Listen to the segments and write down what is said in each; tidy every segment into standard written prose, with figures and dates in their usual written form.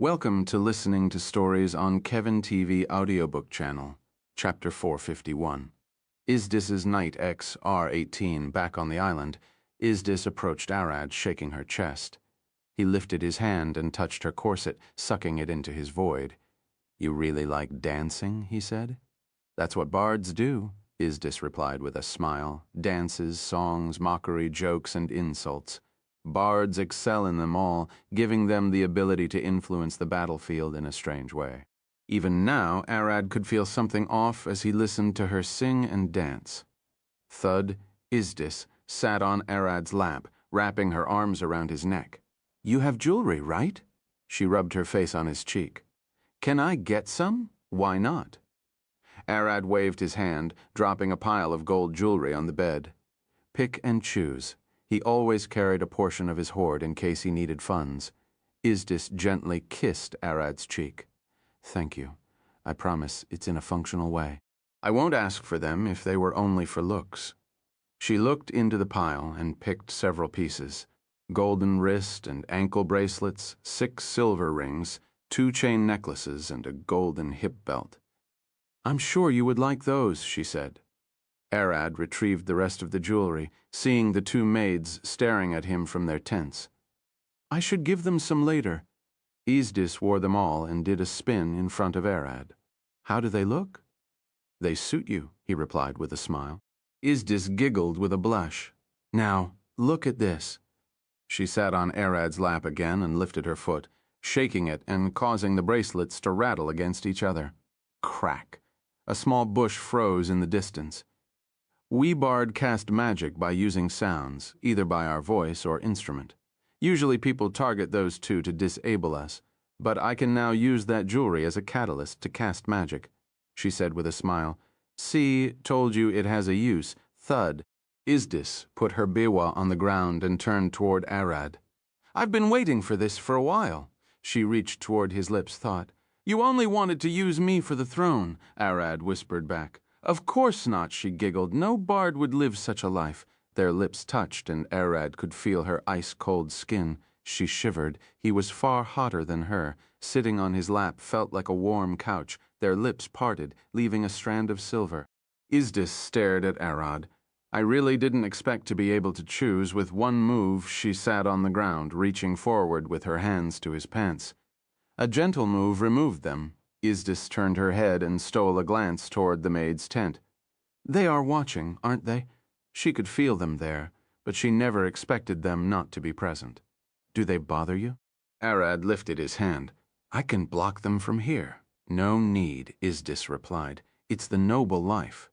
Welcome to listening to stories on Kevin TV audiobook channel, Chapter 451. Isdis's Night XR18 back on the island, Isdis approached Arad, shaking her chest. He lifted his hand and touched her corset, sucking it into his void. "You really like dancing?" he said. "That's what bards do," Isdis replied with a smile. "Dances, songs, mockery, jokes, and insults. Bards excel in them all, giving them the ability to influence the battlefield in a strange way." Even now, Arad could feel something off as he listened to her sing and dance. Thud, Isdis, sat on Arad's lap, wrapping her arms around his neck. "You have jewelry, right?" She rubbed her face on his cheek. "Can I get some? Why not?" Arad waved his hand, dropping a pile of gold jewelry on the bed. "Pick and choose." He always carried a portion of his hoard in case he needed funds. Isdis gently kissed Arad's cheek. "Thank you. I promise it's in a functional way. I won't ask for them if they were only for looks." She looked into the pile and picked several pieces. Golden wrist and ankle bracelets, 6 silver rings, 2 chain necklaces, and a golden hip belt. "I'm sure you would like those," she said. Arad retrieved the rest of the jewelry, seeing the 2 maids staring at him from their tents. "I should give them some later." Isdis wore them all and did a spin in front of Arad. "How do they look?" "They suit you," he replied with a smile. Isdis giggled with a blush. "Now, look at this." She sat on Arad's lap again and lifted her foot, shaking it and causing the bracelets to rattle against each other. Crack! A small bush froze in the distance. We bard cast magic by using sounds, either by our voice or instrument. Usually people target those 2 to disable us, but I can now use that jewelry as a catalyst to cast magic, she said with a smile. "See, told you it has a use." Thud. Isdis put her biwa on the ground and turned toward Arad. "I've been waiting for this for a while." She reached toward his lips, thought. "You only wanted to use me for the throne," Arad whispered back. "Of course not," she giggled. "No bard would live such a life." Their lips touched, and Arad could feel her ice-cold skin. She shivered. He was far hotter than her. Sitting on his lap felt like a warm couch. Their lips parted, leaving a strand of silver. Isdis stared at Arad. "I really didn't expect to be able to choose." With one move, she sat on the ground, reaching forward with her hands to his pants. A gentle move removed them. Isdis turned her head and stole a glance toward the maid's tent. "They are watching, aren't they?" She could feel them there, but she never expected them not to be present. "Do they bother you?" Arad lifted his hand. "I can block them from here." "No need," Isdis replied. "It's the noble life."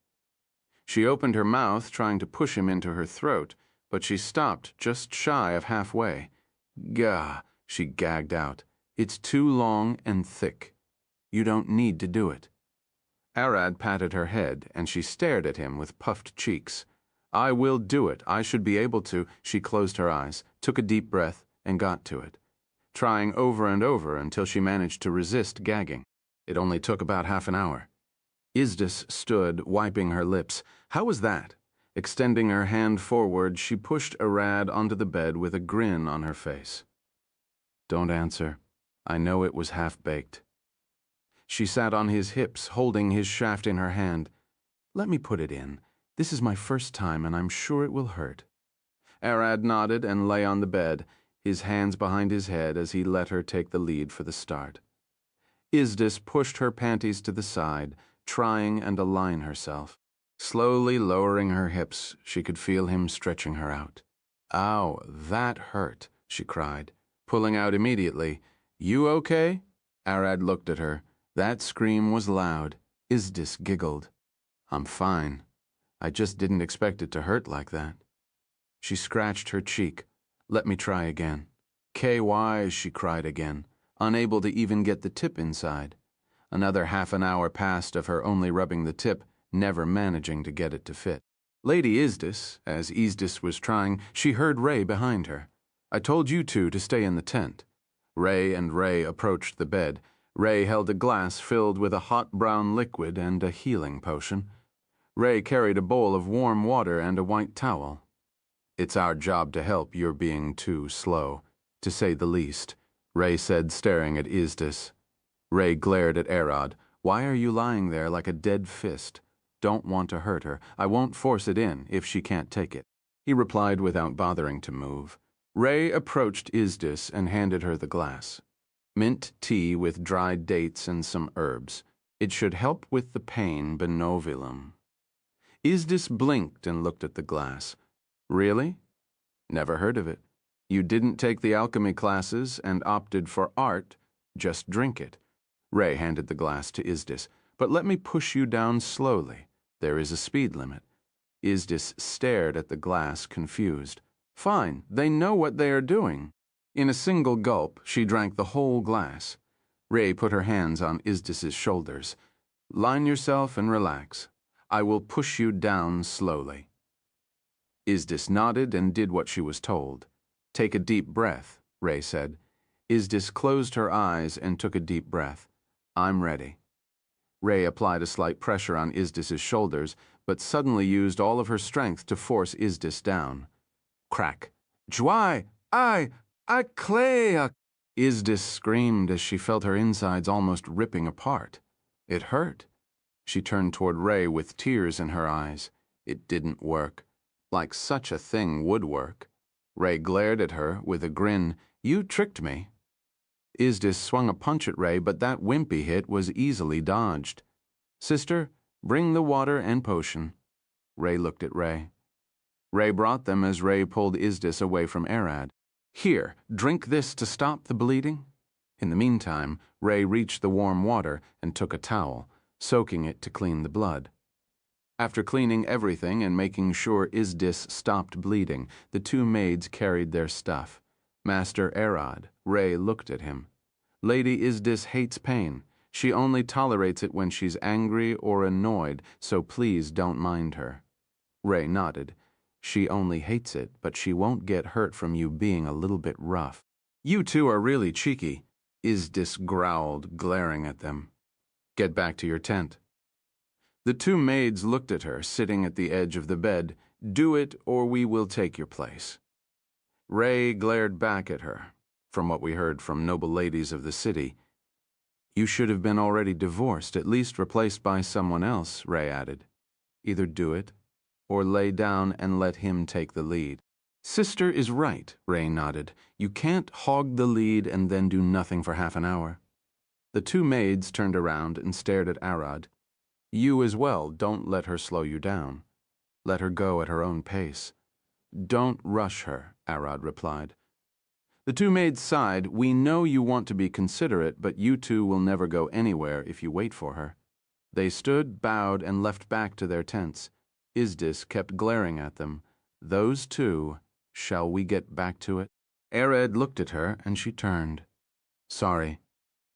She opened her mouth, trying to push him into her throat, but she stopped just shy of halfway. "Gah," she gagged out. "It's too long and thick. You don't need to do it." Arad patted her head, and she stared at him with puffed cheeks. "I will do it. I should be able to." She closed her eyes, took a deep breath, and got to it, trying over and over until she managed to resist gagging. It only took about half an hour. Isdis stood, wiping her lips. "How was that?" Extending her hand forward, she pushed Arad onto the bed with a grin on her face. "Don't answer. I know it was half-baked." She sat on his hips, holding his shaft in her hand. "Let me put it in. This is my first time, and I'm sure it will hurt." Arad nodded and lay on the bed, his hands behind his head as he let her take the lead for the start. Isdis pushed her panties to the side, trying and align herself. Slowly lowering her hips, she could feel him stretching her out. "Ow, that hurt," she cried, pulling out immediately. "You okay?" Arad looked at her. That scream was loud. Isdis giggled. "I'm fine. I just didn't expect it to hurt like that." She scratched her cheek. "Let me try again." "KY," she cried again, unable to even get the tip inside. Another half an hour passed of her only rubbing the tip, never managing to get it to fit. Lady Isdis, as Isdis was trying, she heard Ray behind her. "I told you 2 to stay in the tent." Ray approached the bed. Ray held a glass filled with a hot brown liquid and a healing potion. Ray carried a bowl of warm water and a white towel. "It's our job to help. You're being too slow, to say the least," Ray said, staring at Izdis. Ray glared at Arod. Why are you lying there like a dead fist? Don't want to hurt her. I won't force it in if she can't take it. He replied without bothering to move. Ray approached Izdis and handed her the glass. Mint tea with dried dates and some herbs. It should help with the pain benevolum. Izdis blinked and looked at the glass. Really? Never heard of it. You didn't take the alchemy classes and opted for art. Just drink it. Ray handed the glass to Izdis. But let me push you down slowly. There is a speed limit. Izdis stared at the glass, confused. Fine, they know what they are doing. In a single gulp, she drank the whole glass. Ray put her hands on Izdis's shoulders. Line yourself and relax. I will push you down slowly. Izdis nodded and did what she was told. Take a deep breath, Ray said. Izdis closed her eyes and took a deep breath. I'm ready. Ray applied a slight pressure on Izdis's shoulders, but suddenly used all of her strength to force Izdis down. Crack. Jwai! I Clea! Izdis screamed as she felt her insides almost ripping apart. It hurt. She turned toward Ray with tears in her eyes. It didn't work. Like such a thing would work. Ray glared at her with a grin. You tricked me. Izdis swung a punch at Ray, but that wimpy hit was easily dodged. Sister, bring the water and potion. Ray looked at Ray. Ray brought them as Ray pulled Izdis away from Arad. Here, drink this to stop the bleeding. In the meantime, Ray reached the warm water and took a towel, soaking it to clean the blood. After cleaning everything and making sure Izdis stopped bleeding, the two maids carried their stuff. Master Arad, Ray looked at him. Lady Izdis hates pain. She only tolerates it when she's angry or annoyed, so please don't mind her. Ray nodded. She only hates it, but she won't get hurt from you being a little bit rough. You two are really cheeky, Izdis growled, glaring at them. Get back to your tent. The two maids looked at her, sitting at the edge of the bed. Do it, or we will take your place. Ray glared back at her. From what we heard from noble ladies of the city, you should have been already divorced, at least replaced by someone else, Ray added. Either do it, or lay down and let him take the lead. Sister is right, Ray nodded. You can't hog the lead and then do nothing for half an hour. The two maids turned around and stared at Arad. You as well, don't let her slow you down. Let her go at her own pace. Don't rush her, Arad replied. The two maids sighed. We know you want to be considerate, but you two will never go anywhere if you wait for her. They stood, bowed, and left back to their tents. Izdis kept glaring at them. Those two, shall we get back to it? Arad looked at her, and she turned. Sorry.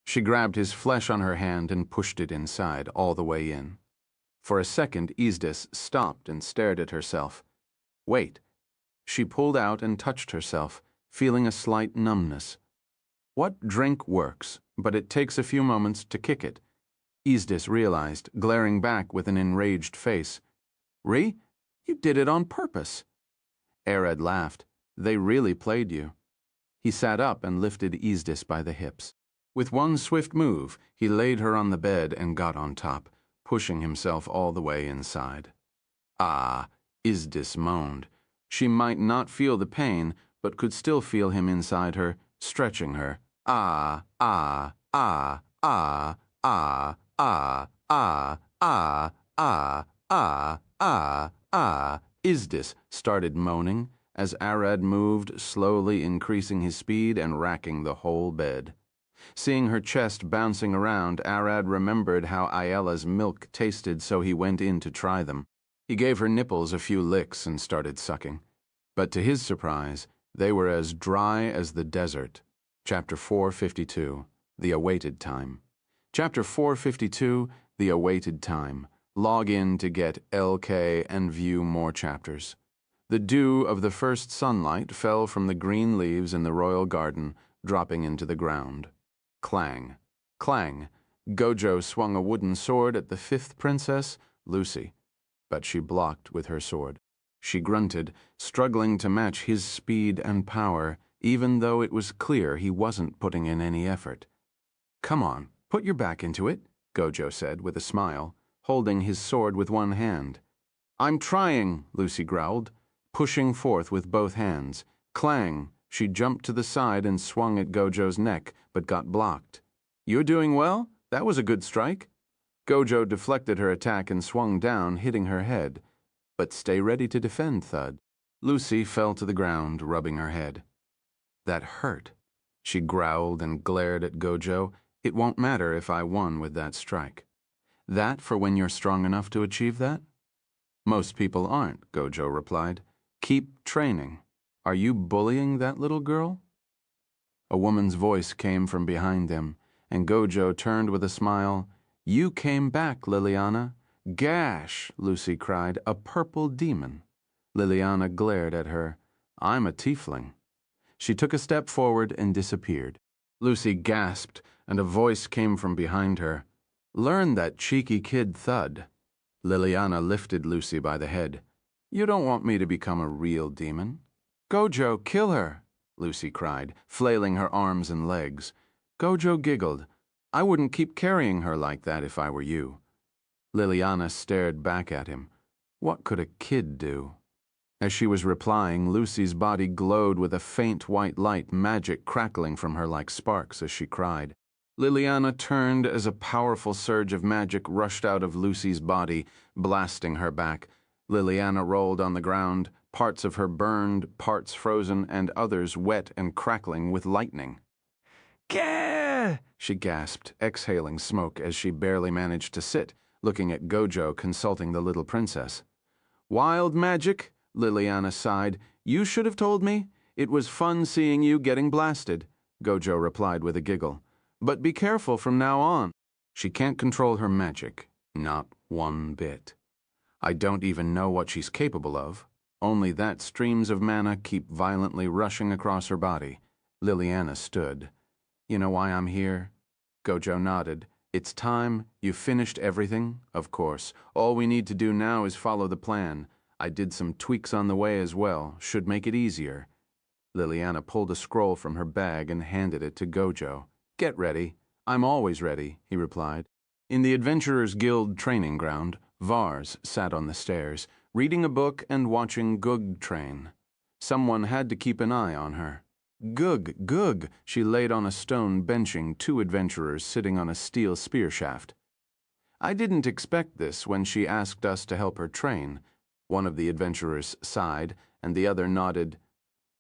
She grabbed his flesh on her hand and pushed it inside, all the way in. For a second, Izdis stopped and stared at herself. Wait. She pulled out and touched herself, feeling a slight numbness. What drink works, but it takes a few moments to kick it? Izdis realized, glaring back with an enraged face. Ree, you did it on purpose. Arad laughed. They really played you. He sat up and lifted Izdis by the hips. With one swift move, he laid her on the bed and got on top, pushing himself all the way inside. Ah, Izdis moaned. She might not feel the pain, but could still feel him inside her, stretching her. Ah, ah, ah, ah, ah, ah, ah, ah, ah, ah, ah, ah. Izdis started moaning as Arad moved, slowly increasing his speed and racking the whole bed. Seeing her chest bouncing around, Arad remembered how Ayela's milk tasted, so he went in to try them. He gave her nipples a few licks and started sucking. But to his surprise, they were as dry as the desert. Chapter 452, The Awaited Time. Chapter 452, The Awaited Time. Log in to get LK and view more chapters. The dew of the first sunlight fell from the green leaves in the royal garden, dropping into the ground. Clang. Clang. Gojo swung a wooden sword at the fifth princess, Lucy, but she blocked with her sword. She grunted, struggling to match his speed and power. even though it was clear he wasn't putting in any effort. "Come on, put your back into it," Gojo said with a smile, holding his sword with one hand. "I'm trying," Lucy growled, pushing forth with both hands. Clang! She jumped to the side and swung at Gojo's neck, but got blocked. "You're doing well? That was a good strike." Gojo deflected her attack and swung down, hitting her head. "But stay ready to defend, Thud." Lucy fell to the ground, rubbing her head. "That hurt." She growled and glared at Gojo. "It won't matter if I won with that strike." "That for when you're strong enough to achieve that?" "Most people aren't," Gojo replied. "Keep training. Are you bullying that little girl?" A woman's voice came from behind them, and Gojo turned with a smile. "You came back, Liliana." "Gash!" Lucy cried. "A purple demon." Liliana glared at her. "I'm a tiefling." She took a step forward and disappeared. Lucy gasped, and a voice came from behind her. "Learn that cheeky kid Thud." Liliana lifted Lucy by the head. "You don't want me to become a real demon?" "Gojo, kill her!" Lucy cried, flailing her arms and legs. Gojo giggled. "I wouldn't keep carrying her like that if I were you." Liliana stared back at him. What could a kid do? As she was replying, Lucy's body glowed with a faint white light, magic crackling from her like sparks as she cried. Liliana turned as a powerful surge of magic rushed out of Lucy's body, blasting her back. Liliana rolled on the ground, parts of her burned, parts frozen, and others wet and crackling with lightning. "Gah!" she gasped, exhaling smoke as she barely managed to sit, looking at Gojo consulting the little princess. "Wild magic," Liliana sighed. "You should have told me. It was fun seeing you getting blasted," Gojo replied with a giggle. "But be careful from now on." "She can't control her magic. Not one bit. I don't even know what she's capable of. Only that streams of mana keep violently rushing across her body." Liliana stood. "You know why I'm here?" Gojo nodded. "It's time. You finished everything? Of course. All we need to do now is follow the plan. I did some tweaks on the way as well. Should make it easier." Liliana pulled a scroll from her bag and handed it to Gojo. "Get ready." "I'm always ready," he replied. In the Adventurers Guild training ground, Vars sat on the stairs, reading a book and watching Gug train. Someone had to keep an eye on her. "Gug, Gug!" She laid on a stone benching two adventurers sitting on a steel spear shaft. "I didn't expect this when she asked us to help her train." One of the adventurers sighed, and the other nodded.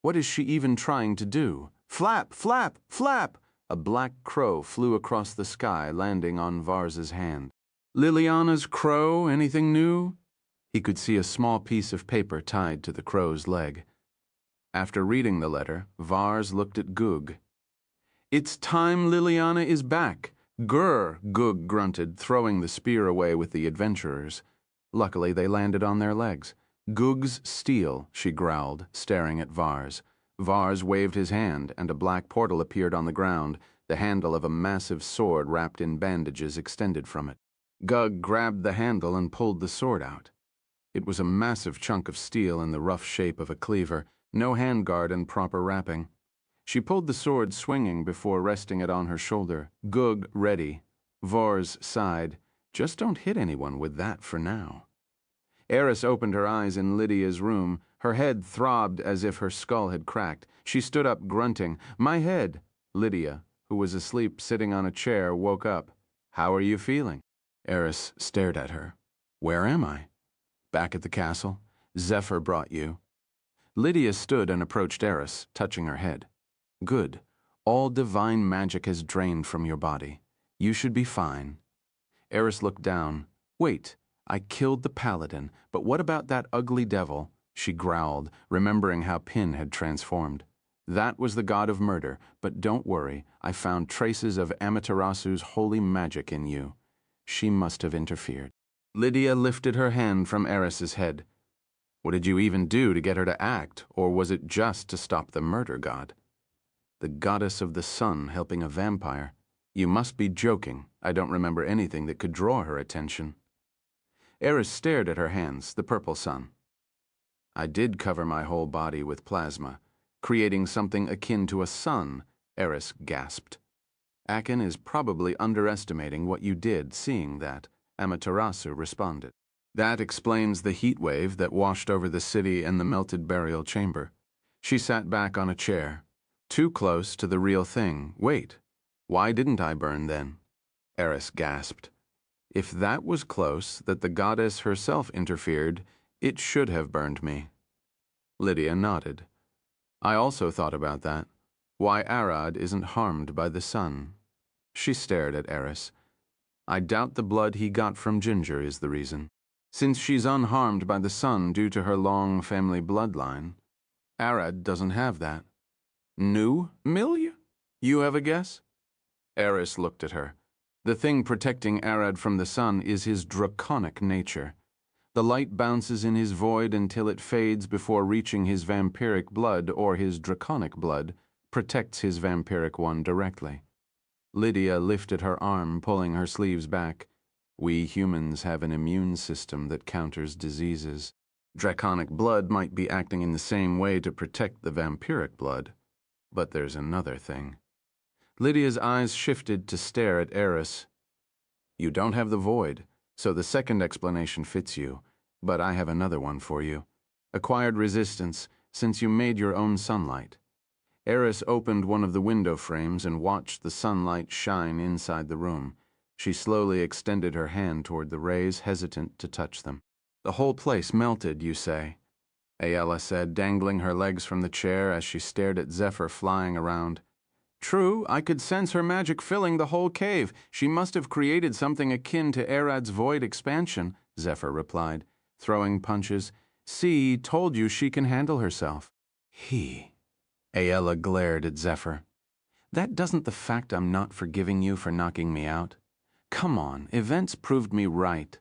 "What is she even trying to do?" "Flap, flap, flap!" A black crow flew across the sky, landing on Vars's hand. "Liliana's crow, anything new?" He could see a small piece of paper tied to the crow's leg. After reading the letter, Vars looked at Gug. "It's time Liliana is back." "Grr," Gug grunted, throwing the spear away with the adventurers. Luckily, they landed on their legs. "Gug's steel," she growled, staring at Vars. Vars waved his hand, and a black portal appeared on the ground. The handle of a massive sword wrapped in bandages extended from it. Gug grabbed the handle and pulled the sword out. It was a massive chunk of steel in the rough shape of a cleaver, no handguard and proper wrapping. She pulled the sword swinging before resting it on her shoulder. Gug ready. Vars sighed. "Just don't hit anyone with that for now." Eris opened her eyes in Lydia's room. Her head throbbed as if her skull had cracked. She stood up, grunting. "My head!" Lydia, who was asleep sitting on a chair, woke up. "How are you feeling?" Eris stared at her. "Where am I?" "Back at the castle. Zephyr brought you." Lydia stood and approached Eris, touching her head. "Good. All divine magic has drained from your body. You should be fine." Eris looked down. "Wait, I killed the paladin, but what about that ugly devil?" She growled, remembering how Pin had transformed. "That was the god of murder, but don't worry, I found traces of Amaterasu's holy magic in you. She must have interfered." Lydia lifted her hand from Eris's head. "What did you even do to get her to act, or was it just to stop the murder god?" "The goddess of the sun helping a vampire. You must be joking. I don't remember anything that could draw her attention." Eris stared at her hands, the purple sun. "I did cover my whole body with plasma. creating something akin to a sun, Eris gasped. Akin is probably underestimating what you did seeing that, Amaterasu responded. That explains the heat wave that washed over the city and the melted burial chamber. She sat back on a chair. Too close to the real thing. Wait, why didn't I burn then? Eris gasped. If that was close that the goddess herself interfered, it should have burned me. Lydia nodded. I also thought about that. Why Arad isn't harmed by the sun. She stared at Eris. I doubt the blood he got from Ginger is the reason. Since she's unharmed by the sun due to her long family bloodline, Arad doesn't have that. New Milia? You have a guess? Eris looked at her. The thing protecting Arad from the sun is his draconic nature. The light bounces in his void until it fades before reaching his vampiric blood, or his draconic blood protects his vampiric one directly. Lydia lifted her arm, pulling her sleeves back. We humans have an immune system that counters diseases. Draconic blood might be acting in the same way to protect the vampiric blood. But there's another thing. Lydia's eyes shifted to stare at Eris. You don't have the void, so the second explanation fits you, but I have another one for you. Acquired resistance, since you made your own sunlight. Eris opened one of the window frames and watched the sunlight shine inside the room. She slowly extended her hand toward the rays, hesitant to touch them. The whole place melted, you say? Ayala said, dangling her legs from the chair as she stared at Zephyr flying around. True, I could sense her magic filling the whole cave. She must have created something akin to Arad's void expansion, Zephyr replied, throwing punches. See, told you she can handle herself. Ayala glared at Zephyr. That doesn't the fact I'm not forgiving you for knocking me out. Come on, events proved me right.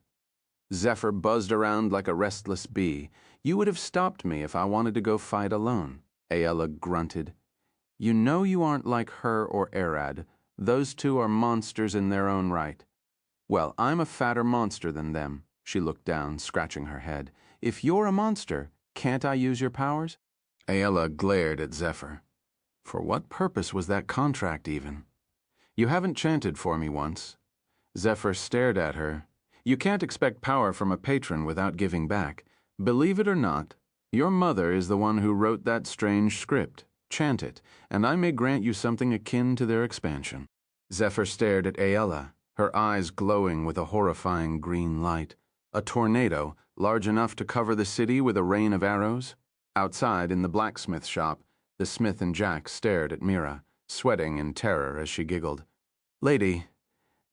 Zephyr buzzed around like a restless bee. You would have stopped me if I wanted to go fight alone, Ayala grunted. You know you aren't like her or Arad. Those two are monsters in their own right. Well, I'm a fatter monster than them. She looked down, scratching her head. If you're a monster, can't I use your powers? Ayala glared at Zephyr. For what purpose was that contract even? You haven't chanted for me once. Zephyr stared at her. You can't expect power from a patron without giving back. Believe it or not, your mother is the one who wrote that strange script. Chant it, and I may grant you something akin to their expansion. Zephyr stared at Ayala, her eyes glowing with a horrifying green light. A tornado, large enough to cover the city with a rain of arrows? Outside, in the blacksmith shop, the smith and Jack stared at Mira, sweating in terror as she giggled. Lady,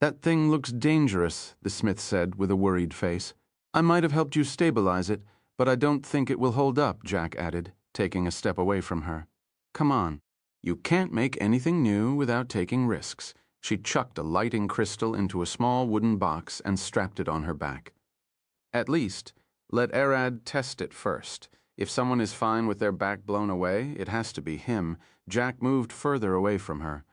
that thing looks dangerous, the smith said with a worried face. I might have helped you stabilize it, but I don't think it will hold up, Jack added, taking a step away from her. Come on. You can't make anything new without taking risks. She chucked a lighting crystal into a small wooden box and strapped it on her back. At least, let Arad test it first. If someone is fine with their back blown away, it has to be him. Jack moved further away from her.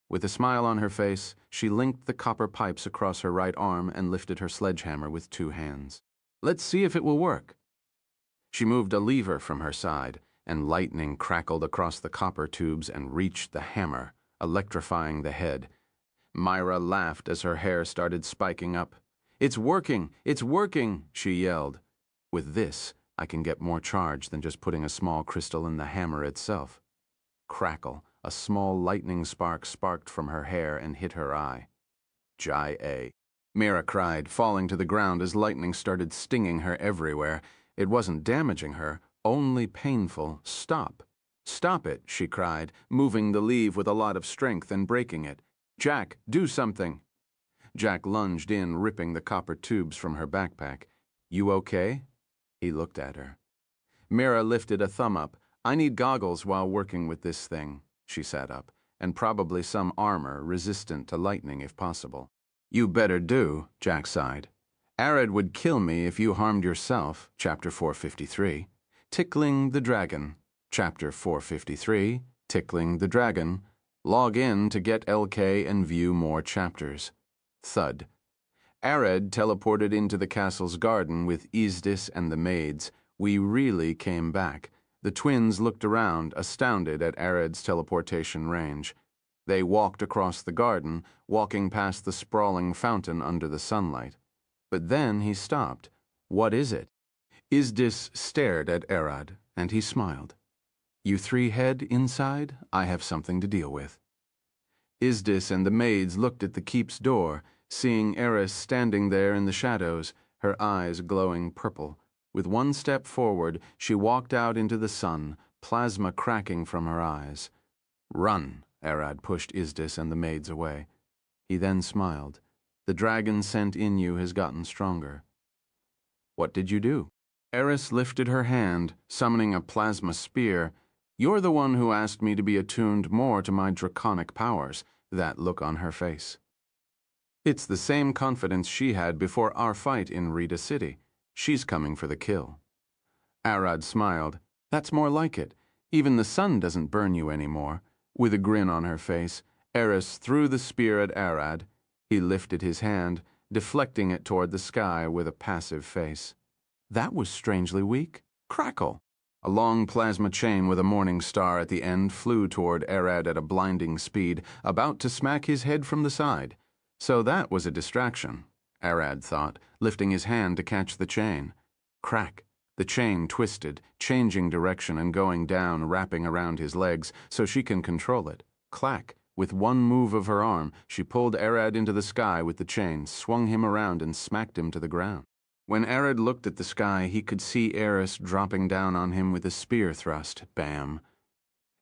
With a smile on her face, she linked the copper pipes across her right arm and lifted her sledgehammer with 2 hands. Let's see if it will work. She moved a lever from her side, and lightning crackled across the copper tubes and reached the hammer, electrifying the head. Myra laughed as her hair started spiking up. It's working! It's working! She yelled. With this, I can get more charge than just putting a small crystal in the hammer itself. Crackle, a small lightning spark sparked from her hair and hit her eye. Jai-A. Mira cried, falling to the ground as lightning started stinging her everywhere. It wasn't damaging her, only painful. Stop. Stop it, she cried, moving the lever with a lot of strength and breaking it. Jack, do something. Jack lunged in, ripping the copper tubes from her backpack. You okay? He looked at her. Mira lifted a thumb up. I need goggles while working with this thing. She sat up, and probably some armor resistant to lightning if possible. You better do, Jack sighed. Arad would kill me if you harmed yourself, Chapter 453. Tickling the Dragon, Chapter 453, Tickling the Dragon. Log in to get LK and view more chapters. Thud. Arad teleported into the castle's garden with Izdis and the maids. We really came back. The twins looked around, astounded at Arad's teleportation range. They walked across the garden, walking past the sprawling fountain under the sunlight. But then he stopped. "What is it?" Izdis stared at Arad, and he smiled. "You three head inside. I have something to deal with." Izdis and the maids looked at the keep's door, seeing Eris standing there in the shadows, her eyes glowing purple. With one step forward, she walked out into the sun, plasma cracking from her eyes. "Run!" Arad pushed Izdis and the maids away. He then smiled. "The dragon sent in you has gotten stronger." "What did you do?" Eris lifted her hand, summoning a plasma spear. "You're the one who asked me to be attuned more to my draconic powers," that look on her face. It's the same confidence she had before our fight in Rita City. She's coming for the kill. Arad smiled. "That's more like it. Even the sun doesn't burn you anymore." With a grin on her face, Eris threw the spear at Arad. He lifted his hand, deflecting it toward the sky with a passive face. "That was strangely weak. Crackle!" A long plasma chain with a morning star at the end flew toward Arad at a blinding speed, about to smack his head from the side. So that was a distraction, Arad thought, lifting his hand to catch the chain. Crack! The chain twisted, changing direction and going down, wrapping around his legs so she can control it. Clack! With one move of her arm, she pulled Arad into the sky with the chain, swung him around and smacked him to the ground. When Arad looked at the sky, he could see Eris dropping down on him with a spear thrust. Bam!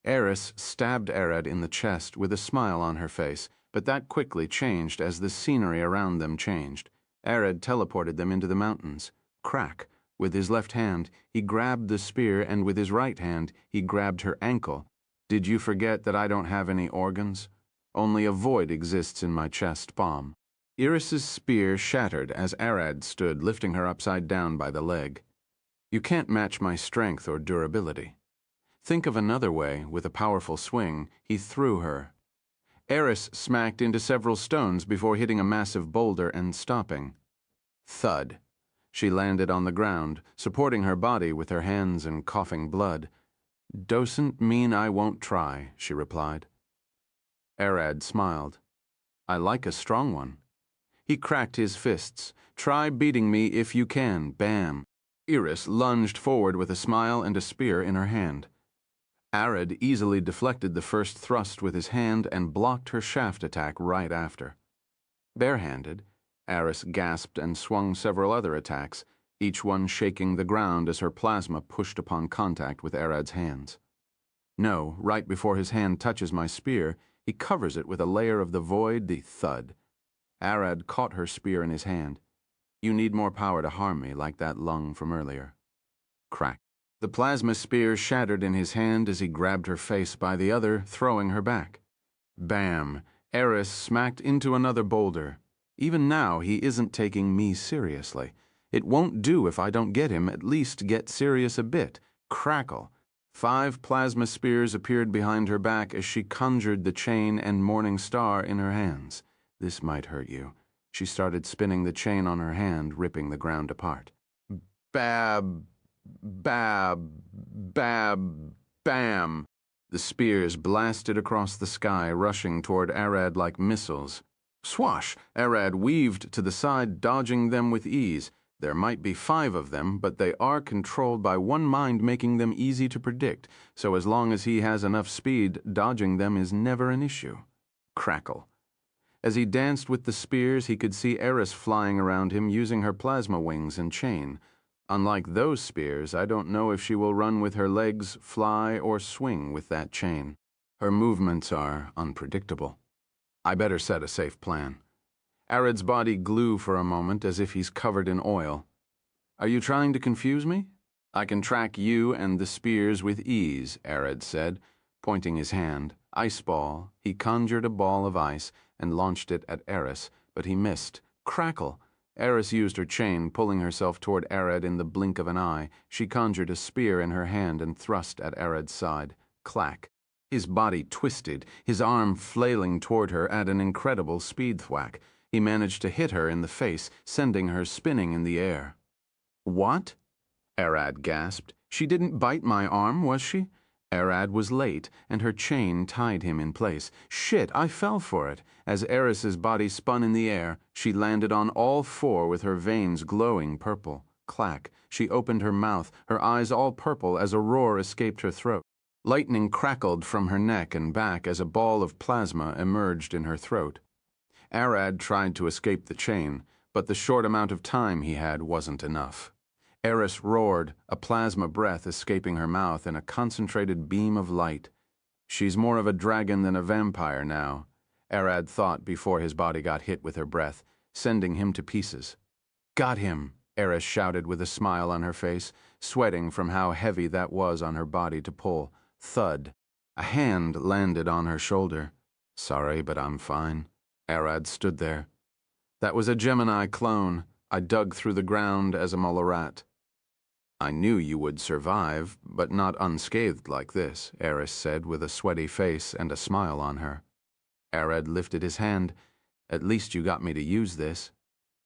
Eris stabbed Arad in the chest with a smile on her face, but that quickly changed as the scenery around them changed. Arad teleported them into the mountains. Crack! With his left hand, he grabbed the spear, and with his right hand, he grabbed her ankle. "Did you forget that I don't have any organs? Only a void exists in my chest palm." Iris's spear shattered as Arad stood, lifting her upside down by the leg. "You can't match my strength or durability." Think of another way. With a powerful swing, he threw her. Eris smacked into several stones before hitting a massive boulder and stopping. Thud. She landed on the ground, supporting her body with her hands and coughing blood. "Doesn't mean I won't try," she replied. Arad smiled. "I like a strong one." He cracked his fists. "Try beating me if you can." Bam! Iris lunged forward with a smile and a spear in her hand. Arad easily deflected the first thrust with his hand and blocked her shaft attack right after. Barehanded, Iris gasped and swung several other attacks, each one shaking the ground as her plasma pushed upon contact with Arad's hands. No, right before his hand touches my spear, he covers it with a layer of the void, the thud. Arad caught her spear in his hand. "You need more power to harm me, like that lung from earlier." Crack. The plasma spear shattered in his hand as he grabbed her face by the other, throwing her back. Bam! Eris smacked into another boulder. Even now, he isn't taking me seriously. It won't do if I don't get him, at least get serious a bit. Crackle! 5 plasma spears appeared behind her back as she conjured the chain and morning star in her hands. "This might hurt you." She started spinning the chain on her hand, ripping the ground apart. Bab! Bab! Bab! Bam! The spears blasted across the sky, rushing toward Arad like missiles. Swash! Arad weaved to the side, dodging them with ease. There might be 5 of them, but they are controlled by one mind, making them easy to predict, so as long as he has enough speed, dodging them is never an issue. Crackle! As he danced with the spears, he could see Eris flying around him using her plasma wings and chain. Unlike those spears, I don't know if she will run with her legs, fly, or swing with that chain. Her movements are unpredictable. I better set a safe plan. Arad's body glue for a moment as if he's covered in oil. "Are you trying to confuse me?" "I can track you and the spears with ease," Arad said, pointing his hand. Ice ball. He conjured a ball of ice and launched it at Eris, but he missed. Crackle! Eris used her chain, pulling herself toward Arad in the blink of an eye. She conjured a spear in her hand and thrust at Arad's side. Clack! His body twisted, his arm flailing toward her at an incredible speed thwack. He managed to hit her in the face, sending her spinning in the air. "What?" Arad gasped. She didn't bite my arm, was she? Arad was late, and her chain tied him in place. Shit, I fell for it. As Eris's body spun in the air, she landed on all four with her veins glowing purple. Clack. She opened her mouth, her eyes all purple as a roar escaped her throat. Lightning crackled from her neck and back as a ball of plasma emerged in her throat. Arad tried to escape the chain, but the short amount of time he had wasn't enough. Eris roared, a plasma breath escaping her mouth in a concentrated beam of light. She's more of a dragon than a vampire now, Arad thought before his body got hit with her breath, sending him to pieces. Got him, Eris shouted with a smile on her face, sweating from how heavy that was on her body to pull. Thud. A hand landed on her shoulder. Sorry, but I'm fine. Arad stood there. That was a Gemini clone. I dug through the ground as a Molarat. I knew you would survive, but not unscathed like this, Eris said with a sweaty face and a smile on her. Arad lifted his hand. At least you got me to use this.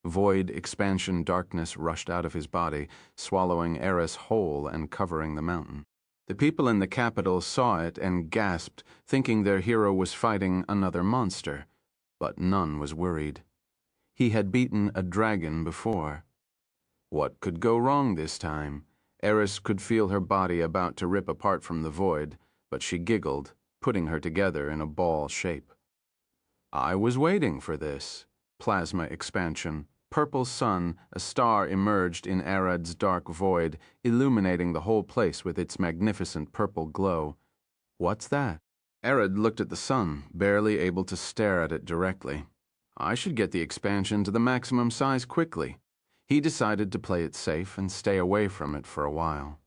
Void, expansion, darkness rushed out of his body, swallowing Eris whole and covering the mountain. The people in the capital saw it and gasped, thinking their hero was fighting another monster, but none was worried. He had beaten a dragon before. What could go wrong this time? Eris could feel her body about to rip apart from the void, but she giggled, putting her together in a ball shape. I was waiting for this. Plasma expansion. Purple sun, a star emerged in Arad's dark void, illuminating the whole place with its magnificent purple glow. What's that? Arad looked at the sun, barely able to stare at it directly. I should get the expansion to the maximum size quickly. He decided to play it safe and stay away from it for a while.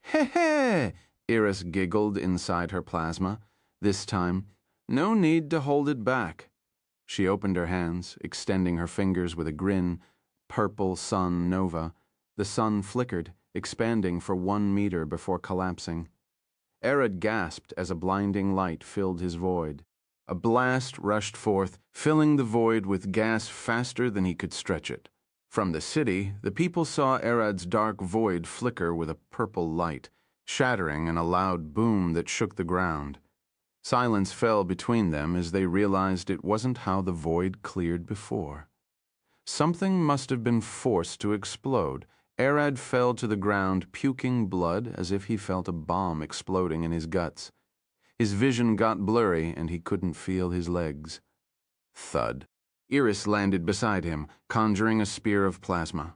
Heh! Eris giggled inside her plasma. This time, no need to hold it back. She opened her hands, extending her fingers with a grin. Purple sun nova. The sun flickered, expanding for 1 meter before collapsing. Arad gasped as a blinding light filled his void. A blast rushed forth, filling the void with gas faster than he could stretch it. From the city, the people saw Arad's dark void flicker with a purple light, shattering in a loud boom that shook the ground. Silence fell between them as they realized it wasn't how the void cleared before. Something must have been forced to explode. Arad fell to the ground, puking blood as if he felt a bomb exploding in his guts. His vision got blurry and he couldn't feel his legs. Thud. Eris landed beside him, conjuring a spear of plasma.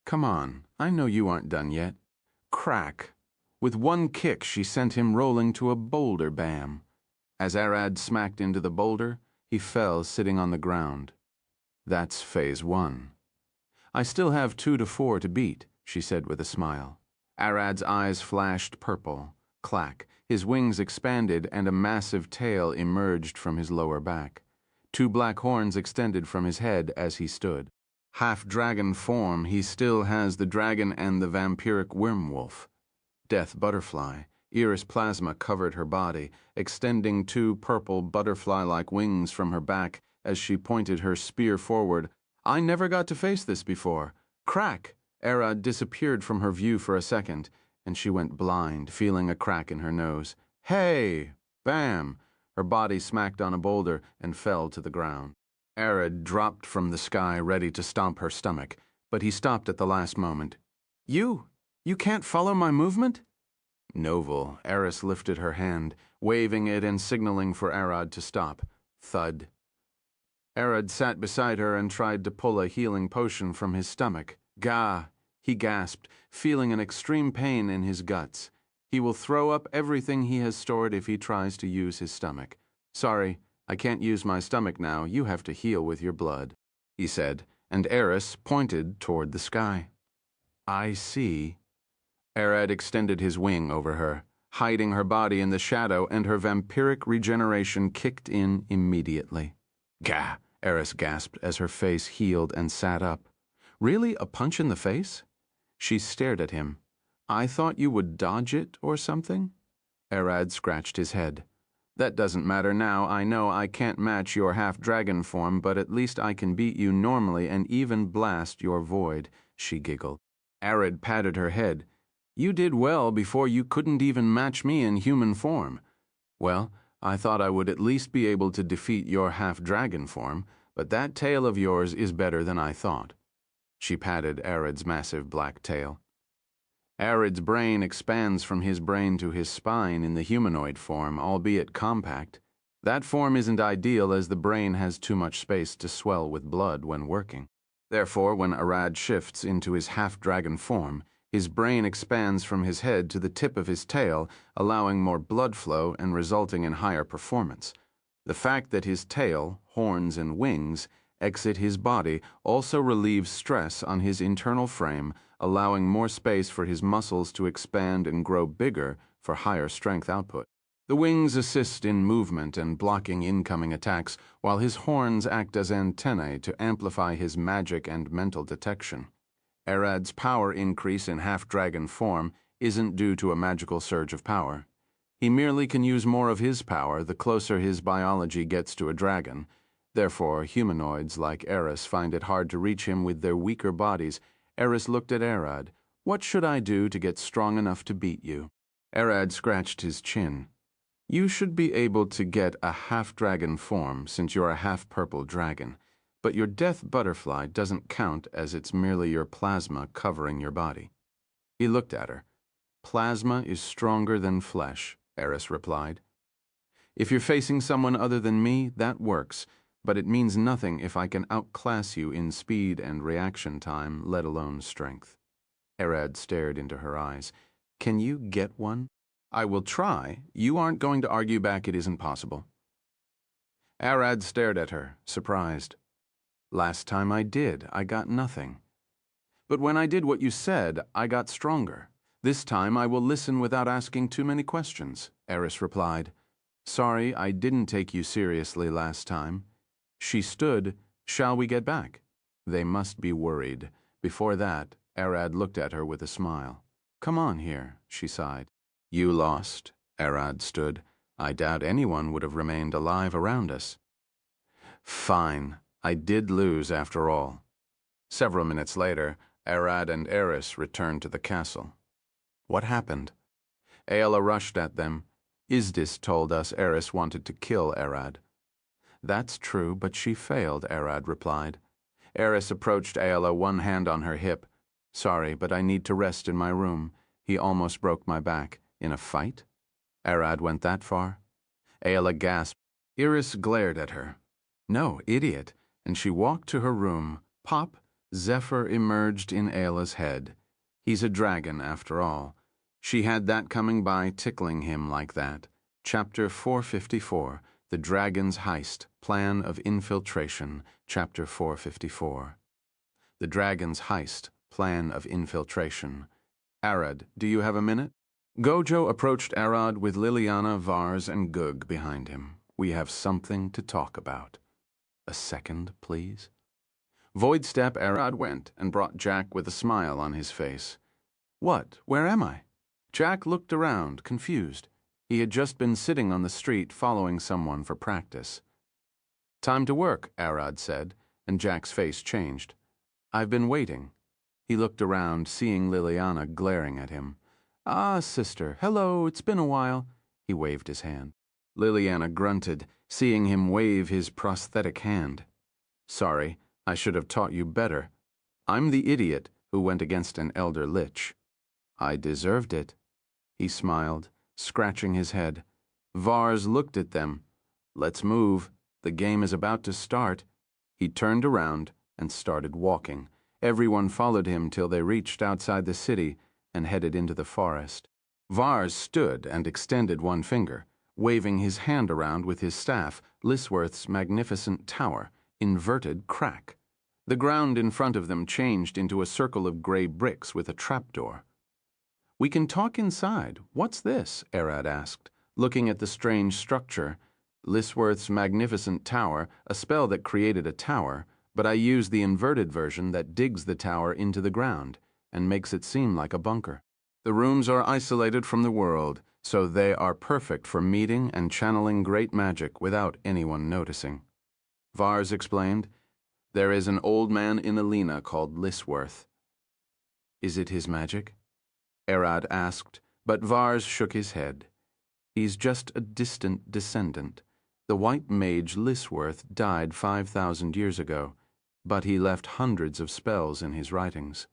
Come on, I know you aren't done yet. Crack. With one kick, she sent him rolling to a boulder bam. As Arad smacked into the boulder, he fell sitting on the ground. That's phase 1. I still have 2 to 4 to beat, she said with a smile. Arad's eyes flashed purple. Clack. His wings expanded and a massive tail emerged from his lower back. 2 black horns extended from his head as he stood. Half-dragon form, he still has the dragon and the vampiric wormwolf. Death butterfly. Eris plasma covered her body, extending 2 purple butterfly-like wings from her back as she pointed her spear forward. I never got to face this before. Crack! Arad disappeared from her view for a second, and she went blind, feeling a crack in her nose. Hey! Bam! Her body smacked on a boulder and fell to the ground. Arad dropped from the sky, ready to stomp her stomach, but he stopped at the last moment. You can't follow my movement? Novel. Eris lifted her hand, waving it and signaling for Arad to stop. Thud. Arad sat beside her and tried to pull a healing potion from his stomach. Gah! He gasped, feeling an extreme pain in his guts. He will throw up everything he has stored if he tries to use his stomach. Sorry, I can't use my stomach now. You have to heal with your blood, he said, and Eris pointed toward the sky. I see. Arad extended his wing over her, hiding her body in the shadow, and her vampiric regeneration kicked in immediately. Gah! Eris gasped as her face healed and sat up. Really, a punch in the face? She stared at him. I thought you would dodge it or something? Arad scratched his head. That doesn't matter now. I know I can't match your half-dragon form, but at least I can beat you normally and even blast your void, she giggled. Arad patted her head. You did well before you couldn't even match me in human form. Well, I thought I would at least be able to defeat your half-dragon form, but that tail of yours is better than I thought." She patted Arad's massive black tail. Arad's brain expands from his brain to his spine in the humanoid form, albeit compact. That form isn't ideal as the brain has too much space to swell with blood when working. Therefore, when Arad shifts into his half-dragon form, his brain expands from his head to the tip of his tail, allowing more blood flow and resulting in higher performance. The fact that his tail, horns, and wings exit his body also relieves stress on his internal frame, allowing more space for his muscles to expand and grow bigger for higher strength output. The wings assist in movement and blocking incoming attacks, while his horns act as antennae to amplify his magic and mental detection. Arad's power increase in half-dragon form isn't due to a magical surge of power. He merely can use more of his power the closer his biology gets to a dragon. Therefore, humanoids like Eris find it hard to reach him with their weaker bodies. Eris looked at Arad. "What should I do to get strong enough to beat you?" Arad scratched his chin. "You should be able to get a half-dragon form since you're a half-purple dragon, but your death butterfly doesn't count as it's merely your plasma covering your body." He looked at her. "Plasma is stronger than flesh," Eris replied. "If you're facing someone other than me, that works, but it means nothing if I can outclass you in speed and reaction time, let alone strength." Arad stared into her eyes. "Can you get one?" "I will try. You aren't going to argue back it isn't possible." Arad stared at her, surprised. "Last time I did, I got nothing. But when I did what you said, I got stronger. This time I will listen without asking too many questions," Eris replied. "Sorry, I didn't take you seriously last time." She stood. "Shall we get back?" They must be worried. Before that, Arad looked at her with a smile. "Come on here," she sighed. "You lost." Arad stood. "I doubt anyone would have remained alive around us." "Fine. I did lose after all." Several minutes later, Arad and Eris returned to the castle. "What happened?" Aela rushed at them. "Izdis told us Eris wanted to kill Arad." "That's true, but she failed," Arad replied. Eris approached Aela, one hand on her hip. "Sorry, but I need to rest in my room. He almost broke my back." "In a fight?" Arad went that far? Aela gasped. Iris glared at her. "No, idiot," and she walked to her room. Pop, Zephyr emerged in Aela's head. He's a dragon, after all. She had that coming by, tickling him like that. Chapter 454, The Dragon's Heist, Plan of Infiltration, Chapter 454. The Dragon's Heist, Plan of Infiltration. "Arad, do you have a minute?" Gojo approached Arad with Liliana, Vars, and Gug behind him. "We have something to talk about." "A second, please." Void step Arad went and brought Jack with a smile on his face. "What? Where am I?" Jack looked around, confused. He had just been sitting on the street following someone for practice. "Time to work," Arad said, and Jack's face changed. "I've been waiting." He looked around, seeing Liliana glaring at him. "Ah, sister, hello, it's been a while." He waved his hand. Liliana grunted, seeing him wave his prosthetic hand. "Sorry, I should have taught you better. I'm the idiot who went against an elder lich." "I deserved it." He smiled, scratching his head. Vars looked at them. "Let's move. The game is about to start." He turned around and started walking. Everyone followed him till they reached outside the city and headed into the forest. Vars stood and extended one finger, waving his hand around with his staff, Lisworth's magnificent tower, inverted crack. The ground in front of them changed into a circle of gray bricks with a trapdoor. "We can talk inside. What's this?" Arad asked, looking at the strange structure. "Lisworth's magnificent tower, a spell that created a tower, but I used the inverted version that digs the tower into the ground and makes it seem like a bunker. The rooms are isolated from the world, so they are perfect for meeting and channeling great magic without anyone noticing." Vars explained, "There is an old man in Alina called Lisworth." "Is it his magic?" Arad asked, but Vars shook his head. He's just a distant descendant. The white mage Lisworth died 5,000 years ago, but he left hundreds of spells in his writings.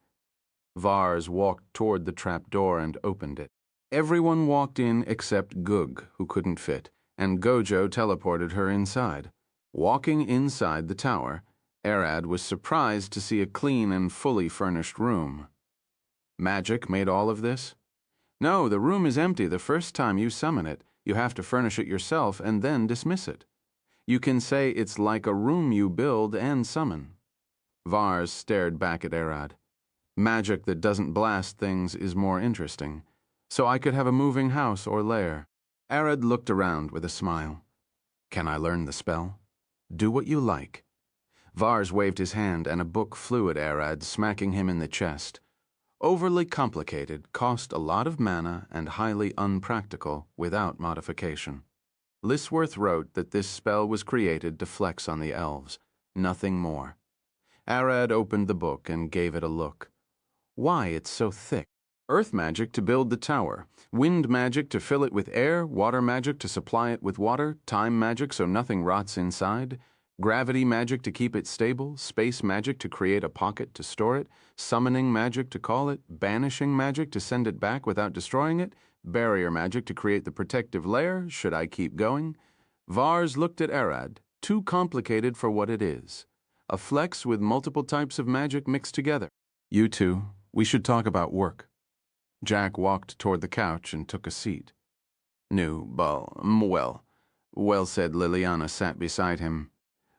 Vars walked toward the trap door and opened it. Everyone walked in except Gug, who couldn't fit, and Gojo teleported her inside. Walking inside the tower, Arad was surprised to see a clean and fully furnished room. Magic made all of this? No, the room is empty the first time you summon it. You have to furnish it yourself and then dismiss it. You can say it's like a room you build and summon. Vars stared back at Arad. Magic that doesn't blast things is more interesting. So I could have a moving house or lair. Arad looked around with a smile. Can I learn the spell? Do what you like. Vars waved his hand and a book flew at Arad, smacking him in the chest. Overly complicated, cost a lot of mana, and highly unpractical without modification. Lisworth wrote that this spell was created to flex on the elves, nothing more. Arad opened the book and gave it a look. Why, it's so thick. Earth magic to build the tower, wind magic to fill it with air, water magic to supply it with water, time magic so nothing rots inside, gravity magic to keep it stable, space magic to create a pocket to store it, summoning magic to call it, banishing magic to send it back without destroying it, barrier magic to create the protective layer. Should I keep going? Vars looked at Arad, too complicated for what it is. A flex with multiple types of magic mixed together. You two, we should talk about work. Jack walked toward the couch and took a seat. Well, said Liliana sat beside him.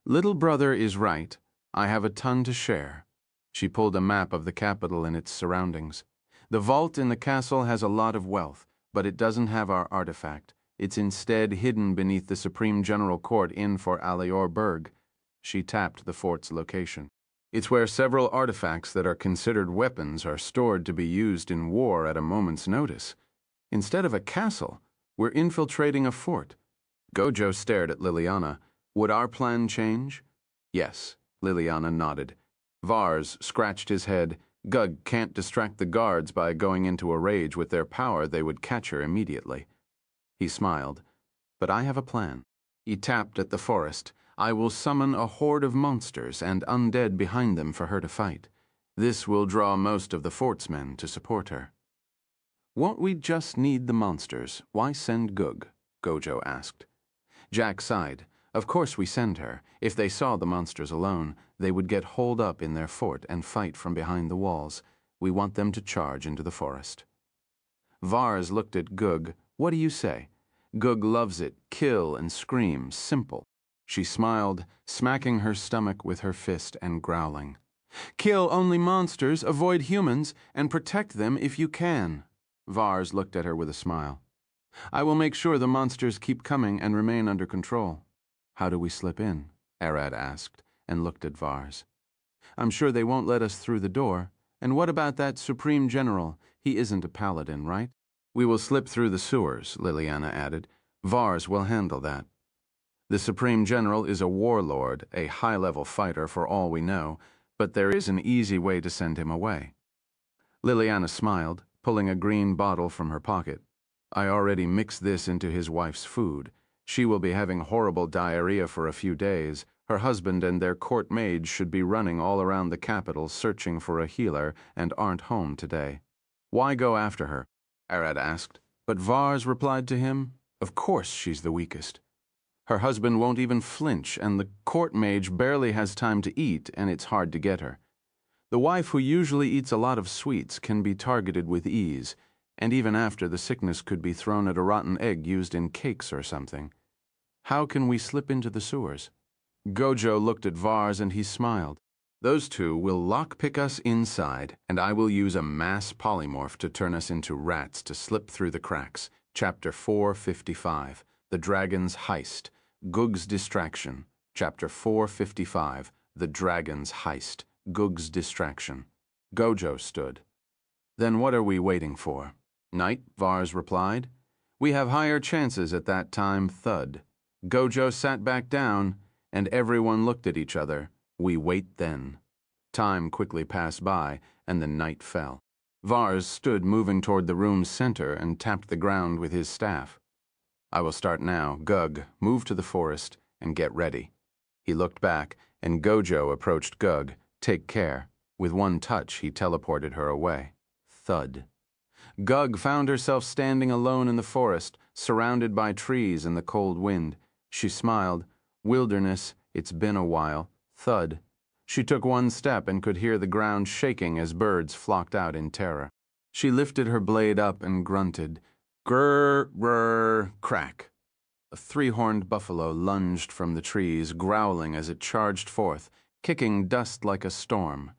Little brother is right. I have a ton to share. She pulled a map of the capital and its surroundings. The vault in the castle has a lot of wealth, but it doesn't have our artifact. It's instead hidden beneath the Supreme General Court in for Alior Berg. She tapped the fort's location. It's where several artifacts that are considered weapons are stored to be used in war at a moment's notice. Instead of a castle, we're infiltrating a fort. Gojo stared at Liliana. Would our plan change? Yes, Liliana nodded. Vars scratched his head. Gug can't distract the guards by going into a rage. With their power, they would catch her immediately. He smiled. But I have a plan. He tapped at the forest. I will summon a horde of monsters and undead behind them for her to fight. This will draw most of the fort's men to support her. Won't we just need the monsters? Why send Gug? Gojo asked. Jack sighed. Of course we send her. If they saw the monsters alone, they would get holed up in their fort and fight from behind the walls. We want them to charge into the forest. Vars looked at Gug. What do you say? Gug loves it. Kill and scream. Simple. She smiled, smacking her stomach with her fist and growling. Kill only monsters, avoid humans, and protect them if you can. Vars looked at her with a smile. I will make sure the monsters keep coming and remain under control. How do we slip in? Arad asked, and looked at Vars. I'm sure they won't let us through the door. And what about that Supreme General? He isn't a paladin, right? We will slip through the sewers, Liliana added. Vars will handle that. The Supreme General is a warlord, a high-level fighter for all we know, but there is an easy way to send him away. Liliana smiled, pulling a green bottle from her pocket. I already mixed this into his wife's food. She will be having horrible diarrhea for a few days. Her husband and their court maids should be running all around the capital searching for a healer and aren't home today. Why go after her? Arad asked. But Vars replied to him, Of course she's the weakest. Her husband won't even flinch, and the court mage barely has time to eat, and it's hard to get her. The wife who usually eats a lot of sweets can be targeted with ease, and even after the sickness could be thrown at a rotten egg used in cakes or something. How can we slip into the sewers? Gojo looked at Vars and he smiled. Those two will lockpick us inside, and I will use a mass polymorph to turn us into rats to slip through the cracks. Chapter 455, The Dragon's Heist. Gug's Distraction. Chapter 455, The Dragon's Heist. Gug's Distraction. Gojo stood. Then what are we waiting for? Night, Vars replied. We have higher chances at that time, thud. Gojo sat back down, and everyone looked at each other. We wait then. Time quickly passed by, and the night fell. Vars stood moving toward the room's center and tapped the ground with his staff. "I will start now. Gug, move to the forest and get ready." He looked back, and Gojo approached Gug. "Take care." With one touch, he teleported her away. Thud. Gug found herself standing alone in the forest, surrounded by trees and the cold wind. She smiled. "Wilderness, it's been a while." Thud. She took one step and could hear the ground shaking as birds flocked out in terror. She lifted her blade up and grunted. Grrr, grrr, crack. A three-horned buffalo lunged from the trees, growling as it charged forth, kicking dust like a storm.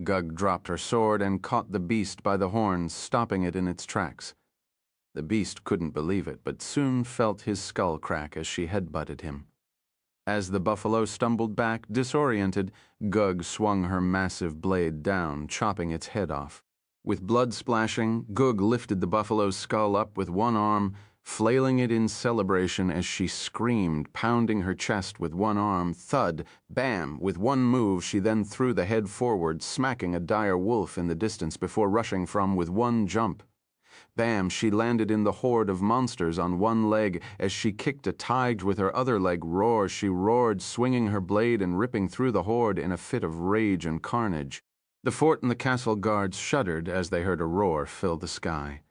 Gug dropped her sword and caught the beast by the horns, stopping it in its tracks. The beast couldn't believe it, but soon felt his skull crack as she headbutted him. As the buffalo stumbled back, disoriented, Gug swung her massive blade down, chopping its head off. With blood splashing, Gug lifted the buffalo's skull up with one arm, flailing it in celebration as she screamed, pounding her chest with one arm. Thud, bam! With one move, she then threw the head forward, smacking a dire wolf in the distance before rushing from with one jump. Bam! She landed in the horde of monsters on one leg as she kicked a tiger with her other leg. Roar! She roared, swinging her blade and ripping through the horde in a fit of rage and carnage. The fort and the castle guards shuddered as they heard a roar fill the sky.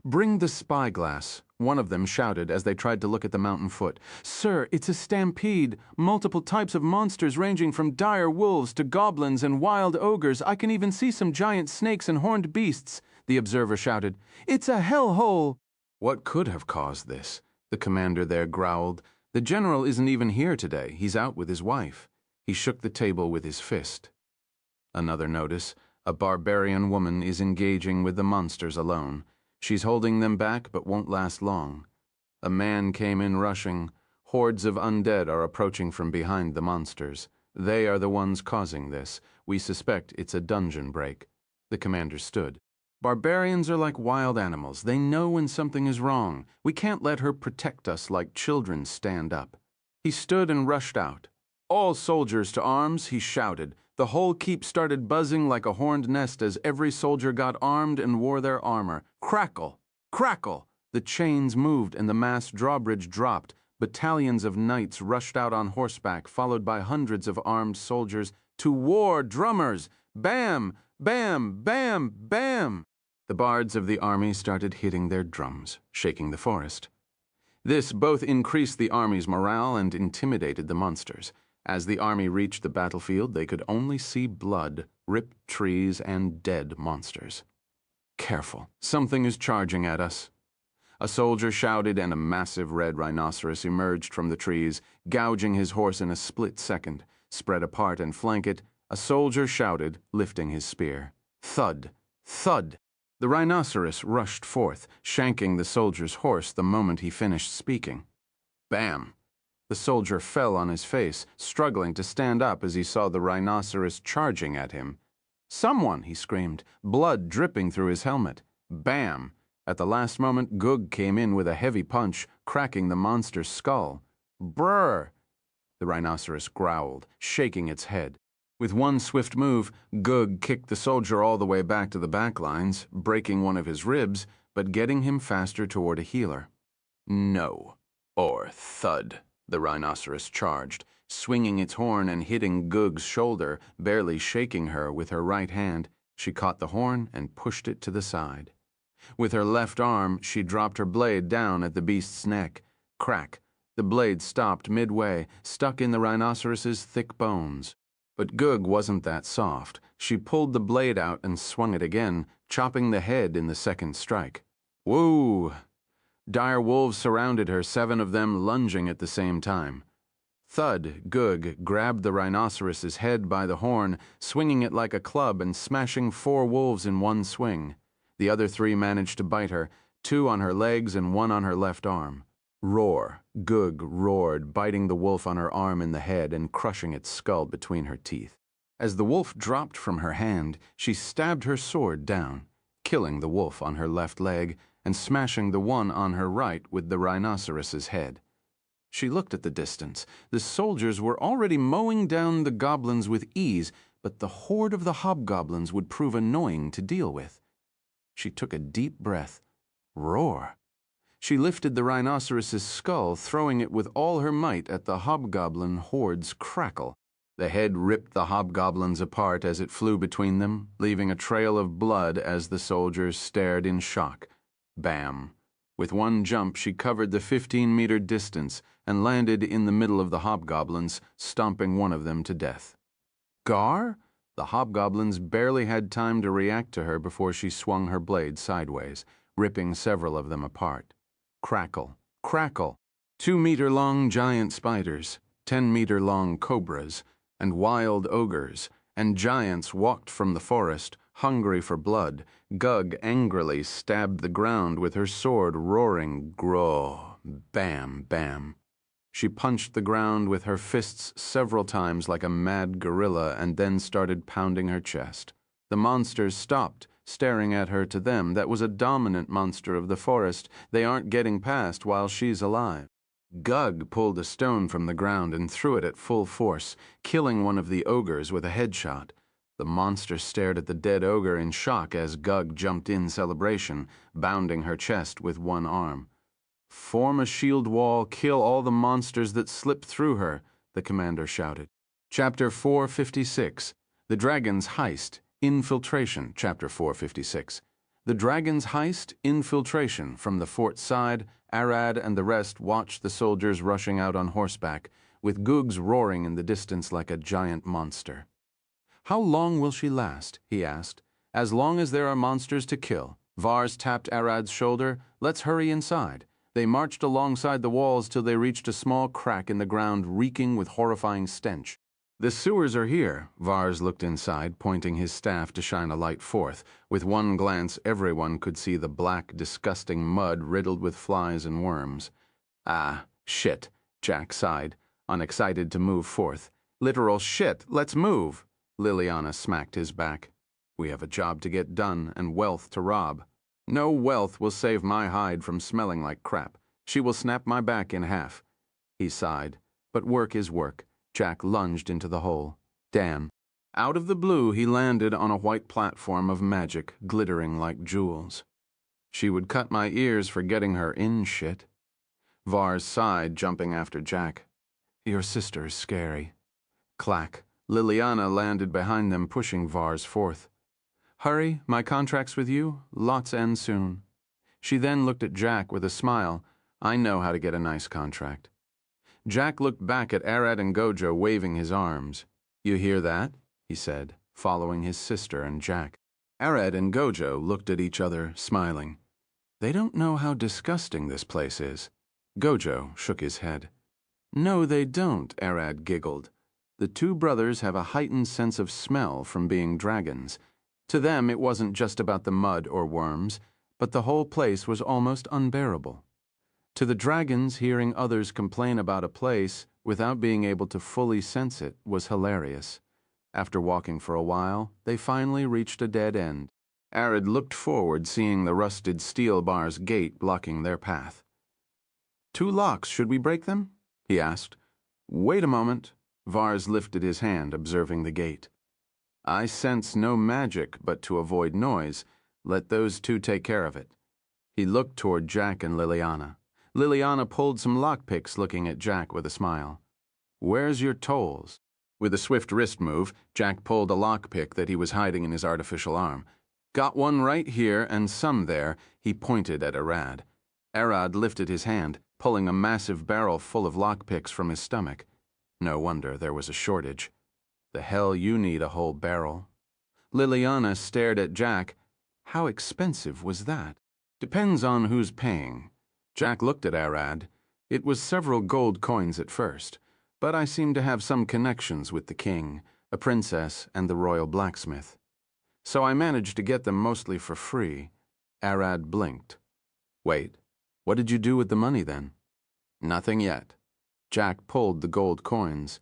"Bring the spyglass," one of them shouted as they tried to look at the mountain foot. "Sir, it's a stampede. Multiple types of monsters ranging from dire wolves to goblins and wild ogres. I can even see some giant snakes and horned beasts," the observer shouted. "It's a hellhole." "What could have caused this?" the commander there growled. "The general isn't even here today. He's out with his wife." He shook the table with his fist. Another notice: a barbarian woman is engaging with the monsters alone. She's holding them back but won't last long. A man came in rushing. Hordes of undead are approaching from behind the monsters. They are the ones causing this. We suspect it's a dungeon break. The commander stood. "Barbarians are like wild animals. They know when something is wrong. We can't let her protect us like children. Stand up." He stood and rushed out. "All soldiers to arms," he shouted. The whole keep started buzzing like a horned nest as every soldier got armed and wore their armor. Crackle! Crackle! The chains moved and the mass drawbridge dropped. Battalions of knights rushed out on horseback, followed by hundreds of armed soldiers. "To war, drummers! Bam! Bam! Bam! Bam!" The bards of the army started hitting their drums, shaking the forest. This both increased the army's morale and intimidated the monsters. As the army reached the battlefield, they could only see blood, ripped trees, and dead monsters. "Careful, something is charging at us." A soldier shouted, and a massive red rhinoceros emerged from the trees, gouging his horse in a split second. Spread apart and flank it, a soldier shouted, lifting his spear. Thud! Thud! The rhinoceros rushed forth, shanking the soldier's horse the moment he finished speaking. Bam! The soldier fell on his face, struggling to stand up as he saw the rhinoceros charging at him. "Someone!" he screamed, blood dripping through his helmet. Bam! At the last moment, Gug came in with a heavy punch, cracking the monster's skull. Brrr! The rhinoceros growled, shaking its head. With one swift move, Gug kicked the soldier all the way back to the back lines, breaking one of his ribs, but getting him faster toward a healer. No. Or thud. The rhinoceros charged, swinging its horn and hitting Gug's shoulder, barely shaking her with her right hand. She caught the horn and pushed it to the side. With her left arm, she dropped her blade down at the beast's neck. Crack! The blade stopped midway, stuck in the rhinoceros's thick bones. But Gug wasn't that soft. She pulled the blade out and swung it again, chopping the head in the second strike. Woo! Dire wolves surrounded her, 7 of them lunging at the same time. Thud! Gug grabbed the rhinoceros's head by the horn, swinging it like a club and smashing 4 wolves in one swing. The other 3 managed to bite her, 2 on her legs and 1 on her left arm. Roar! Gug roared, biting the wolf on her arm in the head and crushing its skull between her teeth. As the wolf dropped from her hand, she stabbed her sword down, killing the wolf on her left leg and smashing the one on her right with the rhinoceros's head. She looked at the distance. The soldiers were already mowing down the goblins with ease, but the horde of the hobgoblins would prove annoying to deal with. She took a deep breath. Roar. She lifted the rhinoceros's skull, throwing it with all her might at the hobgoblin horde's crackle. The head ripped the hobgoblins apart as it flew between them, leaving a trail of blood as the soldiers stared in shock. Bam! With one jump, she covered the 15-meter distance and landed in the middle of the hobgoblins, stomping one of them to death. Gar? The hobgoblins barely had time to react to her before she swung her blade sideways, ripping several of them apart. Crackle, crackle. 2-meter-long giant spiders, 10-meter-long cobras, and wild ogres, and giants walked from the forest, hungry for blood. Gug angrily stabbed the ground with her sword, roaring, "Grow!" Bam, bam. She punched the ground with her fists several times like a mad gorilla and then started pounding her chest. The monsters stopped, staring at her. To them, that was a dominant monster of the forest. They aren't getting past while she's alive. Gug pulled a stone from the ground and threw it at full force, killing one of the ogres with a headshot. The monster stared at the dead ogre in shock as Gug jumped in celebration, bounding her chest with one arm. "Form a shield wall, kill all the monsters that slip through her," the commander shouted. Chapter 456, The Dragon's Heist, Infiltration, Chapter 456. The Dragon's Heist, Infiltration. From the fort side, Arad and the rest watched the soldiers rushing out on horseback, with Googs roaring in the distance like a giant monster. "How long will she last?" he asked. "As long as there are monsters to kill." Vars tapped Arad's shoulder. "Let's hurry inside." They marched alongside the walls till they reached a small crack in the ground reeking with horrifying stench. "The sewers are here." Vars looked inside, pointing his staff to shine a light forth. With one glance, everyone could see the black, disgusting mud riddled with flies and worms. "Ah, shit," Jack sighed, unexcited to move forth. "Literal shit, let's move." Liliana smacked his back. "We have a job to get done and wealth to rob. No wealth will save my hide from smelling like crap. She will snap my back in half." He sighed. But work is work. Jack lunged into the hole. Damn. Out of the blue, he landed on a white platform of magic, glittering like jewels. She would cut my ears for getting her in shit. Vars sighed, jumping after Jack. "Your sister is scary." Clack. Liliana landed behind them, pushing Vars forth. "Hurry, my contract's with you. Lots end soon." She then looked at Jack with a smile. "I know how to get a nice contract." Jack looked back at Arad and Gojo, waving his arms. "You hear that?" he said, following his sister and Jack. Arad and Gojo looked at each other, smiling. "They don't know how disgusting this place is." Gojo shook his head. "No, they don't," Arad giggled. "The two brothers have a heightened sense of smell from being dragons. To them, it wasn't just about the mud or worms, but the whole place was almost unbearable. To the dragons, hearing others complain about a place without being able to fully sense it was hilarious. After walking for a while, they finally reached a dead end. Arad looked forward, seeing the rusted steel bar's gate blocking their path. "Two locks, should we break them?" he asked. "Wait a moment." Vars lifted his hand, observing the gate. "I sense no magic, but to avoid noise, let those two take care of it." He looked toward Jack and Liliana. Liliana pulled some lockpicks, looking at Jack with a smile. "Where's your tolls?" With a swift wrist move, Jack pulled a lockpick that he was hiding in his artificial arm. "Got one right here and some there," he pointed at Arad. Arad lifted his hand, pulling a massive barrel full of lockpicks from his stomach. No wonder there was a shortage. "The hell you need a whole barrel." Liliana stared at Jack. How expensive was that? "Depends on who's paying." Jack looked at Arad. "It was several gold coins at first, but I seem to have some connections with the king, a princess, and the royal blacksmith. So I managed to get them mostly for free." Arad blinked. "Wait, what did you do with the money then?" "Nothing yet." Jack pulled the gold coins.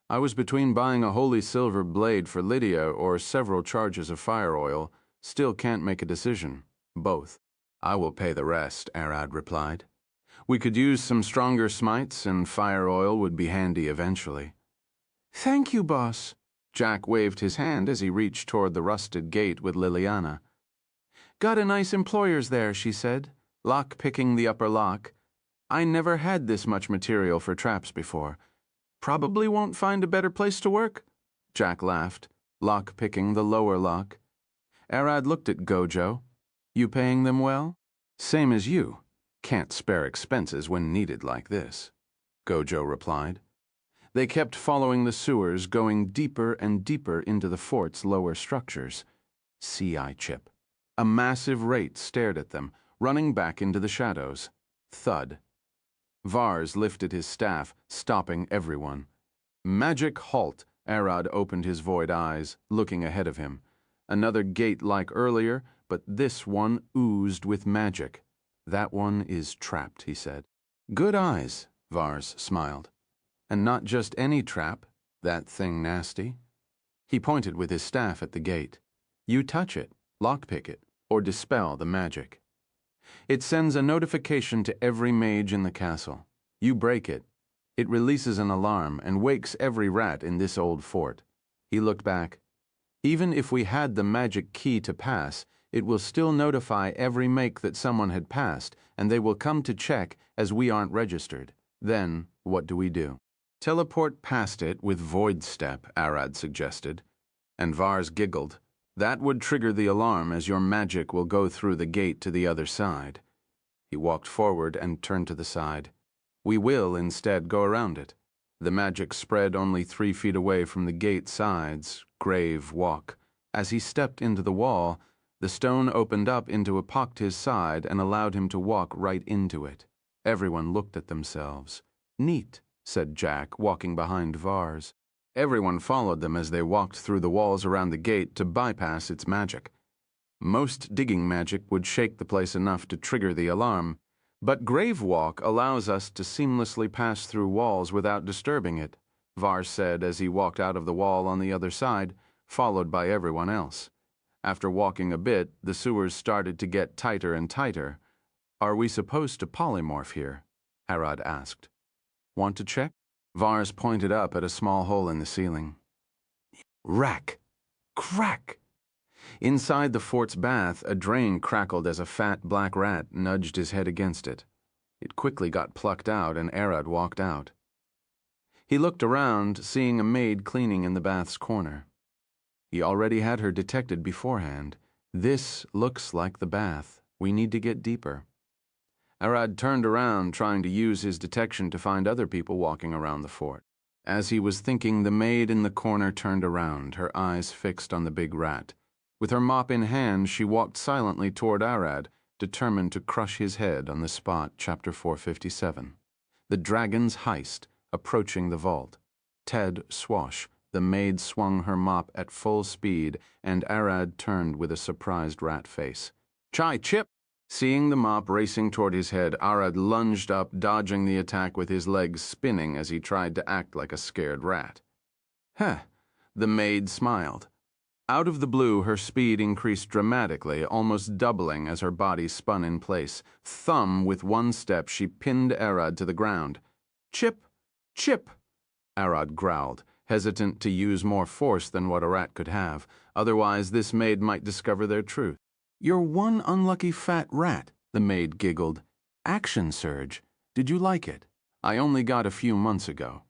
"I was between buying a holy silver blade for Lydia or several charges of fire oil. Still can't make a decision. Both." "I will pay the rest," Arad replied. "We could use some stronger smites, and fire oil would be handy eventually." "Thank you, boss." Jack waved his hand as he reached toward the rusted gate with Liliana. "Got a nice employers there," she said, lock-picking the upper lock. "I never had this much material for traps before. Probably won't find a better place to work." Jack laughed, lock-picking the lower lock. Arad looked at Gojo. "You paying them well?" "Same as you. Can't spare expenses when needed like this," Gojo replied. They kept following the sewers, going deeper and deeper into the fort's lower structures. CI chip. A massive rate stared at them, running back into the shadows. Thud. Vars lifted his staff, stopping everyone. "Magic halt!" Arad opened his void eyes, looking ahead of him. Another gate like earlier, but this one oozed with magic. "That one is trapped," he said. "Good eyes," Vars smiled. "And not just any trap. That thing nasty." He pointed with his staff at the gate. "You touch it, lockpick it, or dispel the magic. It sends a notification to every mage in the castle. You break it. It releases an alarm and wakes every rat in this old fort." He looked back. "Even if we had the magic key to pass, it will still notify every make that someone had passed, and they will come to check as we aren't registered. Then, what do we do?" "Teleport past it with Void Step," Arad suggested. And Vars giggled. "That would trigger the alarm as your magic will go through the gate to the other side." He walked forward and turned to the side. "We will instead go around it." The magic spread only 3 feet away from the gate sides, grave walk. As he stepped into the wall, the stone opened up into a pocked his side and allowed him to walk right into it. Everyone looked at themselves. "Neat," said Jack, walking behind Vars. Everyone followed them as they walked through the walls around the gate to bypass its magic. Most digging magic would shake the place enough to trigger the alarm, but Grave Walk allows us to seamlessly pass through walls without disturbing it, Vars said as he walked out of the wall on the other side, followed by everyone else. After walking a bit, the sewers started to get tighter and tighter. "Are we supposed to polymorph here?" Harad asked. "Want to check?" Vars pointed up at a small hole in the ceiling. Rack! Crack! Inside the fort's bath, a drain crackled as a fat black rat nudged his head against it. It quickly got plucked out and Arad walked out. He looked around, seeing a maid cleaning in the bath's corner. He already had her detected beforehand. "This looks like the bath. We need to get deeper." Arad turned around, trying to use his detection to find other people walking around the fort. As he was thinking, the maid in the corner turned around, her eyes fixed on the big rat. With her mop in hand, she walked silently toward Arad, determined to crush his head on the spot. Chapter 457. The Dragon's Heist, approaching the vault. Ted swash. The maid swung her mop at full speed, and Arad turned with a surprised rat face. "Chai, Chip!" Seeing the mop racing toward his head, Arad lunged up, dodging the attack with his legs spinning as he tried to act like a scared rat. "Huh," the maid smiled. Out of the blue, her speed increased dramatically, almost doubling as her body spun in place. Thumb with one step, she pinned Arad to the ground. "Chip! Chip!" Arad growled, hesitant to use more force than what a rat could have. Otherwise, this maid might discover their truth. "You're one unlucky fat rat," the maid giggled. "Action surge. Did you like it? I only got a few months ago."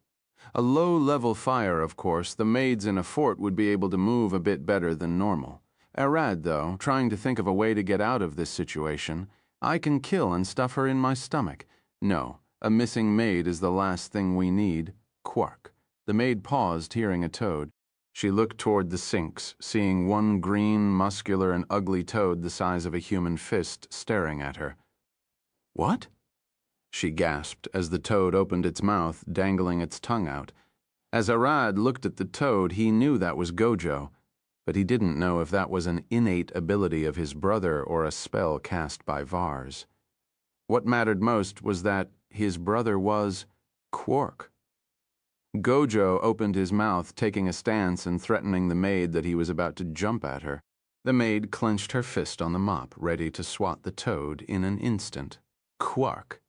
A low-level fire, of course, the maids in a fort would be able to move a bit better than normal. Arad, though, trying to think of a way to get out of this situation. "I can kill and stuff her in my stomach. No, a missing maid is the last thing we need." Quark. The maid paused, hearing a toad. She looked toward the sinks, seeing one green, muscular, and ugly toad the size of a human fist staring at her. "What?" she gasped as the toad opened its mouth, dangling its tongue out. As Arad looked at the toad, he knew that was Gojo, but he didn't know if that was an innate ability of his brother or a spell cast by Vars. What mattered most was that his brother was Quark. Gojo opened his mouth, taking a stance and threatening the maid that he was about to jump at her. The maid clenched her fist on the mop, ready to swat the toad in an instant. Quark.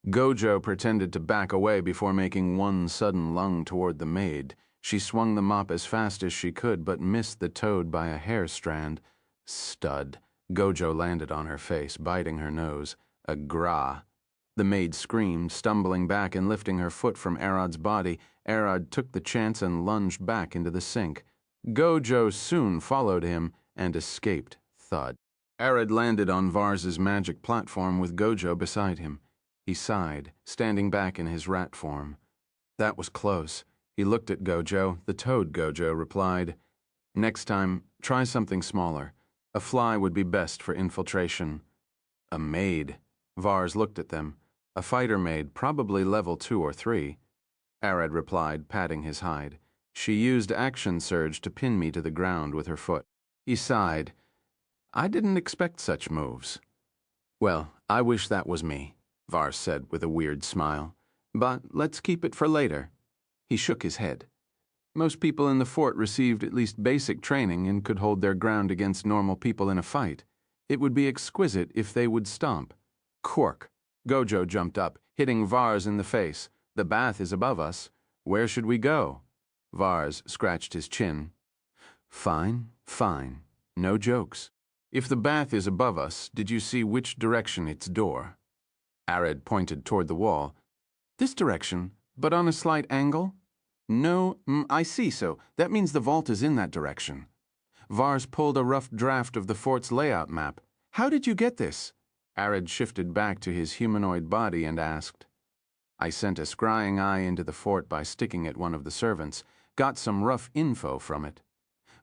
Gojo pretended to back away before making one sudden lung toward the maid. She swung the mop as fast as she could, but missed the toad by a hair strand. Stud. Gojo landed on her face, biting her nose. A gra. The maid screamed, stumbling back and lifting her foot from Arad's body. Arad took the chance and lunged back into the sink. Gojo soon followed him and escaped. Thud. Arad landed on Vars's magic platform with Gojo beside him. He sighed, standing back in his rat form. That was close. He looked at Gojo. The toad Gojo replied, "Next time, try something smaller. A fly would be best for infiltration." A maid. Vars looked at them. A fighter maid, probably level 2 or 3. Arad replied, patting his hide. She used action surge to pin me to the ground with her foot. He sighed. I didn't expect such moves. Well, I wish that was me, Vars said with a weird smile. But let's keep it for later. He shook his head. Most people in the fort received at least basic training and could hold their ground against normal people in a fight. It would be exquisite if they would stomp. Cork. Gojo jumped up, hitting Vars in the face. The bath is above us. Where should we go? Vars scratched his chin. Fine, fine. No jokes. If the bath is above us, did you see which direction its door? Arad pointed toward the wall. This direction, but on a slight angle? No, I see so. That means the vault is in that direction. Vars pulled a rough draft of the fort's layout map. How did you get this? Arad shifted back to his humanoid body and asked. I sent a scrying eye into the fort by sticking at one of the servants. Got some rough info from it.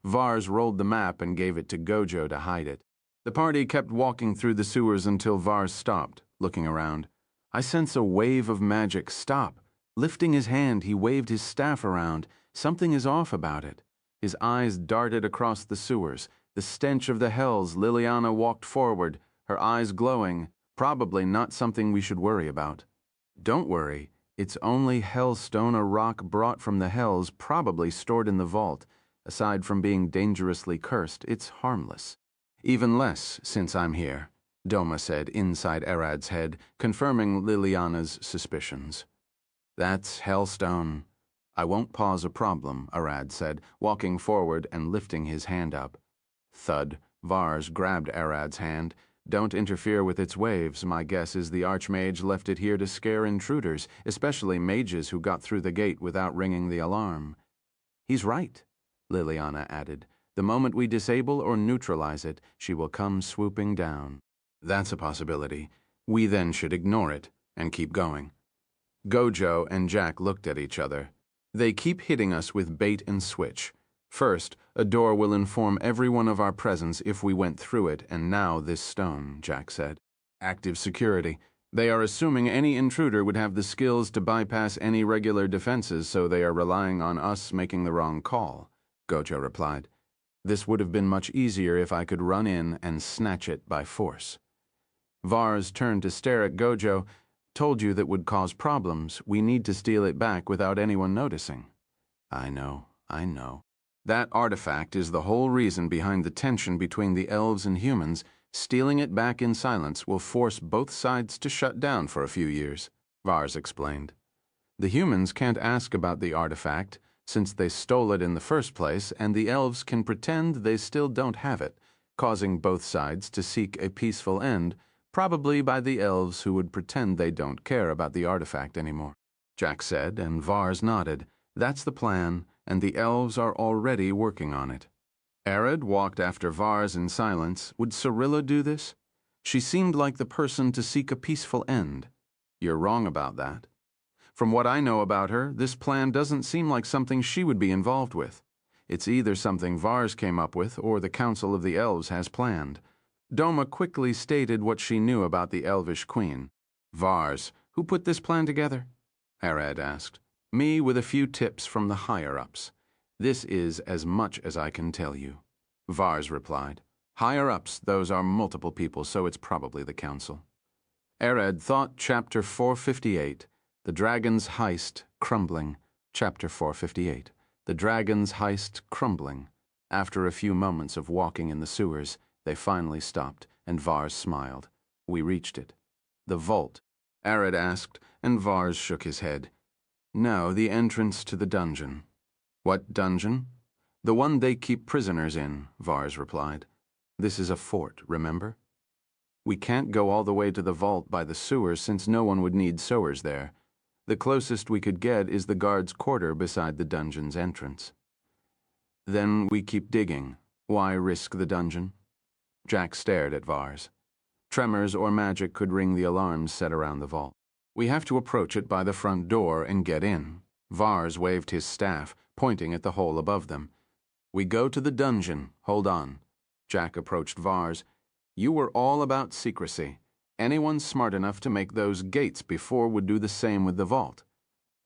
Vars rolled the map and gave it to Gojo to hide it. The party kept walking through the sewers until Vars stopped, looking around. I sense a wave of magic. Stop. Lifting his hand, he waved his staff around. Something is off about it. His eyes darted across the sewers. The stench of the hells. Liliana walked forward, her eyes glowing. Probably not something we should worry about. Don't worry. It's only hellstone, a rock brought from the hells, probably stored in the vault. Aside from being dangerously cursed, it's harmless. Even less since I'm here, Doma said inside Arad's head, confirming Liliana's suspicions. That's hellstone. I won't pause a problem, Arad said, walking forward and lifting his hand up. Thud. Vars grabbed Arad's hand. Don't interfere with its waves. My guess is the Archmage left it here to scare intruders, especially mages who got through the gate without ringing the alarm. He's right, Liliana added. The moment we disable or neutralize it, she will come swooping down. That's a possibility. We then should ignore it and keep going. Gojo and Jack looked at each other. They keep hitting us with bait and switch. First, a door will inform everyone of our presence if we went through it, and now this stone, Jack said. Active security. They are assuming any intruder would have the skills to bypass any regular defenses, so they are relying on us making the wrong call, Gojo replied. This would have been much easier if I could run in and snatch it by force. Vars turned to stare at Gojo. Told you that would cause problems. We need to steal it back without anyone noticing. I know. That artifact is the whole reason behind the tension between the elves and humans. Stealing it back in silence will force both sides to shut down for a few years, Vars explained. The humans can't ask about the artifact, since they stole it in the first place, and the elves can pretend they still don't have it, causing both sides to seek a peaceful end, probably by the elves who would pretend they don't care about the artifact anymore. Jack said, and Vars nodded. That's the plan, and the elves are already working on it. Arad walked after Vars in silence. Would Cirilla do this? She seemed like the person to seek a peaceful end. You're wrong about that. From what I know about her, this plan doesn't seem like something she would be involved with. It's either something Vars came up with or the Council of the Elves has planned. Doma quickly stated what she knew about the Elvish Queen. Vars, who put this plan together? Arad asked. Me with a few tips from the higher-ups. This is as much as I can tell you. Vars replied. Higher-ups, those are multiple people, so it's probably the Council. Arad thought Chapter 458, The Dragon's Heist, Crumbling. Chapter 458, The Dragon's Heist, Crumbling. After a few moments of walking in the sewers, they finally stopped, and Vars smiled. We reached it. The vault? Arad asked, and Vars shook his head. No, the entrance to the dungeon. What dungeon? The one they keep prisoners in, Vars replied. This is a fort, remember? We can't go all the way to the vault by the sewers since no one would need sewers there. The closest we could get is the guard's quarter beside the dungeon's entrance. Then we keep digging. Why risk the dungeon? Jack stared at Vars. Tremors or magic could ring the alarms set around the vault. We have to approach it by the front door and get in. Vars waved his staff, pointing at the hole above them. We go to the dungeon. Hold on. Jack approached Vars. You were all about secrecy. Anyone smart enough to make those gates before would do the same with the vault.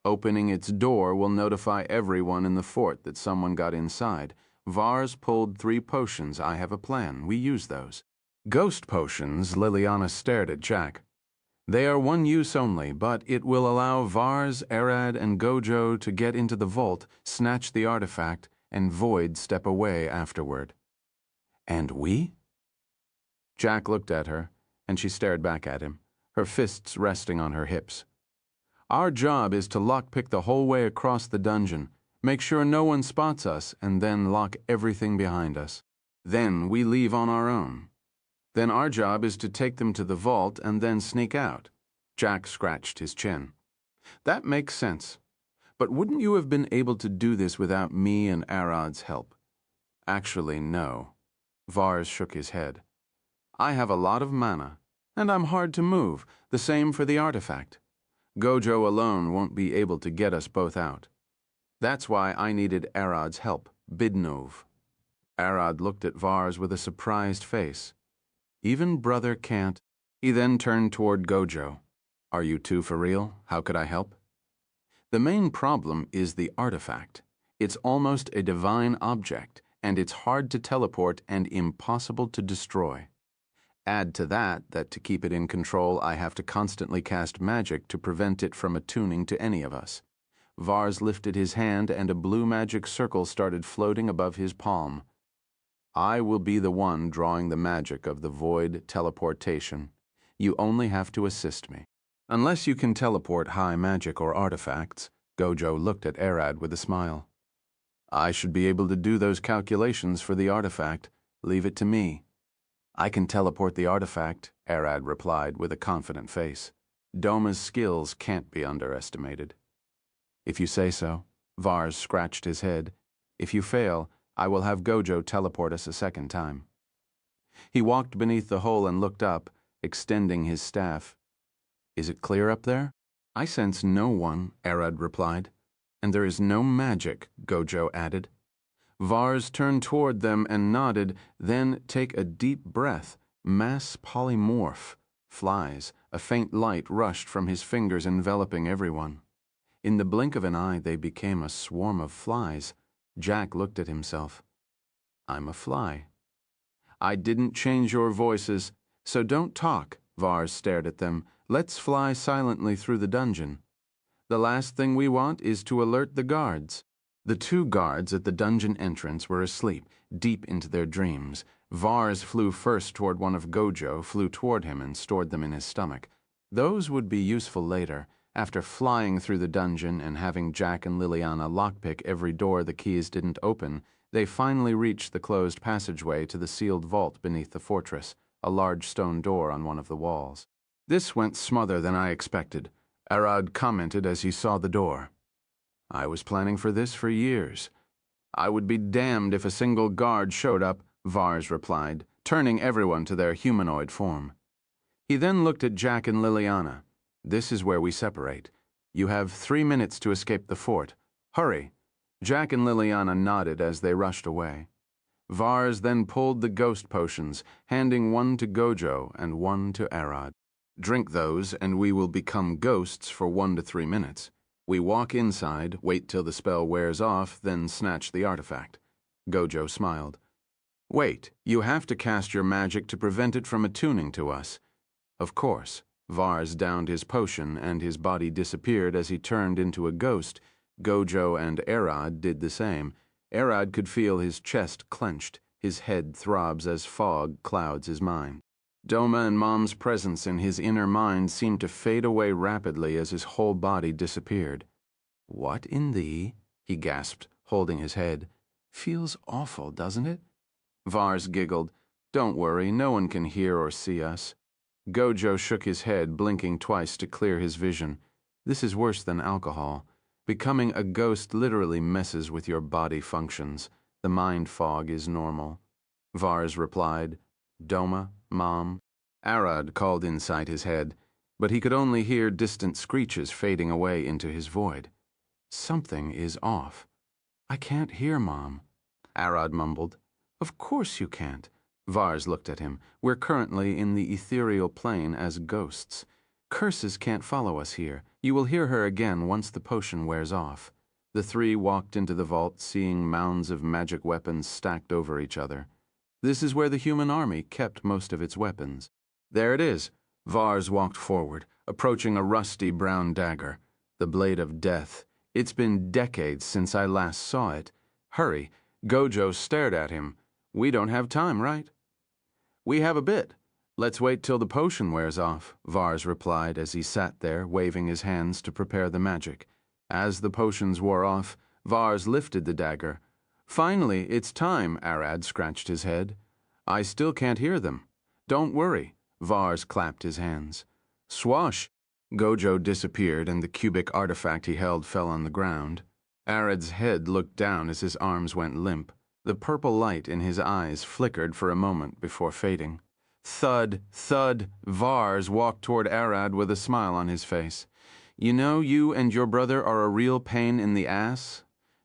Opening its door will notify everyone in the fort that someone got inside. Vars pulled 3 potions. I have a plan. We use those. Ghost potions, Liliana stared at Jack. They are one use only, but it will allow Vars, Arad, and Gojo to get into the vault, snatch the artifact, and Void step away afterward. And we? Jack looked at her, and she stared back at him, her fists resting on her hips. Our job is to lockpick the whole way across the dungeon, make sure no one spots us, and then lock everything behind us. Then we leave on our own. Then our job is to take them to the vault and then sneak out. Jack scratched his chin. That makes sense. But wouldn't you have been able to do this without me and Arad's help? Actually, no. Vars shook his head. I have a lot of mana, and I'm hard to move, the same for the artifact. Gojo alone won't be able to get us both out. That's why I needed Arad's help, Bidnov. Arad looked at Vars with a surprised face. Even brother can't. He then turned toward Gojo. Are you two for real? How could I help? The main problem is the artifact. It's almost a divine object, and it's hard to teleport and impossible to destroy. Add to that to keep it in control, I have to constantly cast magic to prevent it from attuning to any of us. Vars lifted his hand and a blue magic circle started floating above his palm. I will be the one drawing the magic of the void teleportation. You only have to assist me. Unless you can teleport high magic or artifacts, Gojo looked at Arad with a smile. I should be able to do those calculations for the artifact. Leave it to me. I can teleport the artifact, Arad replied with a confident face. Doma's skills can't be underestimated. If you say so. Vars scratched his head. If you fail, I will have Gojo teleport us a second time. He walked beneath the hole and looked up, extending his staff. Is it clear up there? I sense no one, Arad replied. And there is no magic, Gojo added. Vars turned toward them and nodded, then take a deep breath. Mass polymorph. Flies. A faint light rushed from his fingers, enveloping everyone. In the blink of an eye, they became a swarm of flies. Jack looked at himself. I'm a fly. I didn't change your voices, so don't talk, Vars stared at them. Let's fly silently through the dungeon. The last thing we want is to alert the guards. The 2 guards at the dungeon entrance were asleep, deep into their dreams. Vars flew first toward one of Gojo, flew toward him and stored them in his stomach. Those would be useful later. After flying through the dungeon and having Jack and Liliana lockpick every door the keys didn't open, they finally reached the closed passageway to the sealed vault beneath the fortress, a large stone door on one of the walls. This went smoother than I expected, Arad commented as he saw the door. I was planning for this for years. I would be damned if a single guard showed up, Vars replied, turning everyone to their humanoid form. He then looked at Jack and Liliana. This is where we separate. You have 3 minutes to escape the fort. Hurry. Jack and Liliana nodded as they rushed away. Vars then pulled the ghost potions, handing one to Gojo and one to Arad. Drink those, and we will become ghosts for 1 to 3 minutes. We walk inside, wait till the spell wears off, then snatch the artifact. Gojo smiled. Wait, you have to cast your magic to prevent it from attuning to us. Of course. Vars downed his potion, and his body disappeared as he turned into a ghost. Gojo and Arad did the same. Arad could feel his chest clenched. His head throbs as fog clouds his mind. Doma and Mom's presence in his inner mind seemed to fade away rapidly as his whole body disappeared. What in the... he gasped, holding his head. Feels awful, doesn't it? Vars giggled. Don't worry, no one can hear or see us. Gojo shook his head, blinking twice to clear his vision. This is worse than alcohol. Becoming a ghost literally messes with your body functions. The mind fog is normal. Vars replied, Doma, Mom. Arad called inside his head, but he could only hear distant screeches fading away into his void. Something is off. I can't hear Mom. Arad mumbled. Of course you can't. Vars looked at him. We're currently in the ethereal plane as ghosts. Curses can't follow us here. You will hear her again once the potion wears off. The three walked into the vault, seeing mounds of magic weapons stacked over each other. This is where the human army kept most of its weapons. There it is. Vars walked forward, approaching a rusty brown dagger. The blade of death. It's been decades since I last saw it. Hurry. Gojo stared at him. We don't have time, right? We have a bit. Let's wait till the potion wears off, Vars replied as he sat there, waving his hands to prepare the magic. As the potions wore off, Vars lifted the dagger. Finally, it's time, Arad scratched his head. I still can't hear them. Don't worry, Vars clapped his hands. Swash! Gojo disappeared and the cubic artifact he held fell on the ground. Arad's head looked down as his arms went limp. The purple light in his eyes flickered for a moment before fading. Thud, thud, Vars walked toward Arad with a smile on his face. You know you and your brother are a real pain in the ass?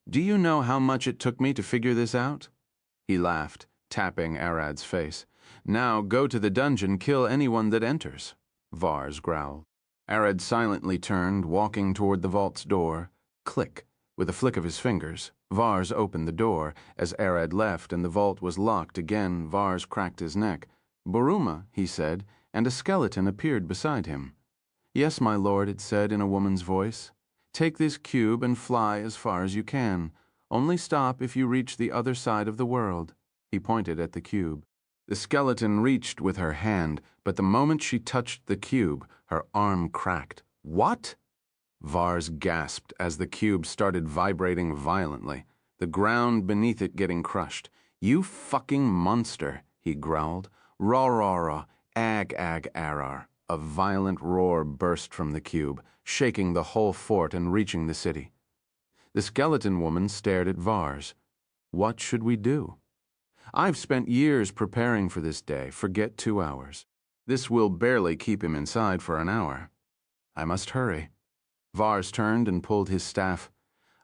Do you know how much it took me to figure this out? He laughed, tapping Arad's face. Now go to the dungeon, kill anyone that enters. Vars growled. Arad silently turned, walking toward the vault's door. Click. With a flick of his fingers, Vars opened the door. As Arad left and the vault was locked again, Vars cracked his neck. Buruma, he said, and a skeleton appeared beside him. Yes, my lord, it said in a woman's voice. Take this cube and fly as far as you can. Only stop if you reach the other side of the world. He pointed at the cube. The skeleton reached with her hand, but the moment she touched the cube, her arm cracked. What? Vars gasped as the cube started vibrating violently, the ground beneath it getting crushed. You fucking monster, he growled. Raw, ag, arar. A violent roar burst from the cube, shaking the whole fort and reaching the city. The skeleton woman stared at Vars. What should we do? I've spent years preparing for this day, forget 2 hours. This will barely keep him inside for an hour. I must hurry. Vars turned and pulled his staff.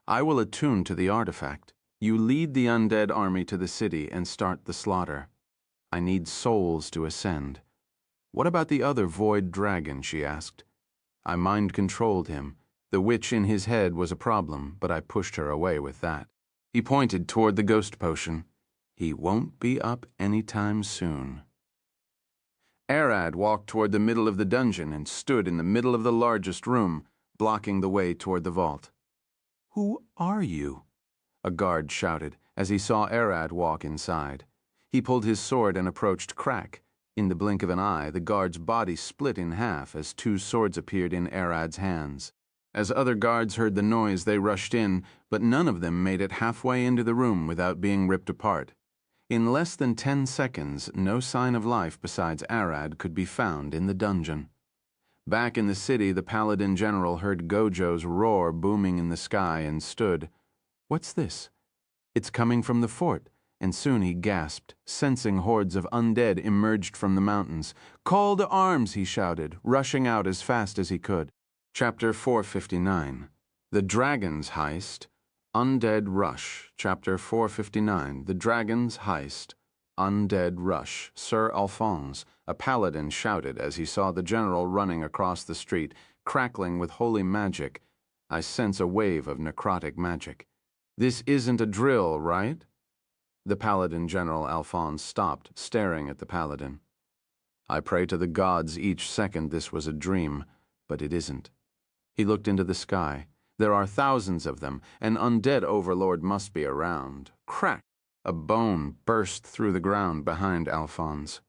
I will attune to the artifact. You lead the undead army to the city and start the slaughter. I need souls to ascend. What about the other void dragon, she asked. I mind-controlled him. The witch in his head was a problem, but I pushed her away with that. He pointed toward the ghost potion. He won't be up any time soon. Arad walked toward the middle of the dungeon and stood in the middle of the largest room, blocking the way toward the vault. Who are you? A guard shouted as he saw Arad walk inside. He pulled his sword and approached Crack. In the blink of an eye, the guard's body split in half as 2 swords appeared in Arad's hands. As other guards heard the noise, they rushed in, but none of them made it halfway into the room without being ripped apart. In less than 10 seconds, no sign of life besides Arad could be found in the dungeon. Back in the city, the Paladin General heard Gojo's roar booming in the sky and stood. What's this? It's coming from the fort, and soon he gasped, sensing hordes of undead emerged from the mountains. Call to arms, he shouted, rushing out as fast as he could. Chapter 459. The Dragon's Heist. Undead Rush. Chapter 459. The Dragon's Heist. Undead Rush. Sir Alphonse, a paladin, shouted as he saw the general running across the street, crackling with holy magic. I sense a wave of necrotic magic. This isn't a drill, right? The paladin General Alphonse stopped, staring at the paladin. I pray to the gods each second this was a dream, but it isn't. He looked into the sky. There are thousands of them. An undead overlord must be around. Crack! A bone burst through the ground behind Alphonse.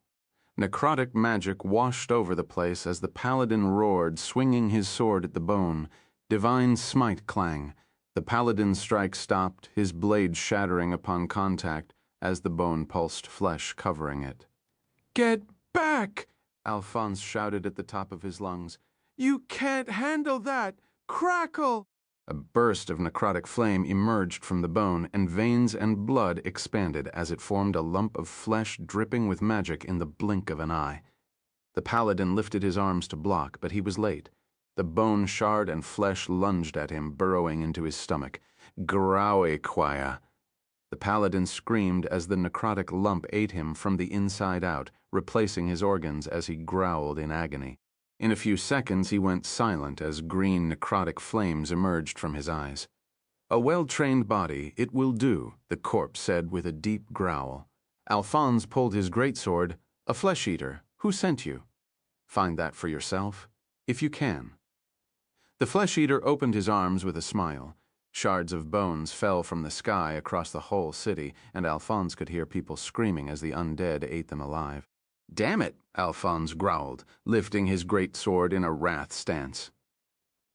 Necrotic magic washed over the place as the paladin roared, swinging his sword at the bone. Divine smite clang. The paladin's strike stopped, his blade shattering upon contact as the bone-pulsed flesh covering it. "Get back!" Alphonse shouted at the top of his lungs. "You can't handle that! Crackle!" A burst of necrotic flame emerged from the bone, and veins and blood expanded as it formed a lump of flesh dripping with magic in the blink of an eye. The paladin lifted his arms to block, but he was late. The bone shard and flesh lunged at him, burrowing into his stomach. "Graue quia!" The paladin screamed as the necrotic lump ate him from the inside out, replacing his organs as he growled in agony. In a few seconds he went silent as green necrotic flames emerged from his eyes. "A well-trained body, it will do," the corpse said with a deep growl. Alphonse pulled his greatsword. "A flesh-eater. Who sent you? Find that for yourself, if you can." The flesh-eater opened his arms with a smile. Shards of bones fell from the sky across the whole city, and Alphonse could hear people screaming as the undead ate them alive. "Damn it," Alphonse growled, lifting his great sword in a wrath stance.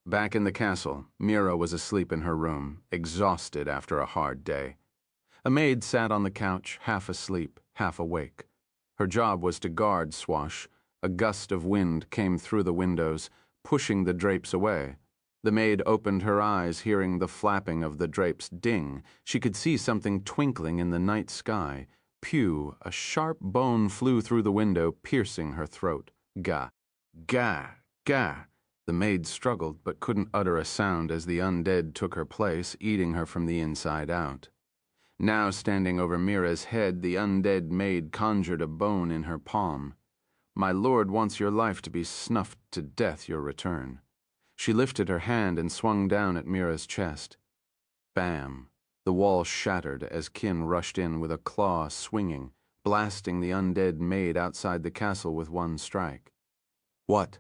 Back in the castle, Mira was asleep in her room, exhausted after a hard day. A maid sat on the couch, half asleep, half awake. Her job was to guard Swash. A gust of wind came through the windows, pushing the drapes away. The maid opened her eyes, hearing the flapping of the drapes ding. She could see something twinkling in the night sky. Pew, a sharp bone flew through the window, piercing her throat. Gah, gah, gah. The maid struggled, but couldn't utter a sound as the undead took her place, eating her from the inside out. Now standing over Mira's head, the undead maid conjured a bone in her palm. "My lord wants your life to be snuffed to death your return." She lifted her hand and swung down at Mira's chest. Bam! The wall shattered as Kin rushed in with a claw swinging, blasting the undead maid outside the castle with one strike. "What?"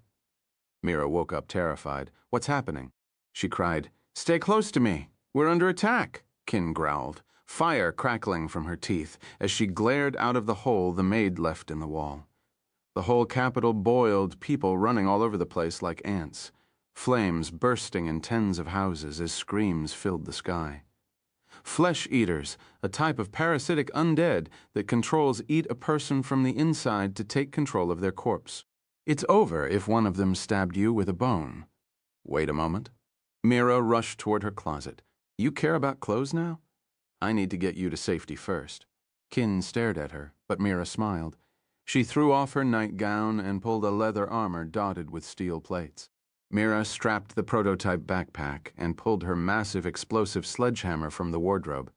Mira woke up terrified. "What's happening?" She cried. "Stay close to me. We're under attack," Kin growled, fire crackling from her teeth as she glared out of the hole the maid left in the wall. The whole capital boiled, people running all over the place like ants. Flames bursting in tens of houses as screams filled the sky. Flesh-eaters, a type of parasitic undead that controls eat a person from the inside to take control of their corpse. It's over if one of them stabbed you with a bone. Wait a moment. Mira rushed toward her closet. "You care about clothes now? I need to get you to safety first." Kin stared at her, but Mira smiled. She threw off her nightgown and pulled a leather armor dotted with steel plates. Mira strapped the prototype backpack and pulled her massive explosive sledgehammer from the wardrobe.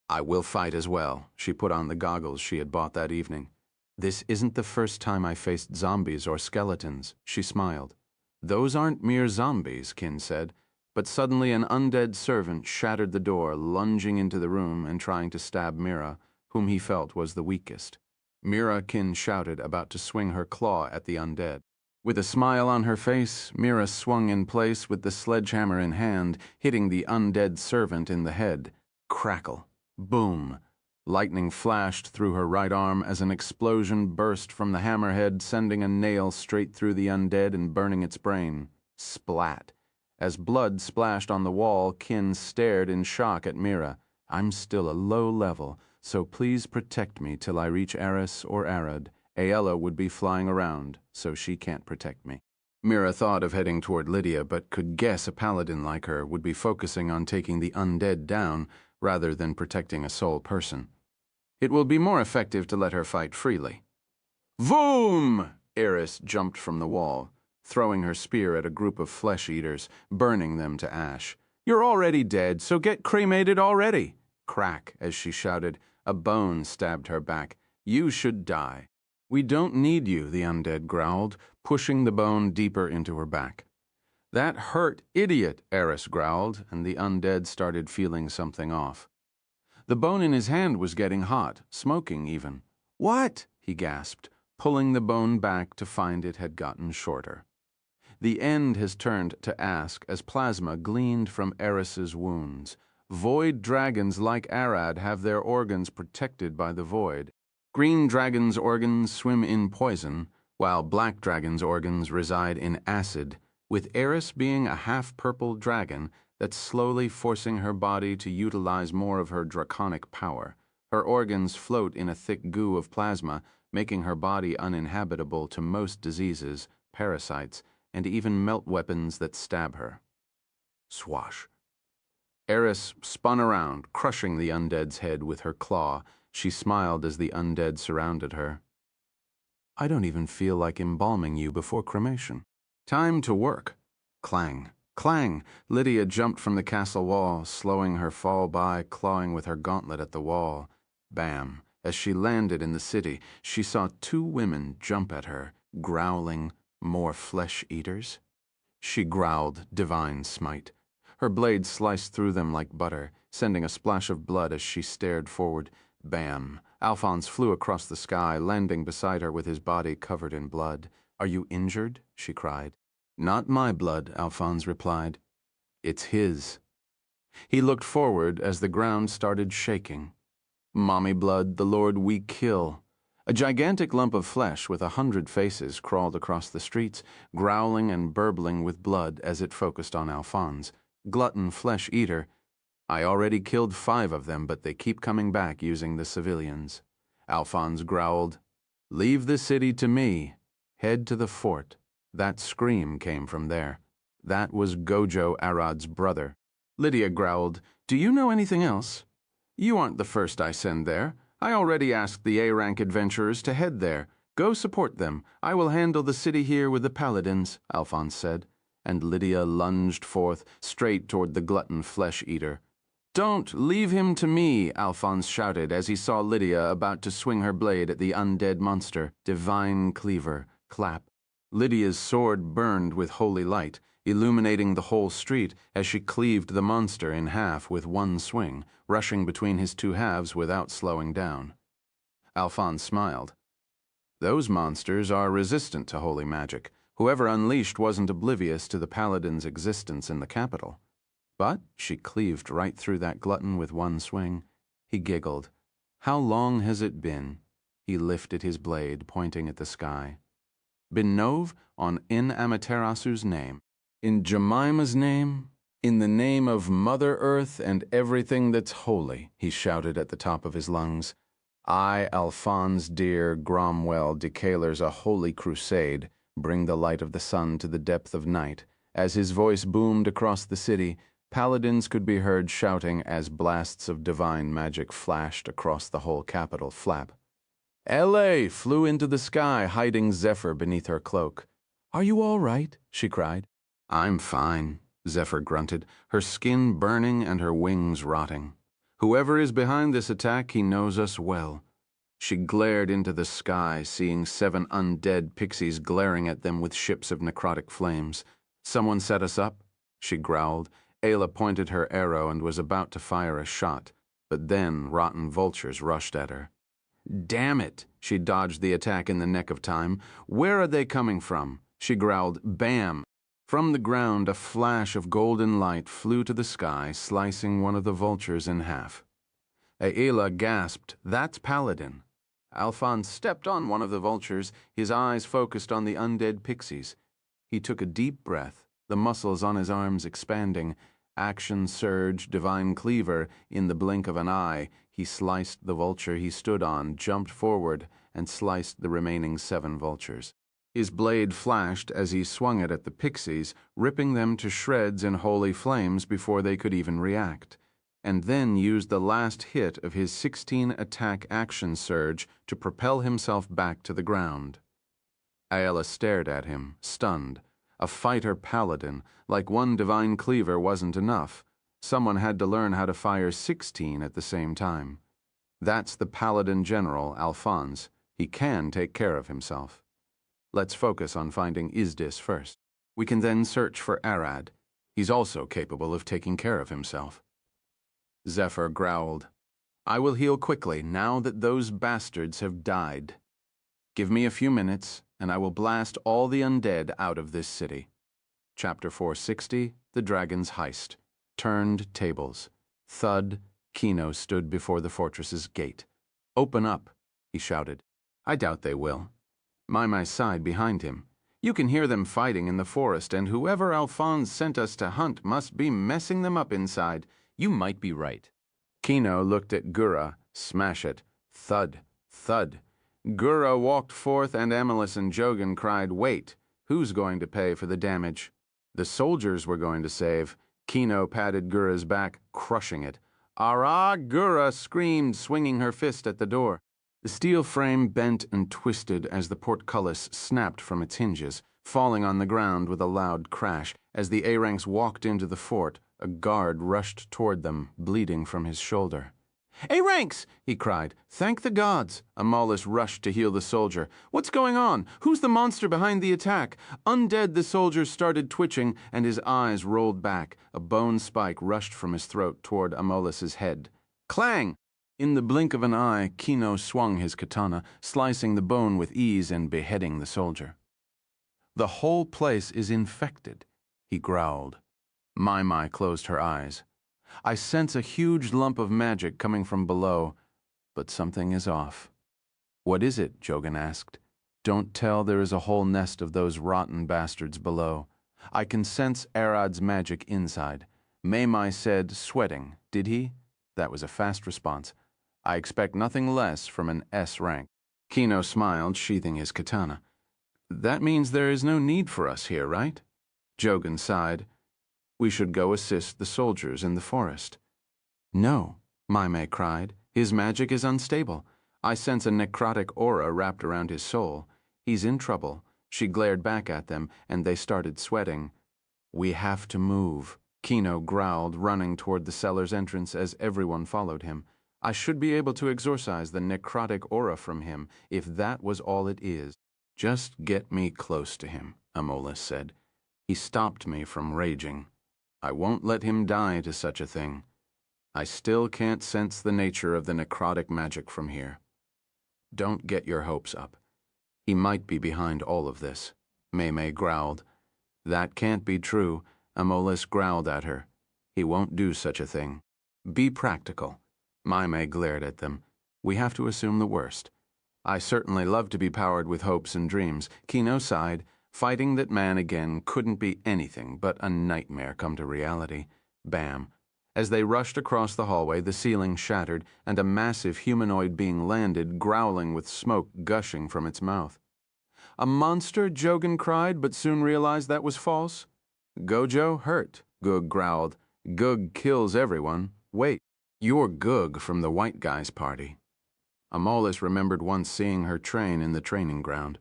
"I will fight as well." She put on the goggles she had bought that evening. "This isn't the first time I faced zombies or skeletons," she smiled. "Those aren't mere zombies," Kin said, but suddenly an undead servant shattered the door, lunging into the room and trying to stab Mira, whom he felt was the weakest. "Mira," Kin shouted, about to swing her claw at the undead. With a smile on her face, Mira swung in place with the sledgehammer in hand, hitting the undead servant in the head. Crackle. Boom. Lightning flashed through her right arm as an explosion burst from the hammerhead, sending a nail straight through the undead and burning its brain. Splat. As blood splashed on the wall, Kin stared in shock at Mira. "I'm still a low level, so please protect me till I reach Eris or Arad. Aella would be flying around, so she can't protect me." Mira thought of heading toward Lydia, but could guess a paladin like her would be focusing on taking the undead down rather than protecting a sole person. It will be more effective to let her fight freely. Voom! Eris jumped from the wall, throwing her spear at a group of flesh-eaters, burning them to ash. "You're already dead, so get cremated already!" Crack, as she shouted, a bone stabbed her back. "You should die." "We don't need you," the undead growled, pushing the bone deeper into her back. "That hurt, idiot," Eris growled, and the undead started feeling something off. The bone in his hand was getting hot, smoking even. "What?" he gasped, pulling the bone back to find it had gotten shorter. The end has turned to ask as plasma gleaned from Eris's wounds. Void dragons like Arad have their organs protected by the void. Green dragons' organs swim in poison, while black dragons' organs reside in acid. With Eris being a half-purple dragon, that's slowly forcing her body to utilize more of her draconic power. Her organs float in a thick goo of plasma, making her body uninhabitable to most diseases, parasites, and even melt weapons that stab her. Swash. Eris spun around, crushing the undead's head with her claw. She smiled as the undead surrounded her. I don't even feel like embalming you before cremation. Time to work. Clang. Clang! Lydia jumped from the castle wall, slowing her fall by, clawing with her gauntlet at the wall. Bam! As she landed in the city, she saw two women jump at her, growling, more flesh-eaters. She growled, divine smite. Her blade sliced through them like butter, sending a splash of blood as she stared forward. Bam! Alphonse flew across the sky, landing beside her with his body covered in blood. Are you injured? She cried. Not my blood, Alphonse replied. It's his. He looked forward as the ground started shaking. Mommy blood, the Lord we kill. A gigantic lump of flesh with 100 faces crawled across the streets, growling and burbling with blood as it focused on Alphonse. Glutton flesh eater. I already killed 5 of them, but they keep coming back using the civilians. Alphonse growled, Leave the city to me. Head to the fort. That scream came from there. That was Gojo Arad's brother. Lydia growled, Do you know anything else? You aren't the first I send there. I already asked the A-rank adventurers to head there. Go support them. I will handle the city here with the paladins, Alphonse said, and Lydia lunged forth, straight toward the glutton flesh-eater. Don't leave him to me, Alphonse shouted as he saw Lydia about to swing her blade at the undead monster. Divine cleaver. Clap. Lydia's sword burned with holy light, illuminating the whole street as she cleaved the monster in half with one swing, rushing between his two halves without slowing down. Alphonse smiled. Those monsters are resistant to holy magic. Whoever unleashed wasn't oblivious to the paladin's existence in the capital. But she cleaved right through that glutton with one swing. He giggled. How long has it been? He lifted his blade, pointing at the sky. Benove on In Amaterasu's name. In Jemima's name, in the name of Mother Earth and everything that's holy, he shouted at the top of his lungs. I, Alphonse dear Gromwell, decalers a holy crusade, bring the light of the sun to the depth of night. As his voice boomed across the city, paladins could be heard shouting as blasts of divine magic flashed across the whole capital flap. L.A. flew into the sky, hiding Zephyr beneath her cloak. Are you all right? She cried. I'm fine, Zephyr grunted, her skin burning and her wings rotting. Whoever is behind this attack, he knows us well. She glared into the sky, seeing 7 undead pixies glaring at them with ships of necrotic flames. Someone set us up? She growled. Ayla pointed her arrow and was about to fire a shot, but then rotten vultures rushed at her. Damn it! She dodged the attack in the nick of time. Where are they coming from? She growled, Bam! From the ground, a flash of golden light flew to the sky, slicing one of the vultures in half. Ayla gasped, That's Paladin. Alphonse stepped on one of the vultures, his eyes focused on the undead pixies. He took a deep breath, the muscles on his arms expanding. Action surge, divine cleaver, in the blink of an eye, he sliced the vulture he stood on, jumped forward, and sliced the remaining 7 vultures. His blade flashed as he swung it at the pixies, ripping them to shreds in holy flames before they could even react, and then used the last hit of his 16-attack action surge to propel himself back to the ground. Ayla stared at him, stunned. A fighter paladin, like one divine cleaver, wasn't enough. Someone had to learn how to fire 16 at the same time. That's the paladin general, Alphonse. He can take care of himself. Let's focus on finding Izdis first. We can then search for Arad. He's also capable of taking care of himself. Zephyr growled. I will heal quickly now that those bastards have died. Give me a few minutes, and I will blast all the undead out of this city. Chapter 460, The Dragon's Heist. Turned tables. Thud, Kino stood before the fortress's gate. Open up, he shouted. I doubt they will. Maimai sighed behind him. You can hear them fighting in the forest, and whoever Alphonse sent us to hunt must be messing them up inside. You might be right. Kino looked at Gura. Smash it. Thud. Thud. Gura walked forth, and Amelis and Jogan cried, "Wait! Who's going to pay for the damage?" The soldiers were going to save. Kino patted Gura's back, crushing it. "Ara!" Gura screamed, swinging her fist at the door. The steel frame bent and twisted as the portcullis snapped from its hinges, falling on the ground with a loud crash. As the A-ranks walked into the fort, a guard rushed toward them, bleeding from his shoulder. "A-ranks!" he cried. "Thank the gods!" Amalus rushed to heal the soldier. "What's going on? Who's the monster behind the attack?" Undead, the soldier started twitching, and his eyes rolled back. A bone spike rushed from his throat toward Amolus's head. Clang! In the blink of an eye, Kino swung his katana, slicing the bone with ease and beheading the soldier. "The whole place is infected," he growled. Mai closed her eyes. "I sense a huge lump of magic coming from below, but something is off." "What is it?" Jogan asked. "Don't tell there is a whole nest of those rotten bastards below. I can sense Arad's magic inside." Mai said, sweating. "Did he?" That was a fast response. "I expect nothing less from an S rank." Kino smiled, sheathing his katana. "That means there is no need for us here, right?" Jogan sighed. "We should go assist the soldiers in the forest." "No," Mai cried. "His magic is unstable. I sense a necrotic aura wrapped around his soul. He's in trouble." She glared back at them, and they started sweating. "We have to move," Kino growled, running toward the cellar's entrance as everyone followed him. "I should be able to exorcise the necrotic aura from him, if that was all it is." "Just get me close to him," Amolis said. "He stopped me from raging. I won't let him die to such a thing. I still can't sense the nature of the necrotic magic from here. Don't get your hopes up. He might be behind all of this." Mai growled. "That can't be true," Amolis growled at her. "He won't do such a thing. Be practical." Mai glared at them. "We have to assume the worst." "I certainly love to be powered with hopes and dreams." Kino sighed. Fighting that man again couldn't be anything but a nightmare come to reality. Bam. As they rushed across the hallway, the ceiling shattered, and a massive humanoid being landed, growling with smoke gushing from its mouth. "A monster?" Jogan cried, but soon realized that was false. "Gojo hurt," Gug growled. "Gug kills everyone. Wait, you're Gug from the white guy's party." Amolis remembered once seeing her train in the training ground.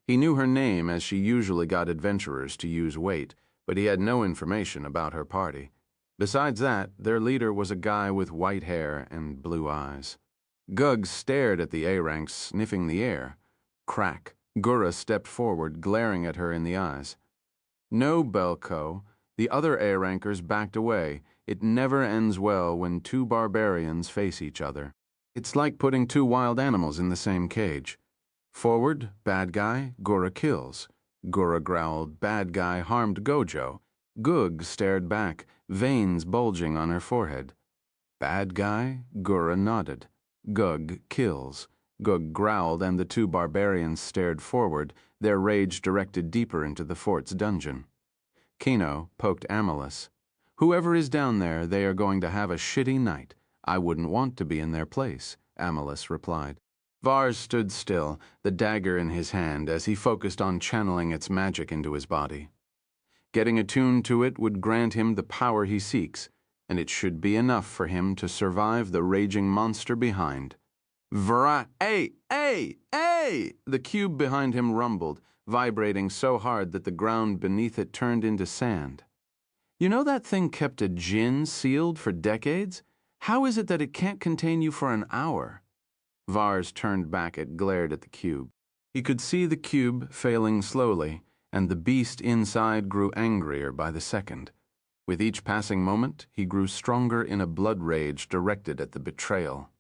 He knew her name, as she usually got adventurers to use weight, but he had no information about her party. Besides that, their leader was a guy with white hair and blue eyes. Gug stared at the A-ranks, sniffing the air. Crack. Gura stepped forward, glaring at her in the eyes. "No, Belko." The other A-rankers backed away. It never ends well when two barbarians face each other. It's like putting two wild animals in the same cage. "Forward, bad guy." Gura kills. Gura growled, "Bad guy harmed Gojo." Gug stared back, veins bulging on her forehead. "Bad guy?" Gura nodded. Gug kills. Gug growled, and the two barbarians stared forward, their rage directed deeper into the fort's dungeon. Kino poked Amelis. "Whoever is down there, they are going to have a shitty night. I wouldn't want to be in their place," Amelis replied. Vars stood still, the dagger in his hand, as he focused on channeling its magic into his body. Getting attuned to it would grant him the power he seeks, and it should be enough for him to survive the raging monster behind. Hey! The cube behind him rumbled, vibrating so hard that the ground beneath it turned into sand. "You know that thing kept a djinn sealed for decades? How is it that it can't contain you for an hour?" Vars turned back and glared at the cube. He could see the cube failing slowly, and the beast inside grew angrier by the second. With each passing moment, he grew stronger in a blood rage directed at the betrayal.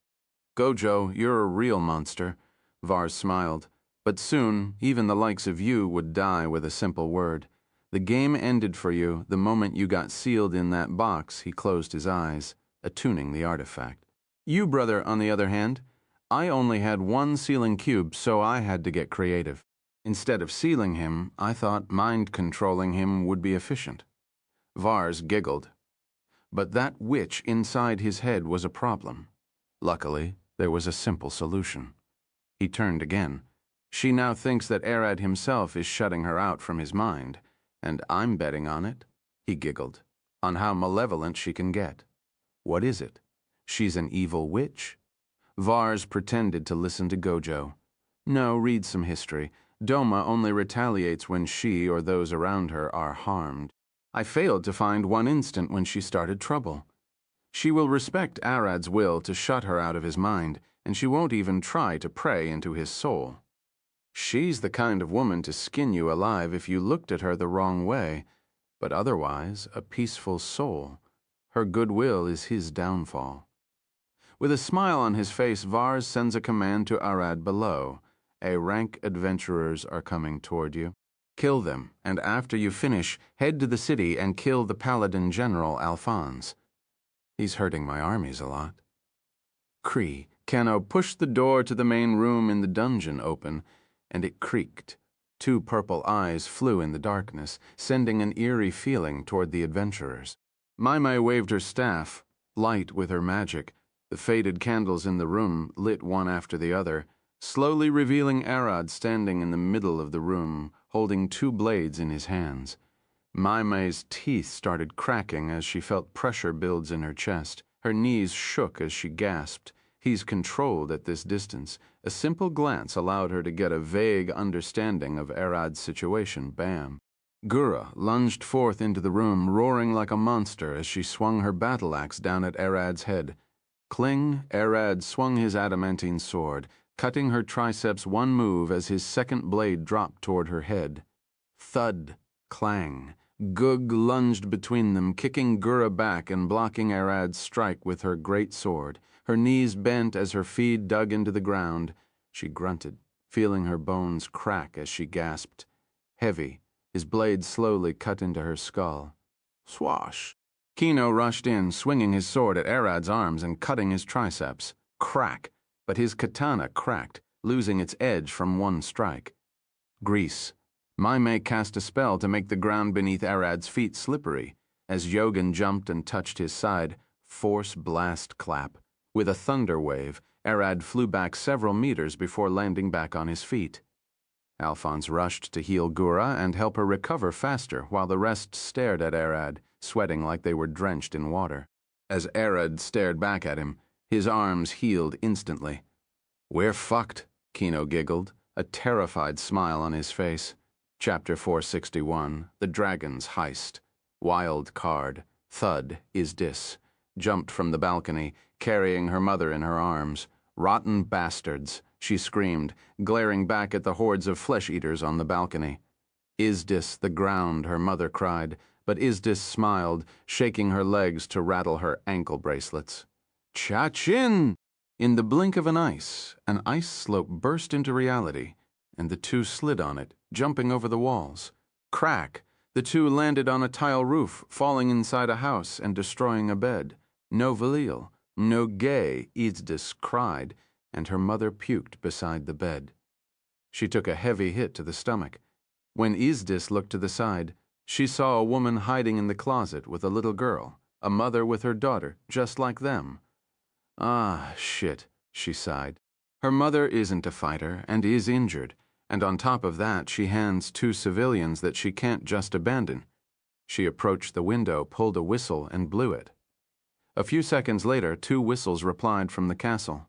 "Gojo, you're a real monster," Vars smiled. "But soon, even the likes of you would die with a simple word. The game ended for you the moment you got sealed in that box." He closed his eyes, attuning the artifact. "You, brother, on the other hand, I only had one sealing cube, so I had to get creative. Instead of sealing him, I thought mind-controlling him would be efficient. Vars giggled. But that witch inside his head was a problem. Luckily, there was a simple solution. He turned again. She now thinks that Arad himself is shutting her out from his mind, and I'm betting on it, he giggled, on how malevolent she can get. What is it? She's an evil witch? Vars pretended to listen to Gojo. No, read some history. Doma only retaliates when she or those around her are harmed. I failed to find one instant when she started trouble. She will respect Arad's will to shut her out of his mind, and she won't even try to pray into his soul. She's the kind of woman to skin you alive if you looked at her the wrong way, but otherwise a peaceful soul. Her goodwill is his downfall. With a smile on his face, Vars sends a command to Arad below. A rank adventurers are coming toward you. Kill them, and after you finish, head to the city and kill the paladin general Alphonse. He's hurting my armies a lot. Kree, Kano pushed the door to the main room in the dungeon open, and it creaked. 2 purple eyes flew in the darkness, sending an eerie feeling toward the adventurers. Maimai waved her staff, light with her magic. The faded candles in the room lit one after the other, slowly revealing Arad standing in the middle of the room, holding 2 blades in his hands. Maimai's teeth started cracking as she felt pressure builds in her chest. Her knees shook as she gasped. He's controlled at this distance. A simple glance allowed her to get a vague understanding of Arad's situation. Bam. Gura lunged forth into the room, roaring like a monster as she swung her battle axe down at Arad's head. Cling, Arad swung his adamantine sword, cutting her triceps one move as his second blade dropped toward her head. Thud, clang. Gug lunged between them, kicking Gura back and blocking Arad's strike with her great sword. Her knees bent as her feet dug into the ground. She grunted, feeling her bones crack as she gasped. Heavy, his blade slowly cut into her skull. Swash! Kino rushed in, swinging his sword at Arad's arms and cutting his triceps. Crack! But his katana cracked, losing its edge from one strike. Grease. Maimai cast a spell to make the ground beneath Arad's feet slippery. As Yogan jumped and touched his side, force blast clap. With a thunder wave, Arad flew back several meters before landing back on his feet. Alphonse rushed to heal Gura and help her recover faster while the rest stared at Arad, sweating like they were drenched in water. As Arad stared back at him, his arms healed instantly. "We're fucked," Kino giggled, a terrified smile on his face. Chapter 461, The Dragon's Heist. Wild card. Thud, Izdis. Jumped from the balcony, carrying her mother in her arms. "Rotten bastards," she screamed, glaring back at the hordes of flesh-eaters on the balcony. "Izdis the ground," her mother cried, but Izdis smiled, shaking her legs to rattle her ankle bracelets. Cha-chin! In the blink of an ice slope burst into reality, and the 2 slid on it, jumping over the walls. Crack! The 2 landed on a tile roof, falling inside a house and destroying a bed. No Valil, no gay, Izdis cried, and her mother puked beside the bed. She took a heavy hit to the stomach. When Izdis looked to the side, she saw a woman hiding in the closet with a little girl, a mother with her daughter, just like them. "Ah, shit," she sighed. Her mother isn't a fighter and is injured, and on top of that she hands 2 civilians that she can't just abandon. She approached the window, pulled a whistle, and blew it. A few seconds later, 2 whistles replied from the castle.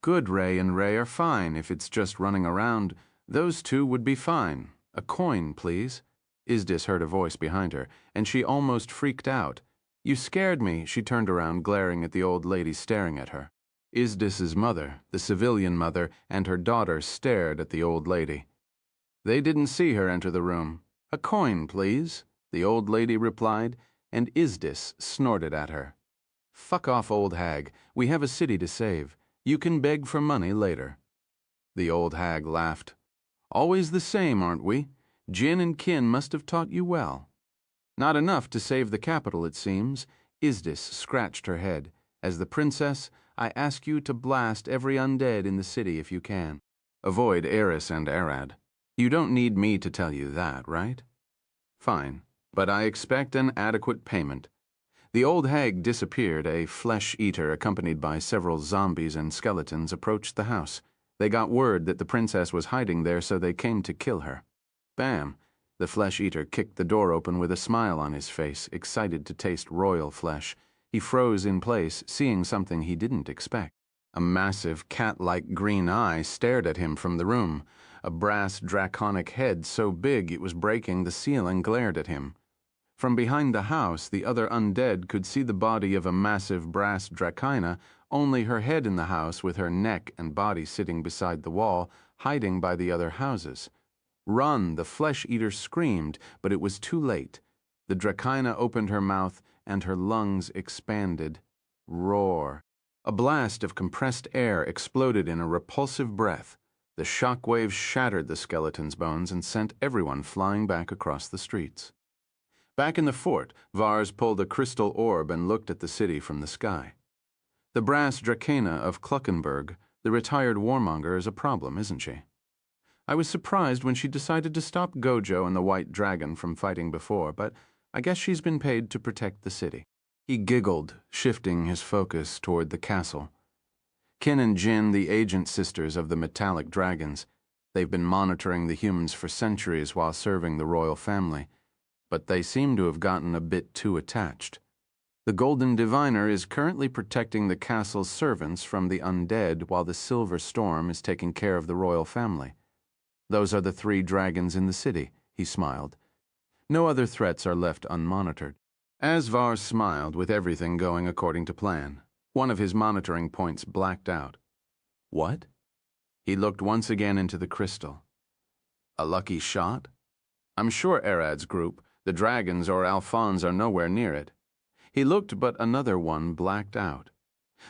"Good, Ray and Ray are fine if it's just running around. Those 2 would be fine. A coin, please." Izdis heard a voice behind her, and she almost freaked out. "You scared me," she turned around, glaring at the old lady staring at her. Izdis's mother, the civilian mother, and her daughter stared at the old lady. They didn't see her enter the room. "A coin, please," the old lady replied, and Izdis snorted at her. "Fuck off, old hag. We have a city to save. You can beg for money later." The old hag laughed. "Always the same, aren't we? Jin and Kin must have taught you well." "Not enough to save the capital, it seems." Izdis scratched her head. "As the princess, I ask you to blast every undead in the city if you can. Avoid Eris and Arad. You don't need me to tell you that, right? Fine, but I expect an adequate payment. The old hag disappeared. A flesh-eater accompanied by several zombies and skeletons approached the house. They got word that the princess was hiding there, so they came to kill her. Bam! The flesh-eater kicked the door open with a smile on his face, excited to taste royal flesh. He froze in place, seeing something he didn't expect. A massive, cat-like green eye stared at him from the room. A brass draconic head so big it was breaking the ceiling glared at him. From behind the house, the other undead could see the body of a massive brass dracina, only her head in the house with her neck and body sitting beside the wall, hiding by the other houses. Run, the flesh-eater screamed, but it was too late. The dracina opened her mouth, and her lungs expanded. Roar. A blast of compressed air exploded in a repulsive breath. The shock waves shattered the skeleton's bones and sent everyone flying back across the streets. Back in the fort, Vars pulled a crystal orb and looked at the city from the sky. The brass dracena of Cluckenberg, the retired warmonger, is a problem, isn't she? I was surprised when she decided to stop Gojo and the White Dragon from fighting before, but I guess she's been paid to protect the city. He giggled, shifting his focus toward the castle. Kin and Jin, the agent sisters of the metallic dragons. They've been monitoring the humans for centuries while serving the royal family, but they seem to have gotten a bit too attached. The Golden Diviner is currently protecting the castle's servants from the undead while the Silver Storm is taking care of the royal family. Those are the 3 dragons in the city, he smiled. No other threats are left unmonitored. As Vars smiled with everything going according to plan, one of his monitoring points blacked out. What? He looked once again into the crystal. A lucky shot? I'm sure Arad's group, the dragons or Alphonse, are nowhere near it. He looked, but another one blacked out.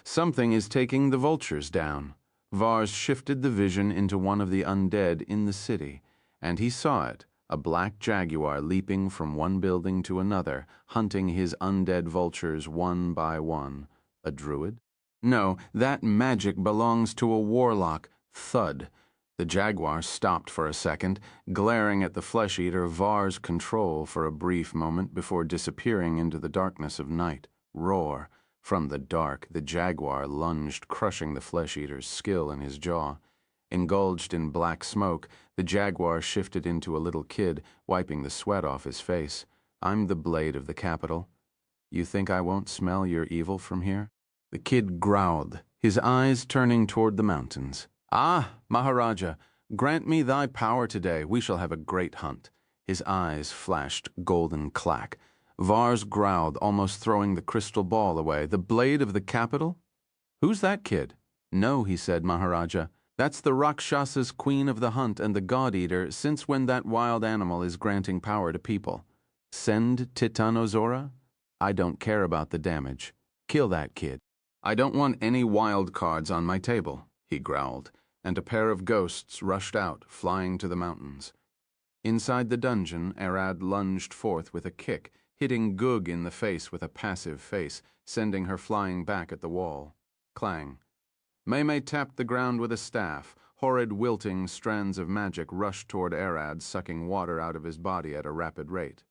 Something is taking the vultures down. Vars shifted the vision into one of the undead in the city, and he saw it, a black jaguar leaping from one building to another, hunting his undead vultures one by one. A druid? No, that magic belongs to a warlock. Thud. The jaguar stopped for a second, glaring at the flesh-eater Vars' control for a brief moment before disappearing into the darkness of night. Roar. From the dark, the jaguar lunged, crushing the flesh-eater's skill in his jaw. Engulfed in black smoke, the jaguar shifted into a little kid, wiping the sweat off his face. I'm the blade of the capital. You think I won't smell your evil from here? The kid growled, his eyes turning toward the mountains. Ah, Maharaja, grant me thy power today. We shall have a great hunt. His eyes flashed golden clack. Vars growled, almost throwing the crystal ball away. The blade of the capital? Who's that kid? No, he said, Maharaja. That's the Rakshasa's queen of the hunt and the god-eater, since when that wild animal is granting power to people. Send Titanosora? I don't care about the damage. Kill that kid. I don't want any wild cards on my table, he growled, and a pair of ghosts rushed out, flying to the mountains. Inside the dungeon, Arad lunged forth with a kick, hitting Gug in the face with a passive face, sending her flying back at the wall. Clang. Mei tapped the ground with a staff. Horrid, wilting strands of magic rushed toward Arad, sucking water out of his body at a rapid rate.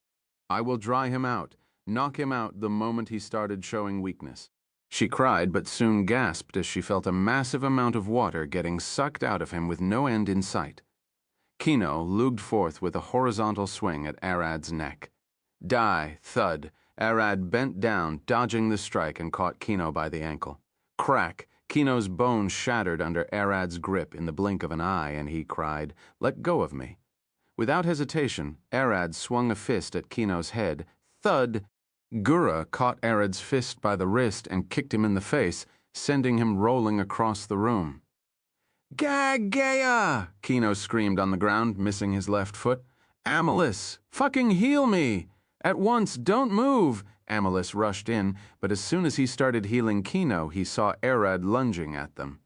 I will dry him out, knock him out the moment he started showing weakness. She cried, but soon gasped as she felt a massive amount of water getting sucked out of him with no end in sight. Kino lunged forth with a horizontal swing at Arad's neck. Die, thud. Arad bent down, dodging the strike, and caught Kino by the ankle. Crack. Kino's bone shattered under Arad's grip in the blink of an eye, and he cried, "Let go of me." Without hesitation, Arad swung a fist at Kino's head. Thud! Gura caught Arad's fist by the wrist and kicked him in the face, sending him rolling across the room. Gagaya! Kino screamed on the ground, missing his left foot. Amalus! Fucking heal me! At once, don't move! Amalus rushed in, but as soon as he started healing Kino, he saw Arad lunging at them.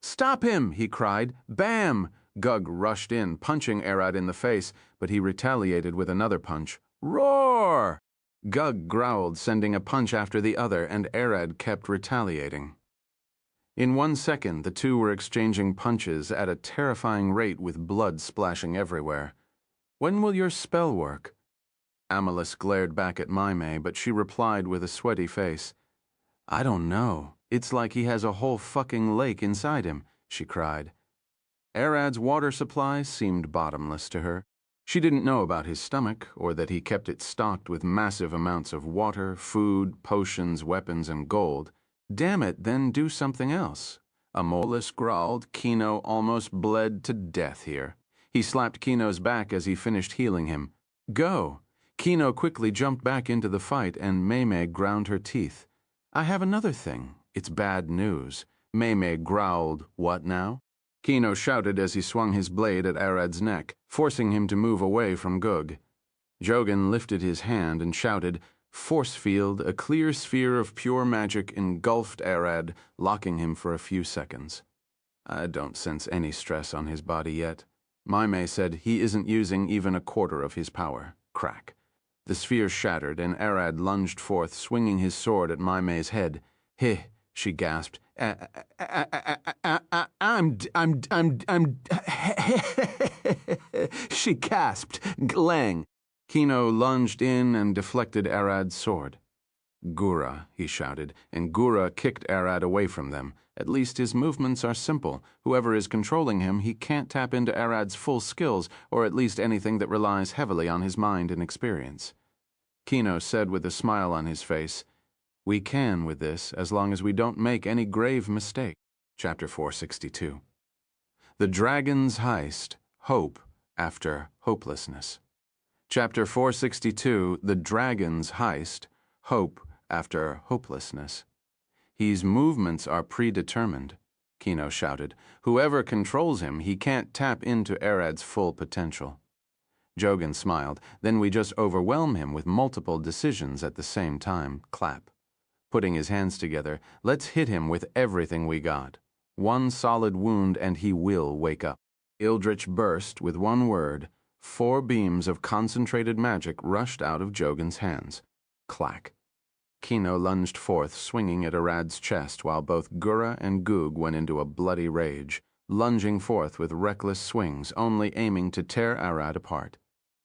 Stop him! He cried. Bam! Gug rushed in, punching Arad in the face, but he retaliated with another punch. Roar! Gug growled, sending a punch after the other, and Arad kept retaliating. In 1 second, the two were exchanging punches at a terrifying rate with blood splashing everywhere. "When will your spell work?" Amalus glared back at Maimei, but she replied with a sweaty face. "I don't know. It's like he has a whole fucking lake inside him," she cried. Arad's water supply seemed bottomless to her. She didn't know about his stomach, or that he kept it stocked with massive amounts of water, food, potions, weapons, and gold. "Damn it, then do something else." Amolis growled. Kino almost bled to death here. He slapped Kino's back as he finished healing him. "Go." Kino quickly jumped back into the fight, and Maimei ground her teeth. "I have another thing. It's bad news." Maimei growled. "What now?" Kino shouted as he swung his blade at Arad's neck, forcing him to move away from Gug. Jogan lifted his hand and shouted. Force field, a clear sphere of pure magic engulfed Arad, locking him for a few seconds. "I don't sense any stress on his body yet." Maimei said he isn't using even a quarter of his power. Crack. The sphere shattered, and Arad lunged forth, swinging his sword at Maimei's head. "Heh," she gasped. I'm. She gasped. Glang. Kino lunged in and deflected Arad's sword. "Gura," he shouted, and Gura kicked Arad away from them. At least his movements are simple. Whoever is controlling him, he can't tap into Arad's full skills, or at least anything that relies heavily on his mind and experience. Kino said with a smile on his face, "We can with this, as long as we don't make any grave mistake." Chapter 462. The Dragon's Heist, Hope After Hopelessness. Chapter 462, The Dragon's Heist, Hope After Hopelessness. "His movements are predetermined," Kino shouted. "Whoever controls him, he can't tap into Arad's full potential." Jogan smiled. "Then we just overwhelm him with multiple decisions at the same time." Clap. Putting his hands together, "Let's hit him with everything we got. One solid wound and he will wake up." Ildrich burst with one word. 4 beams of concentrated magic rushed out of Jogan's hands. Clack. Kino lunged forth, swinging at Arad's chest, while both Gura and Gug went into a bloody rage, lunging forth with reckless swings, only aiming to tear Arad apart.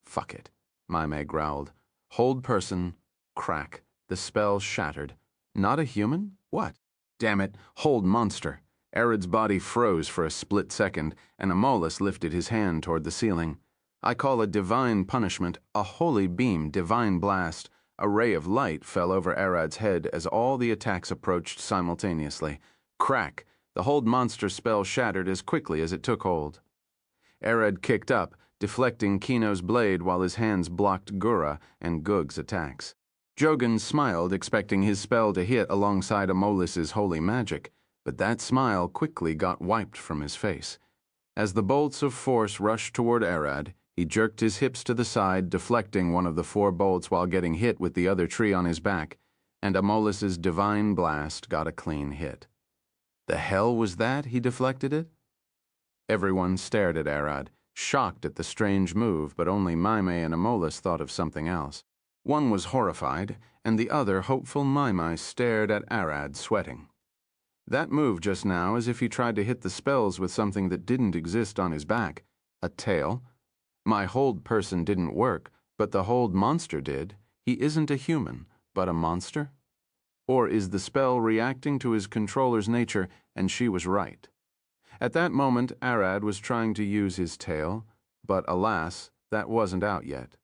"Fuck it," Maimei growled. "Hold person." Crack. The spell shattered. Not a human? What? Damn it, hold monster. Arad's body froze for a split second, and Amolis lifted his hand toward the ceiling. "I call a divine punishment, a holy beam, divine blast." A ray of light fell over Arad's head as all the attacks approached simultaneously. Crack! The hold monster spell shattered as quickly as it took hold. Arad kicked up, deflecting Kino's blade while his hands blocked Gura and Gug's attacks. Jogan smiled, expecting his spell to hit alongside Amolis's holy magic, but that smile quickly got wiped from his face. As the bolts of force rushed toward Arad, he jerked his hips to the side, deflecting one of the 4 bolts while getting hit with the other tree on his back, and Amolis's divine blast got a clean hit. The hell was that? He deflected it? Everyone stared at Arad, shocked at the strange move, but only Maimei and Amolis thought of something else. One was horrified, and the other, hopeful Maimei, stared at Arad, sweating. That move just now, as if he tried to hit the spells with something that didn't exist on his back. A tail. My hold person didn't work, but the hold monster did. He isn't a human, but a monster? Or is the spell reacting to his controller's nature, and she was right? At that moment, Arad was trying to use his tail, but alas, that wasn't out yet.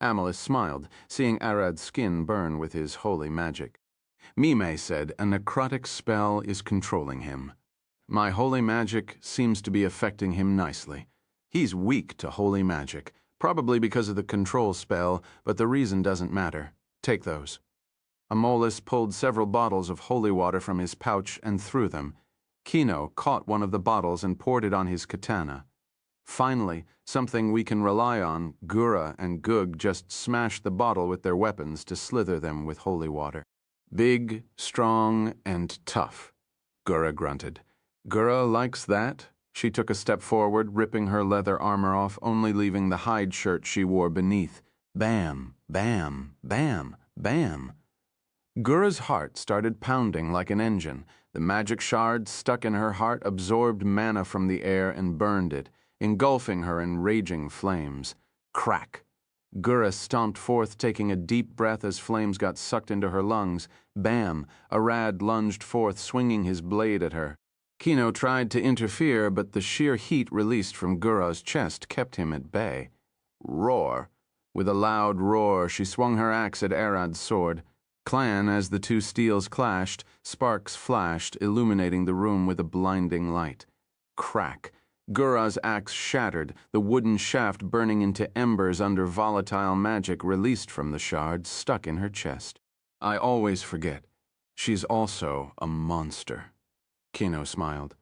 Amalus smiled, seeing Arad's skin burn with his holy magic. Maimei said, "A necrotic spell is controlling him. My holy magic seems to be affecting him nicely. He's weak to holy magic, probably because of the control spell, but the reason doesn't matter. Take those." Amolis pulled several bottles of holy water from his pouch and threw them. Kino caught one of the bottles and poured it on his katana. Finally, something we can rely on. Gura and Gug just smashed the bottle with their weapons to slither them with holy water. "Big, strong, and tough," Gura grunted. "Gura likes that." She took a step forward, ripping her leather armor off, only leaving the hide shirt she wore beneath. Bam, bam, bam, bam. Gura's heart started pounding like an engine. The magic shard stuck in her heart absorbed mana from the air and burned it, engulfing her in raging flames. Crack! Gura stomped forth, taking a deep breath as flames got sucked into her lungs. Bam! Arad lunged forth, swinging his blade at her. Kino tried to interfere, but the sheer heat released from Gura's chest kept him at bay. Roar! With a loud roar, she swung her axe at Arad's sword. Clan, as the two steels clashed, sparks flashed, illuminating the room with a blinding light. Crack! Gura's axe shattered, the wooden shaft burning into embers under volatile magic released from the shard, stuck in her chest. I always forget. She's also a monster. Kino smiled.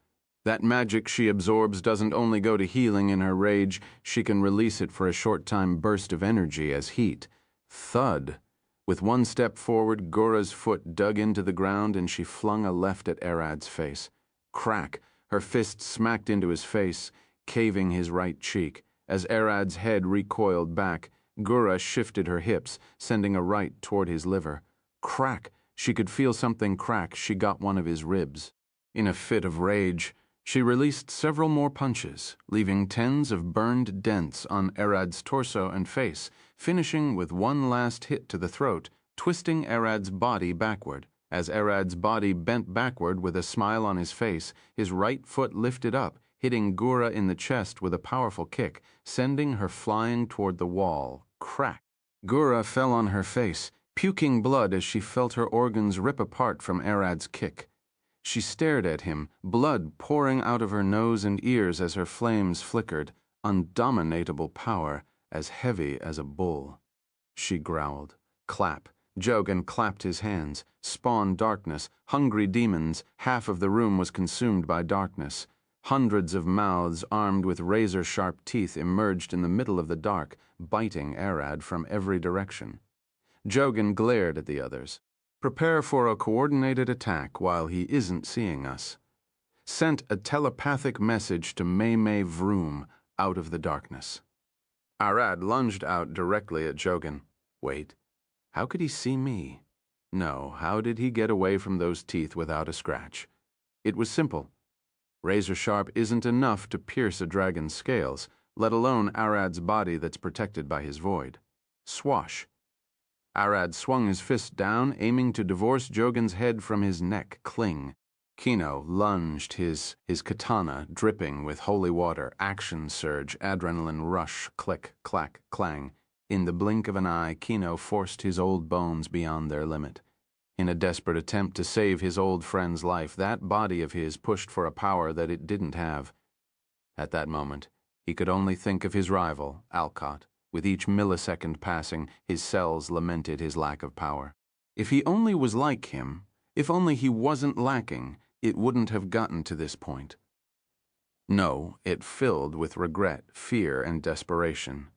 That magic she absorbs doesn't only go to healing in her rage, she can release it for a short-time burst of energy as heat. Thud! With one step forward, Gura's foot dug into the ground and she flung a left at Arad's face. Crack! Her fist smacked into his face, caving his right cheek. As Arad's head recoiled back, Gura shifted her hips, sending a right toward his liver. Crack! She could feel something crack. She got one of his ribs. In a fit of rage, she released several more punches, leaving tens of burned dents on Arad's torso and face, finishing with one last hit to the throat, twisting Arad's body backward. As Arad's body bent backward with a smile on his face, his right foot lifted up, hitting Gura in the chest with a powerful kick, sending her flying toward the wall. Crack! Gura fell on her face, puking blood as she felt her organs rip apart from Arad's kick. She stared at him, blood pouring out of her nose and ears as her flames flickered, undominatable power, as heavy as a bull. She growled. Clap! Jogan clapped his hands. Spawn darkness, hungry demons. Half of the room was consumed by darkness. Hundreds of mouths armed with razor-sharp teeth emerged in the middle of the dark, biting Arad from every direction. Jogan glared at the others. Prepare for a coordinated attack while he isn't seeing us. Sent a telepathic message to May Vroom out of the darkness. Arad lunged out directly at Jogan. Wait. How could he see me? No, how did he get away from those teeth without a scratch? It was simple. Razor sharp isn't enough to pierce a dragon's scales, let alone Arad's body that's protected by his void. Swash. Arad swung his fist down, aiming to divorce Jogan's head from his neck. Cling. Kino lunged his katana, dripping with holy water. Action surge, adrenaline rush, click, clack, clang. In the blink of an eye, Kino forced his old bones beyond their limit. In a desperate attempt to save his old friend's life, that body of his pushed for a power that it didn't have. At that moment, he could only think of his rival, Alcott. With each millisecond passing, his cells lamented his lack of power. If he only was like him, if only he wasn't lacking, it wouldn't have gotten to this point. No, it filled with regret, fear, and desperation.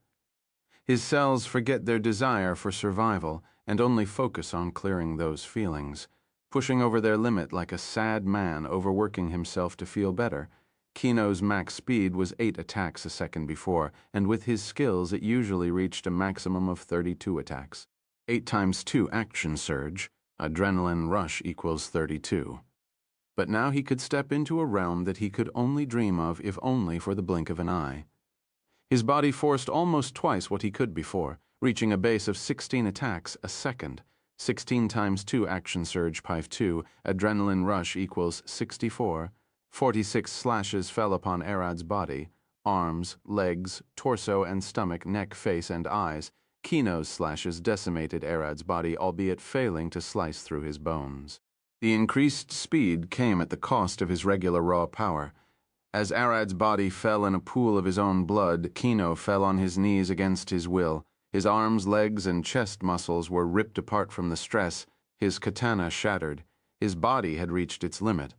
His cells forget their desire for survival and only focus on clearing those feelings, pushing over their limit like a sad man overworking himself to feel better. Kino's max speed was 8 attacks a second before, and with his skills it usually reached a maximum of 32 attacks. 8 times 2 action surge, adrenaline rush equals 32. But now he could step into a realm that he could only dream of if only for the blink of an eye. His body forced almost twice what he could before, reaching a base of 16 attacks a second. 16 times 2 action surge Pive 2, adrenaline rush equals 64. 46 slashes fell upon Arad's body, arms, legs, torso and stomach, neck, face, and eyes. Kino's slashes decimated Arad's body, albeit failing to slice through his bones. The increased speed came at the cost of his regular raw power. As Arad's body fell in a pool of his own blood, Kino fell on his knees against his will. His arms, legs, and chest muscles were ripped apart from the stress. His katana shattered. His body had reached its limit.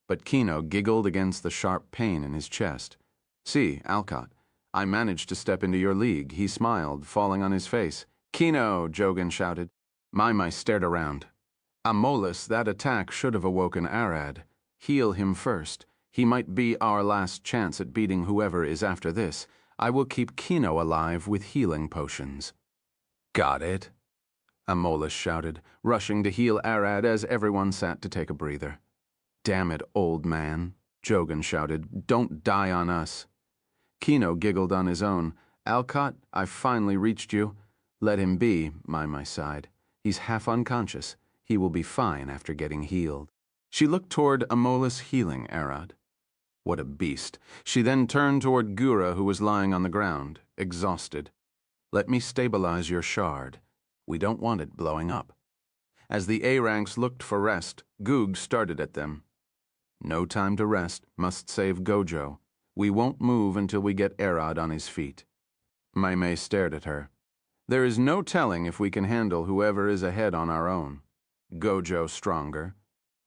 But Kino giggled against the sharp pain in his chest. See, Alcott, I managed to step into your league. He smiled, falling on his face. Kino, Jogan shouted. Maimai stared around. Amolis, that attack should have awoken Arad. Heal him first. He might be our last chance at beating whoever is after this. I will keep Kino alive with healing potions. Got it, Amolis shouted, rushing to heal Arad as everyone sat to take a breather. Damn it, old man, Jogan shouted. Don't die on us. Kino giggled on his own. Alcott, I've finally reached you. Let him be, Mai sighed. He's half unconscious. He will be fine after getting healed. She looked toward Amolus healing Arad. What a beast. She then turned toward Gura, who was lying on the ground, exhausted. Let me stabilize your shard. We don't want it blowing up. As the A-ranks looked for rest, Goog started at them. No time to rest, must save Gojo. We won't move until we get Arad on his feet. Mai stared at her. There is no telling if we can handle whoever is ahead on our own. Gojo stronger.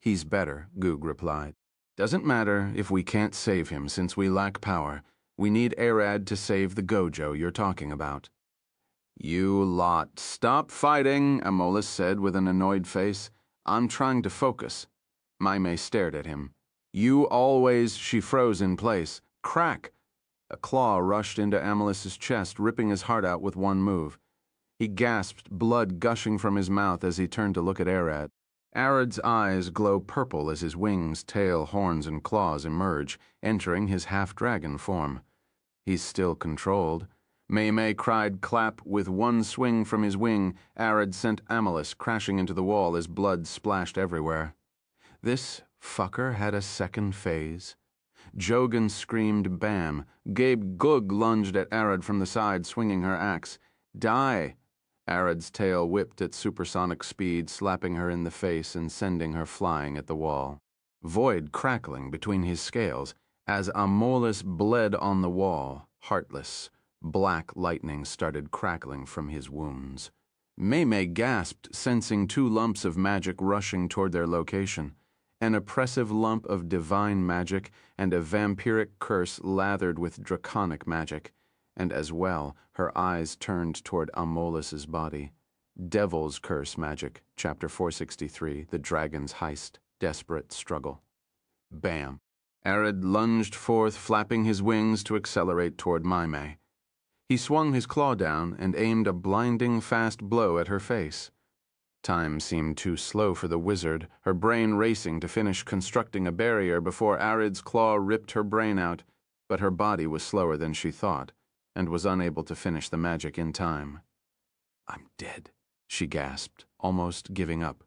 He's better, Goog replied. Doesn't matter if we can't save him since we lack power. We need Arad to save the Gojo you're talking about. You lot, stop fighting, Amolus said with an annoyed face. I'm trying to focus. Mai stared at him. You always, she froze in place. Crack! A claw rushed into Amolus's chest, ripping his heart out with one move. He gasped, blood gushing from his mouth as he turned to look at Arad. Arad's eyes glow purple as his wings, tail, horns, and claws emerge, entering his half-dragon form. He's still controlled. Mai cried clap. With one swing from his wing, Arad sent Amolus crashing into the wall as blood splashed everywhere. This fucker had a second phase. Jogan screamed bam. Gabe Gug lunged at Arad from the side, swinging her axe. Die! Arad's tail whipped at supersonic speed, slapping her in the face and sending her flying at the wall. Void crackling between his scales as Amolus bled on the wall, heartless. Black lightning started crackling from his wounds. Mai gasped, sensing two lumps of magic rushing toward their location. An oppressive lump of divine magic and a vampiric curse lathered with draconic magic. And as well, her eyes turned toward Amolus's body. Devil's Curse Magic, Chapter 463, The Dragon's Heist, Desperate Struggle. Bam! Arad lunged forth, flapping his wings to accelerate toward Mai. He swung his claw down and aimed a blinding fast blow at her face. Time seemed too slow for the wizard, her brain racing to finish constructing a barrier before Arad's claw ripped her brain out, but her body was slower than she thought, and was unable to finish the magic in time. I'm dead, she gasped, almost giving up.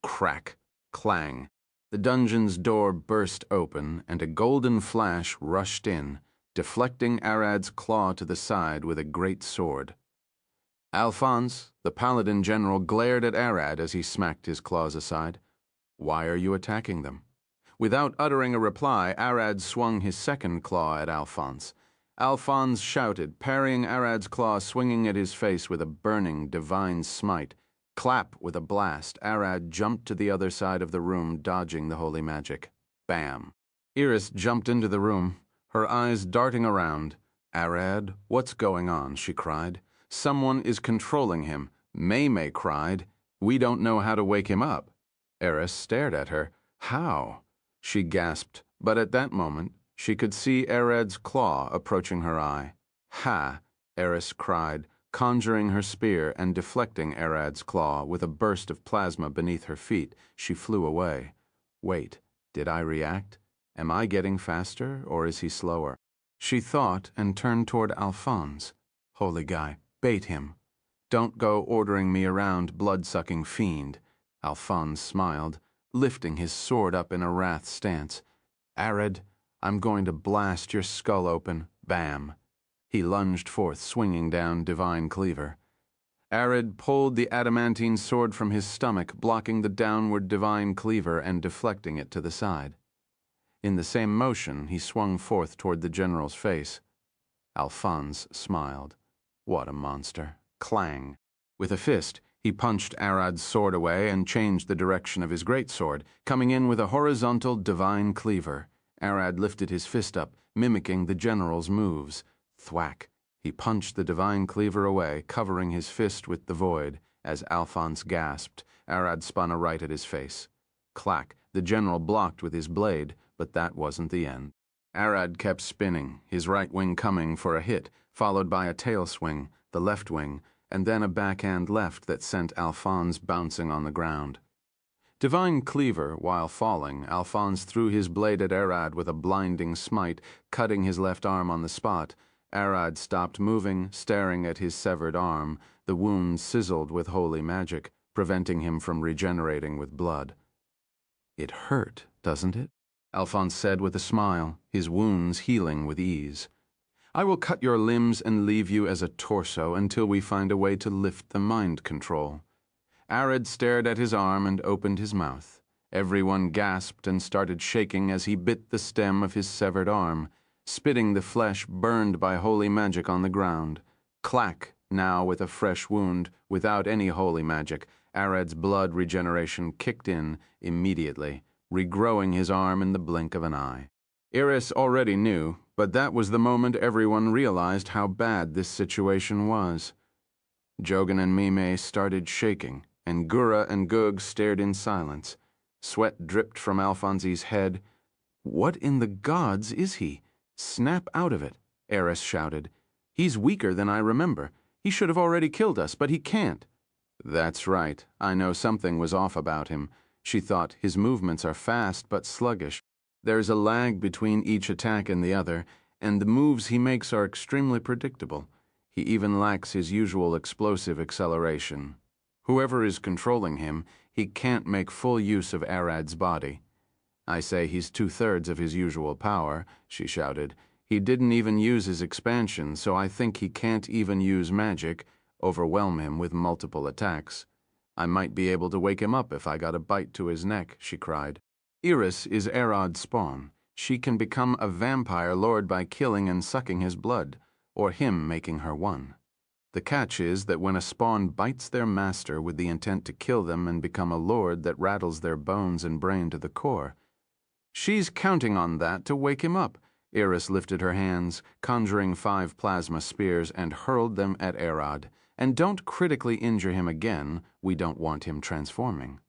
Crack, clang. The dungeon's door burst open, and a golden flash rushed in, deflecting Arad's claw to the side with a great sword. Alphonse, the paladin general, glared at Arad as he smacked his claws aside. Why are you attacking them? Without uttering a reply, Arad swung his second claw at Alphonse. Alphonse shouted, parrying Arad's claw, swinging at his face with a burning, divine smite. Clap with a blast, Arad jumped to the other side of the room, dodging the holy magic. Bam! Iris jumped into the room, her eyes darting around. Arad, what's going on? She cried. Someone is controlling him. Mai cried. We don't know how to wake him up. Eris stared at her. How? She gasped, but at that moment, she could see Arad's claw approaching her eye. Ha! Eris cried, conjuring her spear and deflecting Arad's claw with a burst of plasma beneath her feet. She flew away. Wait, did I react? Am I getting faster, or is he slower? She thought and turned toward Alphonse. Holy guy, bait him. Don't go ordering me around, blood-sucking fiend. Alphonse smiled, lifting his sword up in a wrath stance. Arad, I'm going to blast your skull open. Bam. He lunged forth, swinging down Divine Cleaver. Arad pulled the adamantine sword from his stomach, blocking the downward Divine Cleaver and deflecting it to the side. In the same motion, he swung forth toward the general's face. Alphonse smiled. What a monster. Clang. With a fist, he punched Arad's sword away and changed the direction of his greatsword, coming in with a horizontal Divine Cleaver. Arad lifted his fist up, mimicking the general's moves. Thwack. He punched the Divine Cleaver away, covering his fist with the void. As Alphonse gasped, Arad spun a right at his face. Clack. The general blocked with his blade, but that wasn't the end. Arad kept spinning, his right wing coming for a hit, followed by a tail swing, the left wing, and then a backhand left that sent Alphonse bouncing on the ground. Divine Cleaver, while falling, Alphonse threw his blade at Arad with a blinding smite, cutting his left arm on the spot. Arad stopped moving, staring at his severed arm. The wound sizzled with holy magic, preventing him from regenerating with blood. "It hurt, doesn't it?" Alphonse said with a smile, his wounds healing with ease. "I will cut your limbs and leave you as a torso until we find a way to lift the mind control." Arad stared at his arm and opened his mouth. Everyone gasped and started shaking as he bit the stem of his severed arm, spitting the flesh burned by holy magic on the ground. Clack, now with a fresh wound, without any holy magic, Arad's blood regeneration kicked in immediately, regrowing his arm in the blink of an eye. Iris already knew, but that was the moment everyone realized how bad this situation was. Jogan and Mime started shaking, and Gura and Gug stared in silence. Sweat dripped from Alphonse's head. "What in the gods is he? Snap out of it," Eris shouted. "He's weaker than I remember. He should have already killed us, but he can't." "That's right. I know something was off about him." She thought, his movements are fast but sluggish. There's a lag between each attack and the other, and the moves he makes are extremely predictable. He even lacks his usual explosive acceleration. Whoever is controlling him, he can't make full use of Arad's body. "I say he's 2/3 of his usual power," she shouted. "He didn't even use his expansion, so I think he can't even use magic, overwhelm him with multiple attacks. I might be able to wake him up if I got a bite to his neck," she cried. "Iris is Arad's spawn. She can become a vampire lord by killing and sucking his blood, or him making her one. The catch is that when a spawn bites their master with the intent to kill them and become a lord that rattles their bones and brain to the core. She's counting on that to wake him up." Iris lifted her hands, conjuring 5 plasma spears, and hurled them at Arad. "And don't critically injure him again. We don't want him transforming."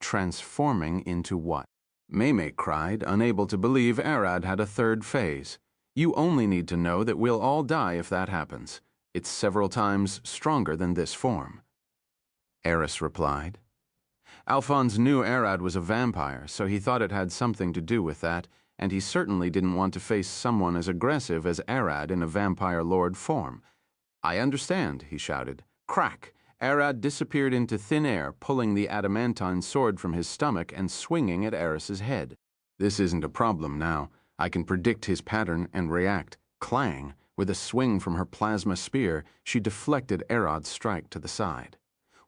"Transforming into what?" Meme cried, unable to believe Arad had a 3rd phase. "You only need to know that we'll all die if that happens. It's several times stronger than this form." Eris replied. Alphonse knew Arad was a vampire, so he thought it had something to do with that, and he certainly didn't want to face someone as aggressive as Arad in a vampire lord form. "I understand," he shouted. Crack! Arad disappeared into thin air, pulling the adamantine sword from his stomach and swinging at Eris's head. "This isn't a problem now. I can predict his pattern and react." Clang! With a swing from her plasma spear, she deflected Arad's strike to the side.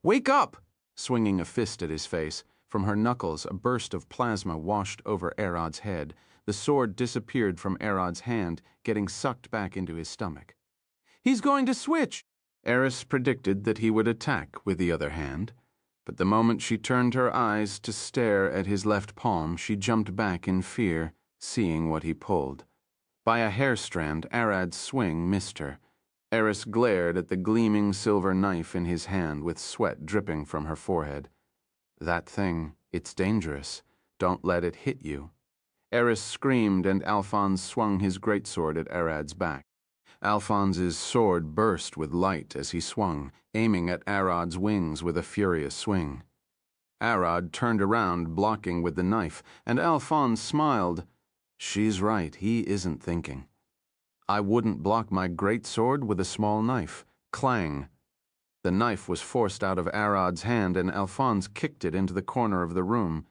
"Wake up!" Swinging a fist at his face. From her knuckles, a burst of plasma washed over Arad's head. The sword disappeared from Arad's hand, getting sucked back into his stomach. "He's going to switch!" Eris predicted that he would attack with the other hand, but the moment she turned her eyes to stare at his left palm, she jumped back in fear, seeing what he pulled. By a hair strand, Arad's swing missed her. Eris glared at the gleaming silver knife in his hand with sweat dripping from her forehead. "That thing, it's dangerous. Don't let it hit you." Eris screamed, and Alphonse swung his greatsword at Arad's back. Alphonse's sword burst with light as he swung, aiming at Arad's wings with a furious swing. Arad turned around, blocking with the knife, and Alphonse smiled. She's right, he isn't thinking. "I wouldn't block my greatsword with a small knife." Clang! The knife was forced out of Arad's hand, and Alphonse kicked it into the corner of the room.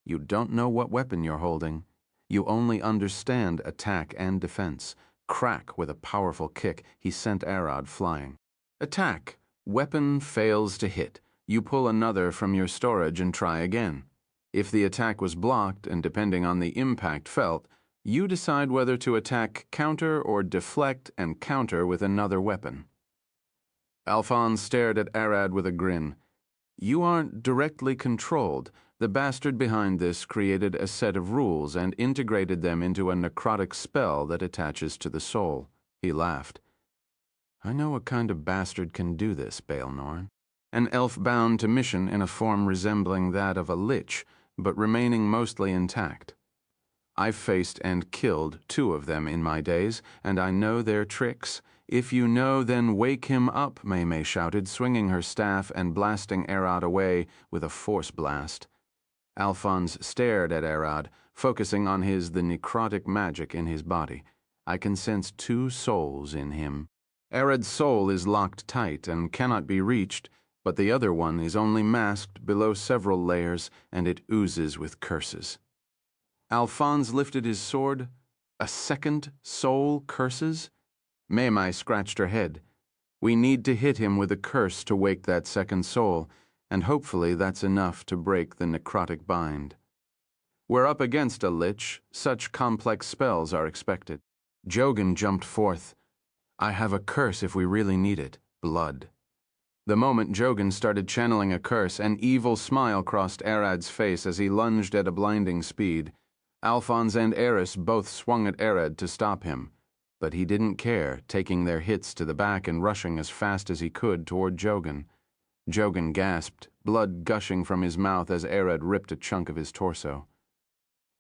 "You don't know what weapon you're holding. You only understand attack and defense." Crack! With a powerful kick, he sent Arad flying. "Attack. Weapon fails to hit. You pull another from your storage and try again. If the attack was blocked, and depending on the impact felt, you decide whether to attack, counter, or deflect and counter with another weapon." Alphonse stared at Arad with a grin. "You aren't directly controlled. The bastard behind this created a set of rules and integrated them into a necrotic spell that attaches to the soul." He laughed. "I know what kind of bastard can do this, Baelnorn. An elf bound to mission in a form resembling that of a lich, but remaining mostly intact. I've faced and killed 2 of them in my days, and I know their tricks. If you know, then wake him up," Meme shouted, swinging her staff and blasting Arad away with a force blast. Alphonse stared at Arad, focusing on the necrotic magic in his body. I can sense 2 souls in him. Arad's soul is locked tight and cannot be reached, but the other one is only masked below several layers, and it oozes with curses. Alphonse lifted his sword. A second soul curses? Maymai scratched her head. We need to hit him with a curse to wake that second soul, and hopefully that's enough to break the necrotic bind. We're up against a lich. Such complex spells are expected. Jogan jumped forth. I have a curse if we really need it. Blood. The moment Jogan started channeling a curse, an evil smile crossed Arad's face as he lunged at a blinding speed. Alphonse and Eris both swung at Arad to stop him, but he didn't care, taking their hits to the back and rushing as fast as he could toward Jogan. Jogan gasped, blood gushing from his mouth as Arad ripped a chunk of his torso.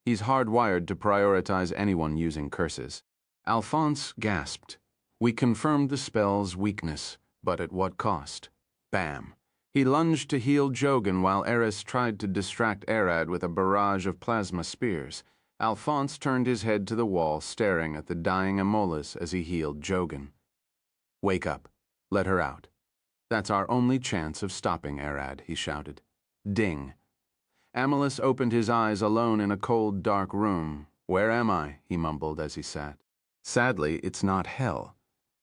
He's hardwired to prioritize anyone using curses. Alphonse gasped. We confirmed the spell's weakness, but at what cost? Bam. He lunged to heal Jogan while Eris tried to distract Arad with a barrage of plasma spears. Alphonse turned his head to the wall, staring at the dying Amolis as he healed Jogan. Wake up. Let her out. That's our only chance of stopping Arad, he shouted. Ding. Amolis opened his eyes alone in a cold, dark room. Where am I? He mumbled as he sat. Sadly, it's not hell.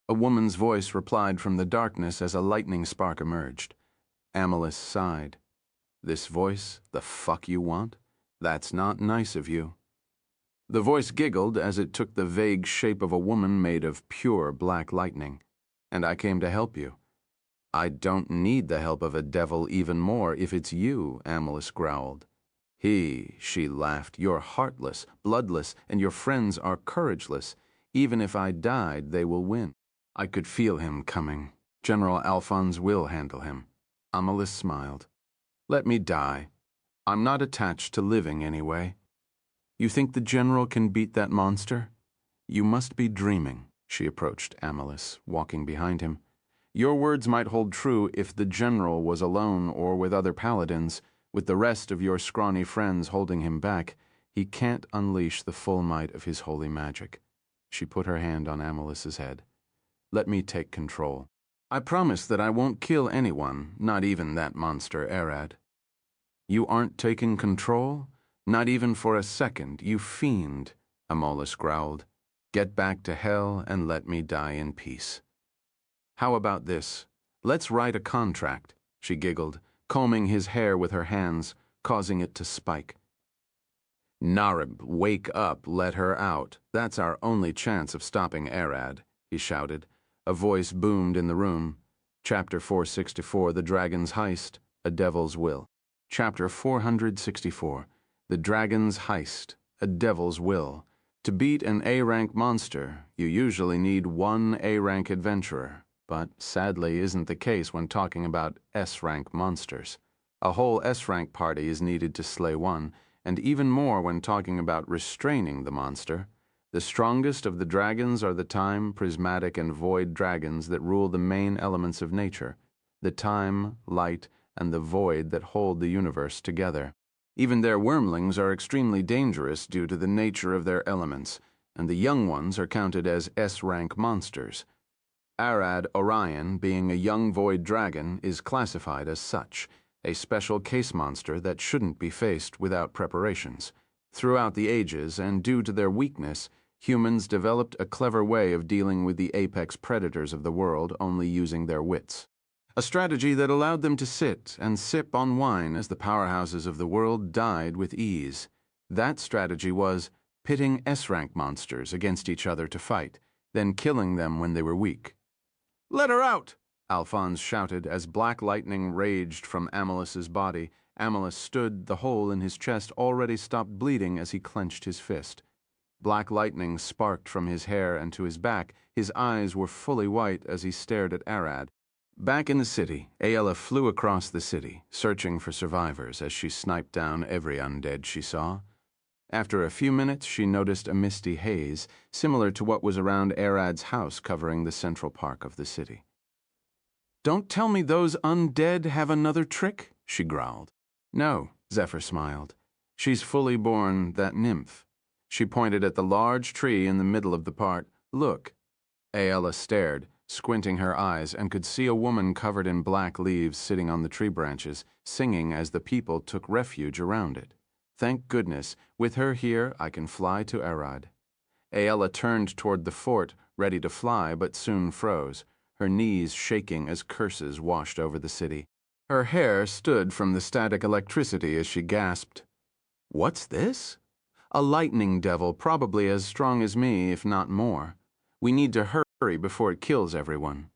A woman's voice replied from the darkness as a lightning spark emerged. Amolis sighed. This voice, the fuck you want? That's not nice of you. The voice giggled as it took the vague shape of a woman made of pure black lightning. And I came to help you. I don't need the help of a devil even more if it's you, Amolis growled. She laughed. You're heartless, bloodless, and your friends are courageless. Even if I died, they will win. I could feel him coming. General Alphonse will handle him. Amolis smiled. Let me die. I'm not attached to living anyway. You think the general can beat that monster? You must be dreaming, she approached Amolis, walking behind him. Your words might hold true if the general was alone or with other paladins. With the rest of your scrawny friends holding him back, he can't unleash the full might of his holy magic. She put her hand on Amolis's head. Let me take control. I promise that I won't kill anyone, not even that monster Arad. You aren't taking control? Not even for a second, you fiend, Amolis growled. Get back to hell and let me die in peace. How about this? Let's write a contract, she giggled, combing his hair with her hands, causing it to spike. Narib, wake up, let her out. That's our only chance of stopping Arad, he shouted. A voice boomed in the room. Chapter 464, The Dragon's Heist, A Devil's Will. Chapter 464, The Dragon's Heist, A Devil's Will. To beat an A-rank monster, you usually need one A-rank adventurer, but sadly isn't the case when talking about S-rank monsters. A whole S-rank party is needed to slay one, and even more when talking about restraining the monster. The strongest of the dragons are the time, prismatic, and void dragons that rule the main elements of nature, the time, light, and the void that hold the universe together. Even their wormlings are extremely dangerous due to the nature of their elements, and the young ones are counted as S-rank monsters. Arad Orion, being a young void dragon, is classified as such, a special case monster that shouldn't be faced without preparations. Throughout the ages, and due to their weakness, humans developed a clever way of dealing with the apex predators of the world only using their wits. A strategy that allowed them to sit and sip on wine as the powerhouses of the world died with ease. That strategy was pitting S-rank monsters against each other to fight, then killing them when they were weak. Let her out! Alphonse shouted as black lightning raged from Amolis's body. Amolis stood, the hole in his chest already stopped bleeding as he clenched his fist. Black lightning sparked from his hair and to his back. His eyes were fully white as he stared at Arad. Back in the city, Aela flew across the city, searching for survivors as she sniped down every undead she saw. After a few minutes, she noticed a misty haze, similar to what was around Arad's house covering the central park of the city. Don't tell me those undead have another trick, she growled. No, Zephyr smiled. She's fully born, that nymph. She pointed at the large tree in the middle of the part. Look. Aella stared, squinting her eyes, and could see a woman covered in black leaves sitting on the tree branches, singing as the people took refuge around it. Thank goodness, with her here, I can fly to Arad. Aella turned toward the fort, ready to fly, but soon froze, her knees shaking as curses washed over the city. Her hair stood from the static electricity as she gasped. What's this? A lightning devil, probably as strong as me, if not more. We need to hurry before it kills everyone.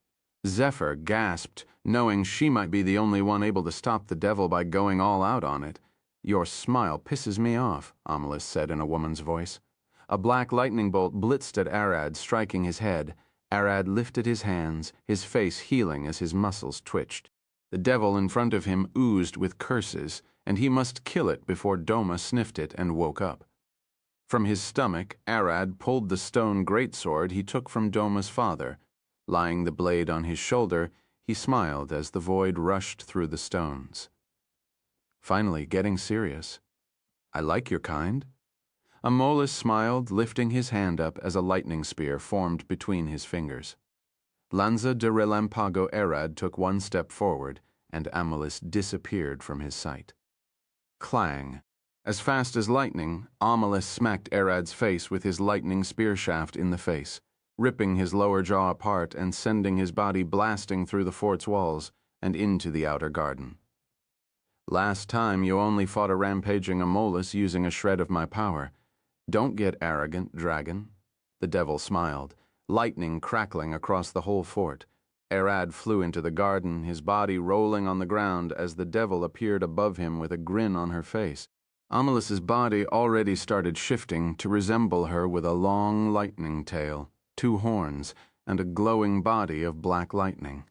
Zephyr gasped, knowing she might be the only one able to stop the devil by going all out on it. Your smile pisses me off, Amalus said in a woman's voice. A black lightning bolt blitzed at Arad, striking his head. Arad lifted his hands, his face healing as his muscles twitched. The devil in front of him oozed with curses, and he must kill it before Doma sniffed it and woke up. From his stomach, Arad pulled the stone greatsword he took from Doma's father. Lying the blade on his shoulder, he smiled as the void rushed through the stones. Finally getting serious. I like your kind. Amolis smiled, lifting his hand up as a lightning spear formed between his fingers. Lanza de Relampago Arad took one step forward, and Amolis disappeared from his sight. Clang. As fast as lightning, Amalus smacked Arad's face with his lightning spear shaft in the face, ripping his lower jaw apart and sending his body blasting through the fort's walls and into the outer garden. Last time you only fought a rampaging Amolis using a shred of my power. Don't get arrogant, dragon. The devil smiled, lightning crackling across the whole fort. Arad flew into the garden, his body rolling on the ground as the devil appeared above him with a grin on her face. Amalus' body already started shifting to resemble her with a long lightning tail, 2 horns, and a glowing body of black lightning.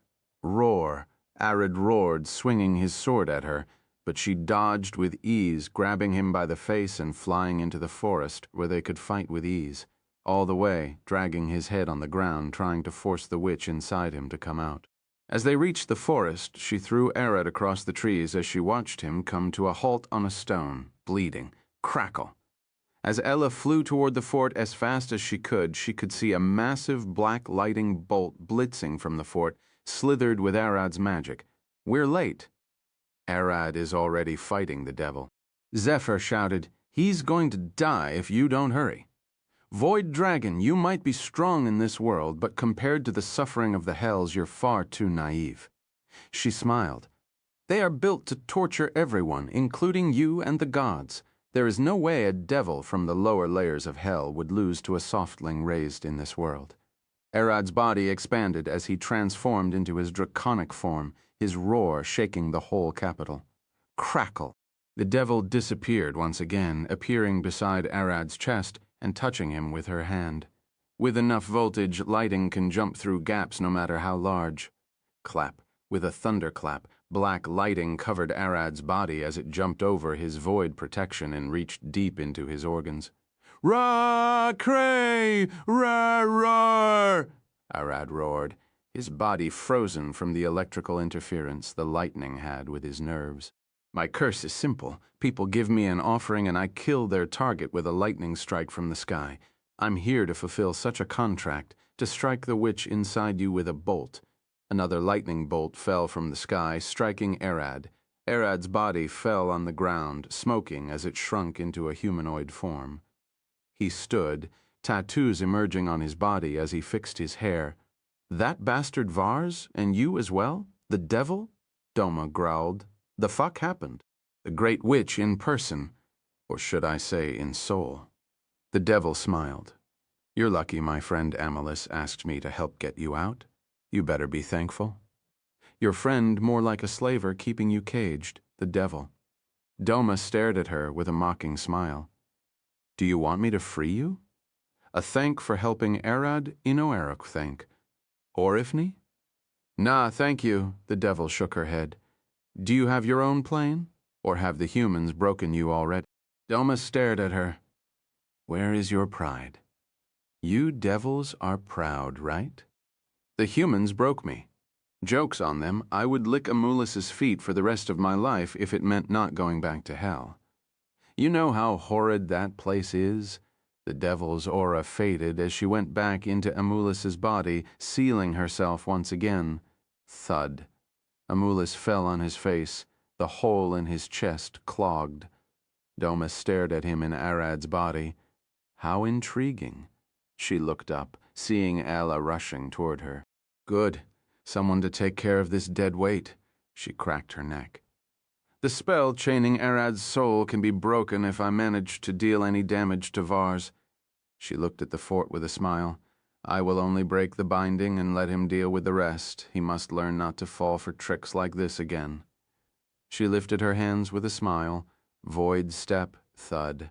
Roar! Arad roared, swinging his sword at her, but she dodged with ease, grabbing him by the face and flying into the forest where they could fight with ease, all the way dragging his head on the ground, trying to force the witch inside him to come out. As they reached the forest, she threw Arad across the trees as she watched him come to a halt on a stone, bleeding. Crackle! As Ella flew toward the fort as fast as she could see a massive black lighting bolt blitzing from the fort, slithered with Arad's magic. We're late. Arad is already fighting the devil. Zephyr shouted, He's going to die if you don't hurry. Void Dragon, you might be strong in this world, but compared to the suffering of the hells, you're far too naive. She smiled. They are built to torture everyone, including you and the gods. There is no way a devil from the lower layers of hell would lose to a softling raised in this world. Arad's body expanded as he transformed into his draconic form, his roar shaking the whole capital. Crackle! The devil disappeared once again, appearing beside Arad's chest and touching him with her hand. With enough voltage, lighting can jump through gaps no matter how large. Clap. With a thunderclap, black lighting covered Arad's body as it jumped over his void protection and reached deep into his organs. Ra-cray! Ra-roar! Arad roared, his body frozen from the electrical interference the lightning had with his nerves. My curse is simple. People give me an offering and I kill their target with a lightning strike from the sky. I'm here to fulfill such a contract, to strike the witch inside you with a bolt. Another lightning bolt fell from the sky, striking Arad. Arad's body fell on the ground, smoking as it shrunk into a humanoid form. He stood, tattoos emerging on his body as he fixed his hair. That bastard Vars, and you as well? The devil? Doma growled. The fuck happened? The great witch in person, or should I say in soul? The devil smiled. You're lucky my friend Amalus asked me to help get you out. You better be thankful. Your friend more like a slaver keeping you caged, the devil. Doma stared at her with a mocking smile. Do you want me to free you? A thank for helping Arad, Inoarok thank. Orifni? Nah, thank you, the devil shook her head. Do you have your own plane? Or have the humans broken you already? Doma stared at her. Where is your pride? You devils are proud, right? The humans broke me. Joke's on them, I would lick Amulus's feet for the rest of my life if it meant not going back to hell. You know how horrid that place is? The devil's aura faded as she went back into Amulus's body, sealing herself once again. Thud. Amulus fell on his face, the hole in his chest clogged. Doma stared at him in Arad's body. How intriguing. She looked up, seeing Ella rushing toward her. Good. Someone to take care of this dead weight. She cracked her neck. The spell chaining Arad's soul can be broken if I manage to deal any damage to Vars. She looked at the fort with a smile. I will only break the binding and let him deal with the rest. He must learn not to fall for tricks like this again. She lifted her hands with a smile. Void step, thud.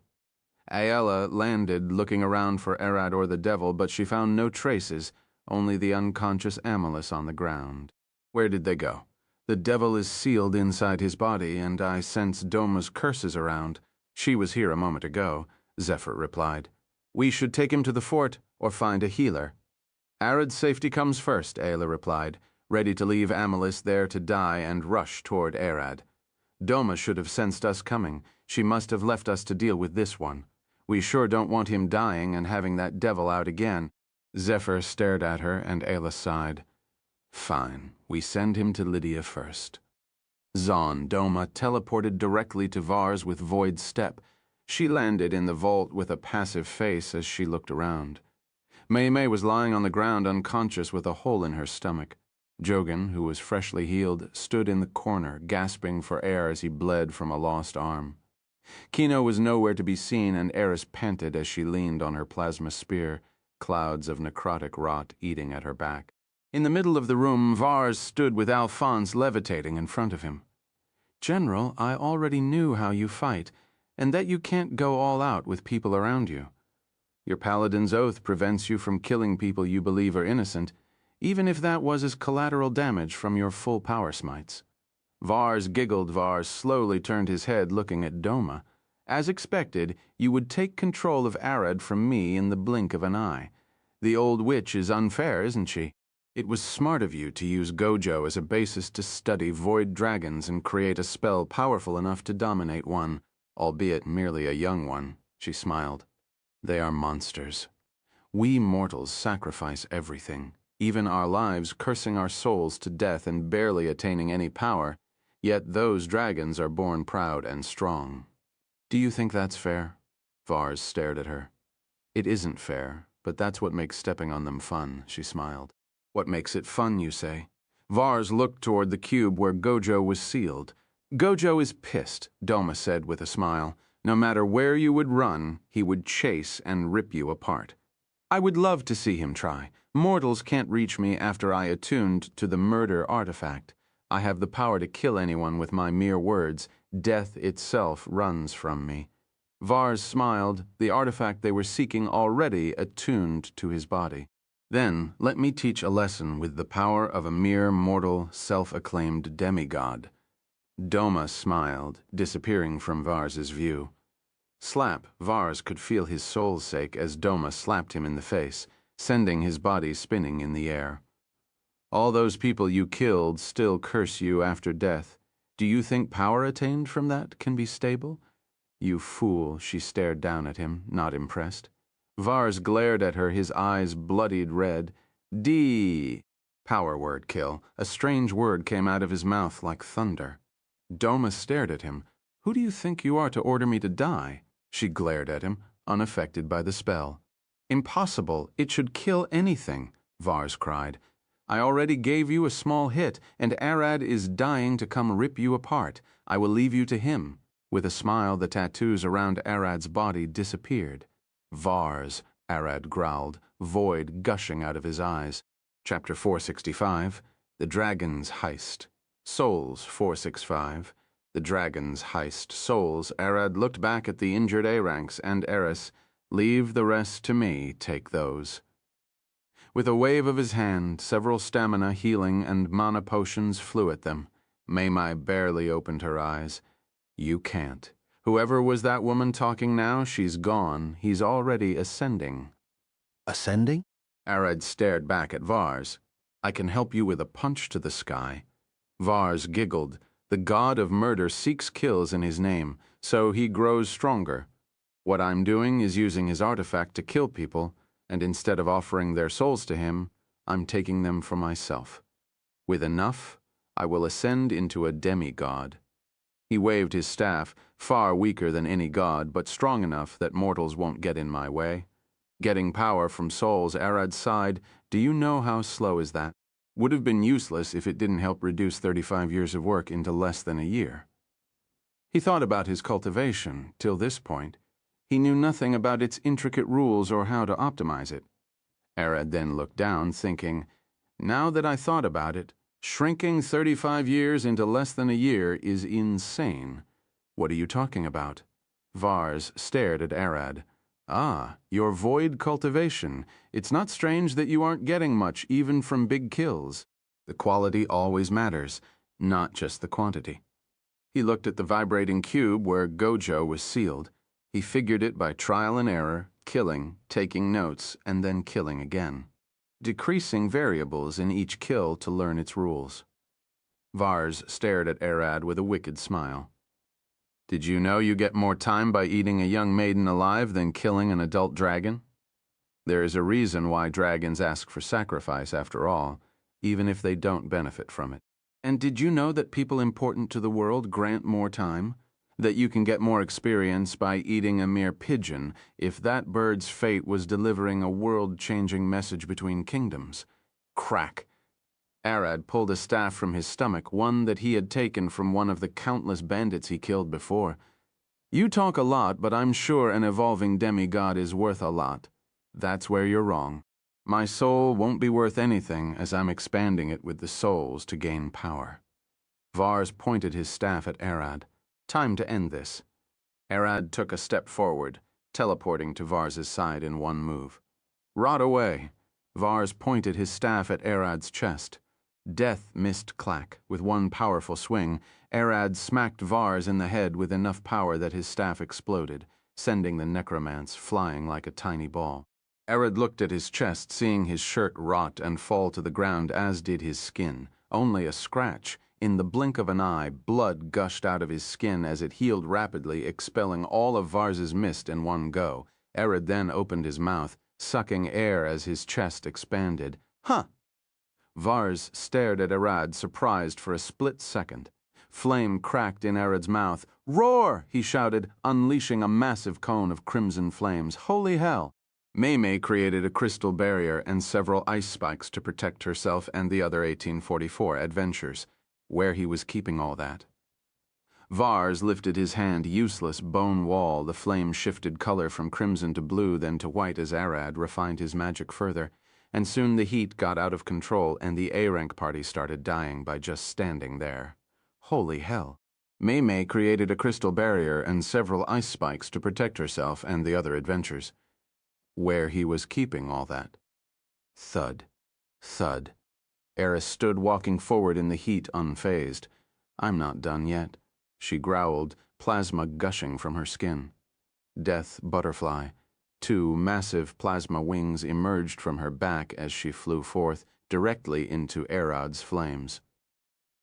Aella landed, looking around for Arad or the devil, but she found no traces, only the unconscious Amulus on the ground. Where did they go? The devil is sealed inside his body, and I sense Doma's curses around. She was here a moment ago, Zephyr replied. We should take him to the fort, or find a healer. Arad's safety comes first, Aella replied, ready to leave Amulus there to die and rush toward Arad. Doma should have sensed us coming. She must have left us to deal with this one. We sure don't want him dying and having that devil out again. Zephyr stared at her, and Aella sighed. Fine, we send him to Lydia first. Zon, Doma, teleported directly to Vars with Void Step. She landed in the vault with a passive face as she looked around. May was lying on the ground unconscious with a hole in her stomach. Jogan, who was freshly healed, stood in the corner, gasping for air as he bled from a lost arm. Kino was nowhere to be seen, and Eris panted as she leaned on her plasma spear, clouds of necrotic rot eating at her back. In the middle of the room, Vars stood with Alphonse levitating in front of him. General, I already knew how you fight, and that you can't go all out with people around you. Your paladin's oath prevents you from killing people you believe are innocent, even if that was as collateral damage from your full power smites. Vars giggled. Vars slowly turned his head, looking at Doma. As expected, you would take control of Arad from me in the blink of an eye. The old witch is unfair, isn't she? It was smart of you to use Gojo as a basis to study void dragons and create a spell powerful enough to dominate one, albeit merely a young one, she smiled. They are monsters. We mortals sacrifice everything, even our lives, cursing our souls to death and barely attaining any power, yet those dragons are born proud and strong. Do you think that's fair? Vars stared at her. It isn't fair, but that's what makes stepping on them fun, she smiled. What makes it fun, you say? Vars looked toward the cube where Gojo was sealed. Gojo is pissed, Doma said with a smile. No matter where you would run, he would chase and rip you apart. I would love to see him try. Mortals can't reach me after I attuned to the murder artifact. I have the power to kill anyone with my mere words. Death itself runs from me. Vars smiled, the artifact they were seeking already attuned to his body. Then, let me teach a lesson with the power of a mere mortal, self-acclaimed demigod. Doma smiled, disappearing from Vars's view. Slap, Vars could feel his soul's sake as Doma slapped him in the face, sending his body spinning in the air. All those people you killed still curse you after death. Do you think power attained from that can be stable? You fool, she stared down at him, not impressed. Vars glared at her, his eyes bloodied red. Power word kill. A strange word came out of his mouth like thunder. Doma stared at him. Who do you think you are to order me to die? She glared at him, unaffected by the spell. Impossible. It should kill anything, Vars cried. I already gave you a small hit, and Arad is dying to come rip you apart. I will leave you to him. With a smile, the tattoos around Arad's body disappeared. Vars, Arad growled, void gushing out of his eyes. Chapter 465, The Dragon's Heist. Souls, 465. The Dragon's Heist. Souls. Arad looked back at the injured A-ranks and Eris. Leave the rest to me, take those. With a wave of his hand, several stamina, healing, and mana potions flew at them. Maymai barely opened her eyes. You can't. Whoever was that woman talking now, she's gone. He's already ascending. Ascending? Arad stared back at Vars. I can help you with a punch to the sky. Vars giggled. The god of murder seeks kills in his name, so he grows stronger. What I'm doing is using his artifact to kill people, and instead of offering their souls to him, I'm taking them for myself. With enough, I will ascend into a demigod." He waved his staff, far weaker than any god, but strong enough that mortals won't get in my way. Getting power from souls, Arad sighed. "Do you know how slow is that? Would have been useless if it didn't help reduce 35 years of work into less than a year." He thought about his cultivation. Till this point, he knew nothing about its intricate rules or how to optimize it. Arad then looked down, thinking, "Now that I thought about it, shrinking 35 years into less than a year is insane." "What are you talking about?" Vars stared at Arad. "Ah, your void cultivation. It's not strange that you aren't getting much, even from big kills. The quality always matters, not just the quantity." He looked at the vibrating cube where Gojo was sealed. He figured it by trial and error, killing, taking notes, and then killing again, decreasing variables in each kill to learn its rules. Vars stared at Arad with a wicked smile. "Did you know you get more time by eating a young maiden alive than killing an adult dragon? There is a reason why dragons ask for sacrifice, after all, even if they don't benefit from it. And did you know that people important to the world grant more time? That you can get more experience by eating a mere pigeon if that bird's fate was delivering a world-changing message between kingdoms?" Crack! Arad pulled a staff from his stomach, one that he had taken from one of the countless bandits he killed before. "You talk a lot, but I'm sure an evolving demigod is worth a lot. That's where you're wrong. My soul won't be worth anything as I'm expanding it with the souls to gain power." Vars pointed his staff at Arad. "Time to end this." Arad took a step forward, teleporting to Vars's side in one move. "Rot away." Vars pointed his staff at Arad's chest. Death missed Clack. With one powerful swing, Arad smacked Vars in the head with enough power that his staff exploded, sending the necromance flying like a tiny ball. Arad looked at his chest, seeing his shirt rot and fall to the ground, as did his skin. Only a scratch. In the blink of an eye, blood gushed out of his skin as it healed rapidly, expelling all of Vars's mist in one go. Arad then opened his mouth, sucking air as his chest expanded. "Huh!" Vars stared at Arad, surprised for a split second. Flame cracked in Arad's mouth. "Roar!" he shouted, unleashing a massive cone of crimson flames. "Holy hell!" Mei created a crystal barrier and several ice spikes to protect herself and the other 1844 adventurers. Where he was keeping all that. Vars lifted his hand, useless bone wall. The flame shifted color from crimson to blue, then to white as Arad refined his magic further, and soon the heat got out of control and the A-rank party started dying by just standing there. Holy hell. Mei created a crystal barrier and several ice spikes to protect herself and the other adventurers. Where he was keeping all that. Thud. Thud. Eris stood walking forward in the heat, unfazed. "I'm not done yet," she growled, plasma gushing from her skin. Death butterfly. Two massive plasma wings emerged from her back as she flew forth, directly into Arad's flames.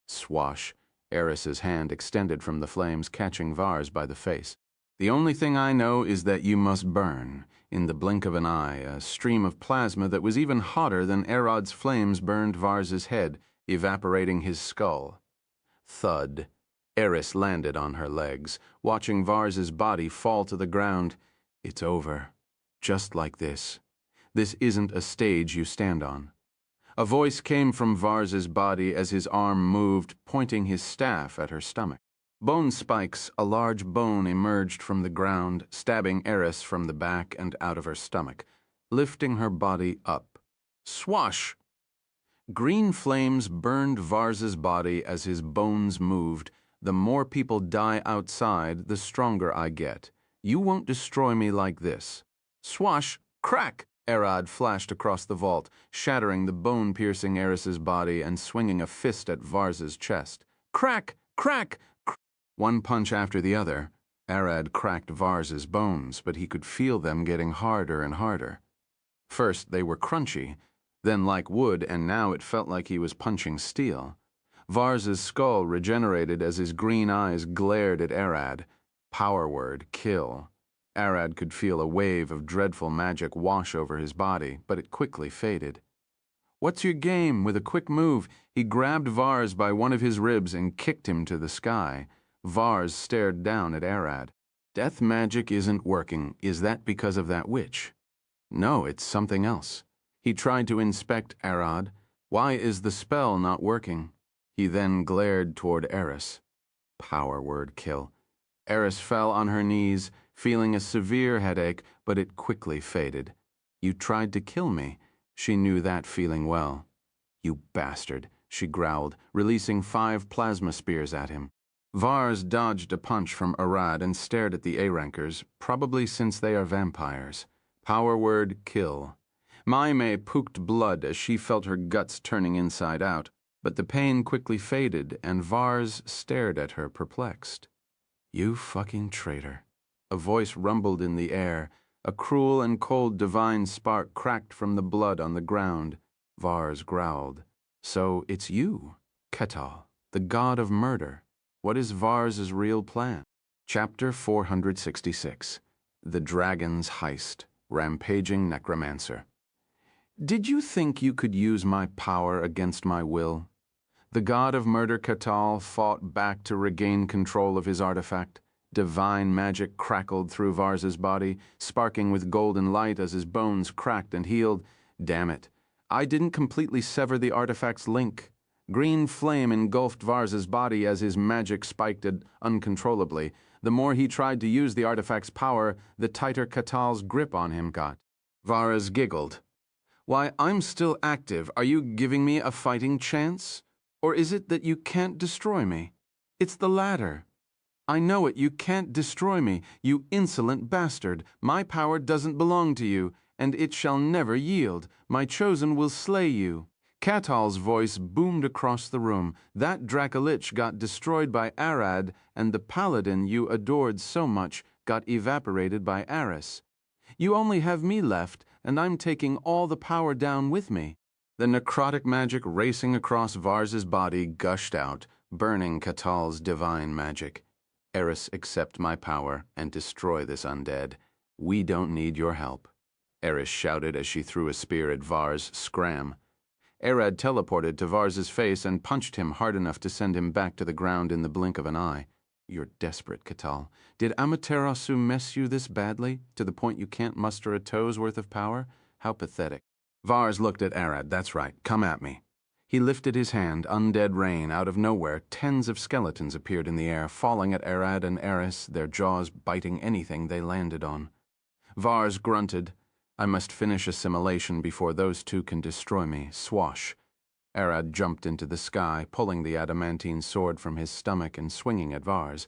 Swash. Eris's hand extended from the flames, catching Vars by the face. "The only thing I know is that you must burn." In the blink of an eye, a stream of plasma that was even hotter than Arad's flames burned Vars's head, evaporating his skull. Thud. Eris landed on her legs, watching Vars's body fall to the ground. "It's over. Just like this. This isn't a stage you stand on." A voice came from Vars's body as his arm moved, pointing his staff at her stomach. Bone spikes, a large bone emerged from the ground, stabbing Eris from the back and out of her stomach, lifting her body up. Swash! Green flames burned Vars's body as his bones moved. "The more people die outside, the stronger I get. You won't destroy me like this." Swash! Crack! Arad flashed across the vault, shattering the bone-piercing Eris's body and swinging a fist at Vars's chest. Crack! Crack! One punch after the other, Arad cracked Vars's bones, but he could feel them getting harder and harder. First they were crunchy, then like wood, and now it felt like he was punching steel. Vars's skull regenerated as his green eyes glared at Arad. Power word, kill. Arad could feel a wave of dreadful magic wash over his body, but it quickly faded. "What's your game?" With a quick move, he grabbed Vars by one of his ribs and kicked him to the sky. Vars stared down at Arad. "Death magic isn't working. Is that because of that witch?" "No, it's something else." He tried to inspect Arad. "Why is the spell not working?" He then glared toward Eris. Power word, kill. Eris fell on her knees, feeling a severe headache, but it quickly faded. "You tried to kill me." She knew that feeling well. "You bastard," she growled, releasing 5 plasma spears at him. Vars dodged a punch from Arad and stared at the A-rankers, probably since they are vampires. Power word, kill. Maime pooked blood as she felt her guts turning inside out, but the pain quickly faded and Vars stared at her perplexed. "You fucking traitor." A voice rumbled in the air. A cruel and cold divine spark cracked from the blood on the ground. Vars growled. "So it's you, Ketal, the god of murder. What is Vars's real plan?" Chapter 466. The Dragon's Heist. Rampaging Necromancer. "Did you think you could use my power against my will?" The god of murder Ketal fought back to regain control of his artifact. Divine magic crackled through Vars's body, sparking with golden light as his bones cracked and healed. Damn it. I didn't completely sever the artifact's link. Green flame engulfed Vars's body as his magic spiked uncontrollably. The more he tried to use the artifact's power, the tighter Ketal's grip on him got. Vars giggled. "Why, I'm still active. Are you giving me a fighting chance? Or is it that you can't destroy me?" "It's the latter." "I know it. You can't destroy me, you insolent bastard. My power doesn't belong to you, and it shall never yield. My chosen will slay you." Ketal's voice boomed across the room. "That Dracolich got destroyed by Arad, and the paladin you adored so much got evaporated by Aris. You only have me left, and I'm taking all the power down with me." The necrotic magic racing across Vars's body gushed out, burning Ketal's divine magic. "Eris, accept my power and destroy this undead. We don't need your help." Eris shouted as she threw a spear at Vars' scram. Arad teleported to Vars's face and punched him hard enough to send him back to the ground in the blink of an eye. "You're desperate, Ketal. Did Amaterasu mess you this badly, to the point you can't muster a toe's worth of power? How pathetic." Vars looked at Arad. "That's right. Come at me." He lifted his hand, undead rain. Out of nowhere, tens of skeletons appeared in the air, falling at Arad and Eris, their jaws biting anything they landed on. Vars grunted. "I must finish assimilation before those two can destroy me. Swash." Arad jumped into the sky, pulling the adamantine sword from his stomach and swinging at Vars.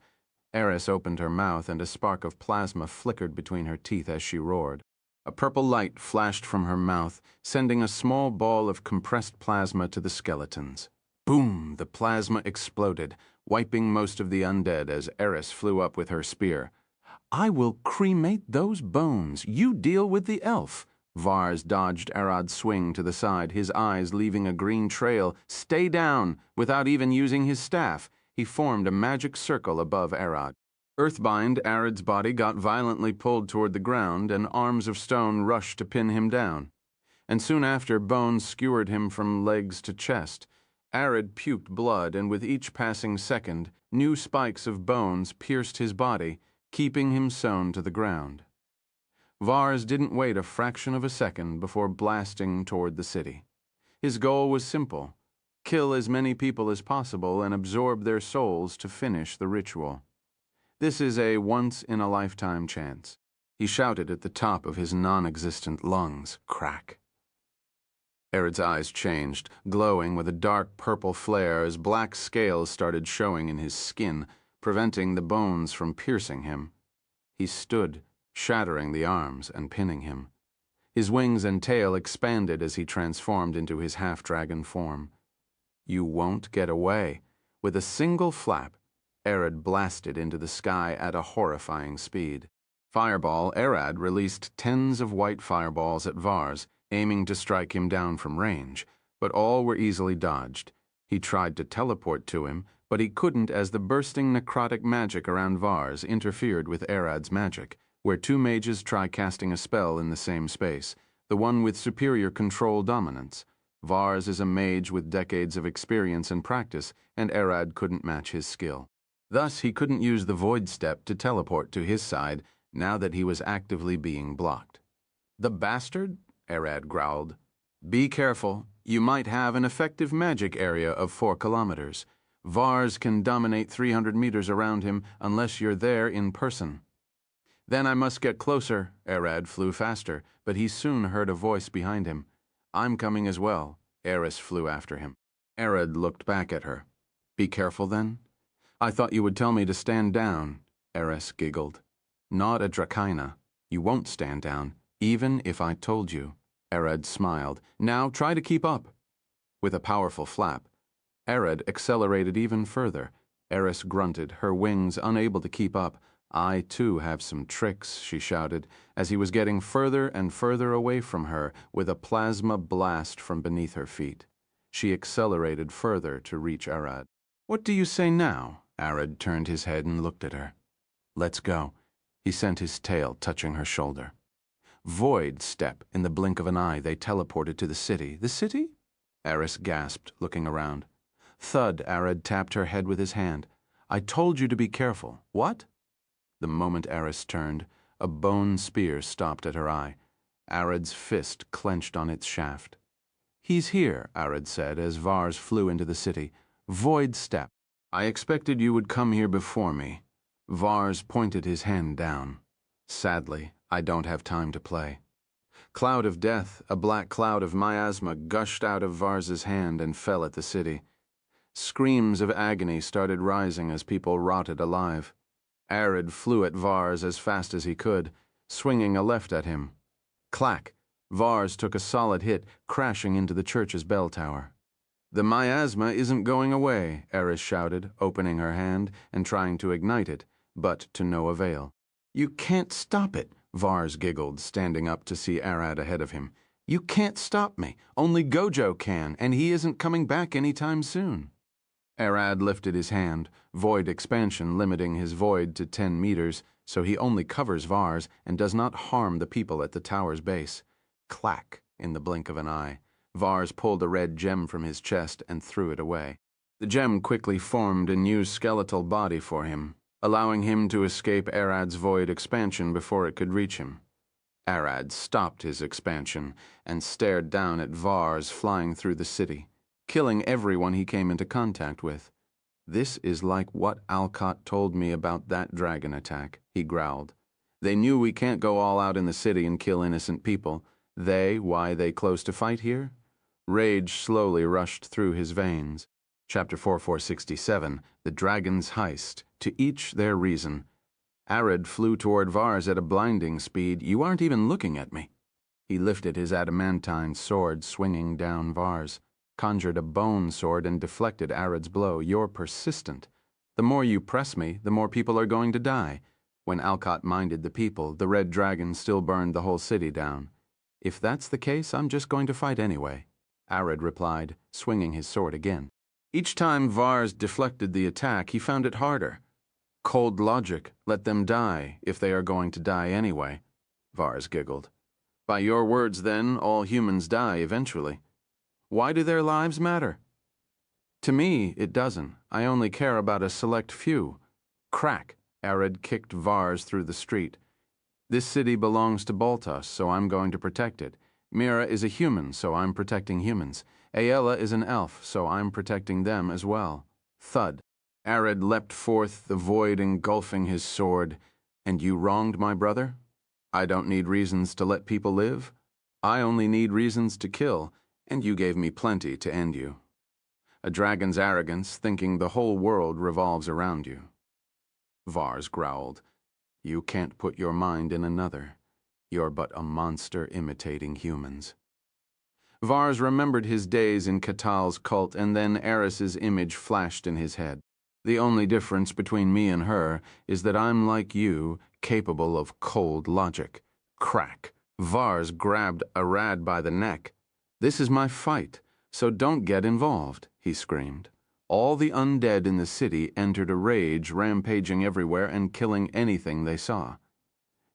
Eris opened her mouth and a spark of plasma flickered between her teeth as she roared. A purple light flashed from her mouth, sending a small ball of compressed plasma to the skeletons. Boom! The plasma exploded, wiping most of the undead as Eris flew up with her spear. "I will cremate those bones. You deal with the elf." Vars dodged Arad's swing to the side, his eyes leaving a green trail. "Stay down!" Without even using his staff, he formed a magic circle above Arad. Earthbind, Arad's body got violently pulled toward the ground, and arms of stone rushed to pin him down. And soon after, bones skewered him from legs to chest. Arad puked blood, and with each passing second, new spikes of bones pierced his body, keeping him sewn to the ground. Vars didn't wait a fraction of a second before blasting toward the city. His goal was simple: kill as many people as possible and absorb their souls to finish the ritual. This is a once-in-a-lifetime chance. He shouted at the top of his non-existent lungs. Crack. Arad's eyes changed, glowing with a dark purple flare as black scales started showing in his skin, preventing the bones from piercing him. He stood, shattering the arms and pinning him. His wings and tail expanded as he transformed into his half-dragon form. "You won't get away." With a single flap, Arad blasted into the sky at a horrifying speed. Fireball, Arad released tens of white fireballs at Vars, aiming to strike him down from range, but all were easily dodged. He tried to teleport to him, but he couldn't as the bursting necrotic magic around Vars interfered with Arad's magic, where two mages try casting a spell in the same space, the one with superior control dominance. Vars is a mage with decades of experience and practice, and Arad couldn't match his skill. Thus, he couldn't use the void step to teleport to his side now that he was actively being blocked. "The bastard?" Arad growled. "Be careful. You might have an effective magic area of 4 kilometers. Vars can dominate 300 meters around him unless you're there in person." "Then I must get closer." Arad flew faster, but he soon heard a voice behind him. "I'm coming as well." Eris flew after him. Arad looked back at her. "Be careful, then?" "I thought you would tell me to stand down." Eris giggled. "Not a Dracaina. You won't stand down, even if I told you." Arad smiled. "Now try to keep up." With a powerful flap, Arad accelerated even further. Eris grunted, her wings unable to keep up. "I, too, have some tricks," she shouted, as he was getting further and further away from her with a plasma blast from beneath her feet. She accelerated further to reach Arad. "What do you say now?" Arad turned his head and looked at her. "Let's go." He sent his tail, touching her shoulder. Void step, in the blink of an eye, they teleported to the city. "The city?" Eris gasped, looking around. Thud, Arad tapped her head with his hand. "I told you to be careful." "What?" The moment Eris turned, a bone spear stopped at her eye. Arad's fist clenched on its shaft. "He's here," Arad said as Vars flew into the city. "Void step." "I expected you would come here before me." Vars pointed his hand down. "Sadly, I don't have time to play." Cloud of death, a black cloud of miasma, gushed out of Vars's hand and fell at the city. Screams of agony started rising as people rotted alive. Arad flew at Vars as fast as he could, swinging a left at him. Clack! Vars took a solid hit, crashing into the church's bell tower. "The miasma isn't going away," Eris shouted, opening her hand and trying to ignite it, but to no avail. "You can't stop it," Vars giggled, standing up to see Arad ahead of him. "You can't stop me. Only Gojo can, and he isn't coming back any time soon." Arad lifted his hand, void expansion limiting his void to 10 meters, so he only covers Vars and does not harm the people at the tower's base. Clack! In the blink of an eye, Vars pulled a red gem from his chest and threw it away. The gem quickly formed a new skeletal body for him, allowing him to escape Arad's void expansion before it could reach him. Arad stopped his expansion and stared down at Vars flying through the city, killing everyone he came into contact with. "This is like what Alcott told me about that dragon attack," he growled. "They knew we can't go all out in the city and kill innocent people. Why they close to fight here?" Rage slowly rushed through his veins. Chapter 4467, The Dragon's Heist, To Each Their Reason. Arad flew toward Vars at a blinding speed. "You aren't even looking at me." He lifted his adamantine sword, swinging down Vars, conjured a bone sword and deflected Arad's blow. "You're persistent. The more you press me, the more people are going to die." When Alcott minded the people, the red dragon still burned the whole city down. "If that's the case, I'm just going to fight anyway," Arad replied, swinging his sword again. Each time Vars deflected the attack, he found it harder. "Cold logic, let them die, if they are going to die anyway," Vars giggled. "By your words, then, all humans die eventually. Why do their lives matter?" "To me, it doesn't. I only care about a select few." Crack! Arad kicked Vars through the street. "This city belongs to Baltos, so I'm going to protect it. Mira is a human, so I'm protecting humans. Ayala is an elf, so I'm protecting them as well." Thud. Arad leapt forth, the void engulfing his sword. "And you wronged my brother? I don't need reasons to let people live. I only need reasons to kill, and you gave me plenty to end you. A dragon's arrogance, thinking the whole world revolves around you." Vars growled. "You can't put your mind in another. You're but a monster imitating humans." Vars remembered his days in Katal's cult, and then Eris's image flashed in his head. "The only difference between me and her is that I'm like you, capable of cold logic." Crack! Vars grabbed Arad by the neck. "This is my fight, so don't get involved." he screamed. All the undead in the city entered a rage, rampaging everywhere and killing anything they saw.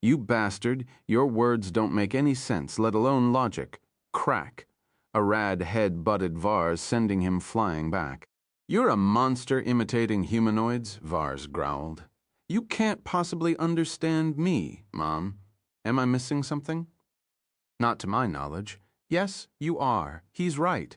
You bastard, your words don't make any sense, let alone logic. Crack. Arad head-butted Vars, sending him flying back. You're a monster imitating humanoids, Vars growled. You can't possibly understand me, Mom. Am I missing something? Not to my knowledge. Yes, you are. He's right.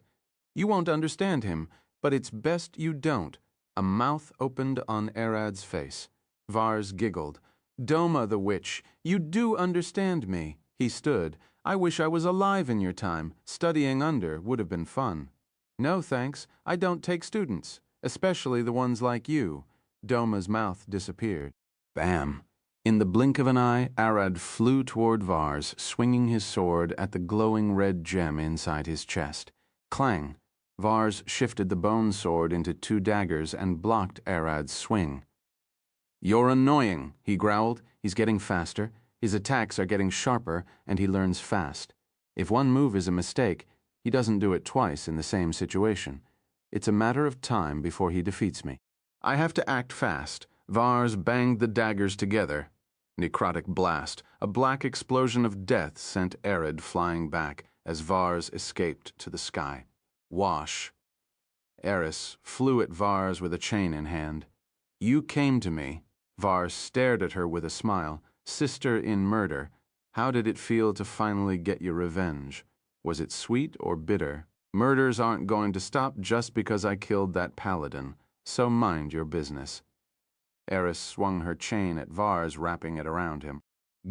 You won't understand him, but it's best you don't. A mouth opened on Arad's face. Vars giggled. Doma the witch, you do understand me. He stood. I wish I was alive in your time. Studying under would have been fun. No, thanks. I don't take students, especially the ones like you. Doma's mouth disappeared. Bam! In the blink of an eye, Arad flew toward Vars, swinging his sword at the glowing red gem inside his chest. Clang! Vars shifted the bone sword into 2 daggers and blocked Arad's swing. You're annoying, he growled. He's getting faster. His attacks are getting sharper, and he learns fast. If one move is a mistake, he doesn't do it twice in the same situation. It's a matter of time before he defeats me. I have to act fast. Vars banged the daggers together. Necrotic blast. A black explosion of death sent Arad flying back as Vars escaped to the sky. Wash. Eris flew at Vars with a chain in hand. You came to me. Vars stared at her with a smile. Sister in murder. How did it feel to finally get your revenge? Was it sweet or bitter? Murders aren't going to stop just because I killed that paladin, so mind your business. Eris swung her chain at Vars, wrapping it around him.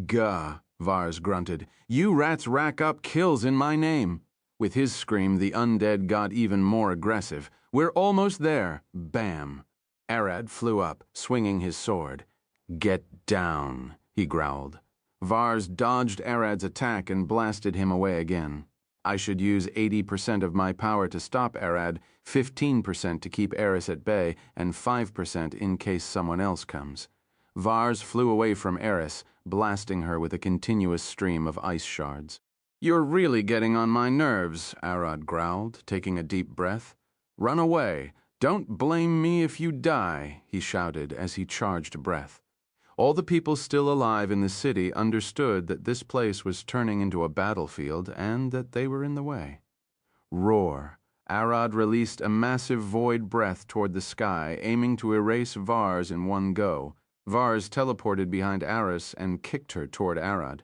Gah, Vars grunted. You rats rack up kills in my name. With his scream, the undead got even more aggressive. We're almost there. Bam. Arad flew up, swinging his sword. Get down, he growled. Vars dodged Arad's attack and blasted him away again. I should use 80% of my power to stop Arad, 15% to keep Eris at bay, and 5% in case someone else comes. Vars flew away from Eris, blasting her with a continuous stream of ice shards. You're really getting on my nerves, Arad growled, taking a deep breath. Run away. Don't blame me if you die, he shouted as he charged breath. All the people still alive in the city understood that this place was turning into a battlefield and that they were in the way. Roar. Arad released a massive void breath toward the sky, aiming to erase Vars in one go. Vars teleported behind Aris and kicked her toward Arad.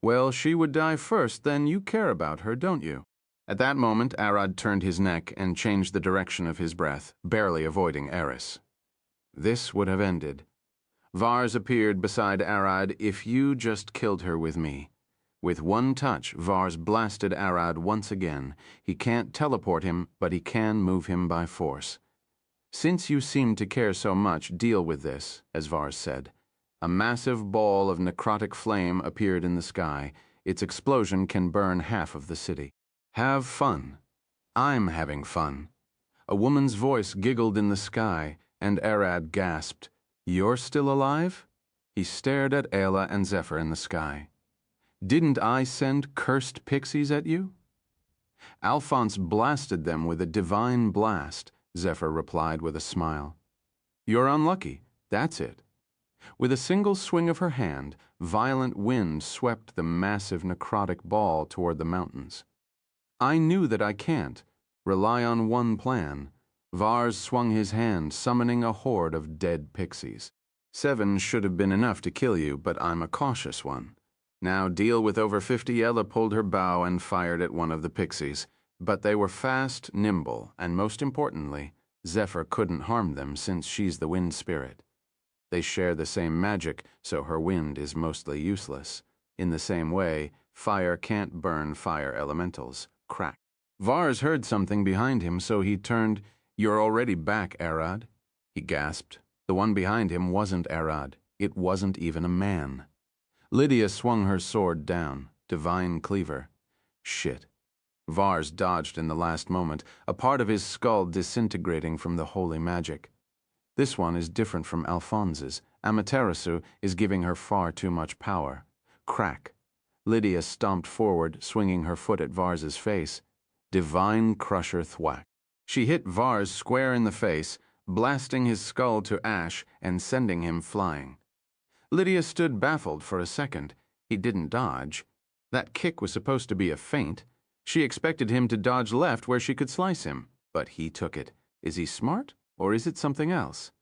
Well, she would die first, then you care about her, don't you? At that moment, Arad turned his neck and changed the direction of his breath, barely avoiding Eris. This would have ended. Vars appeared beside Arad. If you just killed her with me. With one touch, Vars blasted Arad once again. He can't teleport him, but he can move him by force. Since you seem to care so much, deal with this, as Vars said. A massive ball of necrotic flame appeared in the sky. Its explosion can burn half of the city. Have fun. I'm having fun. A woman's voice giggled in the sky, and Arad gasped. You're still alive? He stared at Ayla and Zephyr in the sky. Didn't I send cursed pixies at you? Alphonse blasted them with a divine blast, Zephyr replied with a smile. You're unlucky, that's it. With a single swing of her hand, violent wind swept the massive necrotic ball toward the mountains. I knew that I can't. Rely on one plan. Vars swung his hand, summoning a horde of dead pixies. 7 should have been enough to kill you, but I'm a cautious one. Now deal with over 50. Ella pulled her bow and fired at one of the pixies. But they were fast, nimble, and most importantly, Zephyr couldn't harm them since she's the wind spirit. They share the same magic, so her wind is mostly useless. In the same way, fire can't burn fire elementals. Crack. Vars heard something behind him, so he turned. You're already back, Arad, he gasped. The one behind him wasn't Arad. It wasn't even a man. Lydia swung her sword down. Divine cleaver. Shit. Vars dodged in the last moment, a part of his skull disintegrating from the holy magic. This one is different from Alphonse's. Amaterasu is giving her far too much power. Crack. Lydia stomped forward, swinging her foot at Vars's face. Divine crusher thwack. She hit Vars square in the face, blasting his skull to ash and sending him flying. Lydia stood baffled for a second. He didn't dodge. That kick was supposed to be a feint. She expected him to dodge left where she could slice him, but he took it. Is he smart, or is it something else?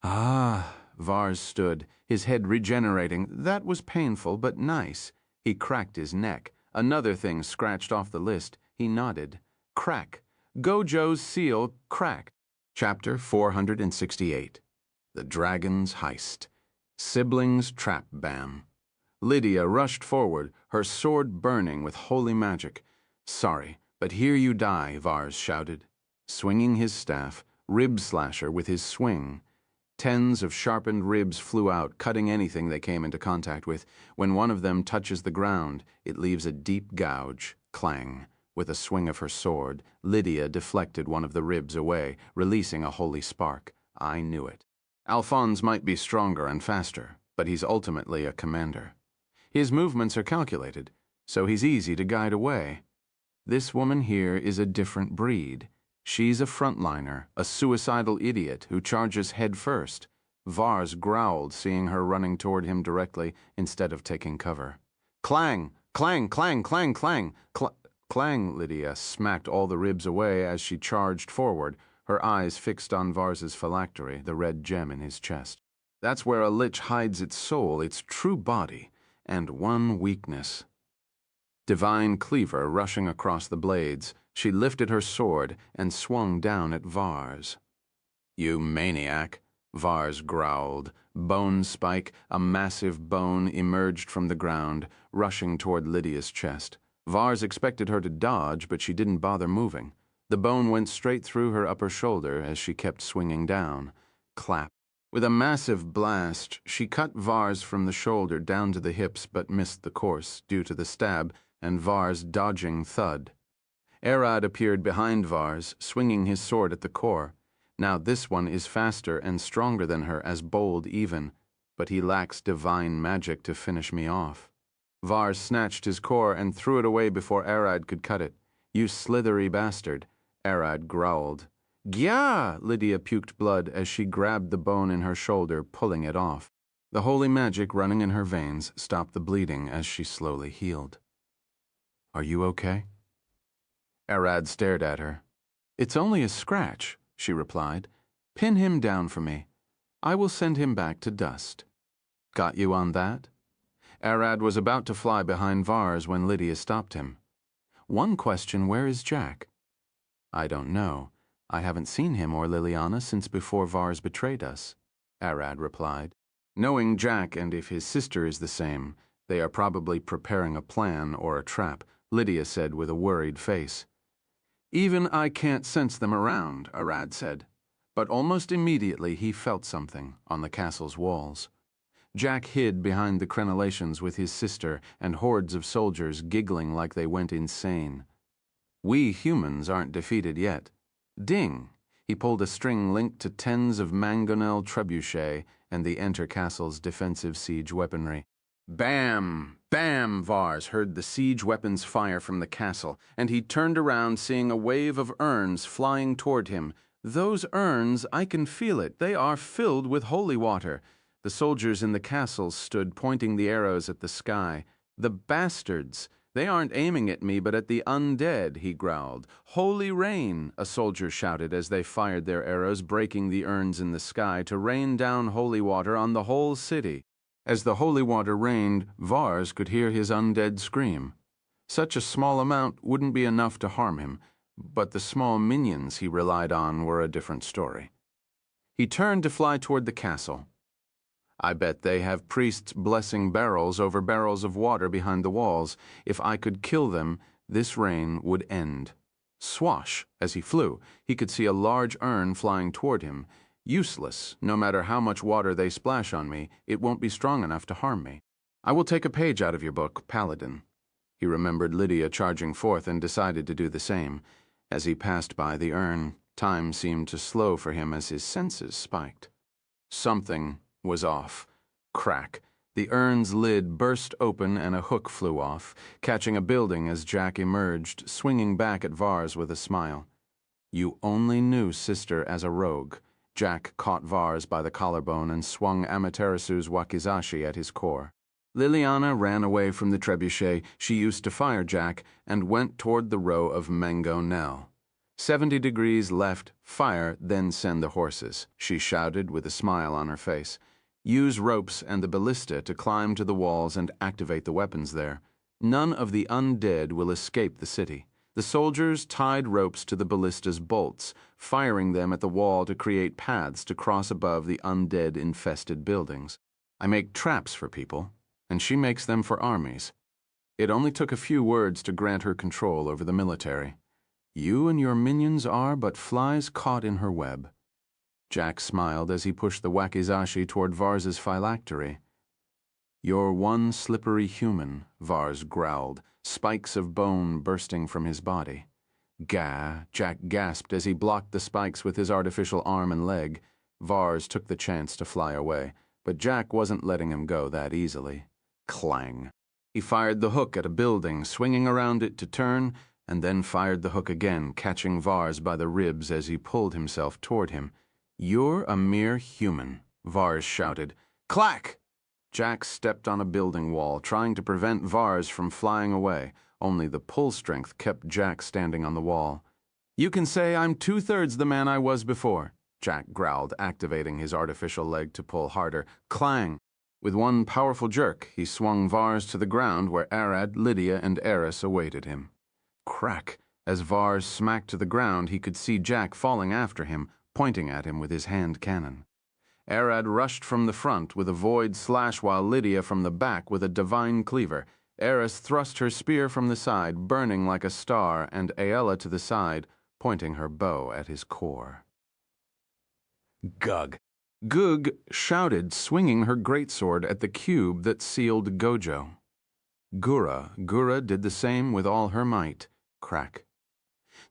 Ah, Vars stood, his head regenerating. That was painful, but nice. He cracked his neck. Another thing scratched off the list. He nodded. Crack. Gojo's seal cracked. Chapter 468. The Dragon's Heist. Siblings Trap Bam. Lydia rushed forward, her sword burning with holy magic. Sorry, but here you die, Vars shouted. Swinging his staff, rib slasher with his swing. Tens of sharpened ribs flew out, cutting anything they came into contact with. When one of them touches the ground, it leaves a deep gouge. Clang. With a swing of her sword, Lydia deflected one of the ribs away, releasing a holy spark. I knew it. Alphonse might be stronger and faster, but he's ultimately a commander. His movements are calculated, so he's easy to guide away. This woman here is a different breed. She's a frontliner, a suicidal idiot who charges head first. Vars growled, seeing her running toward him directly instead of taking cover. Clang! Clang! Clang! Clang! Clang! Clang! Lydia smacked all the ribs away as she charged forward, her eyes fixed on Vars's phylactery, the red gem in his chest. That's where a lich hides its soul, its true body, and one weakness. Divine cleaver rushing across the blades, she lifted her sword and swung down at Vars. You maniac, Vars growled. Bone spike, a massive bone, emerged from the ground, rushing toward Lydia's chest. Vars expected her to dodge, but she didn't bother moving. The bone went straight through her upper shoulder as she kept swinging down. Clap. With a massive blast, she cut Vars from the shoulder down to the hips but missed the course due to the stab and Vars' dodging thud. Arad appeared behind Vars, swinging his sword at the core. Now this one is faster and stronger than her, as bold even, but he lacks divine magic to finish me off. Vars snatched his core and threw it away before Arad could cut it. You slithery bastard, Arad growled. Gya! Lydia puked blood as she grabbed the bone in her shoulder, pulling it off. The holy magic running in her veins stopped the bleeding as she slowly healed. Are you okay? Arad stared at her. It's only a scratch, she replied. Pin him down for me. I will send him back to dust. Got you on that? Arad was about to fly behind Vars when Lydia stopped him. One question, where is Jack? I don't know. I haven't seen him or Liliana since before Vars betrayed us, Arad replied. Knowing Jack and if his sister is the same, they are probably preparing a plan or a trap, Lydia said with a worried face. Even I can't sense them around, Arad said. But almost immediately he felt something on the castle's walls. Jack hid behind the crenellations with his sister and hordes of soldiers giggling like they went insane. We humans aren't defeated yet. Ding! He pulled a string linked to tens of mangonel trebuchets and the Enter Castle's defensive siege weaponry. Bam! Bam! Vars heard the siege weapons fire from the castle, and he turned around seeing a wave of urns flying toward him. Those urns, I can feel it. They are filled with holy water. The soldiers in the castle stood pointing the arrows at the sky. The bastards! They aren't aiming at me, but at the undead, he growled. Holy rain, a soldier shouted as they fired their arrows, breaking the urns in the sky to rain down holy water on the whole city. As the holy water rained, Vars could hear his undead scream. Such a small amount wouldn't be enough to harm him, but the small minions he relied on were a different story. He turned to fly toward the castle. I bet they have priests blessing barrels over barrels of water behind the walls. If I could kill them, this rain would end. Swash! As he flew, he could see a large urn flying toward him. Useless, no matter how much water they splash on me, it won't be strong enough to harm me. I will take a page out of your book, Paladin. He remembered Lydia charging forth and decided to do the same. As he passed by the urn, time seemed to slow for him as his senses spiked. Something was off. Crack. The urn's lid burst open and a hook flew off, catching a building as Jack emerged, swinging back at Vars with a smile. You only knew sister as a rogue. Jack caught Vars by the collarbone and swung Amaterasu's wakizashi at his core. Liliana ran away from the trebuchet she used to fire Jack and went toward the row of mango Nell. 70 degrees left, fire, then send the horses, she shouted with a smile on her face. Use ropes and the ballista to climb to the walls and activate the weapons there. None of the undead will escape the city. The soldiers tied ropes to the ballista's bolts, firing them at the wall to create paths to cross above the undead-infested buildings. I make traps for people, and she makes them for armies. It only took a few words to grant her control over the military. You and your minions are but flies caught in her web. Jack smiled as he pushed the wakizashi toward Vars's phylactery. You're one slippery human, Vars growled, spikes of bone bursting from his body. Gah, Jack gasped as he blocked the spikes with his artificial arm and leg. Vars took the chance to fly away, but Jack wasn't letting him go that easily. Clang. He fired the hook at a building, swinging around it to turn, and then fired the hook again, catching Vars by the ribs as he pulled himself toward him. You're a mere human, Vars shouted. Clack! Jack stepped on a building wall, trying to prevent Vars from flying away. Only the pull strength kept Jack standing on the wall. You can say I'm 2/3 the man I was before, Jack growled, activating his artificial leg to pull harder. Clang! With one powerful jerk, he swung Vars to the ground where Arad, Lydia, and Eris awaited him. Crack! As Vars smacked to the ground, he could see Jack falling after him, pointing at him with his hand cannon. Arad rushed from the front with a void slash while Lydia from the back with a divine cleaver. Eris thrust her spear from the side, burning like a star, and Aella to the side, pointing her bow at his core. Gug! Gug shouted, swinging her greatsword at the cube that sealed Gojo. Gura did the same with all her might. Crack.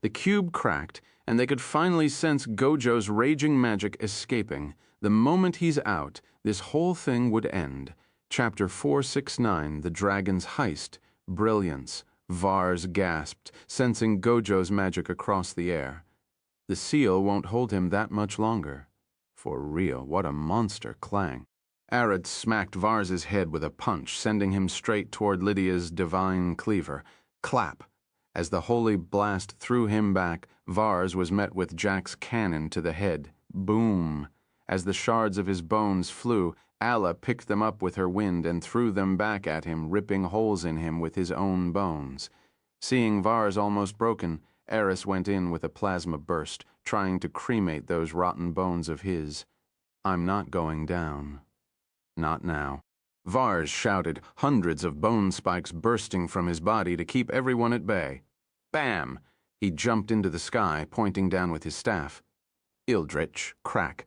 The cube cracked, and they could finally sense Gojo's raging magic escaping. The moment he's out, this whole thing would end. Chapter 469, The Dragon's Heist. Brilliance. Vars gasped, sensing Gojo's magic across the air. The seal won't hold him that much longer. For real, what a monster. Clang. Arad smacked Vars's head with a punch, sending him straight toward Lydia's divine cleaver. Clap. As the holy blast threw him back, Vars was met with Jack's cannon to the head. Boom. As the shards of his bones flew, Alla picked them up with her wind and threw them back at him, ripping holes in him with his own bones. Seeing Vars almost broken, Eris went in with a plasma burst, trying to cremate those rotten bones of his. I'm not going down. Not now. Vars shouted, hundreds of bone spikes bursting from his body to keep everyone at bay. Bam! He jumped into the sky, pointing down with his staff. Ildrich, crack.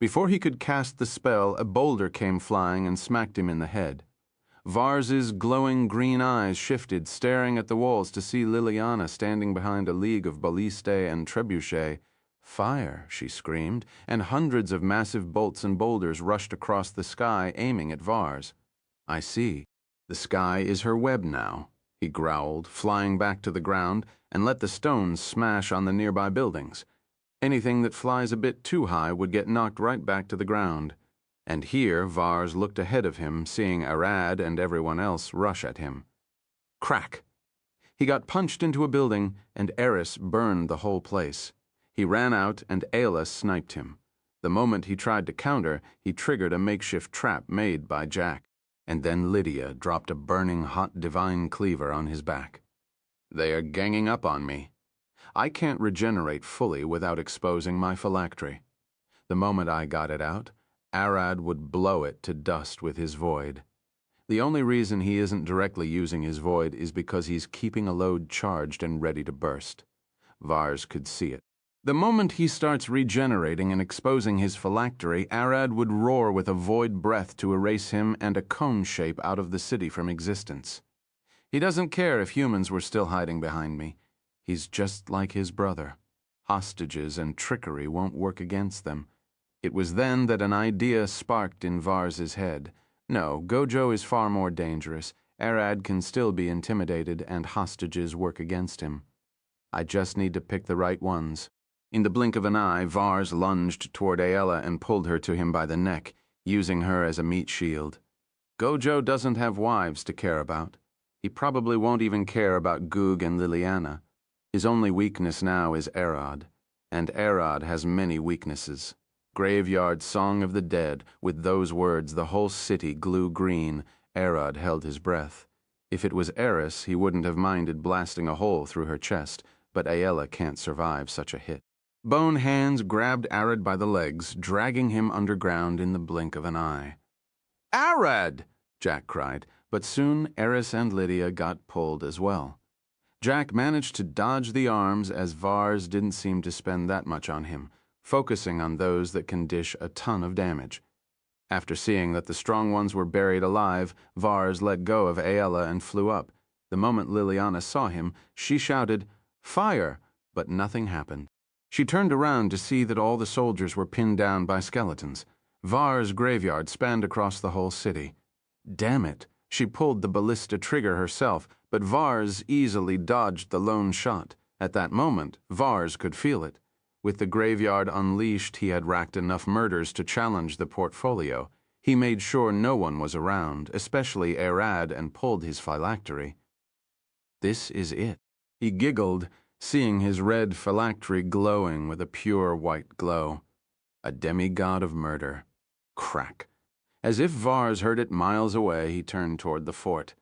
Before he could cast the spell, a boulder came flying and smacked him in the head. Vars's glowing green eyes shifted, staring at the walls to see Liliana standing behind a league of ballistae and trebuchets. Fire, she screamed, and hundreds of massive bolts and boulders rushed across the sky, aiming at Vars. I see. The sky is her web now, he growled, flying back to the ground, and let the stones smash on the nearby buildings. Anything that flies a bit too high would get knocked right back to the ground. And here Vars looked ahead of him, seeing Arad and everyone else rush at him. Crack! He got punched into a building, and Eris burned the whole place. He ran out, and Aella sniped him. The moment he tried to counter, he triggered a makeshift trap made by Jack. And then Lydia dropped a burning hot divine cleaver on his back. They are ganging up on me. I can't regenerate fully without exposing my phylactery. The moment I got it out, Arad would blow it to dust with his void. The only reason he isn't directly using his void is because he's keeping a load charged and ready to burst. Vars could see it. The moment he starts regenerating and exposing his phylactery, Arad would roar with a void breath to erase him and a cone shape out of the city from existence. He doesn't care if humans were still hiding behind me. He's just like his brother. Hostages and trickery won't work against them. It was then that an idea sparked in Vars's head. No, Gojo is far more dangerous. Arad can still be intimidated, and hostages work against him. I just need to pick the right ones. In the blink of an eye, Vars lunged toward Aella and pulled her to him by the neck, using her as a meat shield. Gojo doesn't have wives to care about. He probably won't even care about Goog and Liliana. His only weakness now is Erod, and Erod has many weaknesses. Graveyard Song of the Dead, with those words the whole city glue green. Erod held his breath. If it was Eris, he wouldn't have minded blasting a hole through her chest, but Aella can't survive such a hit. Bone hands grabbed Arad by the legs, dragging him underground in the blink of an eye. "Arad!" Jack cried, but soon Eris and Lydia got pulled as well. Jack managed to dodge the arms as Vars didn't seem to spend that much on him, focusing on those that can dish a ton of damage. After seeing that the strong ones were buried alive, Vars let go of Aella and flew up. The moment Liliana saw him, she shouted, "Fire!" but nothing happened. She turned around to see that all the soldiers were pinned down by skeletons. Vars' graveyard spanned across the whole city. Damn it! She pulled the ballista trigger herself, but Vars easily dodged the lone shot. At that moment, Vars could feel it. With the graveyard unleashed, he had racked enough murders to challenge the portfolio. He made sure no one was around, especially Arad, and pulled his phylactery. This is it. He giggled, seeing his red phylactery glowing with a pure white glow. A demigod of murder. Crack. As if Vars heard it miles away, he turned toward the fort.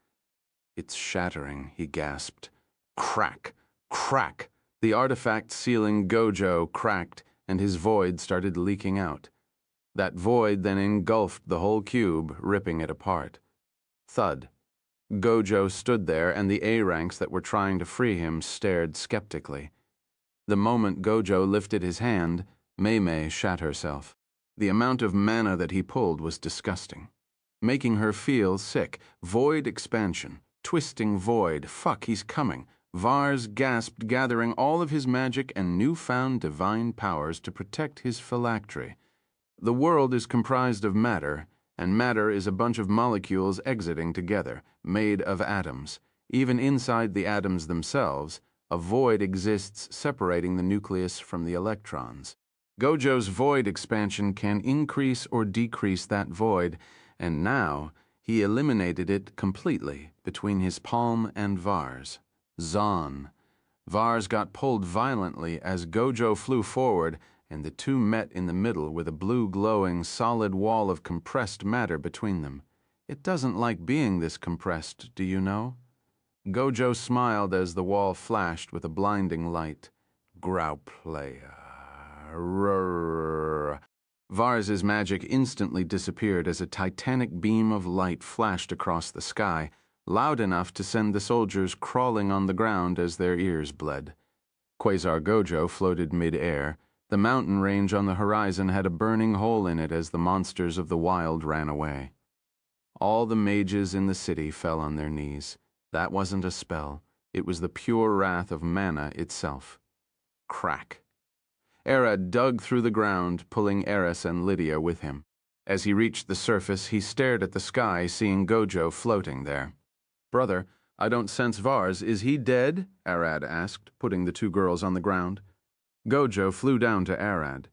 "It's shattering," he gasped. Crack! Crack! The artifact sealing Gojo cracked, and his void started leaking out. That void then engulfed the whole cube, ripping it apart. Thud. Gojo stood there, and the A-ranks that were trying to free him stared skeptically. The moment Gojo lifted his hand, Mei shat herself. The amount of mana that he pulled was disgusting, making her feel sick. Void expansion. Twisting void. Fuck, he's coming. Vars gasped, gathering all of his magic and newfound divine powers to protect his phylactery. The world is comprised of matter, and matter is a bunch of molecules exiting together, made of atoms. Even inside the atoms themselves, a void exists separating the nucleus from the electrons. Gojo's void expansion can increase or decrease that void, and now he eliminated it completely between his palm and Vars. Zon. Vars got pulled violently as Gojo flew forward, and the two met in the middle with a blue glowing solid wall of compressed matter between them. It doesn't like being this compressed, do you know? Gojo smiled as the wall flashed with a blinding light. Grow player. Rrrr. Vars's magic instantly disappeared as a titanic beam of light flashed across the sky, loud enough to send the soldiers crawling on the ground as their ears bled. Quasar Gojo floated mid-air. The mountain range on the horizon had a burning hole in it as the monsters of the wild ran away. All the mages in the city fell on their knees. That wasn't a spell. It was the pure wrath of mana itself. Crack. Arad dug through the ground, pulling Eris and Lydia with him. As he reached the surface, he stared at the sky, seeing Gojo floating there. "Brother, I don't sense Vars. Is he dead?" Arad asked, putting the two girls on the ground. Gojo flew down to Arad.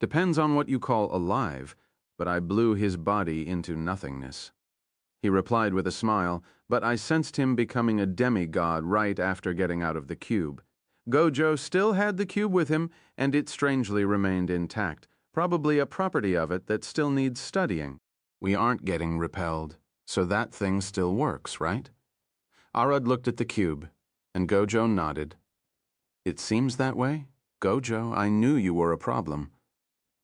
"Depends on what you call alive, but I blew his body into nothingness." He replied with a smile, "But I sensed him becoming a demigod right after getting out of the cube." Gojo still had the cube with him, and it strangely remained intact, probably a property of it that still needs studying. We aren't getting repelled, so that thing still works, right? Arad looked at the cube, and Gojo nodded. "It seems that way? Gojo, I knew you were a problem."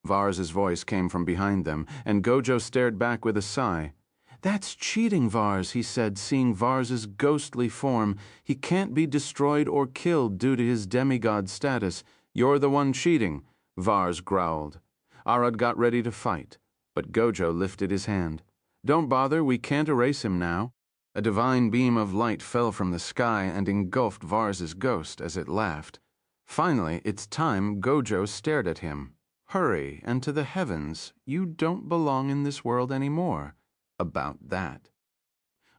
Vars's voice came from behind them, and Gojo stared back with a sigh. "That's cheating, Vars," he said, seeing Vars's ghostly form. "He can't be destroyed or killed due to his demigod status. You're the one cheating," Vars growled. Arad got ready to fight, but Gojo lifted his hand. "Don't bother, we can't erase him now." A divine beam of light fell from the sky and engulfed Vars's ghost as it laughed. "Finally, it's time." Gojo stared at him. "Hurry, and to the heavens. You don't belong in this world anymore." About that.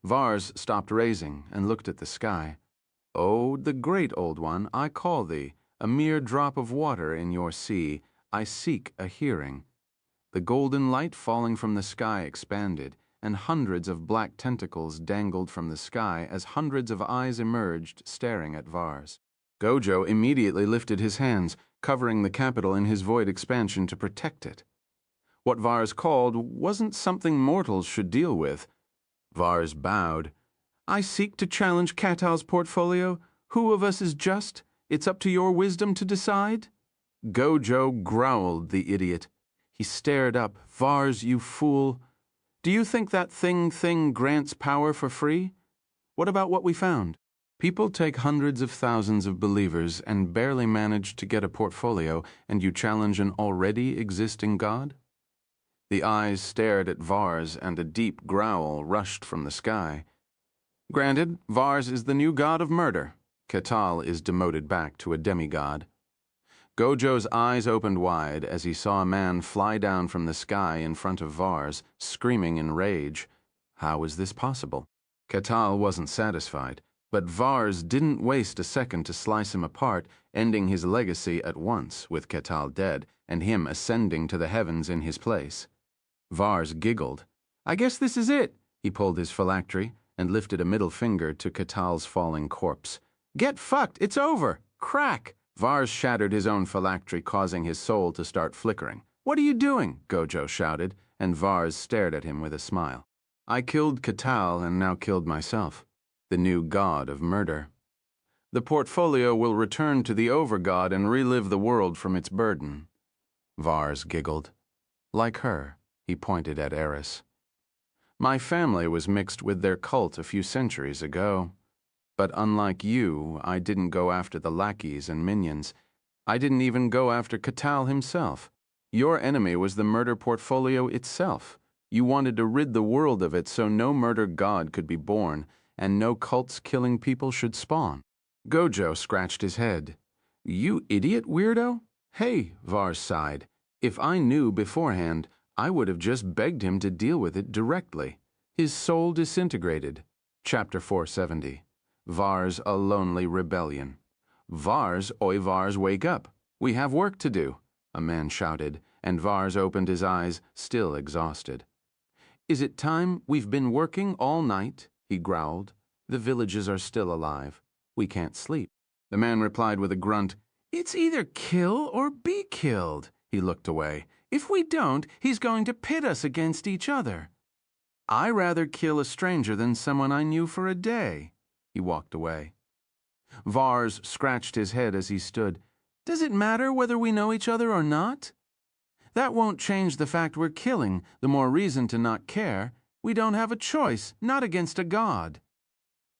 Vars stopped raising and looked at the sky. "Oh, the great old one, I call thee. A mere drop of water in your sea, I seek a hearing. The golden light falling from the sky expanded, and hundreds of black tentacles dangled from the sky as hundreds of eyes emerged, staring at Vars. Gojo immediately lifted his hands, covering the capital in his void expansion to protect it. What Vars called wasn't something mortals should deal with. Vars bowed. I seek to challenge Katal's portfolio. Who of us is just? It's up to your wisdom to decide? Gojo growled, the idiot. He stared up. Vars, you fool. Do you think that thing grants power for free? What about what we found? People take hundreds of thousands of believers and barely manage to get a portfolio, and you challenge an already existing god? The eyes stared at Vars, and a deep growl rushed from the sky. Granted, Vars is the new god of murder. Katal is demoted back to a demigod. Gojo's eyes opened wide as he saw a man fly down from the sky in front of Vars, screaming in rage. How was this possible? Katal wasn't satisfied, but Vars didn't waste a second to slice him apart, ending his legacy at once, with Katal dead, and him ascending to the heavens in his place. Vars giggled. I guess this is it. He pulled his phylactery and lifted a middle finger to Katal's falling corpse. Get fucked, it's over. Crack! Vars shattered his own phylactery, causing his soul to start flickering. What are you doing? Gojo shouted, and Vars stared at him with a smile. I killed Katal and now killed myself, the new god of murder. The portfolio will return to the overgod and relive the world from its burden. Vars giggled. Like her, he pointed at Eris. My family was mixed with their cult a few centuries ago. But unlike you, I didn't go after the lackeys and minions. I didn't even go after Katal himself. Your enemy was the murder portfolio itself. You wanted to rid the world of it so no murder god could be born, and no cults killing people should spawn. Gojo scratched his head. You idiot weirdo? Hey, Vars sighed. If I knew beforehand, I would have just begged him to deal with it directly. His soul disintegrated. Chapter 470. Vars, a lonely rebellion. Vars, oi Vars, wake up. We have work to do, a man shouted, and Vars opened his eyes, still exhausted. Is it time? We've been working all night, he growled. The villages are still alive. We can't sleep. The man replied with a grunt. It's either kill or be killed. He looked away. If we don't, he's going to pit us against each other. I rather kill a stranger than someone I knew for a day. He walked away. Vars scratched his head as he stood. Does it matter whether we know each other or not? That won't change the fact we're killing, the more reason to not care. We don't have a choice, not against a god.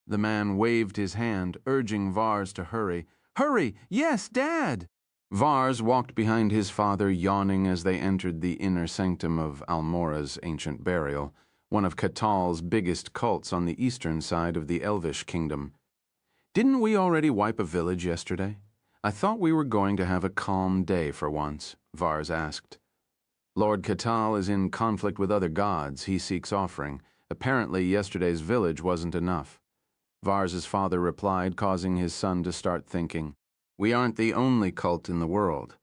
The man waved his hand, urging Vars to hurry. Hurry! Yes, Dad! Vars walked behind his father, yawning as they entered the inner sanctum of Almora's ancient burial, one of Katal's biggest cults on the eastern side of the Elvish kingdom. Didn't we already wipe a village yesterday? I thought we were going to have a calm day for once, Vars asked. Lord Katal is in conflict with other gods he seeks offering. Apparently yesterday's village wasn't enough. Vars's father replied, causing his son to start thinking. We aren't the only cult in the world.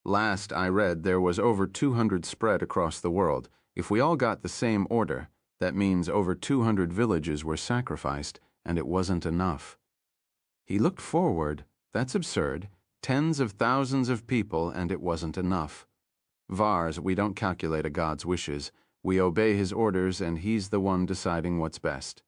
Last I read, there was over 200 spread across the world. If we all got the same order, that means over 200 villages were sacrificed, and it wasn't enough. He looked forward. That's absurd. Tens of thousands of people, and it wasn't enough. Vars, we don't calculate a god's wishes. We obey his orders, and he's the one deciding what's best.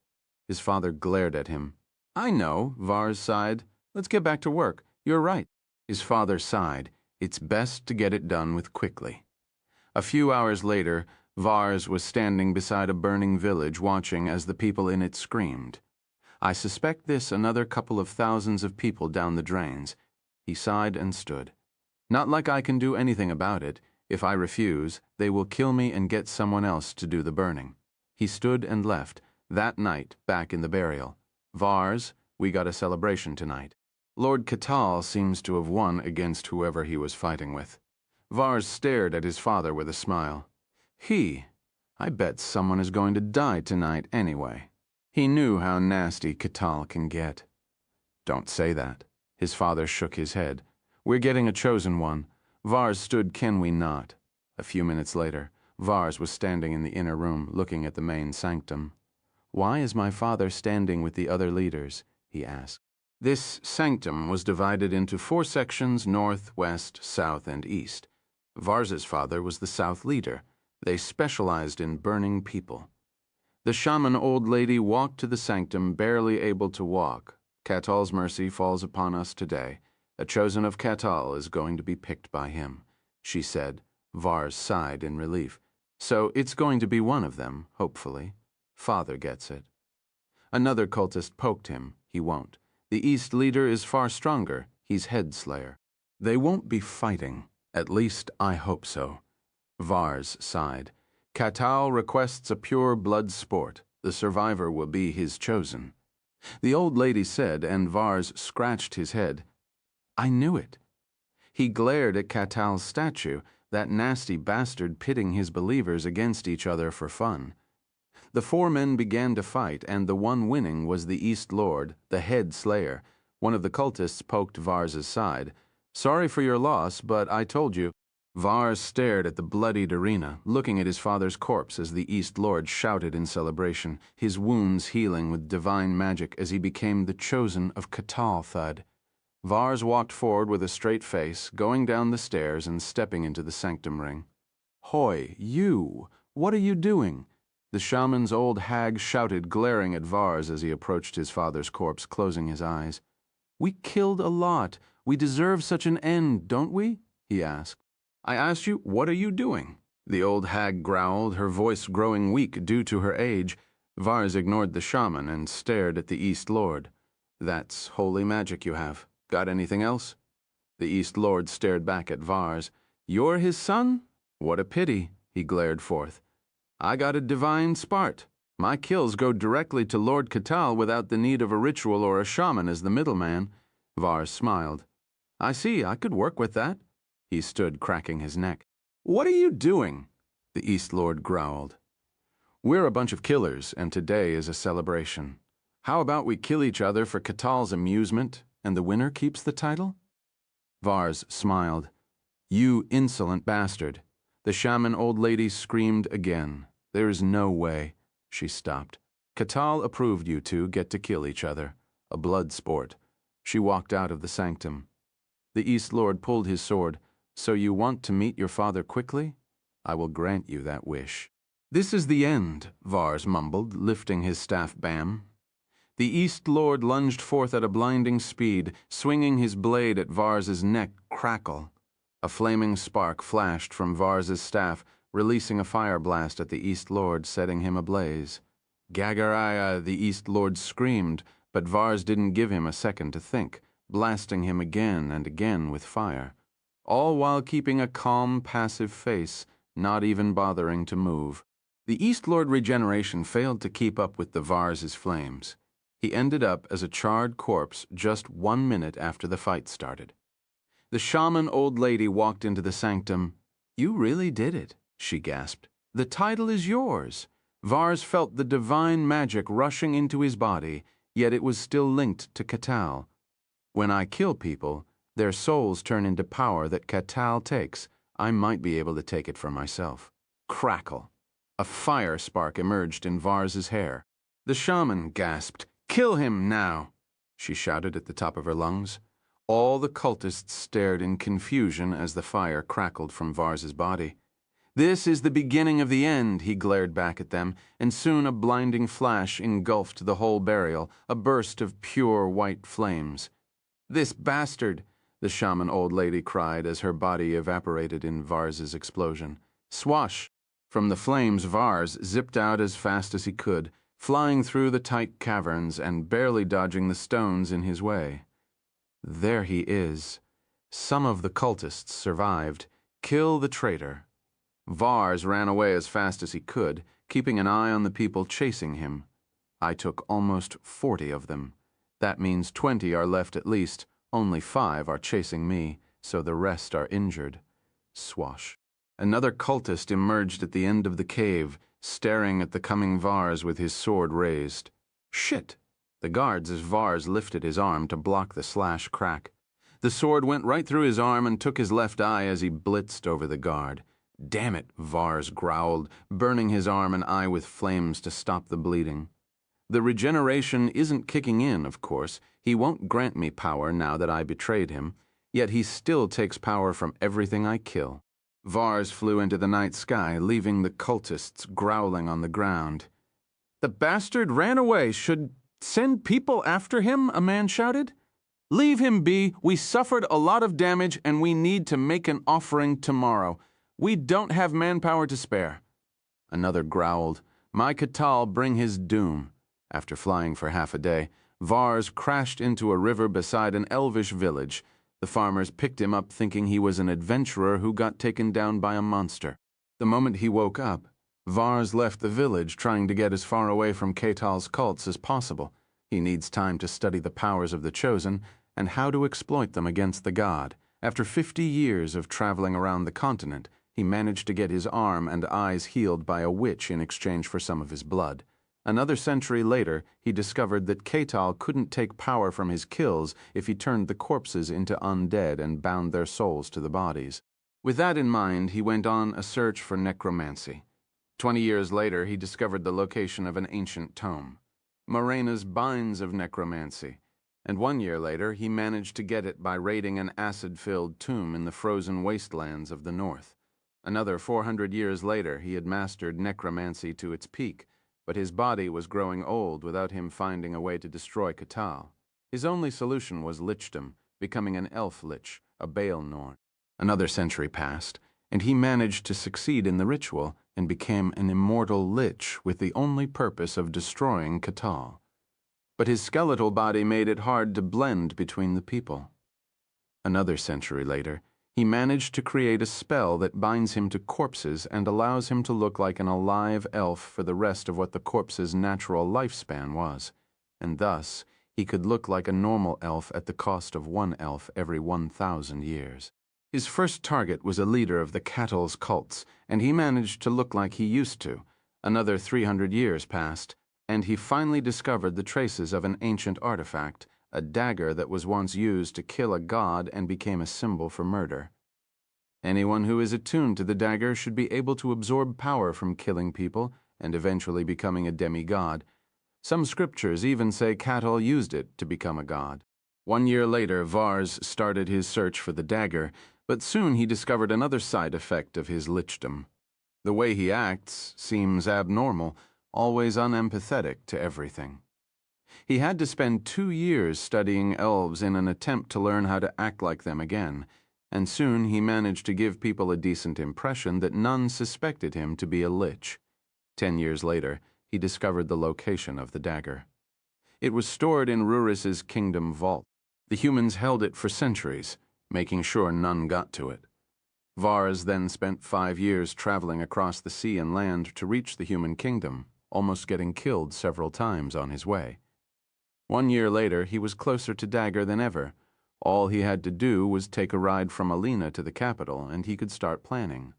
His father glared at him. I know, Vars sighed. Let's get back to work. You're right. His father sighed. It's best to get it done with quickly. A few hours later, Vars was standing beside a burning village watching as the people in it screamed. I suspect this another couple of thousands of people down the drains. He sighed and stood. Not like I can do anything about it. If I refuse, they will kill me and get someone else to do the burning. He stood and left, that night back in the burial. Vars, we got a celebration tonight. Lord Katal seems to have won against whoever he was fighting with. Vars stared at his father with a smile. I bet someone is going to die tonight anyway. He knew how nasty Katal can get. Don't say that. His father shook his head. We're getting a chosen one. Vars stood can we not. A few minutes later, Vars was standing in the inner room, looking at the main sanctum. Why is my father standing with the other leaders? He asked. This sanctum was divided into 4 sections, north, west, south, and east. Vars's father was the south leader. They specialized in burning people. The shaman old lady walked to the sanctum, barely able to walk. Katal's mercy falls upon us today. A chosen of Katal is going to be picked by him, she said. Vars sighed in relief. So it's going to be one of them, hopefully. Father gets it. Another cultist poked him. He won't. The East leader is far stronger. He's head slayer. They won't be fighting. At least I hope so. Vars sighed. Katal requests a pure blood sport. The survivor will be his chosen. The old lady said, and Vars scratched his head. I knew it. He glared at Katal's statue, that nasty bastard pitting his believers against each other for fun. The 4 men began to fight, and the one winning was the East Lord, the head slayer. One of the cultists poked Vars's side. Sorry for your loss, but I told you. Vars stared at the bloodied arena, looking at his father's corpse as the East Lord shouted in celebration, his wounds healing with divine magic as he became the chosen of Katal Thud. Vars walked forward with a straight face, going down the stairs and stepping into the sanctum ring. Hoy, you! What are you doing? The shaman's old hag shouted, glaring at Vars as he approached his father's corpse, closing his eyes. We killed a lot. We deserve such an end, don't we? He asked. I asked you, what are you doing? The old hag growled, her voice growing weak due to her age. Vars ignored the shaman and stared at the East Lord. That's holy magic you have. Got anything else? The East Lord stared back at Vars. You're his son? What a pity, he glared forth. I got a divine spart. My kills go directly to Lord Katal without the need of a ritual or a shaman as the middleman. Vars smiled. I see, I could work with that. He stood cracking his neck. What are you doing? The East Lord growled. We're a bunch of killers, and today is a celebration. How about we kill each other for Katal's amusement, and the winner keeps the title? Vars smiled. You insolent bastard. The shaman old lady screamed again. There is no way. She stopped. Katal approved you two get to kill each other. A blood sport. She walked out of the sanctum. The East Lord pulled his sword. So you want to meet your father quickly? I will grant you that wish. This is the end, Vars mumbled, lifting his staff bam. The East Lord lunged forth at a blinding speed, swinging his blade at Vars's neck. Crackle. A flaming spark flashed from Vars's staff, releasing a fire blast at the East Lord, setting him ablaze. Gagaraya, the East Lord screamed, but Vars didn't give him a second to think, blasting him again and again with fire. All while keeping a calm, passive face, not even bothering to move. The East Lord regeneration failed to keep up with the Vars's flames. He ended up as a charred corpse just 1 minute after the fight started. The shaman old lady walked into the sanctum. You really did it, she gasped. The title is yours. Vars felt the divine magic rushing into his body, yet it was still linked to Katal. When I kill people, their souls turn into power that Katal takes. I might be able to take it for myself. Crackle. A fire spark emerged in Vars's hair. The shaman gasped. Kill him now, she shouted at the top of her lungs. All the cultists stared in confusion as the fire crackled from Vars's body. This is the beginning of the end, he glared back at them, and soon a blinding flash engulfed the whole burial, a burst of pure white flames. This bastard, the shaman old lady cried as her body evaporated in Vars's explosion. Swash! From the flames, Vars zipped out as fast as he could, flying through the tight caverns and barely dodging the stones in his way. There he is. Some of the cultists survived. Kill the traitor. Vars ran away as fast as he could, keeping an eye on the people chasing him. I took almost 40 of them. That means 20 are left at least. Only 5 are chasing me, so the rest are injured. Swash. Another cultist emerged at the end of the cave, staring at the coming Vars with his sword raised. Shit! The guards as Vars lifted his arm to block the slash crack. The sword went right through his arm and took his left eye as he blitzed over the guard. "Damn it," Vars growled, burning his arm and eye with flames to stop the bleeding. "The regeneration isn't kicking in, of course. He won't grant me power now that I betrayed him, yet he still takes power from everything I kill." Vars flew into the night sky, leaving the cultists growling on the ground. "The bastard ran away. Should send people after him," a man shouted. "Leave him be. We suffered a lot of damage and we need to make an offering tomorrow. We don't have manpower to spare." Another growled, "My Catal bring his doom." After flying for half a day, Vars crashed into a river beside an elvish village. The farmers picked him up thinking he was an adventurer who got taken down by a monster. The moment he woke up, Vars left the village trying to get as far away from Catal's cults as possible. He needs time to study the powers of the Chosen and how to exploit them against the god. After 50 years of traveling around the continent, he managed to get his arm and eyes healed by a witch in exchange for some of his blood. Another century later, he discovered that Catal couldn't take power from his kills if he turned the corpses into undead and bound their souls to the bodies. With that in mind, he went on a search for necromancy. 20 years later, he discovered the location of an ancient tome, Morena's Binds of Necromancy, and 1 year later, he managed to get it by raiding an acid-filled tomb in the frozen wastelands of the north. Another 400 years later, he had mastered necromancy to its peak, but his body was growing old without him finding a way to destroy Catal. His only solution was lichdom, becoming an elf lich, a Baal Norn. Another century passed, and he managed to succeed in the ritual and became an immortal lich with the only purpose of destroying Catal. But his skeletal body made it hard to blend between the people. Another century later, he managed to create a spell that binds him to corpses and allows him to look like an alive elf for the rest of what the corpse's natural lifespan was, and thus he could look like a normal elf at the cost of 1 elf every 1,000 years. His first target was a leader of the Catal's cults, and he managed to look like he used to. Another 300 years passed, and he finally discovered the traces of an ancient artifact, a dagger that was once used to kill a god and became a symbol for murder. Anyone who is attuned to the dagger should be able to absorb power from killing people and eventually becoming a demigod. Some scriptures even say Catal used it to become a god. 1 year later, Vars started his search for the dagger, but soon he discovered another side effect of his lichdom. The way he acts seems abnormal, always unempathetic to everything. He had to spend 2 years studying elves in an attempt to learn how to act like them again, and soon he managed to give people a decent impression that none suspected him to be a lich. 10 years later, he discovered the location of the dagger. It was stored in Ruris's kingdom vault. The humans held it for centuries, making sure none got to it. Vars then spent 5 years traveling across the sea and land to reach the human kingdom, almost getting killed several times on his way. 1 year later, he was closer to Dagger than ever. All he had to do was take a ride from Alina to the capital, and he could start planning.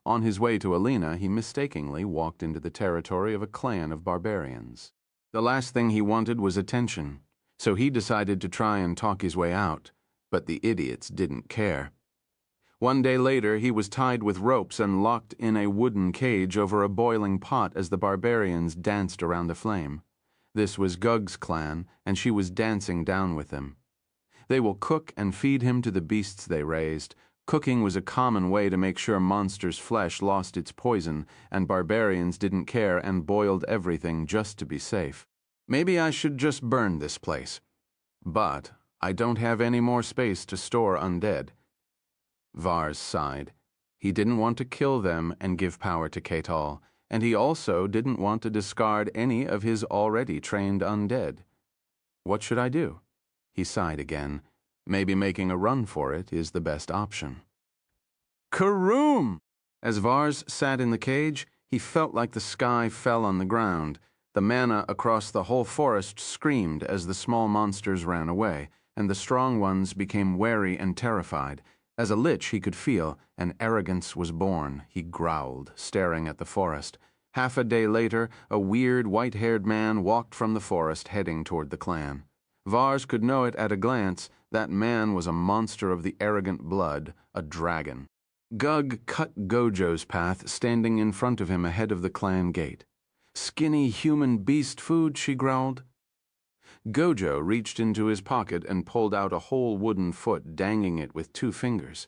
On his way to Alina, he mistakenly walked into the territory of a clan of barbarians. The last thing he wanted was attention, so he decided to try and talk his way out, but the idiots didn't care. 1 day later, he was tied with ropes and locked in a wooden cage over a boiling pot as the barbarians danced around the flame. This was Gug's clan, and she was dancing down with them. They will cook and feed him to the beasts they raised. Cooking was a common way to make sure monsters' flesh lost its poison, and barbarians didn't care and boiled everything just to be safe. Maybe I should just burn this place. But I don't have any more space to store undead. Vars sighed. He didn't want to kill them and give power to Catal, and he also didn't want to discard any of his already trained undead. What should I do? He sighed again. Maybe making a run for it is the best option. Karoom! As Vars sat in the cage, he felt like the sky fell on the ground. The manna across the whole forest screamed as the small monsters ran away, and the strong ones became wary and terrified. As a lich, he could feel, and arrogance was born. He growled, staring at the forest. Half a day later, a weird, white-haired man walked from the forest, heading toward the clan. Vars could know it at a glance. That man was a monster of the arrogant blood, a dragon. Gug cut Gojo's path, standing in front of him ahead of the clan gate. "Skinny human beast food," she growled. Gojo reached into his pocket and pulled out a whole wooden foot, dangling it with 2 fingers.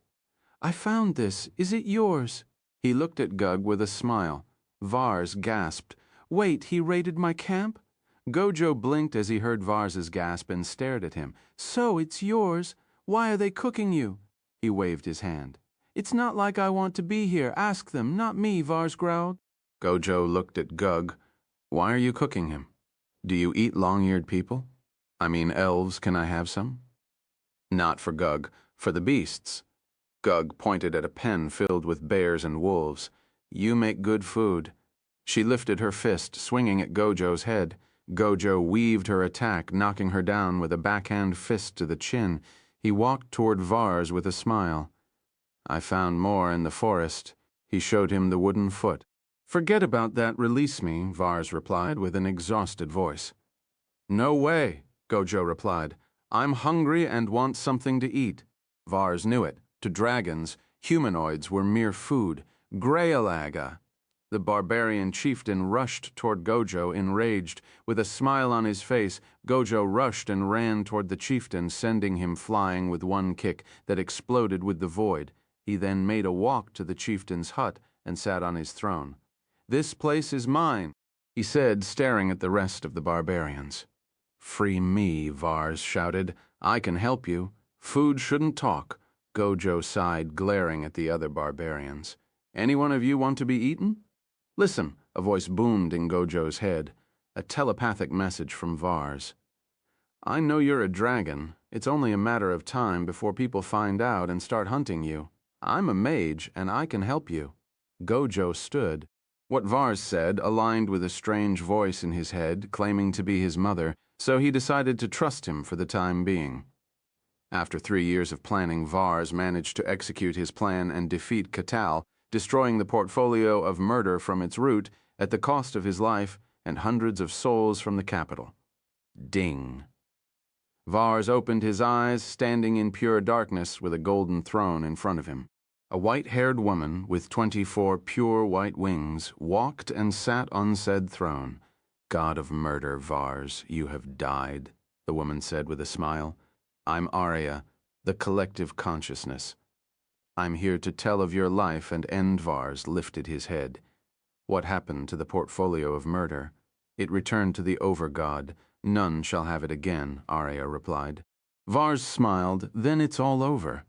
"I found this. Is it yours?" He looked at Gug with a smile. Vars gasped. "Wait, he raided my camp?" Gojo blinked as he heard Vars's gasp and stared at him. "So it's yours? Why are they cooking you?" He waved his hand. "It's not like I want to be here. Ask them, not me," Vars growled. Gojo looked at Gug. "Why are you cooking him? Do you eat long-eared people? I mean elves, can I have some?" "Not for Gug, for the beasts." Gug pointed at a pen filled with bears and wolves. "You make good food." She lifted her fist, swinging at Gojo's head. Gojo weaved her attack, knocking her down with a backhand fist to the chin. He walked toward Vars with a smile. "I found more in the forest." He showed him the wooden foot. "Forget about that, release me," Vars replied with an exhausted voice. "No way," Gojo replied. "I'm hungry and want something to eat." Vars knew it. To dragons, humanoids were mere food. Greyalaga! The barbarian chieftain rushed toward Gojo, enraged. With a smile on his face, Gojo rushed and ran toward the chieftain, sending him flying with one kick that exploded with the void. He then made a walk to the chieftain's hut and sat on his throne. "This place is mine," he said, staring at the rest of the barbarians. "Free me," Vars shouted. "I can help you." "Food shouldn't talk," Gojo sighed, glaring at the other barbarians. "Any one of you want to be eaten?" "Listen," a voice boomed in Gojo's head. A telepathic message from Vars. "I know you're a dragon. It's only a matter of time before people find out and start hunting you. I'm a mage, and I can help you." Gojo stood. What Vars said aligned with a strange voice in his head, claiming to be his mother, so he decided to trust him for the time being. After 3 years of planning, Vars managed to execute his plan and defeat Catal, destroying the portfolio of murder from its root at the cost of his life and hundreds of souls from the capital. Ding. Vars opened his eyes, standing in pure darkness with a golden throne in front of him. A white-haired woman with 24 pure white wings walked and sat on said throne. "God of murder, Vars, you have died," the woman said with a smile. "I'm Arya, the collective consciousness. I'm here to tell of your life and end." Vars lifted his head. "What happened to the portfolio of murder?" "It returned to the Overgod. None shall have it again," Arya replied. Vars smiled. "Then it's all over.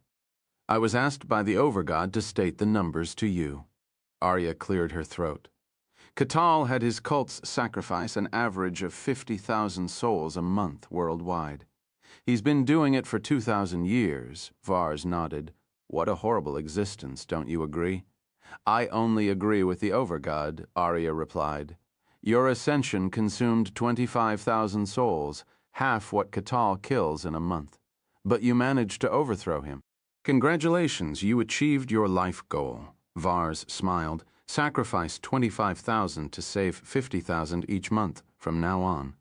I was asked by the Overgod to state the numbers to you." Arya cleared her throat. "Catal had his cults sacrifice an average of 50,000 souls a month worldwide. He's been doing it for 2,000 years, Vars nodded. "What a horrible existence, don't you agree?" "I only agree with the Overgod," Arya replied. "Your ascension consumed 25,000 souls, half what Catal kills in a month. But you managed to overthrow him. Congratulations, you achieved your life goal." Vars smiled. "Sacrifice 25,000 to save 50,000 each month from now on.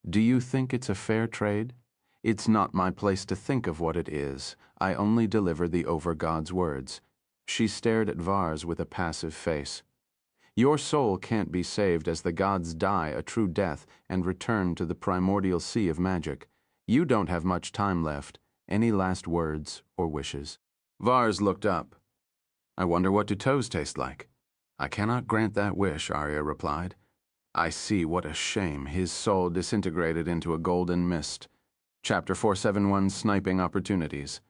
Do you think it's a fair trade?" "It's not my place to think of what it is. I only deliver the Overgod's words." She stared at Vars with a passive face. "Your soul can't be saved as the gods die a true death and return to the primordial sea of magic. You don't have much time left. Any last words or wishes?" Vars looked up. "I wonder what do toes taste like?" "I cannot grant that wish," Arya replied. "I see, what a shame." His soul disintegrated into a golden mist. Chapter 471, Sniping Opportunities.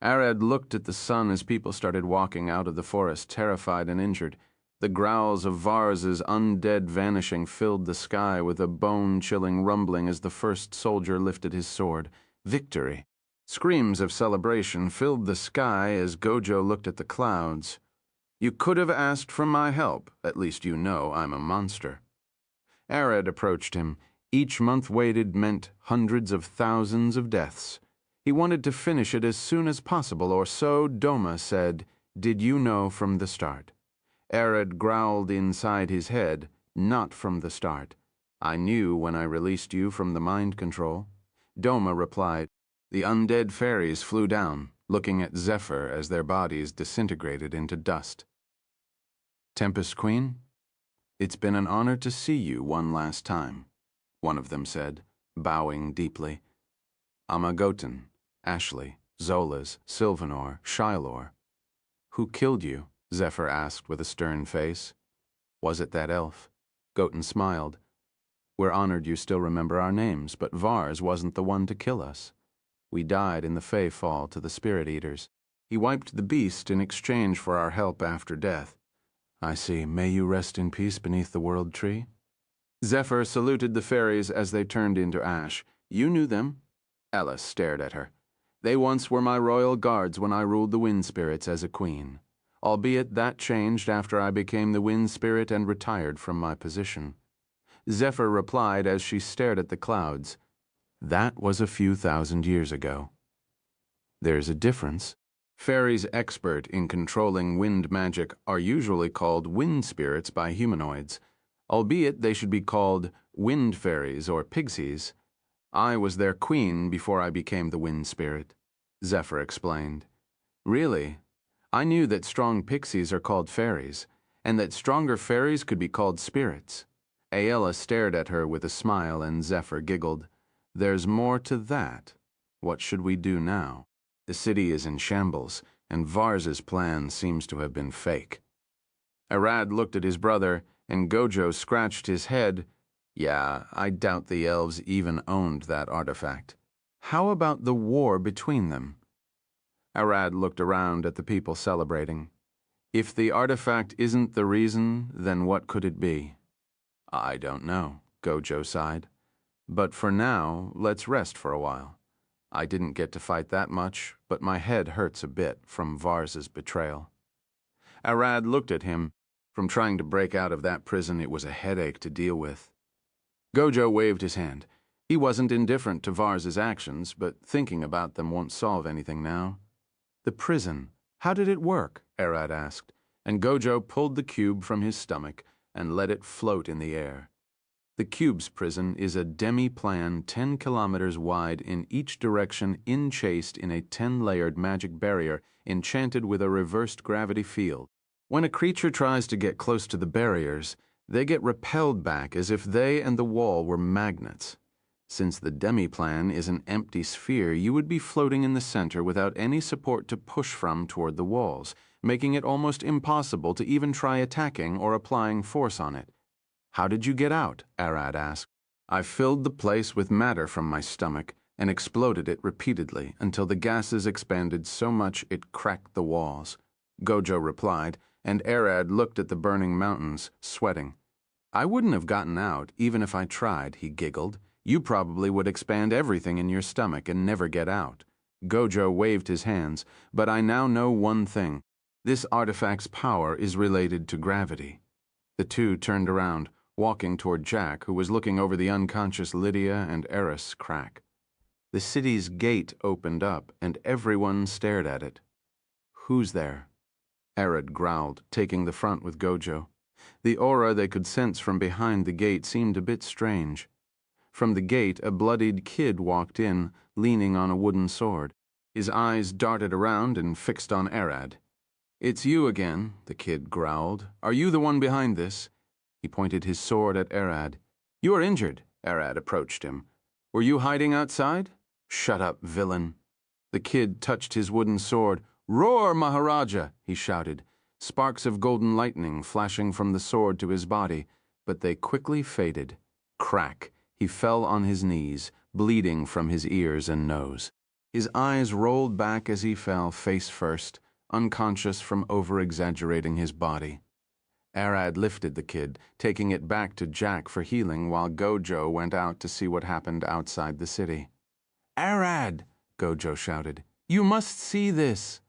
Arad looked at the sun as people started walking out of the forest, terrified and injured. The growls of Vars's undead vanishing filled the sky with a bone-chilling rumbling as the first soldier lifted his sword. Victory. Screams of celebration filled the sky as Gojo looked at the clouds. "You could have asked for my help. At least you know I'm a monster." Arad approached him. Each month waited meant hundreds of thousands of deaths. He wanted to finish it as soon as possible, or so Doma said. "Did you know from the start?" Arad growled inside his head. "Not from the start. I knew when I released you from the mind control." Doma replied. The undead fairies flew down, looking at Zephyr as their bodies disintegrated into dust. Tempest Queen, it's been an honor to see you one last time, one of them said, bowing deeply. Amagoten, Ashley, Zolas, Sylvanor, Shylor. Who killed you? Zephyr asked with a stern face. Was it that elf? Goten smiled. We're honored you still remember our names, but Vars wasn't the one to kill us. We died in the Fey Fall to the Spirit Eaters. He wiped the beast in exchange for our help after death. I see. May you rest in peace beneath the world tree? Zephyr saluted the fairies as they turned into ash. You knew them? Ella stared at her. They once were my royal guards when I ruled the wind spirits as a queen, albeit that changed after I became the wind spirit and retired from my position. Zephyr replied as she stared at the clouds. That was a few thousand years ago. There's a difference. Fairies expert in controlling wind magic are usually called wind spirits by humanoids, albeit they should be called wind fairies or pixies. I was their queen before I became the wind spirit, Zephyr explained. Really? I knew that strong pixies are called fairies, and that stronger fairies could be called spirits. Aella stared at her with a smile and Zephyr giggled. There's more to that. What should we do now? The city is in shambles, and Vars's plan seems to have been fake. Arad looked at his brother, and Gojo scratched his head. Yeah, I doubt the elves even owned that artifact. How about the war between them? Arad looked around at the people celebrating. If the artifact isn't the reason, then what could it be? I don't know, Gojo sighed. But for now, let's rest for a while. I didn't get to fight that much, but my head hurts a bit from Vars's betrayal. Arad looked at him. From trying to break out of that prison, it was a headache to deal with. Gojo waved his hand. He wasn't indifferent to Vars's actions, but thinking about them won't solve anything now. The prison. How did it work? Arad asked, and Gojo pulled the cube from his stomach and let it float in the air. The cube's prison is a demi-plan 10 kilometers wide in each direction, enchased in a 10-layered magic barrier enchanted with a reversed gravity field. When a creature tries to get close to the barriers, they get repelled back as if they and the wall were magnets. Since the demi-plan is an empty sphere, you would be floating in the center without any support to push from toward the walls, making it almost impossible to even try attacking or applying force on it. How did you get out? Arad asked. I filled the place with matter from my stomach and exploded it repeatedly until the gases expanded so much it cracked the walls. Gojo replied, and Arad looked at the burning mountains, sweating. I wouldn't have gotten out, even if I tried, he giggled. You probably would expand everything in your stomach and never get out. Gojo waved his hands, but I now know one thing. This artifact's power is related to gravity. The two turned around, walking toward Jack, who was looking over the unconscious Lydia and Eris crack. The city's gate opened up, and everyone stared at it. Who's there? Arad growled, taking the front with Gojo. The aura they could sense from behind the gate seemed a bit strange. From the gate, a bloodied kid walked in, leaning on a wooden sword. His eyes darted around and fixed on Arad. It's you again, the kid growled. Are you the one behind this? He pointed his sword at Arad. You are injured, Arad approached him. Were you hiding outside? Shut up, villain. The kid touched his wooden sword. Roar, Maharaja, he shouted, sparks of golden lightning flashing from the sword to his body, but they quickly faded. Crack, he fell on his knees, bleeding from his ears and nose. His eyes rolled back as he fell face first, unconscious from over-exaggerating his body. Arad lifted the kid, taking it back to Jack for healing while Gojo went out to see what happened outside the city. Arad, Gojo shouted, you must see this.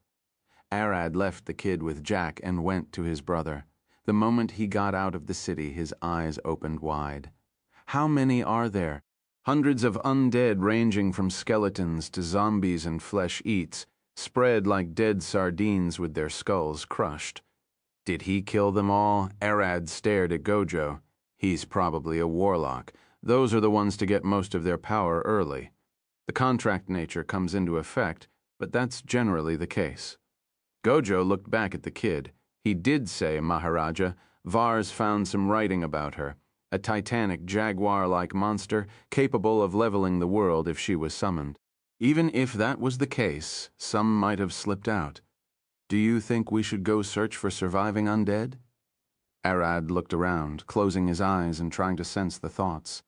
Arad left the kid with Jack and went to his brother. The moment he got out of the city, his eyes opened wide. How many are there? Hundreds of undead ranging from skeletons to zombies and flesh eats, spread like dead sardines with their skulls crushed. Did he kill them all? Arad stared at Gojo. He's probably a warlock. Those are the ones to get most of their power early. The contract nature comes into effect, but that's generally the case. Gojo looked back at the kid. He did say, Maharaja, Vars found some writing about her, a titanic jaguar-like monster capable of leveling the world if she was summoned. Even if that was the case, some might have slipped out. Do you think we should go search for surviving undead? Arad looked around, closing his eyes and trying to sense the thoughts.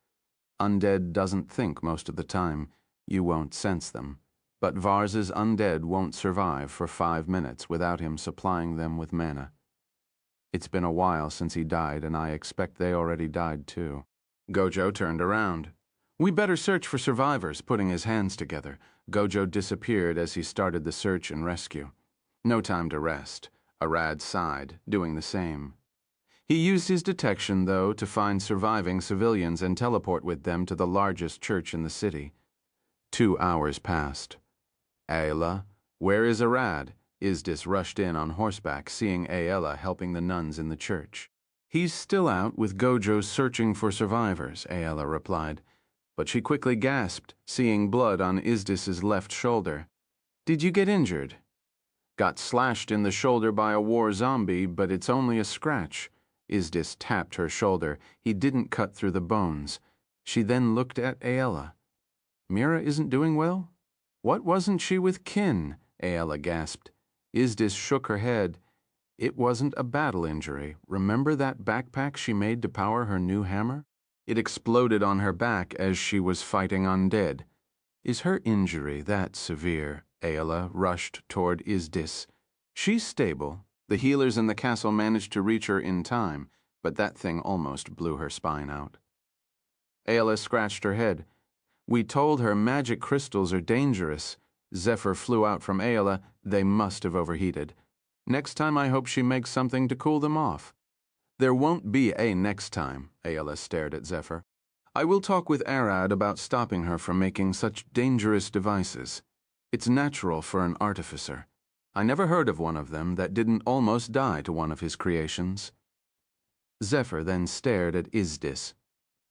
Undead doesn't think most of the time. You won't sense them. But Vars's undead won't survive for 5 minutes without him supplying them with mana. It's been a while since he died, and I expect they already died too. Gojo turned around. We better search for survivors, putting his hands together. Gojo disappeared as he started the search and rescue. No time to rest. Arad sighed, doing the same. He used his detection, though, to find surviving civilians and teleport with them to the largest church in the city. 2 hours passed. Aela, where is Arad? Izdis rushed in on horseback, seeing Aela helping the nuns in the church. He's still out with Gojo searching for survivors, Aela replied. But she quickly gasped, seeing blood on Izdis's left shoulder. Did you get injured? Got slashed in the shoulder by a war zombie, but it's only a scratch. Izdis tapped her shoulder. He didn't cut through the bones. She then looked at Aela. Mira isn't doing well? What wasn't she with Kin? Aela gasped. Izdis shook her head. It wasn't a battle injury. Remember that backpack she made to power her new hammer? It exploded on her back as she was fighting undead. Is her injury that severe? Aela rushed toward Izdis. She's stable. The healers in the castle managed to reach her in time, but that thing almost blew her spine out. Aela scratched her head. We told her magic crystals are dangerous. Zephyr flew out from Aela. They must have overheated. Next time I hope she makes something to cool them off. There won't be a next time, Aela stared at Zephyr. I will talk with Arad about stopping her from making such dangerous devices. It's natural for an artificer. I never heard of one of them that didn't almost die to one of his creations. Zephyr then stared at Izdis.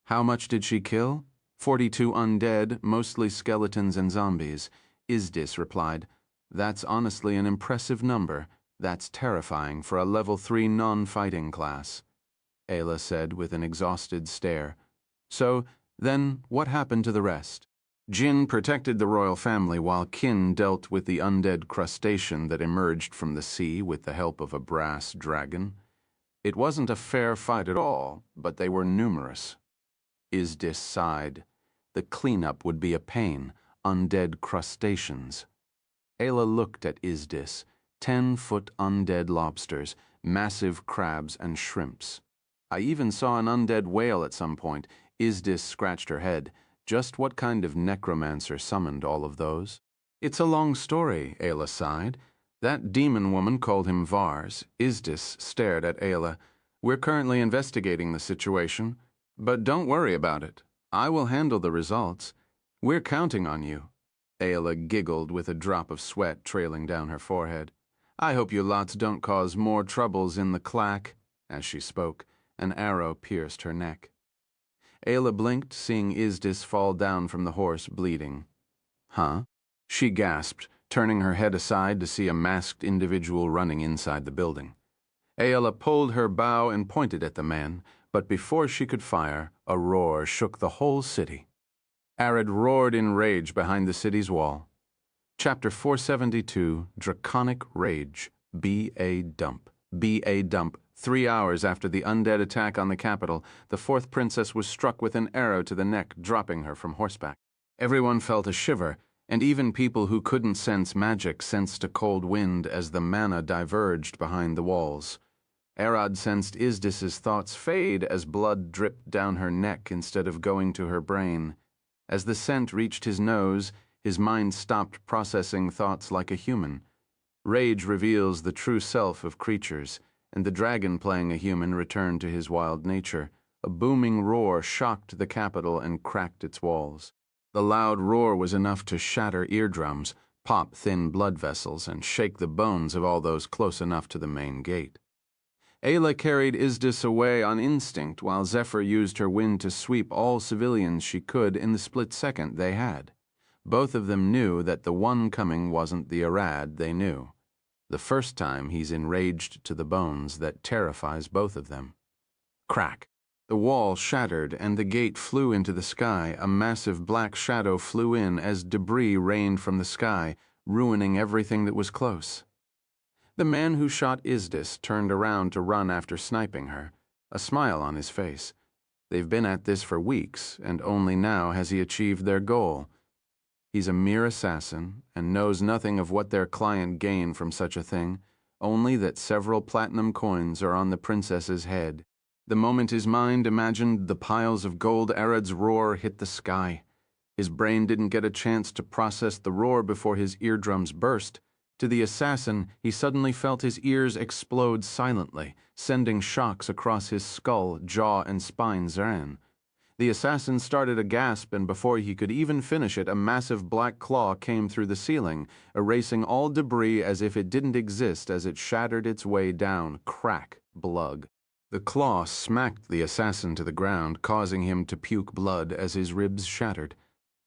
How much did she kill? 42 undead, mostly skeletons and zombies. Izdis replied, That's honestly an impressive number. That's terrifying for a level 3 non-fighting class. Aela said with an exhausted stare. So, then, what happened to the rest? Jin protected the royal family while Kin dealt with the undead crustacean that emerged from the sea with the help of a brass dragon. It wasn't a fair fight at all, but they were numerous. Izdis sighed. The cleanup would be a pain. Undead crustaceans. Aela looked at Izdis. 10-foot undead lobsters, massive crabs and shrimps. I even saw an undead whale at some point. Izdis scratched her head. Just what kind of necromancer summoned all of those? It's a long story, Aela sighed. That demon woman called him Vars. Izdis stared at Aela. We're currently investigating the situation, but don't worry about it. I will handle the results. We're counting on you. Aela giggled with a drop of sweat trailing down her forehead. I hope you lots don't cause more troubles in the clack. As she spoke, an arrow pierced her neck. Aela blinked, seeing Izdis fall down from the horse, bleeding. Huh? She gasped, turning her head aside to see a masked individual running inside the building. Aela pulled her bow and pointed at the man, but before she could fire, a roar shook the whole city. Arad roared in rage behind the city's wall. Chapter 472, Draconic Rage, B.A. Dump. B.A. Dump. 3 hours after the undead attack on the capital, the fourth princess was struck with an arrow to the neck, dropping her from horseback. Everyone felt a shiver, and even people who couldn't sense magic sensed a cold wind as the mana diverged behind the walls. Arad sensed Izdis's thoughts fade as blood dripped down her neck instead of going to her brain. As the scent reached his nose, his mind stopped processing thoughts like a human. Rage reveals the true self of creatures, and the dragon playing a human returned to his wild nature. A booming roar shocked the capital and cracked its walls. The loud roar was enough to shatter eardrums, pop thin blood vessels, and shake the bones of all those close enough to the main gate. Aela carried Izdis away on instinct while Zephyr used her wind to sweep all civilians she could in the split second they had. Both of them knew that the one coming wasn't the Arad they knew. The first time he's enraged to the bones that terrifies both of them. Crack. The wall shattered and the gate flew into the sky. A massive black shadow flew in as debris rained from the sky, ruining everything that was close. The man who shot Isdis turned around to run after sniping her, a smile on his face. They've been at this for weeks, and only now has he achieved their goal. He's a mere assassin and knows nothing of what their client gained from such a thing, only that several platinum coins are on the princess's head. The moment his mind imagined the piles of gold, Arad's roar hit the sky. His brain didn't get a chance to process the roar before his eardrums burst. To the assassin, he suddenly felt his ears explode silently, sending shocks across his skull, jaw, and spine. Zran. The assassin started a gasp, and before he could even finish it, a massive black claw came through the ceiling, erasing all debris as if it didn't exist as it shattered its way down. Crack. Blood. The claw smacked the assassin to the ground, causing him to puke blood as his ribs shattered.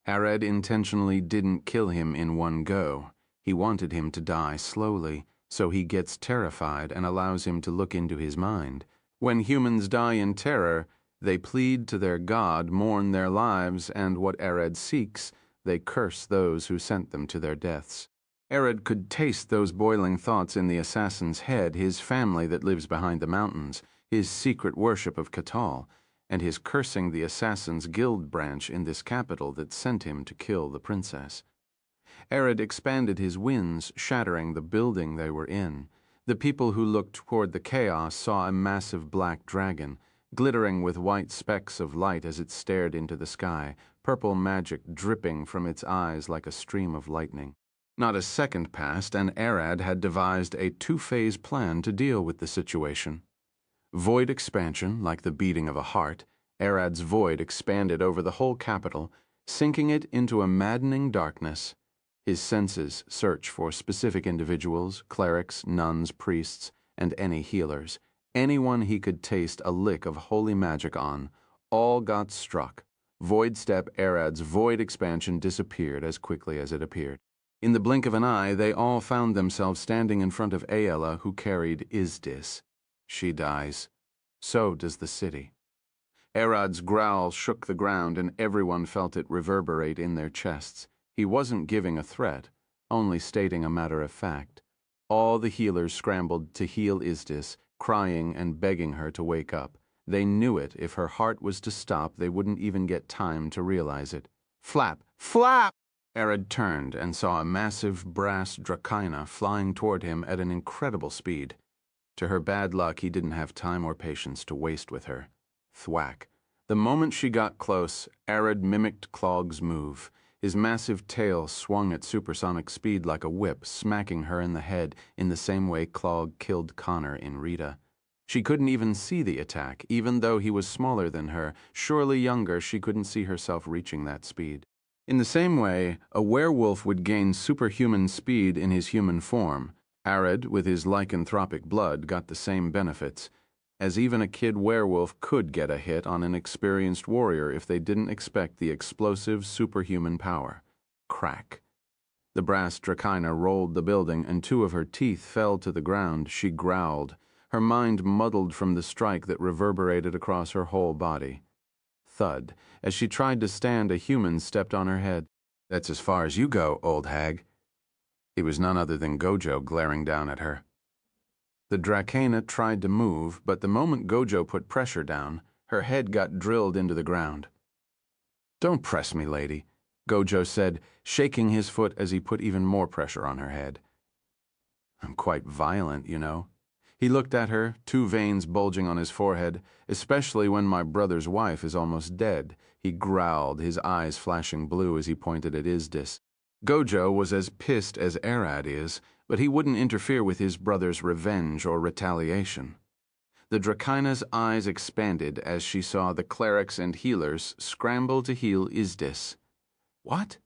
Arad intentionally didn't kill him in one go. He wanted him to die slowly, so he gets terrified and allows him to look into his mind. When humans die in terror, they plead to their god, mourn their lives, and what Arad seeks, they curse those who sent them to their deaths. Arad could taste those boiling thoughts in the assassin's head, his family that lives behind the mountains, his secret worship of Catal, and his cursing the assassin's guild branch in this capital that sent him to kill the princess. Arad expanded his winds, shattering the building they were in. The people who looked toward the chaos saw a massive black dragon, glittering with white specks of light as it stared into the sky, purple magic dripping from its eyes like a stream of lightning. Not a second passed, and Arad had devised a two-phase plan to deal with the situation. Void expansion, like the beating of a heart, Arad's void expanded over the whole capital, sinking it into a maddening darkness. His senses search for specific individuals, clerics, nuns, priests, and any healers. Anyone he could taste a lick of holy magic on. All got struck. Void step Arad's void expansion disappeared as quickly as it appeared. In the blink of an eye, they all found themselves standing in front of Aella, who carried Isdis. She dies. So does the city. Arad's growl shook the ground, and everyone felt it reverberate in their chests. He wasn't giving a threat, only stating a matter of fact. All the healers scrambled to heal Isdis, crying and begging her to wake up. They knew it. If her heart was to stop, they wouldn't even get time to realize it. Flap! Flap! Arad turned and saw a massive brass Dracaena flying toward him at an incredible speed. To her bad luck, he didn't have time or patience to waste with her. Thwack. The moment she got close, Arad mimicked Clog's move. His massive tail swung at supersonic speed like a whip, smacking her in the head in the same way Clog killed Connor in Rita. She couldn't even see the attack, even though he was smaller than her. Surely younger, she couldn't see herself reaching that speed. In the same way, a werewolf would gain superhuman speed in his human form. Arad, with his lycanthropic blood, got the same benefits, as even a kid werewolf could get a hit on an experienced warrior if they didn't expect the explosive superhuman power. Crack. The brass Dracaena rolled the building, and two of her teeth fell to the ground. She growled, her mind muddled from the strike that reverberated across her whole body. Thud. As she tried to stand, a human stepped on her head. "That's as far as you go, old hag." It was none other than Gojo glaring down at her. The Dracaena tried to move, but the moment Gojo put pressure down, her head got drilled into the ground. "Don't press me, lady," Gojo said, shaking his foot as he put even more pressure on her head. "I'm quite violent, you know." He looked at her, two veins bulging on his forehead, "especially when my brother's wife is almost dead." He growled, his eyes flashing blue as he pointed at Isdis. Gojo was as pissed as Arad is, but he wouldn't interfere with his brother's revenge or retaliation. The Dracaena's eyes expanded as she saw the clerics and healers scramble to heal Isdis. "What?"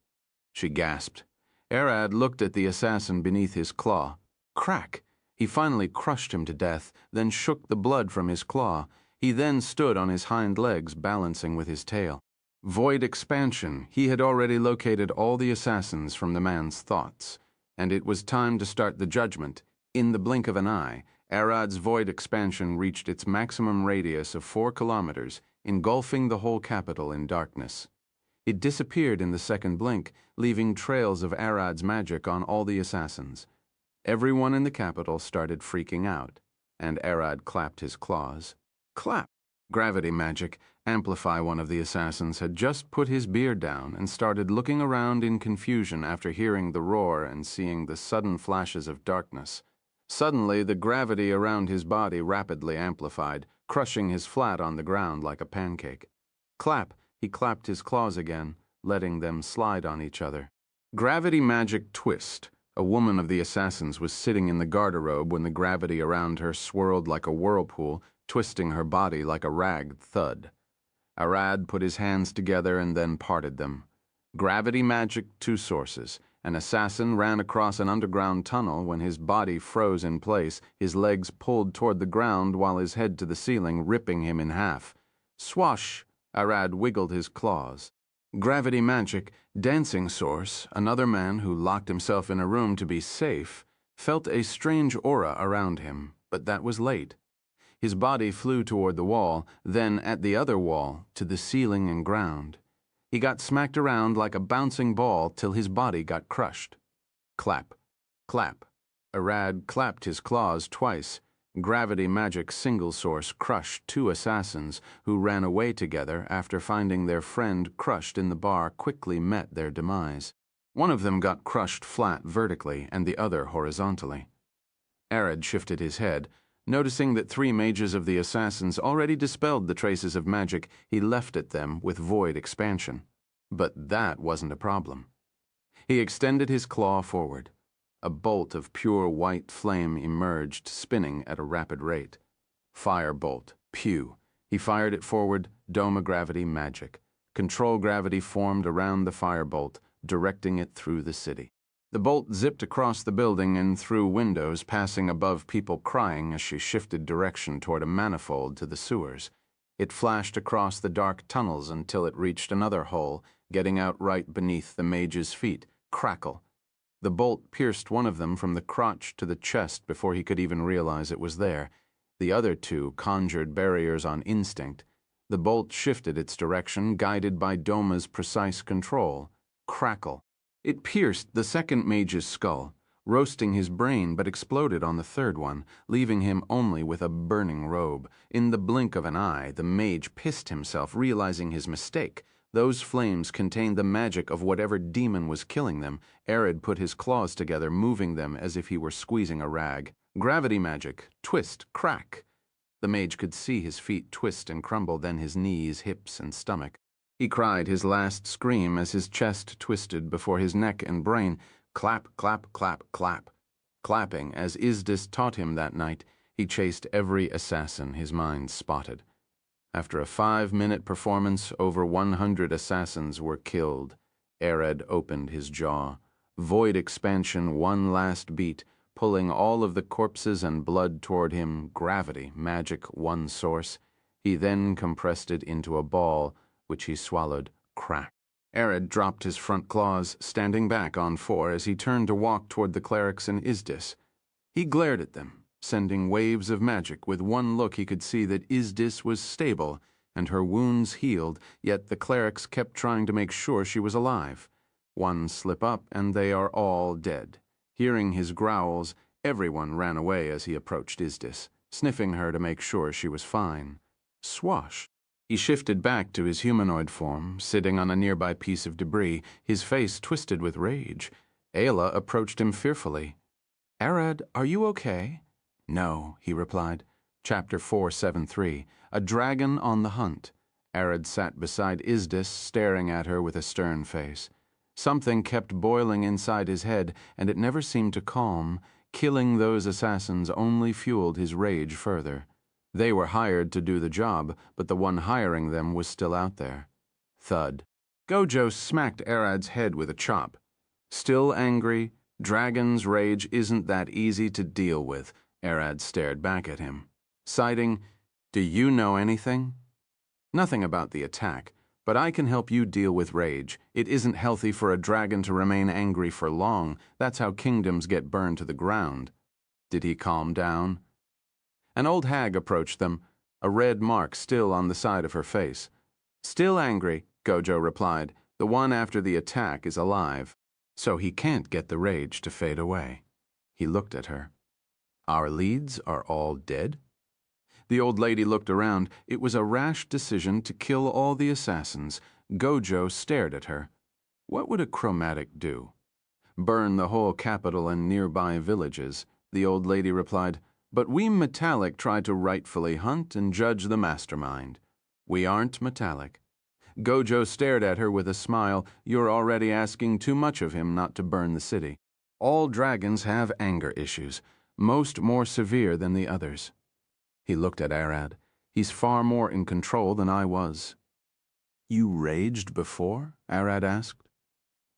she gasped. Arad looked at the assassin beneath his claw. Crack! He finally crushed him to death, then shook the blood from his claw. He then stood on his hind legs, balancing with his tail. Void expansion. He had already located all the assassins from the man's thoughts, and it was time to start the judgment. In the blink of an eye, Arad's void expansion reached its maximum radius of 4 kilometers, engulfing the whole capital in darkness. It disappeared in the second blink, leaving trails of Arad's magic on all the assassins. Everyone in the capital started freaking out, and Arad clapped his claws. Clap! Gravity magic. Amplify, one of the assassins, had just put his beard down and started looking around in confusion after hearing the roar and seeing the sudden flashes of darkness. Suddenly, the gravity around his body rapidly amplified, crushing his flat on the ground like a pancake. Clap! He clapped his claws again, letting them slide on each other. Gravity magic twist. A woman of the assassins was sitting in the garderobe when the gravity around her swirled like a whirlpool, twisting her body like a rag thud. Arad put his hands together and then parted them. Gravity magic, 2 sources. An assassin ran across an underground tunnel when his body froze in place, his legs pulled toward the ground while his head to the ceiling, ripping him in half. Swash! Arad wiggled his claws. Gravity magic, dancing source. Another man who locked himself in a room to be safe felt a strange aura around him, but that was late. His body flew toward the wall, then at the other wall, to the ceiling and ground. He got smacked around like a bouncing ball till his body got crushed. Clap, clap. Arad clapped his claws twice. Gravity magic single source crushed 2 assassins who ran away together after finding their friend crushed in the bar quickly met their demise. One of them got crushed flat vertically and the other horizontally. Arad shifted his head. Noticing that 3 mages of the assassins already dispelled the traces of magic, he left at them with void expansion. But that wasn't a problem. He extended his claw forward. A bolt of pure white flame emerged, spinning at a rapid rate. Fire bolt. Pew. He fired it forward, dome of gravity magic. Control gravity formed around the fire bolt, directing it through the city. The bolt zipped across the building and through windows, passing above people crying as she shifted direction toward a manifold to the sewers. It flashed across the dark tunnels until it reached another hole, getting out right beneath the mage's feet. Crackle. The bolt pierced one of them from the crotch to the chest before he could even realize it was there. The other 2 conjured barriers on instinct. The bolt shifted its direction, guided by Doma's precise control. Crackle. It pierced the second mage's skull, roasting his brain, but exploded on the third one, leaving him only with a burning robe. In the blink of an eye, the mage pissed himself, realizing his mistake. Those flames contained the magic of whatever demon was killing them. Arad put his claws together, moving them as if he were squeezing a rag. Gravity magic, twist, crack. The mage could see his feet twist and crumble, then his knees, hips, and stomach. He cried his last scream as his chest twisted before his neck and brain. Clap, clap, clap, clap. Clapping, as Izdis taught him that night, he chased every assassin his mind spotted. After a 5-minute performance, over 100 assassins were killed. Arad opened his jaw. Void expansion, one last beat, pulling all of the corpses and blood toward him. Gravity, magic, one source. He then compressed it into a ball, which he swallowed. Crack. Arad dropped his front claws, standing back on 4 as he turned to walk toward the clerics and Izdis. He glared at them, sending waves of magic. With one look he could see that Izdis was stable and her wounds healed, yet the clerics kept trying to make sure she was alive. One slip up and they are all dead. Hearing his growls, everyone ran away as he approached Izdis, sniffing her to make sure she was fine. Swash. He shifted back to his humanoid form, sitting on a nearby piece of debris, his face twisted with rage. Ayla approached him fearfully. "Arad, are you okay?" "No," he replied. Chapter 473, A Dragon on the Hunt. Arad sat beside Izdis, staring at her with a stern face. Something kept boiling inside his head, and it never seemed to calm. Killing those assassins only fueled his rage further. They were hired to do the job, but the one hiring them was still out there. Thud. Gojo smacked Arad's head with a chop. Still angry, Dragon's rage isn't that easy to deal with. Arad stared back at him. Citing, "Do you know anything?" Nothing about the attack, But I can help you deal with rage. It isn't healthy for a dragon to remain angry for long. That's how kingdoms get burned to the ground. Did he calm down? An old hag approached them, a red mark still on the side of her face. Still angry, Gojo replied. The one after the attack is alive, so he can't get the rage to fade away. He looked at her. Our leads are all dead? The old lady looked around. It was a rash decision to kill all the assassins. Gojo stared at her. What would a chromatic do? Burn the whole capital and nearby villages. The old lady replied, but we metallic try to rightfully hunt and judge the mastermind. We aren't metallic. Gojo stared at her with a smile. You're already asking too much of him not to burn the city. All dragons have anger issues, most more severe than the others. He looked at Arad. He's far more in control than I was. You raged before? Arad asked.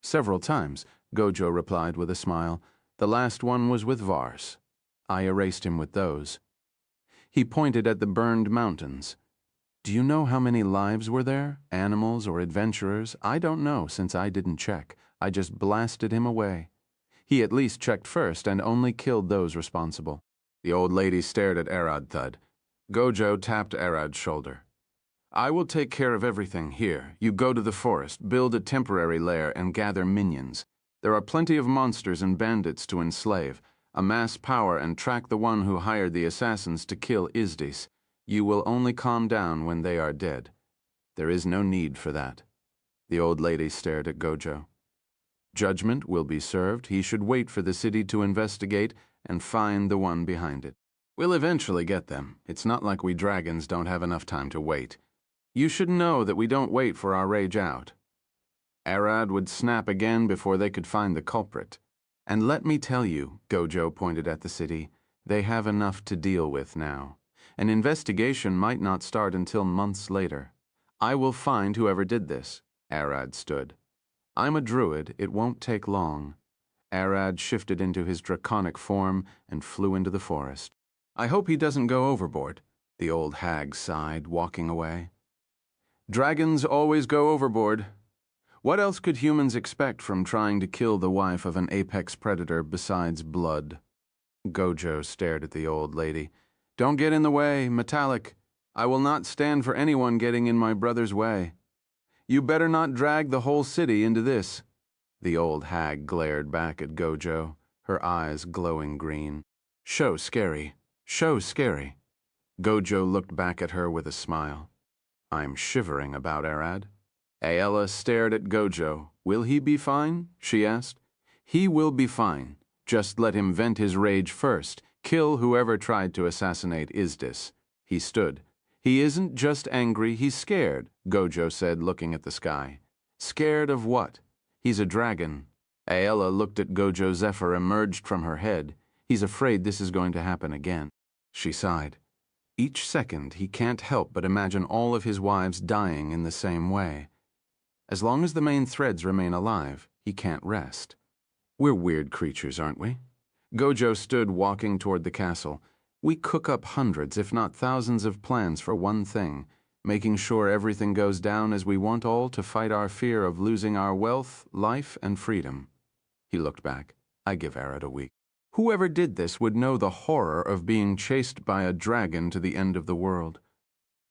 Several times, Gojo replied with a smile. The last one was with Vars. I erased him with those. He pointed at the burned mountains. Do you know how many lives were there? Animals or adventurers? I don't know, since I didn't check. I just blasted him away. He at least checked first and only killed those responsible. The old lady stared at Arad Thud. Gojo tapped Arad's shoulder. I will take care of everything here. You go to the forest, build a temporary lair, and gather minions. There are plenty of monsters and bandits to enslave. Amass power and track the one who hired the assassins to kill Isdis. You will only calm down when they are dead. There is no need for that. The old lady stared at Gojo. Judgment will be served. He should wait for the city to investigate and find the one behind it. We'll eventually get them. It's not like we dragons don't have enough time to wait. You should know that we don't wait for our rage out. Arad would snap again before they could find the culprit. And let me tell you, Gojo pointed at the city, they have enough to deal with now. An investigation might not start until months later. I will find whoever did this. Arad stood. I'm a druid. It won't take long. Arad shifted into his draconic form and flew into the forest. I hope he doesn't go overboard, the old hag sighed, walking away. Dragons always go overboard. What else could humans expect from trying to kill the wife of an apex predator besides blood? Gojo stared at the old lady. Don't get in the way, Metallic. I will not stand for anyone getting in my brother's way. You better not drag the whole city into this. The old hag glared back at Gojo, her eyes glowing green. Show scary. Show scary. Gojo looked back at her with a smile. I'm shivering about Arad. Aella stared at Gojo. Will he be fine? She asked. He will be fine. Just let him vent his rage first. Kill whoever tried to assassinate Isdis. He stood. He isn't just angry, he's scared, Gojo said, looking at the sky. Scared of what? He's a dragon. Aella looked at Gojo. Zephyr emerged from her head. He's afraid this is going to happen again. She sighed. Each second, he can't help but imagine all of his wives dying in the same way. As long as the main threads remain alive, he can't rest. We're weird creatures, aren't we? Gojo stood walking toward the castle. We cook up hundreds, if not thousands of plans for one thing, making sure everything goes down as we want, all to fight our fear of losing our wealth, life, and freedom. He looked back. I give Arad a week. Whoever did this would know the horror of being chased by a dragon to the end of the world.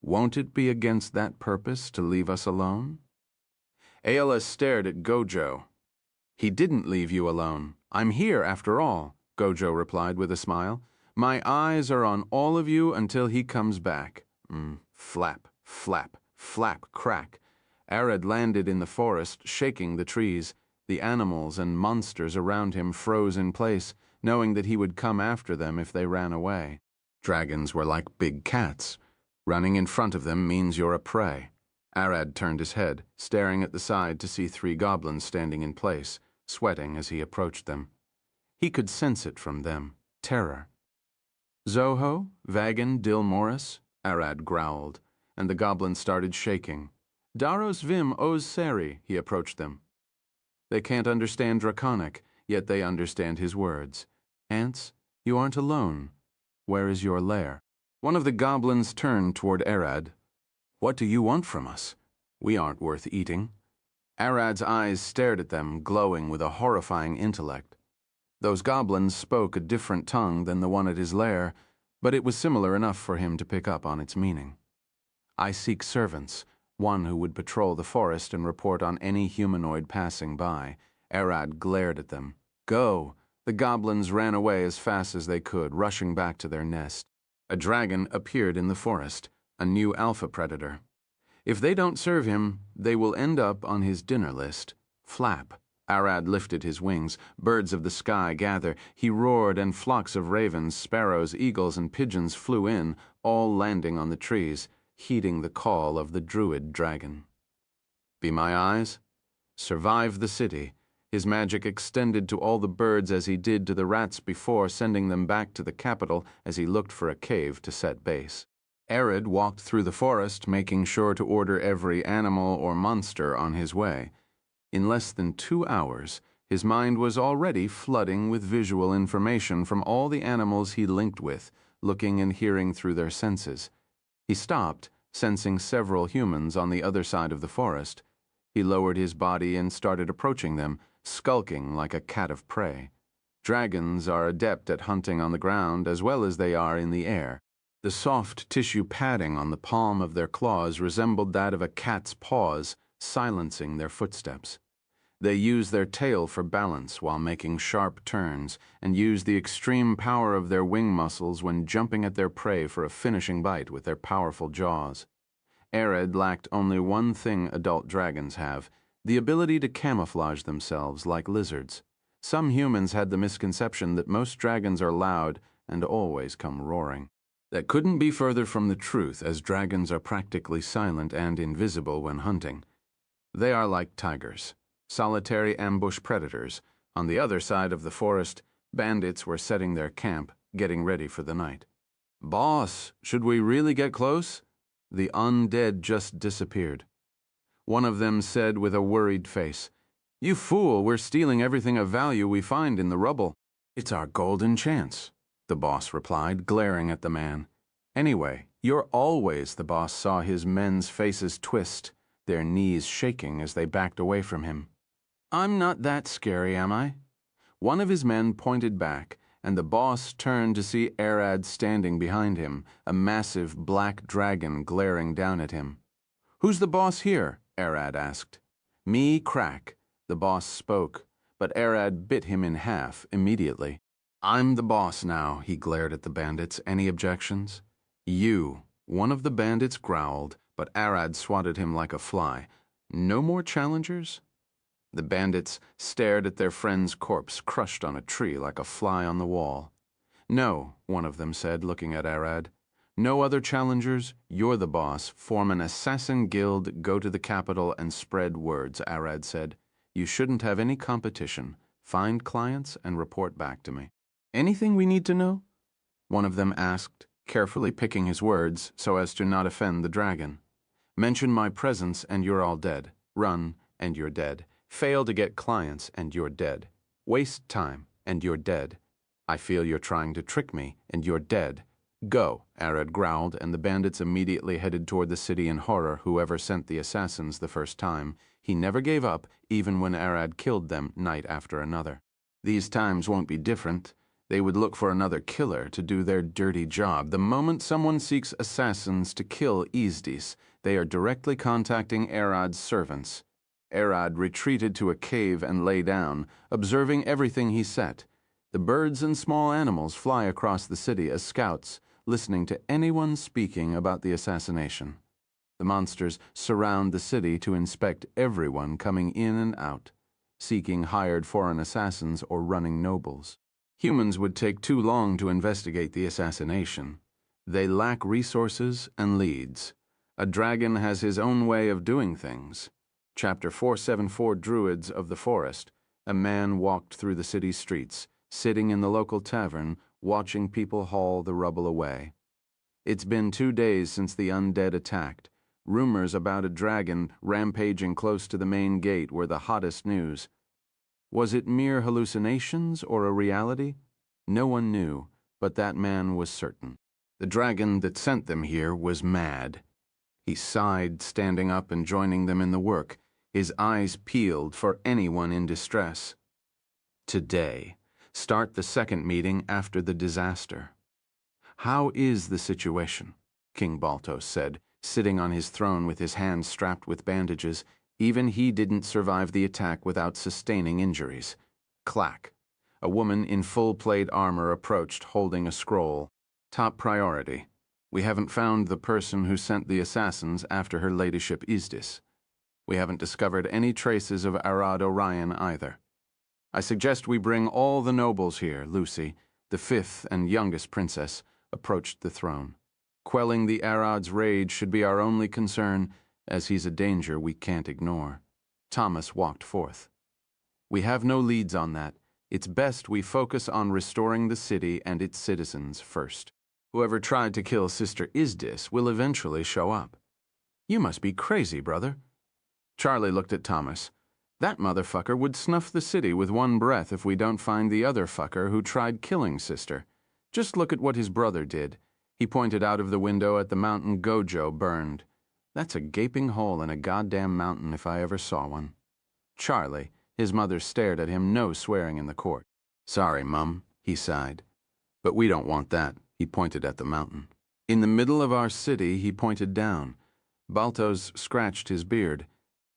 Won't it be against that purpose to leave us alone? Aella stared at Gojo. He didn't leave you alone. I'm here after all, Gojo replied with a smile. My eyes are on all of you until he comes back. Flap, flap, flap, crack. Arad landed in the forest, shaking the trees. The animals and monsters around him froze in place, knowing that he would come after them if they ran away. Dragons were like big cats. Running in front of them means you're a prey. Arad turned his head, staring at the side to see 3 goblins standing in place, sweating as he approached them. He could sense it from them, terror. Zoho, Vagan, Dil Morris, Arad growled, and the goblins started shaking. Daros Vim Oz Seri, he approached them. They can't understand Draconic, yet they understand his words. Ants, you aren't alone. Where is your lair? One of the goblins turned toward Arad. What do you want from us? We aren't worth eating. Arad's eyes stared at them, glowing with a horrifying intellect. Those goblins spoke a different tongue than the one at his lair, but it was similar enough for him to pick up on its meaning. I seek servants, one who would patrol the forest and report on any humanoid passing by. Arad glared at them. Go! The goblins ran away as fast as they could, rushing back to their nest. A dragon appeared in the forest, a new alpha predator. If they don't serve him, they will end up on his dinner list. Flap. Arad lifted his wings. Birds of the sky gather. He roared, and flocks of ravens, sparrows, eagles, and pigeons flew in, all landing on the trees, heeding the call of the druid dragon. Be my eyes? Survive the city. His magic extended to all the birds as he did to the rats before, sending them back to the capital as he looked for a cave to set base. Arad walked through the forest, making sure to order every animal or monster on his way. In less than 2 hours, his mind was already flooding with visual information from all the animals he linked with, looking and hearing through their senses. He stopped, sensing several humans on the other side of the forest. He lowered his body and started approaching them, skulking like a cat of prey. Dragons are adept at hunting on the ground as well as they are in the air. The soft tissue padding on the palm of their claws resembled that of a cat's paws, silencing their footsteps. They use their tail for balance while making sharp turns, and use the extreme power of their wing muscles when jumping at their prey for a finishing bite with their powerful jaws. Arad lacked only one thing adult dragons have: the ability to camouflage themselves like lizards. Some humans had the misconception that most dragons are loud and always come roaring. That couldn't be further from the truth, as dragons are practically silent and invisible when hunting. They are like tigers, solitary ambush predators. On the other side of the forest, bandits were setting their camp, getting ready for the night. "Boss, should we really get close?" The undead just disappeared. One of them said with a worried face, "You fool, we're stealing everything of value we find in the rubble." "It's our golden chance," the boss replied, glaring at the man. "Anyway, you're always," the boss saw his men's faces twist, their knees shaking as they backed away from him. "I'm not that scary, am I?" One of his men pointed back, and the boss turned to see Arad standing behind him, a massive black dragon glaring down at him. "Who's the boss here?" Arad asked. "Me, Crack," the boss spoke, but Arad bit him in half immediately. "I'm the boss now," he glared at the bandits. "Any objections?" "You," one of the bandits growled, but Arad swatted him like a fly. "No more challengers?" The bandits stared at their friend's corpse crushed on a tree like a fly on the wall. "No," one of them said, looking at Arad. "No other challengers. You're the boss. Form an assassin guild, go to the capital, and spread words," Arad said. "You shouldn't have any competition. Find clients and report back to me." "Anything we need to know?" one of them asked, carefully picking his words so as to not offend the dragon. "Mention my presence and you're all dead. Run and you're dead. Fail to get clients and you're dead. Waste time and you're dead. I feel you're trying to trick me and you're dead. Go," Arad growled, and the bandits immediately headed toward the city in horror, whoever sent the assassins the first time. He never gave up, even when Arad killed them night after another. These times won't be different. They would look for another killer to do their dirty job. The moment someone seeks assassins to kill Izdis, they are directly contacting Arad's servants. Arad retreated to a cave and lay down, observing everything he set. The birds and small animals fly across the city as scouts, listening to anyone speaking about the assassination. The monsters surround the city to inspect everyone coming in and out, seeking hired foreign assassins or running nobles. Humans would take too long to investigate the assassination. They lack resources and leads. A dragon has his own way of doing things. Chapter 474, Druids of the Forest. A man walked through the city streets, sitting in the local tavern, watching people haul the rubble away. It's been 2 days since the undead attacked. Rumors about a dragon rampaging close to the main gate were the hottest news. Was it mere hallucinations or a reality? No one knew, but that man was certain. The dragon that sent them here was mad. He sighed, standing up and joining them in the work, his eyes peeled for anyone in distress. Today, start the second meeting after the disaster. How is the situation? King Baltos said, sitting on his throne with his hands strapped with bandages. Even he didn't survive the attack without sustaining injuries. Clack. A woman in full plate armor approached, holding a scroll. Top priority. We haven't found the person who sent the assassins after her ladyship Isdis. We haven't discovered any traces of Arad Orion either. I suggest we bring all the nobles here. Lucy, the fifth and youngest princess, approached the throne. Quelling the Arad's rage should be our only concern, as he's a danger we can't ignore. Thomas walked forth. We have no leads on that. It's best we focus on restoring the city and its citizens first. Whoever tried to kill Sister Isdis will eventually show up. You must be crazy, brother. Charlie looked at Thomas. That motherfucker would snuff the city with one breath if we don't find the other fucker who tried killing Sister. Just look at what his brother did. He pointed out of the window at the mountain Gojo burned. That's a gaping hole in a goddamn mountain if I ever saw one. Charlie, his mother stared at him, no swearing in the court. Sorry, Mum, he sighed. But we don't want that. He pointed at the mountain. In the middle of our city, he pointed down. Baltos scratched his beard.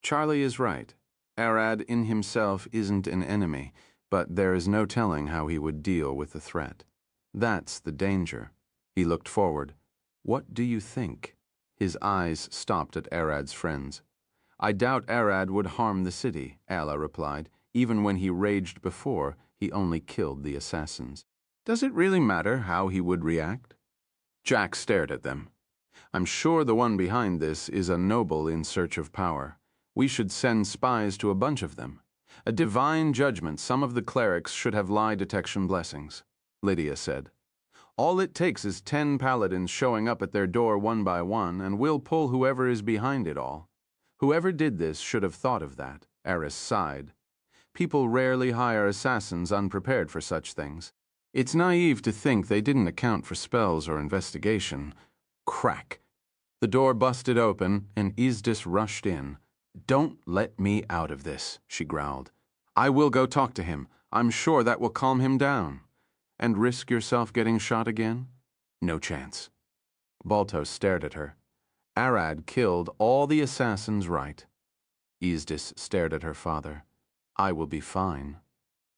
Charlie is right. Arad in himself isn't an enemy, but there is no telling how he would deal with the threat. That's the danger. He looked forward. What do you think? His eyes stopped at Arad's friends. I doubt Arad would harm the city, Alla replied. Even when he raged before, he only killed the assassins. Does it really matter how he would react? Jack stared at them. I'm sure the one behind this is a noble in search of power. We should send spies to a bunch of them. A divine judgment. Some of the clerics should have lie detection blessings, Lydia said. All it takes is 10 paladins showing up at their door one by one, and we'll pull whoever is behind it all. Whoever did this should have thought of that, Eris sighed. People rarely hire assassins unprepared for such things. It's naive to think they didn't account for spells or investigation. Crack. The door busted open, and Isdis rushed in. Don't let me out of this, she growled. I will go talk to him. I'm sure that will calm him down. And risk yourself getting shot again? No chance. Baltos stared at her. Arad killed all the assassins right. Isdis stared at her father. I will be fine.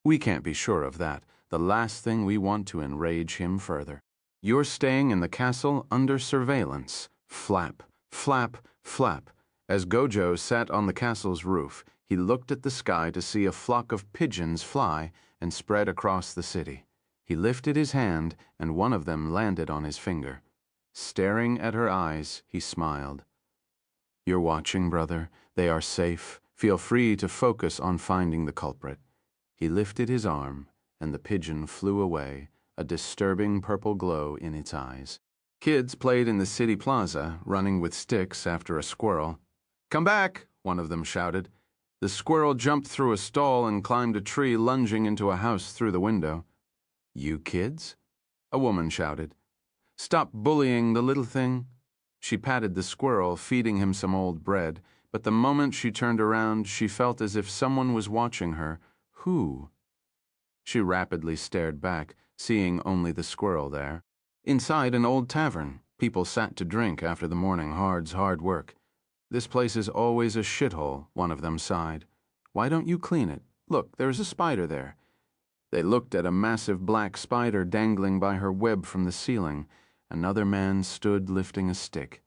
We can't be sure of that. The last thing we want to enrage him further. You're staying in the castle under surveillance. Flap, flap, flap. As Gojo sat on the castle's roof, he looked at the sky to see a flock of pigeons fly and spread across the city. He lifted his hand, and one of them landed on his finger. Staring at her eyes, he smiled. You're watching, brother. They are safe. Feel free to focus on finding the culprit. He lifted his arm, and the pigeon flew away, a disturbing purple glow in its eyes. Kids played in the city plaza, running with sticks after a squirrel. Come back, one of them shouted. The squirrel jumped through a stall and climbed a tree, lunging into a house through the window. You kids? A woman shouted. Stop bullying the little thing. She patted the squirrel, feeding him some old bread, but the moment she turned around, she felt as if someone was watching her. Who? She rapidly stared back, seeing only the squirrel there. Inside an old tavern, people sat to drink after the morning hard work. This place is always a shithole, one of them sighed. Why don't you clean it? Look, there's a spider there. They looked at a massive black spider dangling by her web from the ceiling. Another man stood lifting a stick.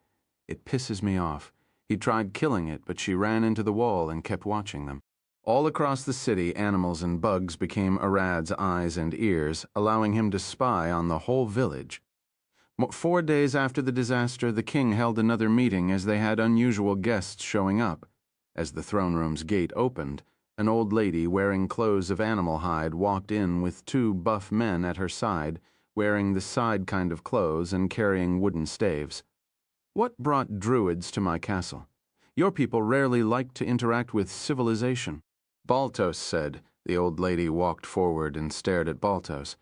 It pisses me off. He tried killing it, but she ran into the wall and kept watching them. All across the city, animals and bugs became Arad's eyes and ears, allowing him to spy on the whole village. 4 days after the disaster, the king held another meeting as they had unusual guests showing up. As the throne room's gate opened, an old lady wearing clothes of animal hide walked in with 2 buff men at her side, wearing the side kind of clothes and carrying wooden staves. What brought druids to my castle? Your people rarely like to interact with civilization. Baltos said. The old lady walked forward and stared at Baltos.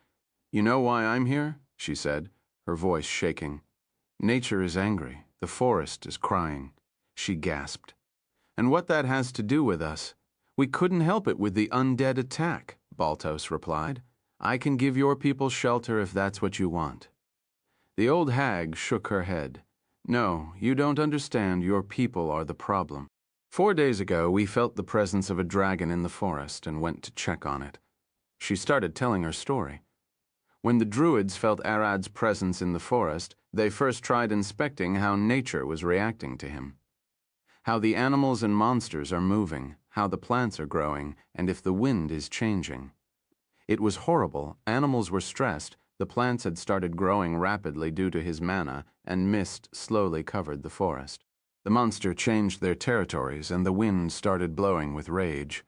You know why I'm here? She said, her voice shaking. Nature is angry. The forest is crying, she gasped. And what that has to do with us? We couldn't help it with the undead attack, Baltos replied. I can give your people shelter if that's what you want. The old hag shook her head. No, you don't understand. Your people are the problem. 4 days ago, we felt the presence of a dragon in the forest and went to check on it. She started telling her story. When the Druids felt Arad's presence in the forest, they first tried inspecting how nature was reacting to him. How the animals and monsters are moving, how the plants are growing, and if the wind is changing. It was horrible. Animals were stressed. The plants had started growing rapidly due to his mana, and mist slowly covered the forest. The monster changed their territories, and the wind started blowing with rage.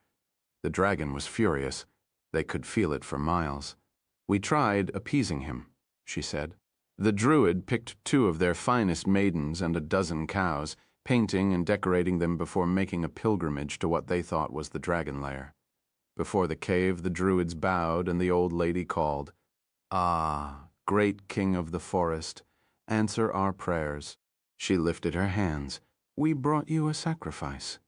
The dragon was furious. They could feel it for miles. We tried appeasing him, she said. The druid picked 2 of their finest maidens and a dozen cows, painting and decorating them before making a pilgrimage to what they thought was the dragon lair. Before the cave, the druids bowed, and the old lady called, "Ah, great king of the forest, answer our prayers." She lifted her hands. "We brought you a sacrifice."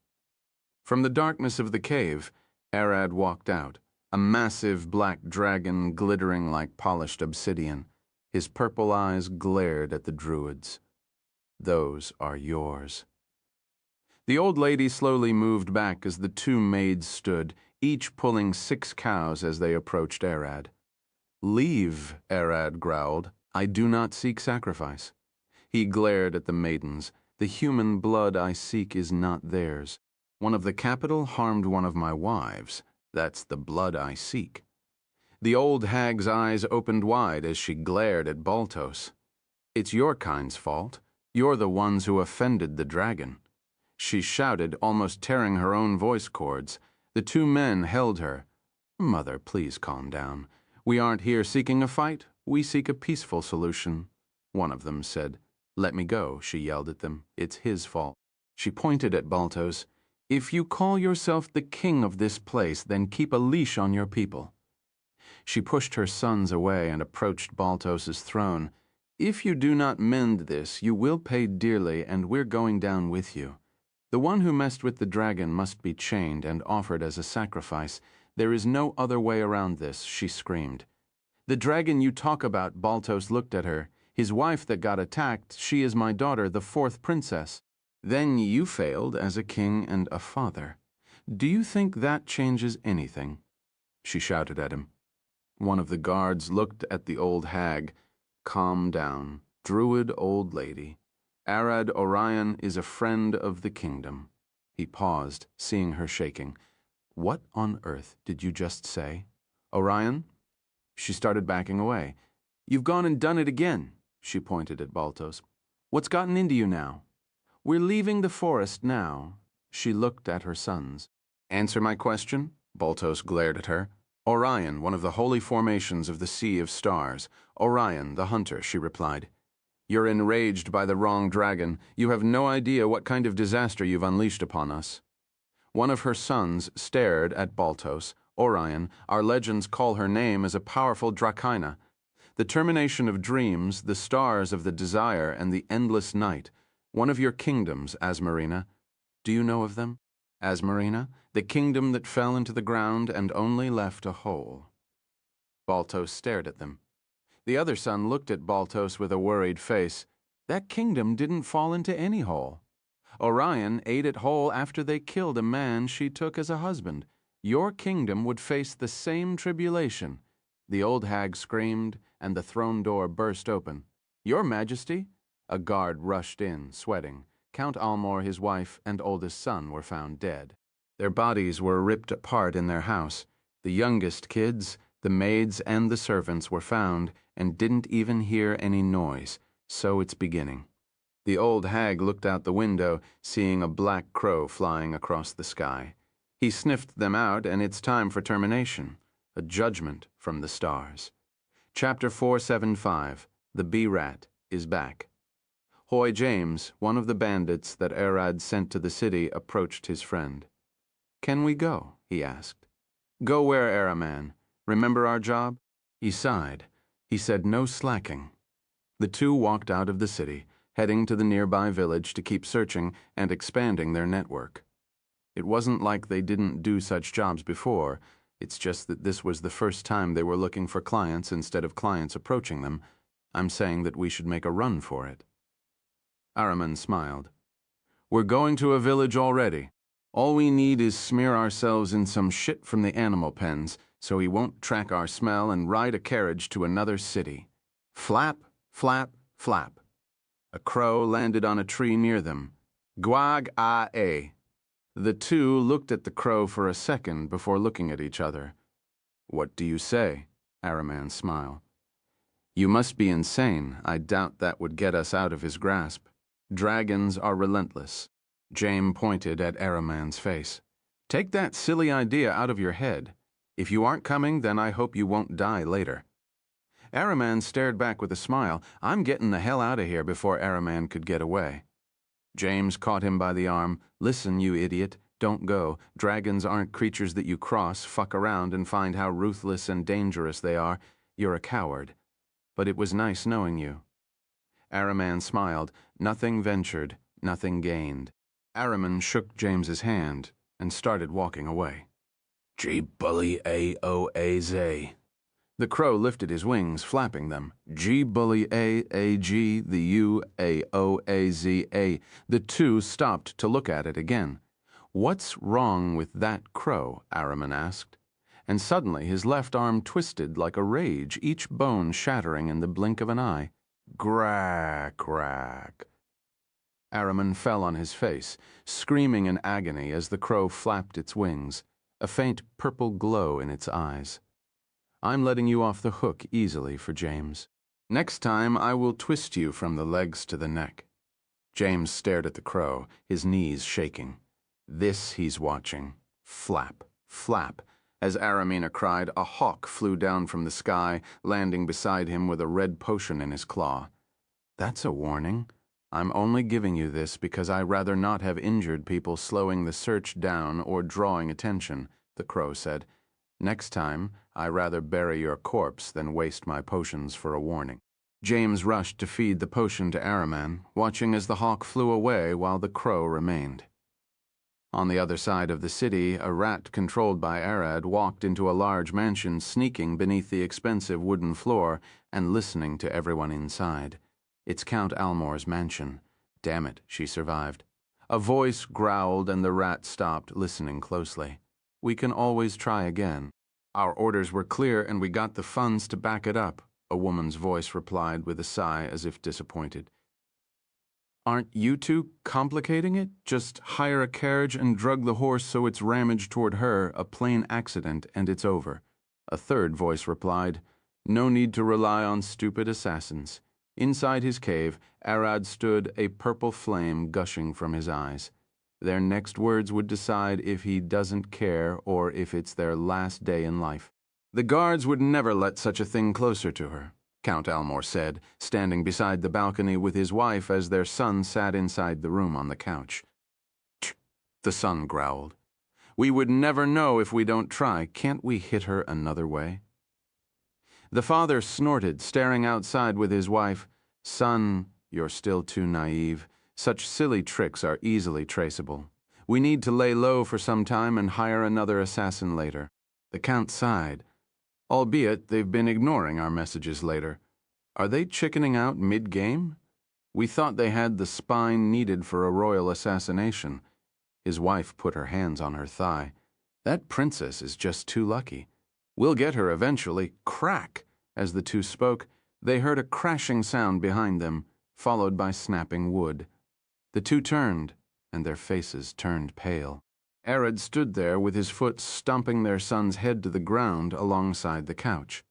From the darkness of the cave, Arad walked out, a massive black dragon glittering like polished obsidian. His purple eyes glared at the druids. "Those are yours." The old lady slowly moved back as the 2 maids stood, each pulling 6 cows as they approached Arad. "Leave," Arad growled. "I do not seek sacrifice." He glared at the maidens. "The human blood I seek is not theirs. One of the capital harmed one of my wives. That's the blood I seek." The old hag's eyes opened wide as she glared at Baltos. "It's your kind's fault. You're the ones who offended the dragon." She shouted, almost tearing her own voice cords. The 2 men held her. "Mother, please calm down. We aren't here seeking a fight. We seek a peaceful solution." One of them said. "Let me go," she yelled at them. "It's his fault." She pointed at Baltos. "If you call yourself the king of this place, then keep a leash on your people." She pushed her sons away and approached Baltos's throne. "If you do not mend this, you will pay dearly, and we're going down with you. The one who messed with the dragon must be chained and offered as a sacrifice. There is no other way around this," she screamed. "The dragon you talk about," Baltos looked at her. "His wife that got attacked, she is my daughter, the 4th princess. Then you failed as a king and a father. Do you think that changes anything?" She shouted at him. One of the guards looked at the old hag. "Calm down, druid old lady. Arad Orion is a friend of the kingdom." He paused, seeing her shaking. "What on earth did you just say? Orion?" She started backing away. "You've gone and done it again," she pointed at Baltos. "What's gotten into you now?" "We're leaving the forest now." She looked at her sons. "Answer my question?" Baltos glared at her. "Orion, one of the holy formations of the Sea of Stars. Orion, the hunter," she replied. "You're enraged by the wrong dragon. You have no idea what kind of disaster you've unleashed upon us." One of her sons stared at Baltos. "Orion, our legends call her name as a powerful Dracaina. The termination of dreams, the stars of the desire, and the endless night. One of your kingdoms, Asmarina. Do you know of them? Asmarina, the kingdom that fell into the ground and only left a hole." Baltos stared at them. The other son looked at Baltos with a worried face. "That kingdom didn't fall into any hole. Orion ate it whole after they killed a man she took as a husband. Your kingdom would face the same tribulation." The old hag screamed, and the throne door burst open. "Your Majesty!" A guard rushed in, sweating. Count Almor, his wife, and oldest son were found dead. Their bodies were ripped apart in their house. The youngest kids, the maids, and the servants were found and didn't even hear any noise. So it's beginning. The old hag looked out the window, seeing a black crow flying across the sky. He sniffed them out, and it's time for termination, a judgment from the stars. Chapter 475, The Bee-Rat is Back. Hoy James, one of the bandits that Arad sent to the city, approached his friend. "Can we go?" he asked. "Go where, Araman? Remember our job?" He sighed. He said no slacking. The 2 walked out of the city. heading to the nearby village to keep searching and expanding their network. It wasn't like they didn't do such jobs before. It's just that this was the first time they were looking for clients instead of clients approaching them. I'm saying that we should make a run for it. Ahriman smiled. We're going to a village already. All we need is smear ourselves in some shit from the animal pens so he won't track our smell and ride a carriage to another city. Flap, flap, flap. A crow landed on a tree near them. Gwag-ah-eh. The two looked at the crow for a second before looking at each other. What do you say? Ahriman's smile. You must be insane. I doubt that would get us out of his grasp. Dragons are relentless. James pointed at Ahriman's face. Take that silly idea out of your head. If you aren't coming, then I hope you won't die later. Ahriman stared back with a smile. I'm getting the hell out of here before Ahriman could get away. James caught him by the arm. Listen, you idiot. Don't go. Dragons aren't creatures that you cross, fuck around, and find how ruthless and dangerous they are. You're a coward. But it was nice knowing you. Ahriman smiled. Nothing ventured, nothing gained. Ahriman shook James's hand and started walking away. G-bully A-O-A-Z. The crow lifted his wings, flapping them. G-bully A-A-G, the U-A-O-A-Z-A. The two stopped to look at it again. What's wrong with that crow? Ahriman asked. And suddenly his left arm twisted like a rage, each bone shattering in the blink of an eye. Grack, crack. Ahriman fell on his face, screaming in agony as the crow flapped its wings, a faint purple glow in its eyes. I'm letting you off the hook easily for James. Next time I will twist you from the legs to the neck. James stared at the crow, his knees shaking. This he's watching. Flap, flap. As Ahriman cried, a hawk flew down from the sky, landing beside him with a red potion in his claw. That's a warning. I'm only giving you this because I rather not have injured people slowing the search down or drawing attention, the crow said. Next time, I rather bury your corpse than waste my potions for a warning. James rushed to feed the potion to Ahriman, watching as the hawk flew away while the crow remained. On the other side of the city, a rat controlled by Arad walked into a large mansion, sneaking beneath the expensive wooden floor and listening to everyone inside. It's Count Almor's mansion. Damn it, she survived. A voice growled and the rat stopped, listening closely. We can always try again. Our orders were clear and we got the funds to back it up, a woman's voice replied with a sigh as if disappointed. Aren't you two complicating it? Just hire a carriage and drug the horse so it's ramaged toward her, a plain accident, and it's over. A third voice replied, No need to rely on stupid assassins. Inside his cave, Arad stood, a purple flame gushing from his eyes. Their next words would decide if he doesn't care or if it's their last day in life. The guards would never let such a thing closer to her, Count Almor said, standing beside the balcony with his wife as their son sat inside the room on the couch. Tch, the son growled. We would never know if we don't try. Can't we hit her another way? The father snorted, staring outside with his wife. Son, you're still too naive. Such silly tricks are easily traceable. We need to lay low for some time and hire another assassin later. The Count sighed. Albeit they've been ignoring our messages later. Are they chickening out mid-game? We thought they had the spine needed for a royal assassination. His wife put her hands on her thigh. That princess is just too lucky. We'll get her eventually. Crack! As the two spoke, they heard a crashing sound behind them, followed by snapping wood. The two turned, and their faces turned pale. Arad stood there with his foot stomping their son's head to the ground alongside the couch.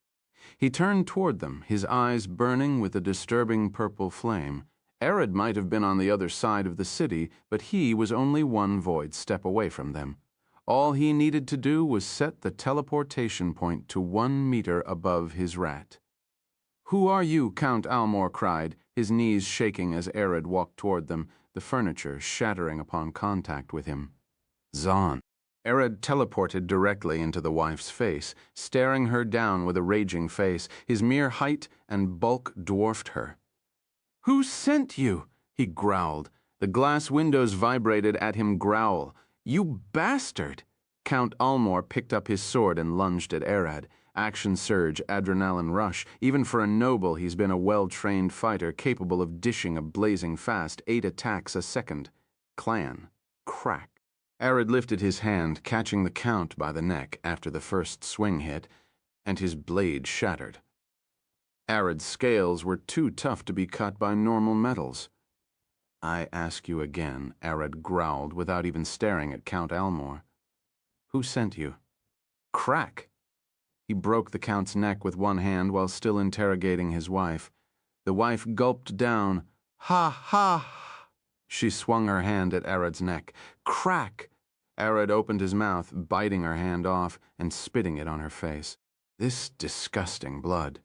He turned toward them, his eyes burning with a disturbing purple flame. Arad might have been on the other side of the city, but he was only one void step away from them. All he needed to do was set the teleportation point to 1 meter above his rat. Who are you? Count Almor cried, his knees shaking as Arad walked toward them, the furniture shattering upon contact with him. Zahn. Arad teleported directly into the wife's face, staring her down with a raging face. His mere height and bulk dwarfed her. Who sent you? He growled. The glass windows vibrated at him growl. "You bastard!" Count Almor picked up his sword and lunged at Arad. Action surge, adrenaline rush. Even for a noble, he's been a well-trained fighter capable of dishing a blazing fast 8 attacks a second. Clan. Crack. Arad lifted his hand, catching the Count by the neck after the first swing hit, and his blade shattered. Arad's scales were too tough to be cut by normal metals. "I ask you again," Arad growled without even staring at Count Almor. "Who sent you?" Crack! He broke the Count's neck with one hand while still interrogating his wife. The wife gulped down. "Ha, ha!" She swung her hand at Arad's neck. Crack! Arad opened his mouth, biting her hand off and spitting it on her face. This disgusting blood.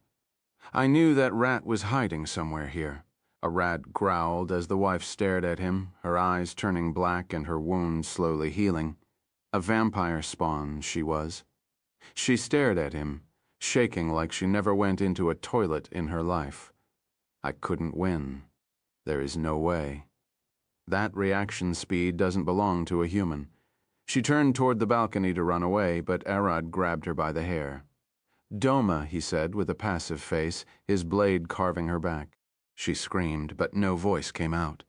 "I knew that rat was hiding somewhere here." Arad growled as the wife stared at him, her eyes turning black and her wound slowly healing. A vampire spawn, she was. She stared at him, shaking like she never went into a toilet in her life. "I couldn't win. There is no way." That reaction speed doesn't belong to a human. She turned toward the balcony to run away, but Arad grabbed her by the hair. "Doma," he said with a passive face, his blade carving her back. She screamed, but no voice came out.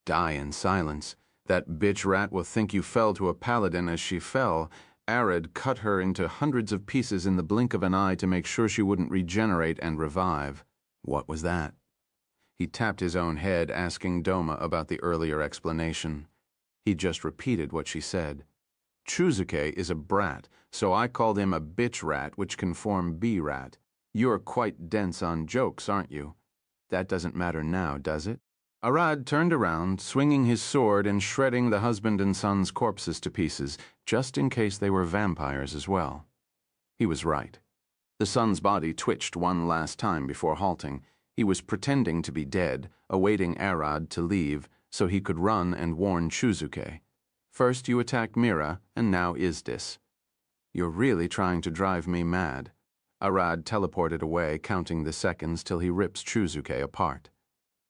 "Die in silence. That bitch rat will think you fell to a paladin as she fell." Arad cut her into hundreds of pieces in the blink of an eye to make sure she wouldn't regenerate and revive. What was that? He tapped his own head, asking Doma about the earlier explanation. He just repeated what she said. "Chuzuke is a brat, so I called him a bitch rat, which can form B-rat. You're quite dense on jokes, aren't you? That doesn't matter now, does it?" Arad turned around, swinging his sword and shredding the husband and son's corpses to pieces, just in case they were vampires as well. He was right. The son's body twitched one last time before halting. He was pretending to be dead, awaiting Arad to leave so he could run and warn Chuzuke. "First you attacked Mira, and now Izdis. You're really trying to drive me mad." Arad teleported away, counting the seconds till he rips Chuzuke apart.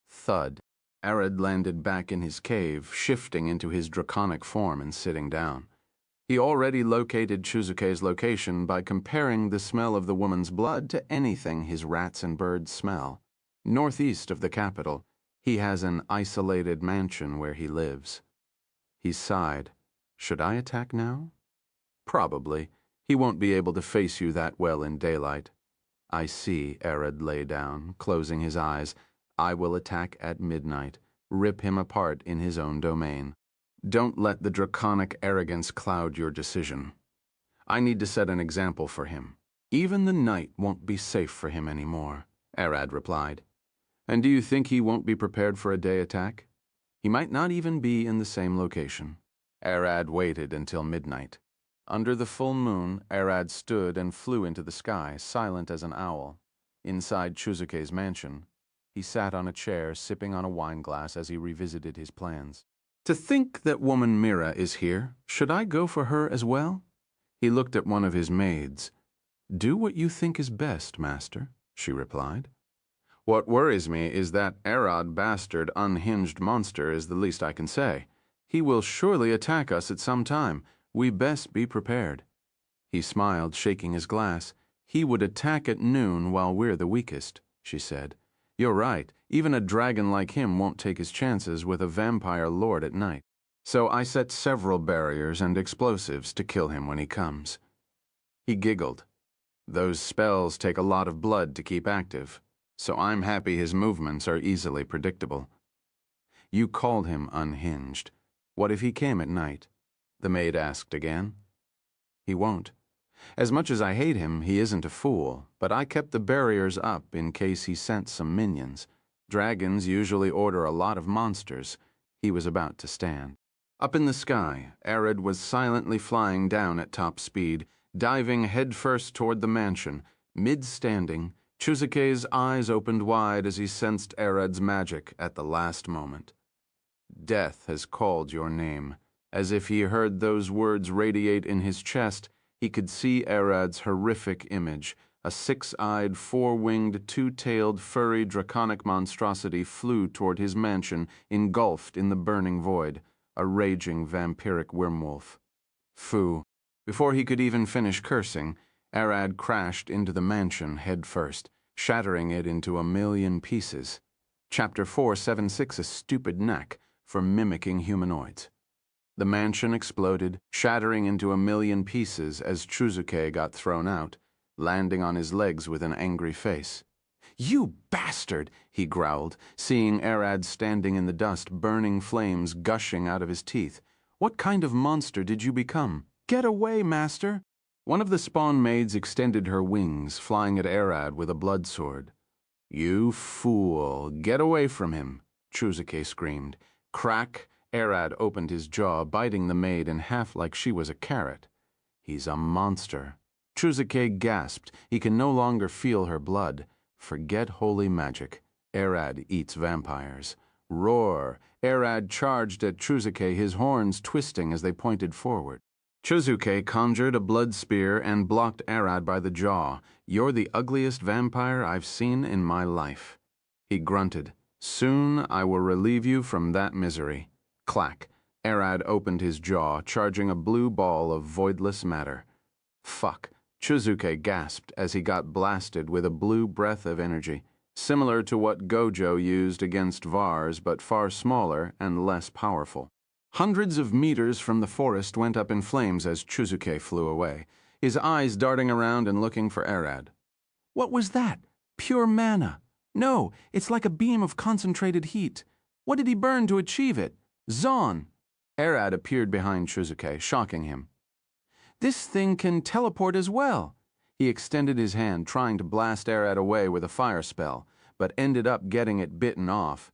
Thud. Arad landed back in his cave, shifting into his draconic form and sitting down. He already located Chuzuke's location by comparing the smell of the woman's blood to anything his rats and birds smell. Northeast of the capital, he has an isolated mansion where he lives. He sighed. "Should I attack now?" "Probably. He won't be able to face you that well in daylight." "I see," Arad lay down, closing his eyes. "I will attack at midnight, rip him apart in his own domain. Don't let the draconic arrogance cloud your decision. I need to set an example for him. Even the night won't be safe for him anymore," Arad replied. "And do you think he won't be prepared for a day attack? He might not even be in the same location." Arad waited until midnight. Under the full moon, Arad stood and flew into the sky, silent as an owl. Inside Chuzuke's mansion, he sat on a chair, sipping on a wineglass as he revisited his plans. "To think that woman Mira is here. Should I go for her as well?" He looked at one of his maids. "Do what you think is best, master," she replied. "What worries me is that Arad bastard unhinged monster is the least I can say. He will surely attack us at some time. We best be prepared." He smiled, shaking his glass. "He would attack at noon while we're the weakest," she said. "You're right. Even a dragon like him won't take his chances with a vampire lord at night. So I set several barriers and explosives to kill him when he comes." He giggled. "Those spells take a lot of blood to keep active, so I'm happy his movements are easily predictable." "You called him unhinged. What if he came at night?" the maid asked again. "He won't. As much as I hate him, he isn't a fool, but I kept the barriers up in case he sent some minions. Dragons usually order a lot of monsters." He was about to stand. Up in the sky, Arad was silently flying down at top speed, diving headfirst toward the mansion. Mid-standing, Chuzuke's eyes opened wide as he sensed Arad's magic at the last moment. "Death has called your name." As if he heard those words radiate in his chest, he could see Arad's horrific image, A six-eyed, four-winged, two-tailed, furry, draconic monstrosity flew toward his mansion, engulfed in the burning void, a raging vampiric wormwolf. Phew. Before he could even finish cursing, Arad crashed into the mansion head first, shattering it into a million pieces. Chapter 476, a stupid knack for mimicking humanoids. The mansion exploded, shattering into a million pieces as Chuzuke got thrown out, landing on his legs with an angry face. "You bastard!" he growled, seeing Arad standing in the dust, burning flames gushing out of his teeth. "What kind of monster did you become? Get away, master!" One of the spawn maids extended her wings, flying at Arad with a blood sword. "You fool! Get away from him!" Chuzuke screamed. Crack! Arad opened his jaw, biting the maid in half like she was a carrot. "He's a monster." Chuzuke gasped. He can no longer feel her blood. Forget holy magic. Arad eats vampires. Roar! Arad charged at Chuzuke, his horns twisting as they pointed forward. Chuzuke conjured a blood spear and blocked Arad by the jaw. "You're the ugliest vampire I've seen in my life." He grunted. "Soon I will relieve you from that misery." Clack! Arad opened his jaw, charging a blue ball of voidless matter. "Fuck!" Chuzuke gasped as he got blasted with a blue breath of energy, similar to what Gojo used against Vars, but far smaller and less powerful. Hundreds of meters from the forest went up in flames as Chuzuke flew away, his eyes darting around and looking for Arad. "What was that? Pure mana. No, it's like a beam of concentrated heat. What did he burn to achieve it? Zon!" Arad appeared behind Chuzuke, shocking him. "This thing can teleport as well." He extended his hand, trying to blast Arad away with a fire spell, but ended up getting it bitten off.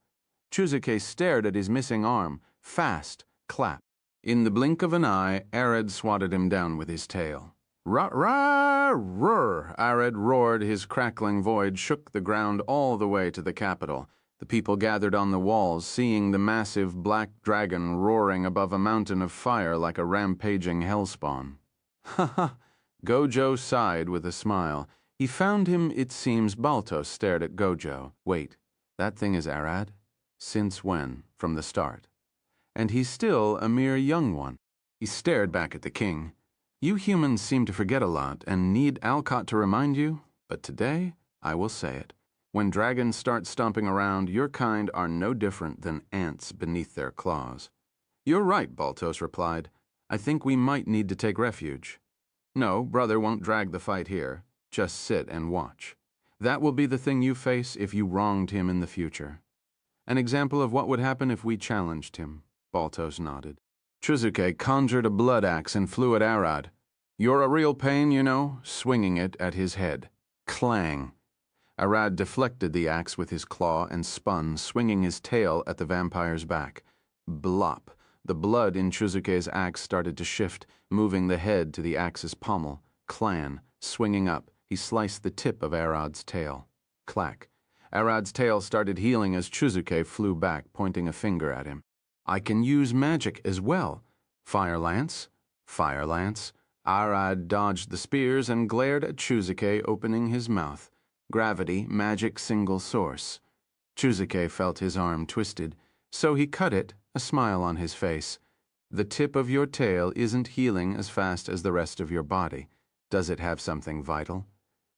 Chuzuke stared at his missing arm. Fast. Clap. In the blink of an eye, Arad swatted him down with his tail. "Rah-rah-roar!" Arad roared. His crackling void shook the ground all the way to the capital. The people gathered on the walls, seeing the massive black dragon roaring above a mountain of fire like a rampaging hellspawn. "Ha ha!" Gojo sighed with a smile. He found him, it seems. Balto stared at Gojo. "Wait, that thing is Arad? Since when? From the start? And he's still a mere young one." He stared back at the king. "You humans seem to forget a lot and need Alcott to remind you, but today I will say it. When dragons start stomping around, your kind are no different than ants beneath their claws." "You're right," Baltos replied. "I think we might need to take refuge." "No, brother won't drag the fight here. Just sit and watch. That will be the thing you face if you wronged him in the future." "An example of what would happen if we challenged him." Baltos nodded. Chuzuke conjured a blood axe and flew at Arad. "You're a real pain, you know," swinging it at his head. Clang! Arad deflected the axe with his claw and spun, swinging his tail at the vampire's back. Blop! The blood in Chuzuke's axe started to shift, moving the head to the axe's pommel. Clan! Swinging up, he sliced the tip of Arad's tail. Clack! Arad's tail started healing as Chuzuke flew back, pointing a finger at him. "I can use magic as well. Fire lance. Fire lance." Arad dodged the spears and glared at Chuzuke, opening his mouth. Gravity, magic single source. Chuzuke felt his arm twisted, so he cut it, a smile on his face. "The tip of your tail isn't healing as fast as the rest of your body. Does it have something vital?"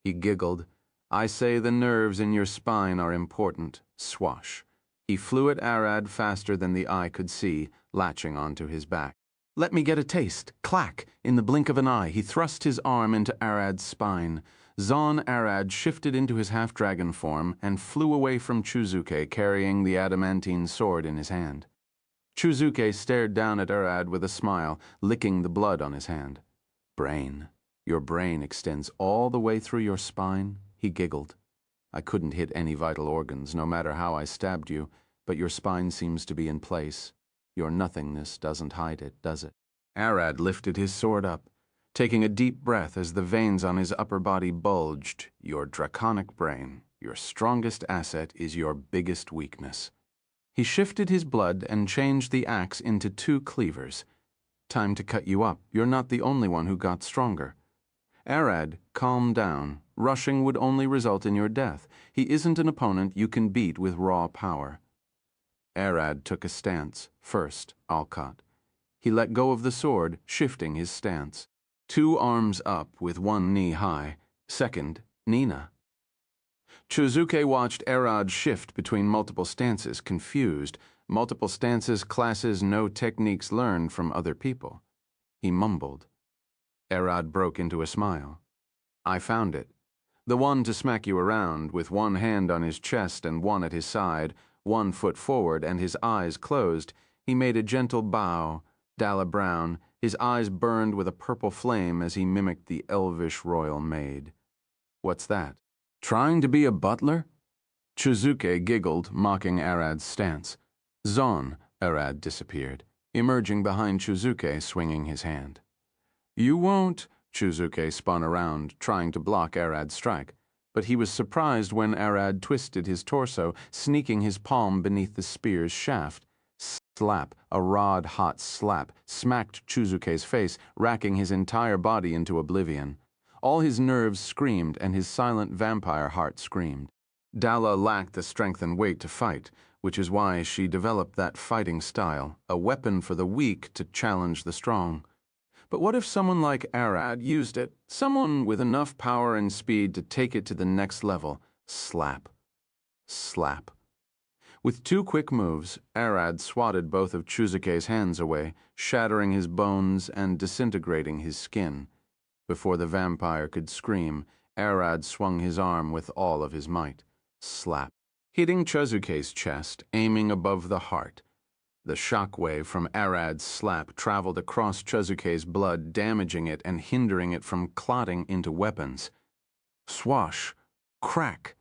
He giggled. "I say the nerves in your spine are important." Swash. He flew at Arad faster than the eye could see, latching onto his back. "Let me get a taste." Clack! In the blink of an eye, he thrust his arm into Arad's spine. Zon Arad shifted into his half-dragon form and flew away from Chuzuke, carrying the adamantine sword in his hand. Chuzuke stared down at Arad with a smile, licking the blood on his hand. "Brain. Your brain extends all the way through your spine?" He giggled. "I couldn't hit any vital organs, no matter how I stabbed you, but your spine seems to be in place. Your nothingness doesn't hide it, does it?" Arad lifted his sword up, taking a deep breath as the veins on his upper body bulged. "Your draconic brain, your strongest asset, is your biggest weakness." He shifted his blood and changed the axe into 2 cleavers. "Time to cut you up. You're not the only one who got stronger." Arad calmed down, Rushing would only result in your death. He isn't an opponent you can beat with raw power. Arad took a stance. First, Alcott. He let go of the sword, shifting his stance. 2 arms up with 1 knee high. Second, Nina. Chuzuke watched Arad shift between multiple stances, confused. Multiple stances classes no techniques learned from other people. He mumbled. Arad broke into a smile. I found it. The one to smack you around, with 1 hand on his chest and 1 at his side, 1 foot forward and his eyes closed. He made a gentle bow. Dalla Brown, his eyes burned with a purple flame as he mimicked the elvish royal maid. What's that? Trying to be a butler? Chuzuke giggled, mocking Arad's stance. Zon, Arad disappeared, emerging behind Chuzuke, swinging his hand. You won't, Chuzuke spun around, trying to block Arad's strike, but he was surprised when Arad twisted his torso, sneaking his palm beneath the spear's shaft. Slap, a rod-hot slap, smacked Chuzuke's face, racking his entire body into oblivion. All his nerves screamed, and his silent vampire heart screamed. Dalla lacked the strength and weight to fight, which is why she developed that fighting style, a weapon for the weak to challenge the strong. But what if someone like Arad used it? Someone with enough power and speed to take it to the next level. Slap. Slap. With 2 quick moves, Arad swatted both of Chuzuke's hands away, shattering his bones and disintegrating his skin. Before the vampire could scream, Arad swung his arm with all of his might. Slap. Hitting Chuzuke's chest, aiming above the heart. The shockwave from Arad's slap traveled across Chuzuke's blood, damaging it and hindering it from clotting into weapons. Swash. Crack.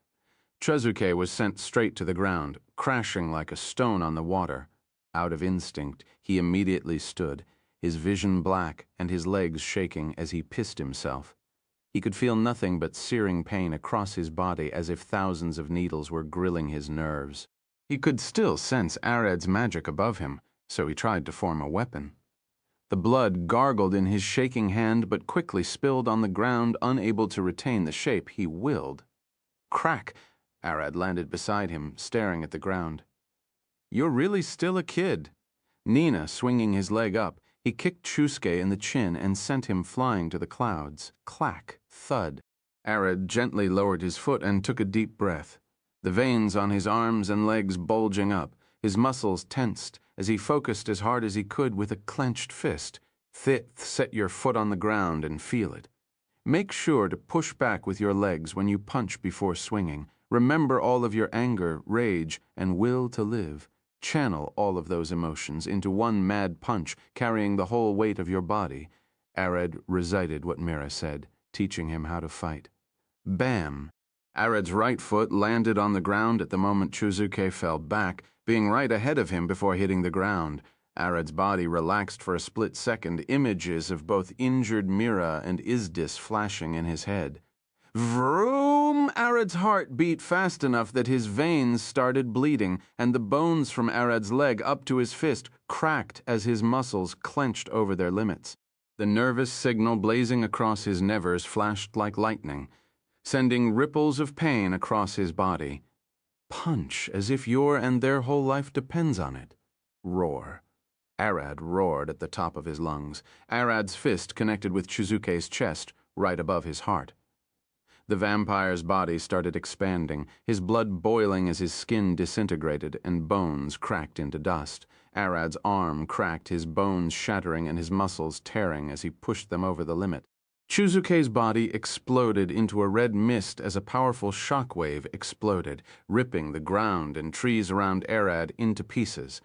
Chuzuke was sent straight to the ground, crashing like a stone on the water. Out of instinct, he immediately stood, his vision black and his legs shaking as he pissed himself. He could feel nothing but searing pain across his body as if thousands of needles were grilling his nerves. He could still sense Arad's magic above him, so he tried to form a weapon. The blood gargled in his shaking hand but quickly spilled on the ground, unable to retain the shape he willed. Crack! Arad landed beside him, staring at the ground. You're really still a kid. Nina, swinging his leg up, he kicked Chusuke in the chin and sent him flying to the clouds. Clack, thud. Arad gently lowered his foot and took a deep breath. The veins on his arms and legs bulging up, his muscles tensed as he focused as hard as he could with a clenched fist. Set your foot on the ground and feel it. Make sure to push back with your legs when you punch before swinging. Remember all of your anger, rage, and will to live. Channel all of those emotions into one mad punch, carrying the whole weight of your body. Arad recited what Mira said, teaching him how to fight. Bam! Arad's right foot landed on the ground at the moment Chuzuke fell back, being right ahead of him before hitting the ground. Arad's body relaxed for a split second, images of both injured Mira and Izdis flashing in his head. Vroom! Arad's heart beat fast enough that his veins started bleeding, and the bones from Arad's leg up to his fist cracked as his muscles clenched over their limits. The nervous signal blazing across his nevers flashed like lightning, sending ripples of pain across his body. Punch as if your and their whole life depends on it. Roar. Arad roared at the top of his lungs. Arad's fist connected with Chuzuke's chest, right above his heart. The vampire's body started expanding, his blood boiling as his skin disintegrated and bones cracked into dust. Arad's arm cracked, his bones shattering and his muscles tearing as he pushed them over the limit. Chuzuke's body exploded into a red mist as a powerful shockwave exploded, ripping the ground and trees around Arad into pieces.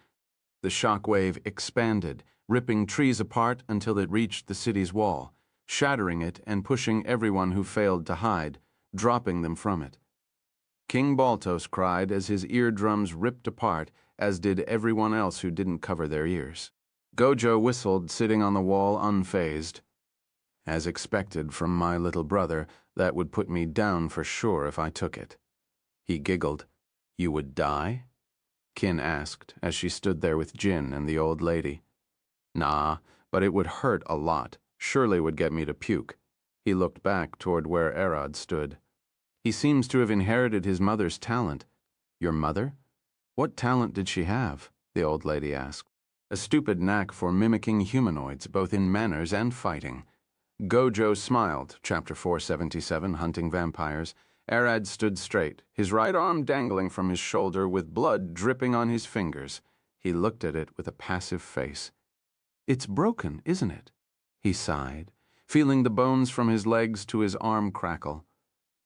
The shockwave expanded, ripping trees apart until it reached the city's wall, shattering it and pushing everyone who failed to hide, dropping them from it. King Baltos cried as his eardrums ripped apart, as did everyone else who didn't cover their ears. Gojo whistled, sitting on the wall unfazed. As expected from my little brother, that would put me down for sure if I took it. He giggled. You would die? Kin asked, as she stood there with Jin and the old lady. Nah, but it would hurt a lot. Surely would get me to puke. He looked back toward where Arad stood. He seems to have inherited his mother's talent. Your mother? What talent did she have? The old lady asked. A stupid knack for mimicking humanoids, both in manners and fighting. Gojo smiled, Chapter 477, Hunting Vampires. Arad stood straight, his right arm dangling from his shoulder with blood dripping on his fingers. He looked at it with a passive face. It's broken, isn't it? He sighed, feeling the bones from his legs to his arm crackle.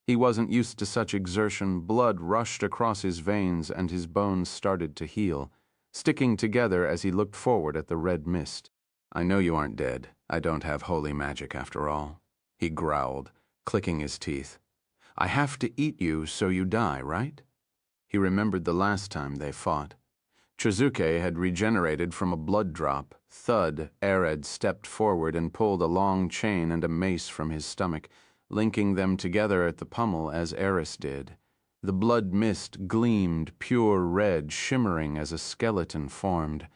He wasn't used to such exertion. Blood rushed across his veins and his bones started to heal, sticking together as he looked forward at the red mist. I know you aren't dead. I don't have holy magic after all, he growled, clicking his teeth. I have to eat you so you die, right? He remembered the last time they fought. Chizuke had regenerated from a blood drop. Thud, Arad stepped forward and pulled a long chain and a mace from his stomach, linking them together at the pommel as Eris did. The blood mist gleamed, pure red, shimmering as a skeleton formed.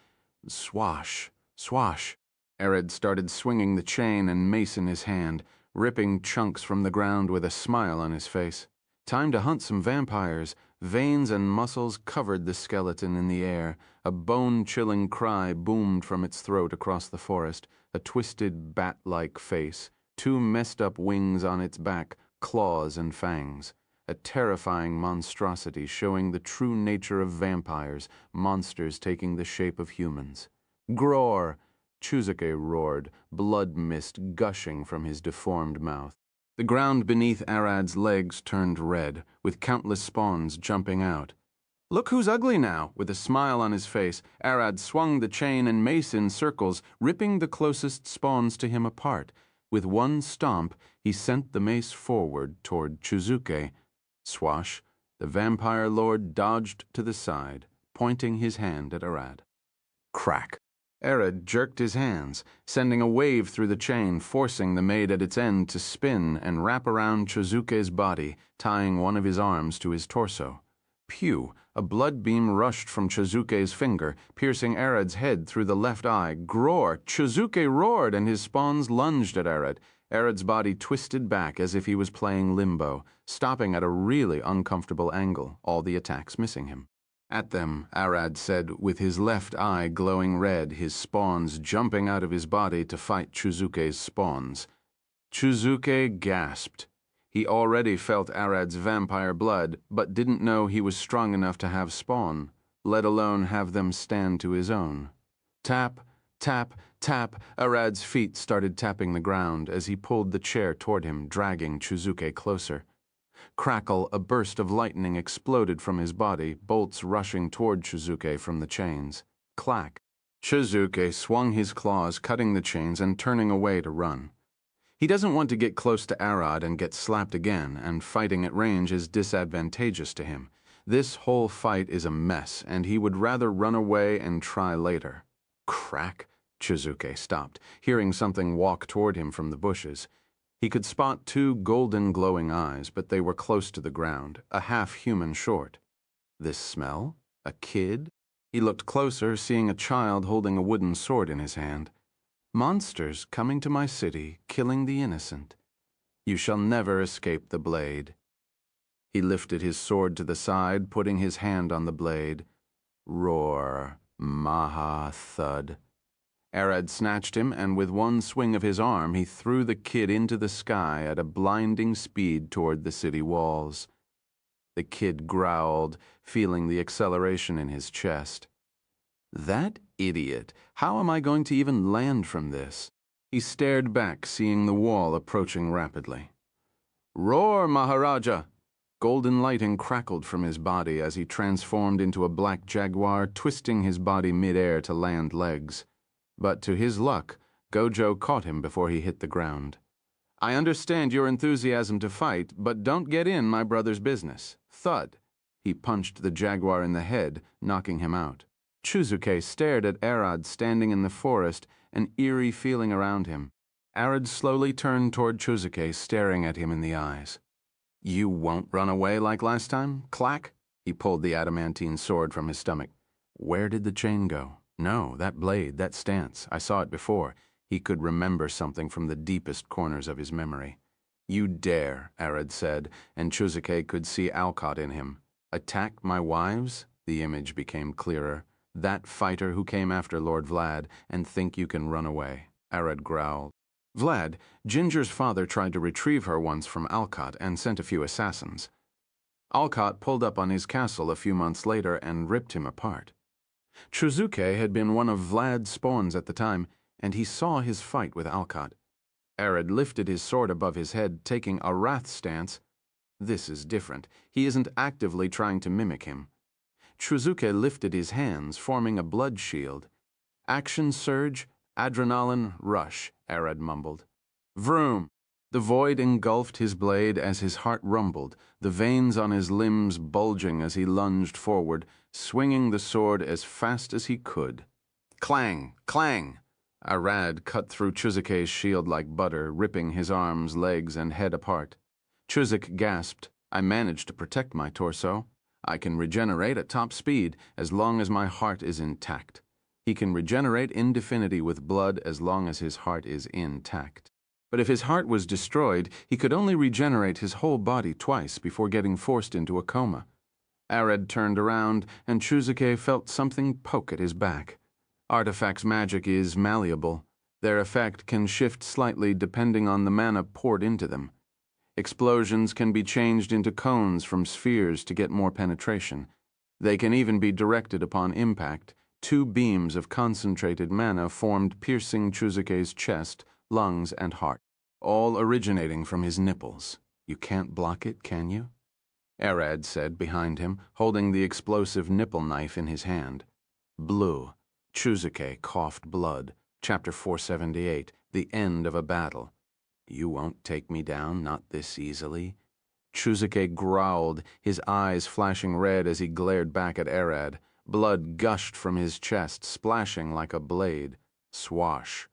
Swash, swash. Arad started swinging the chain and mace in his hand, ripping chunks from the ground with a smile on his face. Time to hunt some vampires. Veins and muscles covered the skeleton in the air. A bone-chilling cry boomed from its throat across the forest, a twisted bat-like face, two messed-up wings on its back, claws and fangs. A terrifying monstrosity showing the true nature of vampires, monsters taking the shape of humans. Groar! Chizuke roared, blood mist gushing from his deformed mouth. The ground beneath Arad's legs turned red, with countless spawns jumping out. Look who's ugly now! With a smile on his face, Arad swung the chain and mace in circles, ripping the closest spawns to him apart. With one stomp, he sent the mace forward toward Chizuke. Swash! The vampire lord dodged to the side, pointing his hand at Arad. Crack! Arad jerked his hands, sending a wave through the chain, forcing the maid at its end to spin and wrap around Chizuke's body, tying one of his arms to his torso. Pew! A blood beam rushed from Chizuke's finger, piercing Arad's head through the left eye. Groar! Chizuke roared, and his spawns lunged at Arad. Arad's body twisted back as if he was playing limbo, stopping at a really uncomfortable angle, all the attacks missing him. At them, Arad said, with his left eye glowing red, his spawns jumping out of his body to fight Chizuke's spawns. Chizuke gasped. He already felt Arad's vampire blood, but didn't know he was strong enough to have spawn, let alone have them stand to his own. Tap, tap, tap. Arad's feet started tapping the ground as he pulled the chair toward him, dragging Chizuke closer. Crackle, a burst of lightning exploded from his body, bolts rushing toward Chizuke from the chains. Clack. Chizuke swung his claws, cutting the chains and turning away to run. He doesn't want to get close to Arad and get slapped again, and fighting at range is disadvantageous to him. This whole fight is a mess, and he would rather run away and try later. Crack. Chizuke stopped, hearing something walk toward him from the bushes. He could spot two golden glowing eyes, but they were close to the ground, a half-human short. This smell? A kid? He looked closer, seeing a child holding a wooden sword in his hand. Monsters coming to my city, killing the innocent. You shall never escape the blade. He lifted his sword to the side, putting his hand on the blade. Roar. Maha thud. Arad snatched him, and with one swing of his arm, he threw the kid into the sky at a blinding speed toward the city walls. The kid growled, feeling the acceleration in his chest. That idiot! How am I going to even land from this? He stared back, seeing the wall approaching rapidly. Roar, Maharaja! Golden lighting crackled from his body as he transformed into a black jaguar, twisting his body mid-air to land legs. But to his luck, Gojo caught him before he hit the ground. I understand your enthusiasm to fight, but don't get in my brother's business. Thud. He punched the jaguar in the head, knocking him out. Chizuke stared at Arad standing in the forest, an eerie feeling around him. Arad slowly turned toward Chizuke, staring at him in the eyes. You won't run away like last time? Clack. He pulled the adamantine sword from his stomach. Where did the chain go? No, that blade, that stance. I saw it before. He could remember something from the deepest corners of his memory. You dare, Arad said, and Chuzuke could see Alcott in him. Attack my wives? The image became clearer. That fighter who came after Lord Vlad, and think you can run away. Arad growled. Vlad, Ginger's father tried to retrieve her once from Alcott and sent a few assassins. Alcott pulled up on his castle a few months later and ripped him apart. Chuzuke had been one of Vlad's spawns at the time, and he saw his fight with Alcott. Arad lifted his sword above his head, taking a wrath stance. This is different. He isn't actively trying to mimic him. Chuzuke lifted his hands, forming a blood shield. Action surge, adrenaline rush, Arad mumbled. Vroom! The void engulfed his blade as his heart rumbled, the veins on his limbs bulging as he lunged forward, swinging the sword as fast as he could. Clang! Clang! Arad cut through Chuzuke's shield like butter, ripping his arms, legs, and head apart. Chuzuk gasped, I managed to protect my torso. I can regenerate at top speed as long as my heart is intact. He can regenerate indefinitely with blood as long as his heart is intact. But if his heart was destroyed, he could only regenerate his whole body twice before getting forced into a coma. Arad turned around, and Chuzuke felt something poke at his back. Artifacts' magic is malleable. Their effect can shift slightly depending on the mana poured into them. Explosions can be changed into cones from spheres to get more penetration. They can even be directed upon impact. 2 beams of concentrated mana formed, piercing Chuzuke's chest, lungs, and heart, all originating from his nipples. You can't block it, can you? Arad said behind him, holding the explosive nipple knife in his hand. Blue. Chuzuke coughed blood. Chapter 478, The End of a Battle. You won't take me down, not this easily. Chuzuke growled, his eyes flashing red as he glared back at Arad. Blood gushed from his chest, splashing like a blade. Swash.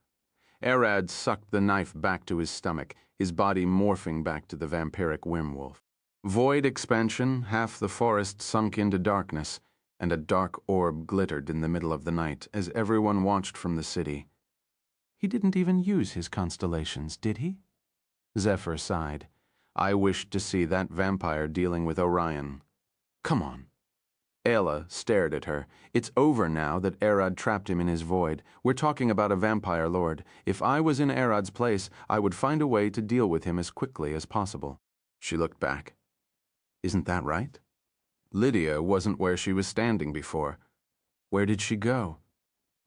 Arad sucked the knife back to his stomach, his body morphing back to the vampiric Wyrmwolf. Void expansion, half the forest sunk into darkness, and a dark orb glittered in the middle of the night as everyone watched from the city. He didn't even use his constellations, did he? Zephyr sighed. I wished to see that vampire dealing with Orion. Come on. Ayla stared at her. It's over now that Arad trapped him in his void. We're talking about a vampire lord. If I was in Arad's place, I would find a way to deal with him as quickly as possible. She looked back. Isn't that right? Lydia wasn't where she was standing before. Where did she go?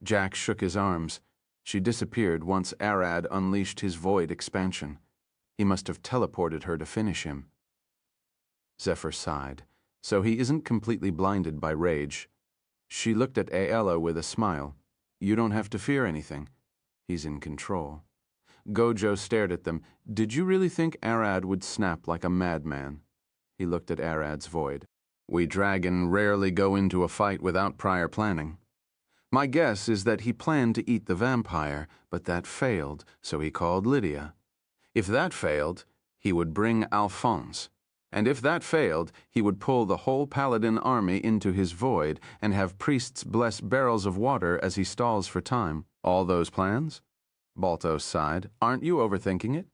Jack shook his arms. She disappeared once Arad unleashed his void expansion. He must have teleported her to finish him. Zephyr sighed. So he isn't completely blinded by rage. She looked at Ayla with a smile. You don't have to fear anything. He's in control. Gojo stared at them. Did you really think Arad would snap like a madman? He looked at Arad's void. We dragon rarely go into a fight without prior planning. My guess is that he planned to eat the vampire, but that failed, so he called Lydia. If that failed, he would bring Alphonse. And if that failed, he would pull the whole paladin army into his void and have priests bless barrels of water as he stalls for time. All those plans? Baltos sighed. Aren't you overthinking it?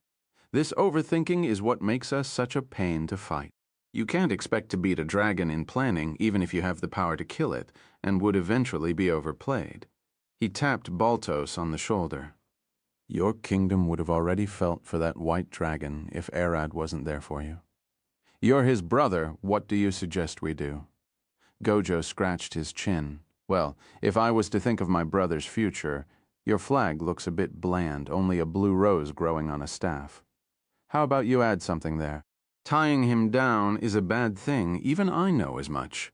This overthinking is what makes us such a pain to fight. You can't expect to beat a dragon in planning, even if you have the power to kill it, and would eventually be overplayed. He tapped Baltos on the shoulder. Your kingdom would have already felt for that white dragon if Arad wasn't there for you. You're his brother. What do you suggest we do? Gojo scratched his chin. Well, if I was to think of my brother's future, your flag looks a bit bland, only a blue rose growing on a staff. How about you add something there? Tying him down is a bad thing. Even I know as much.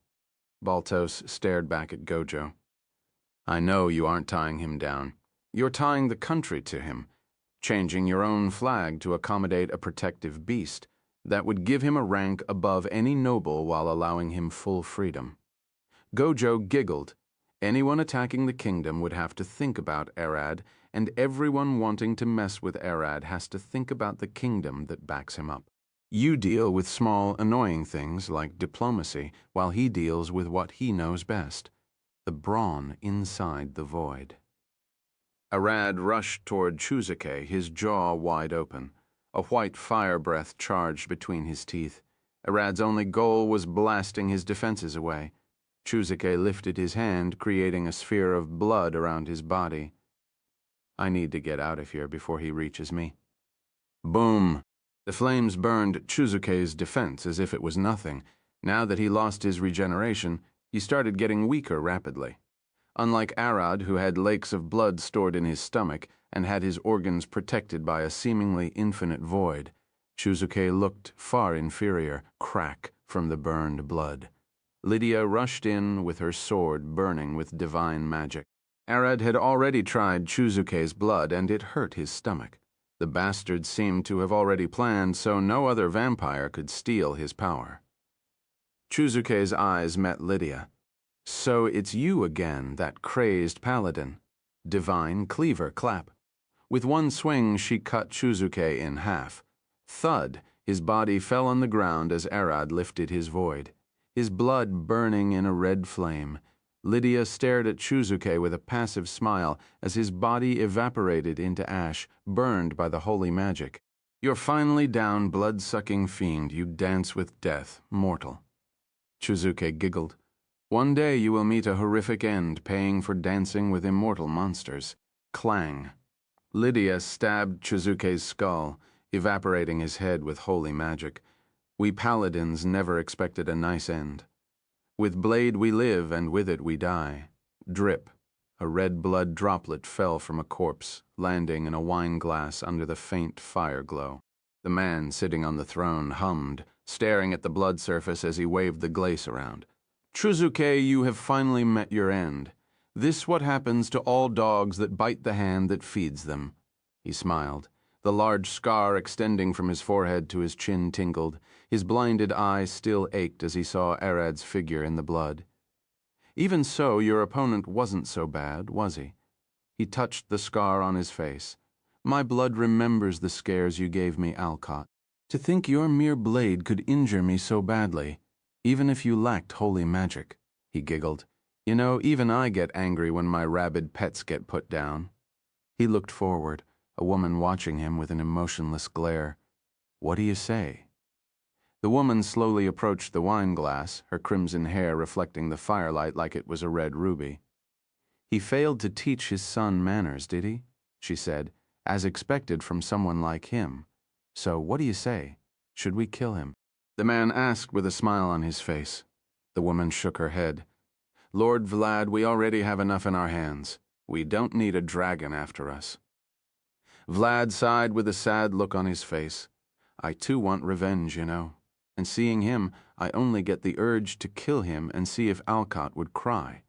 Baltos stared back at Gojo. I know you aren't tying him down. You're tying the country to him, changing your own flag to accommodate a protective beast that would give him a rank above any noble while allowing him full freedom. Gojo giggled. Anyone attacking the kingdom would have to think about Arad, and everyone wanting to mess with Arad has to think about the kingdom that backs him up. You deal with small, annoying things like diplomacy, while he deals with what he knows best, the brawn inside the void. Arad rushed toward Chuzuke, his jaw wide open. A white fire breath charged between his teeth. Arad's only goal was blasting his defenses away. Chuzuke lifted his hand, creating a sphere of blood around his body. I need to get out of here before he reaches me. Boom! The flames burned Chuzuke's defense as if it was nothing. Now that he lost his regeneration, he started getting weaker rapidly. Unlike Arad, who had lakes of blood stored in his stomach and had his organs protected by a seemingly infinite void, Chuzuke looked far inferior, crack from the burned blood. Lydia rushed in with her sword burning with divine magic. Arad had already tried Chuzuke's blood, and it hurt his stomach. The bastard seemed to have already planned, so no other vampire could steal his power. Chuzuke's eyes met Lydia. So it's you again, that crazed paladin. Divine cleaver clap. With one swing, she cut Chuzuke in half. Thud, his body fell on the ground as Arad lifted his void. His blood burning in a red flame. Lydia stared at Chuzuke with a passive smile as his body evaporated into ash, burned by the holy magic. You're finally down, blood-sucking fiend. You dance with death, mortal. Chuzuke giggled. One day you will meet a horrific end, paying for dancing with immortal monsters. Clang. Lydia stabbed Chuzuke's skull, evaporating his head with holy magic. We paladins never expected a nice end. With blade we live, and with it we die. Drip. A red blood droplet fell from a corpse, landing in a wine glass under the faint fire glow. The man sitting on the throne hummed, staring at the blood surface as he waved the glace around. Chuzuke, you have finally met your end. This what happens to all dogs that bite the hand that feeds them. He smiled. The large scar extending from his forehead to his chin tingled. His blinded eye still ached as he saw Arad's figure in the blood. Even so, your opponent wasn't so bad, was he? He touched the scar on his face. My blood remembers the scares you gave me, Alcott. To think your mere blade could injure me so badly, even if you lacked holy magic, he giggled. You know, even I get angry when my rabid pets get put down. He looked forward, a woman watching him with an emotionless glare. What do you say? The woman slowly approached the wine glass, her crimson hair reflecting the firelight like it was a red ruby. He failed to teach his son manners, did he? She said, as expected from someone like him. So what do you say? Should we kill him? The man asked with a smile on his face. The woman shook her head. Lord Vlad, we already have enough in our hands. We don't need a dragon after us. Vlad sighed with a sad look on his face. I too want revenge, you know. And seeing him, I only get the urge to kill him and see if Alcott would cry.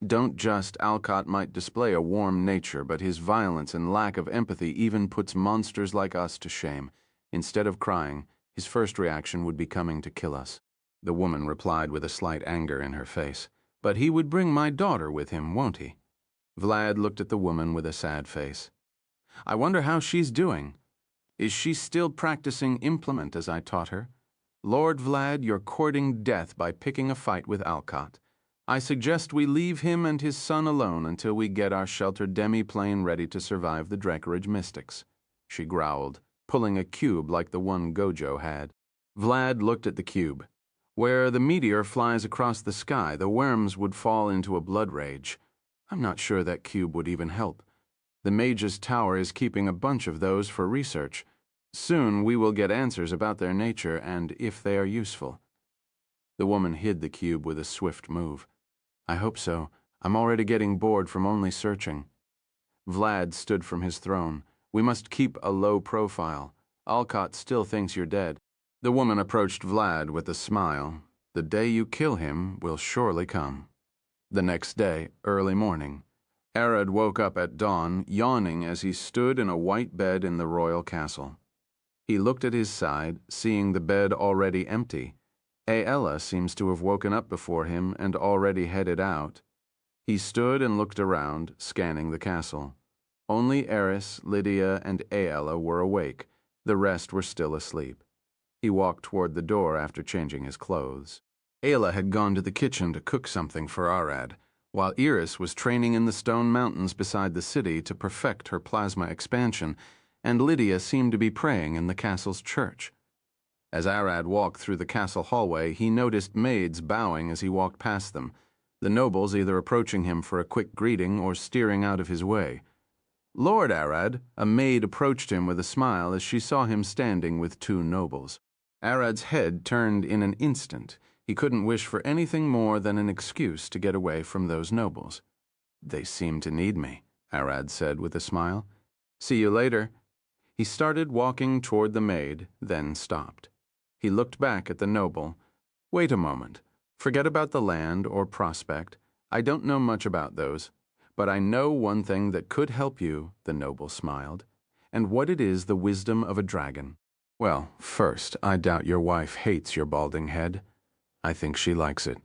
Don't just, Alcott might display a warm nature, but his violence and lack of empathy even puts monsters like us to shame. Instead of crying, his first reaction would be coming to kill us. The woman replied with a slight anger in her face. But he would bring my daughter with him, won't he? Vlad looked at the woman with a sad face. I wonder how she's doing. Is she still practicing implement as I taught her? Lord Vlad, you're courting death by picking a fight with Alcott. I suggest we leave him and his son alone until we get our sheltered demi-plane ready to survive the Dreckeridge mystics. She growled, pulling a cube like the one Gojo had. Vlad looked at the cube. Where the meteor flies across the sky, the worms would fall into a blood rage. I'm not sure that cube would even help. The mage's tower is keeping a bunch of those for research. Soon we will get answers about their nature and if they are useful. The woman hid the cube with a swift move. I hope so. I'm already getting bored from only searching. Vlad stood from his throne. We must keep a low profile. Alcott still thinks you're dead. The woman approached Vlad with a smile. The day you kill him will surely come. The next day, early morning, Arad woke up at dawn, yawning as he stood in a white bed in the royal castle. He looked at his side, seeing the bed already empty. Aella seems to have woken up before him and already headed out. He stood and looked around, scanning the castle. Only Eris, Lydia, and Aella were awake. The rest were still asleep. He walked toward the door after changing his clothes. Aella had gone to the kitchen to cook something for Arad, while Iris was training in the stone mountains beside the city to perfect her plasma expansion, and Lydia seemed to be praying in the castle's church. As Arad walked through the castle hallway, he noticed maids bowing as he walked past them, the nobles either approaching him for a quick greeting or steering out of his way. "Lord Arad," a maid approached him with a smile as she saw him standing with two nobles. Arad's head turned in an instant. He couldn't wish for anything more than an excuse to get away from those nobles. "They seem to need me," Arad said with a smile. "See you later." He started walking toward the maid, then stopped. He looked back at the noble. "Wait a moment. Forget about the land or prospect. I don't know much about those. But I know one thing that could help you," the noble smiled, "and what it is the wisdom of a dragon. Well, first, I doubt your wife hates your balding head. I think she likes it.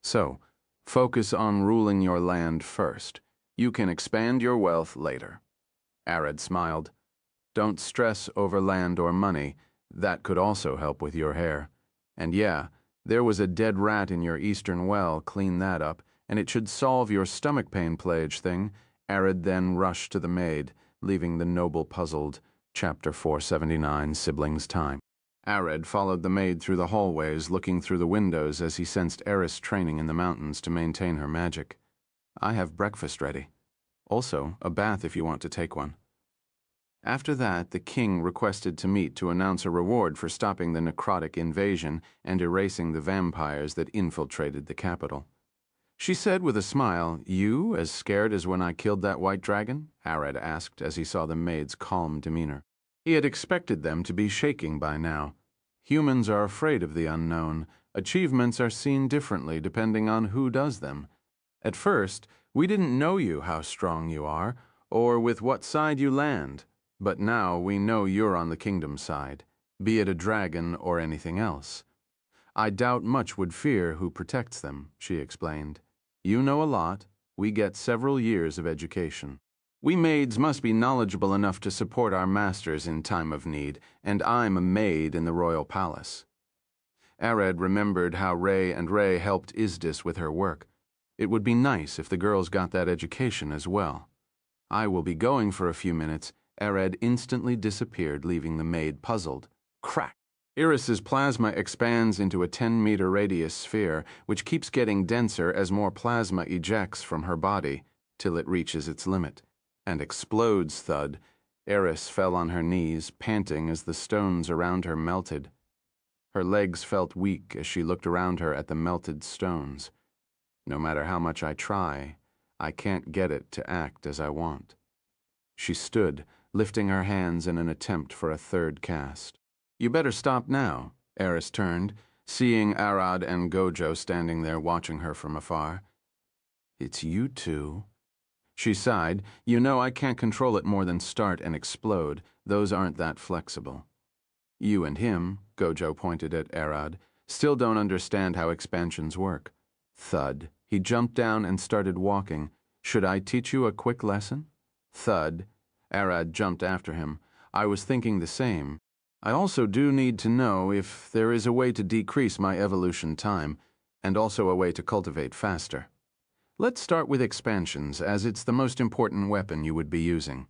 So, focus on ruling your land first. You can expand your wealth later." Arad smiled. "Don't stress over land or money. That could also help with your hair. And yeah, there was a dead rat in your eastern well. Clean that up, and it should solve your stomach pain plague thing." Arad then rushed to the maid, leaving the noble puzzled. Chapter 479, Siblings' Time. Arad followed the maid through the hallways, looking through the windows as he sensed Eris training in the mountains to maintain her magic. "I have breakfast ready. Also, a bath if you want to take one." After that, the king requested to meet to announce a reward for stopping the necrotic invasion and erasing the vampires that infiltrated the capital. She said with a smile, "You as scared as when I killed that white dragon?" Arad asked as he saw the maid's calm demeanor. He had expected them to be shaking by now. Humans are afraid of the unknown. Achievements are seen differently depending on who does them. At first, we didn't know you how strong you are, or with what side you land. But now we know you're on the kingdom side, be it a dragon or anything else. I doubt much would fear who protects them," she explained. "You know a lot. We get several years of education. We maids must be knowledgeable enough to support our masters in time of need, and I'm a maid in the royal palace." Arad remembered how Ray helped Isdis with her work. It would be nice if the girls got that education as well. "I will be going for a few minutes." Arad instantly disappeared, leaving the maid puzzled. Crack! Iris's plasma expands into a 10-meter radius sphere, which keeps getting denser as more plasma ejects from her body, till it reaches its limit, and explodes. Thud. Iris fell on her knees, panting as the stones around her melted. Her legs felt weak as she looked around her at the melted stones. "No matter how much I try, I can't get it to act as I want." She stood, lifting her hands in an attempt for a third cast. "You better stop now." Eris turned, seeing Arad and Gojo standing there watching her from afar. "It's you two." She sighed. "You know I can't control it more than start and explode. Those aren't that flexible." "You and him," Gojo pointed at Arad, "still don't understand how expansions work." Thud. He jumped down and started walking. "Should I teach you a quick lesson?" Thud. Arad jumped after him. "I was thinking the same. I also do need to know if there is a way to decrease my evolution time, and also a way to cultivate faster. Let's start with expansions, as it's the most important weapon you would be using."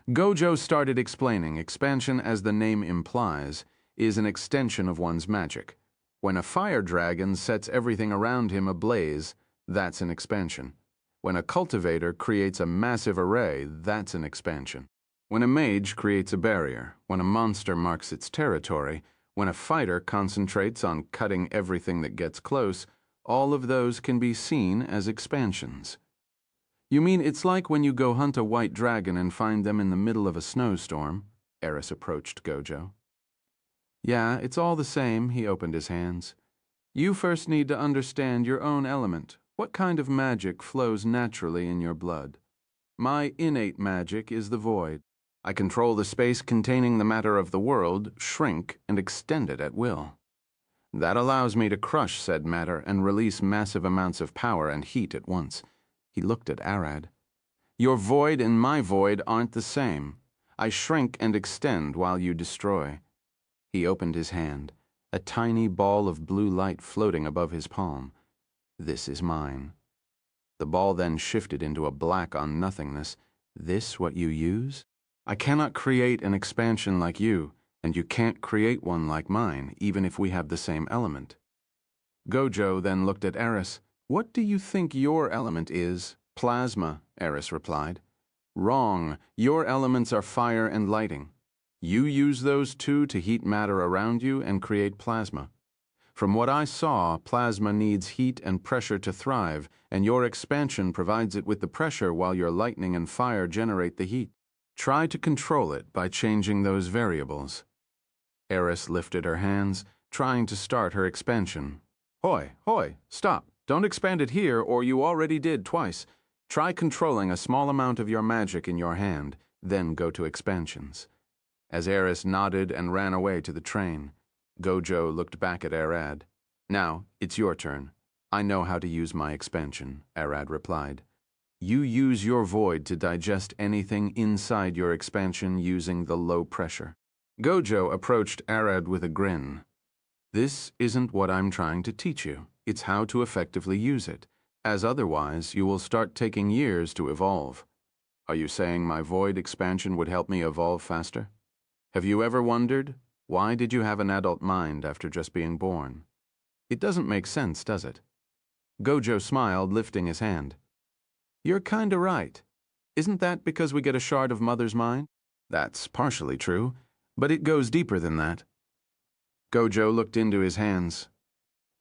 Gojo started explaining. Expansion, as the name implies, is an extension of one's magic. When a fire dragon sets everything around him ablaze, that's an expansion. When a cultivator creates a massive array, that's an expansion. When a mage creates a barrier, when a monster marks its territory, when a fighter concentrates on cutting everything that gets close, all of those can be seen as expansions. "You mean it's like when you go hunt a white dragon and find them in the middle of a snowstorm?" Eris approached Gojo. "Yeah, it's all the same." He opened his hands. "You first need to understand your own element. What kind of magic flows naturally in your blood? My innate magic is the void. I control the space containing the matter of the world, shrink, and extend it at will. That allows me to crush said matter and release massive amounts of power and heat at once." He looked at Arad. "Your void and my void aren't the same. I shrink and extend while you destroy." He opened his hand, a tiny ball of blue light floating above his palm. "This is mine." The ball then shifted into a black on nothingness. "This what you use?" I cannot create an expansion like you, and you can't create one like mine, even if we have the same element. Gojo then looked at Eris. What do you think your element is? Plasma, Eris replied. Wrong. Your elements are fire and lighting. You use those two to heat matter around you and create plasma. From what I saw, plasma needs heat and pressure to thrive, and your expansion provides it with the pressure while your lightning and fire generate the heat. Try to control it by changing those variables. Eris lifted her hands, trying to start her expansion. Hoi, hoi, stop. Don't expand it here, or you already did twice. Try controlling a small amount of your magic in your hand, then go to expansions. As Eris nodded and ran away to the train, Gojo looked back at Arad. Now, it's your turn. I know how to use my expansion, Arad replied. You use your void to digest anything inside your expansion using the low pressure. Gojo approached Arad with a grin. This isn't what I'm trying to teach you. It's how to effectively use it, as otherwise you will start taking years to evolve. Are you saying my void expansion would help me evolve faster? Have you ever wondered, why did you have an adult mind after just being born? It doesn't make sense, does it? Gojo smiled, lifting his hand. You're kinda right. Isn't that because we get a shard of Mother's mind? That's partially true, but it goes deeper than that. Gojo looked into his hands.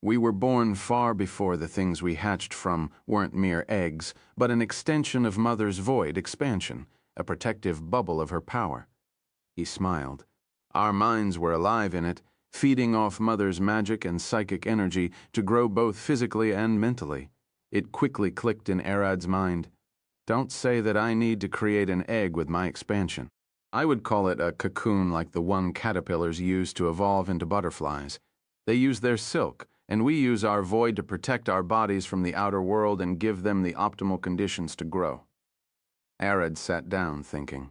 We were born far before the things we hatched from weren't mere eggs, but an extension of Mother's void expansion, a protective bubble of her power. He smiled. Our minds were alive in it, feeding off Mother's magic and psychic energy to grow both physically and mentally. It quickly clicked in Arad's mind. Don't say that I need to create an egg with my expansion. I would call it a cocoon like the one caterpillars use to evolve into butterflies. They use their silk, and we use our void to protect our bodies from the outer world and give them the optimal conditions to grow. Arad sat down, thinking.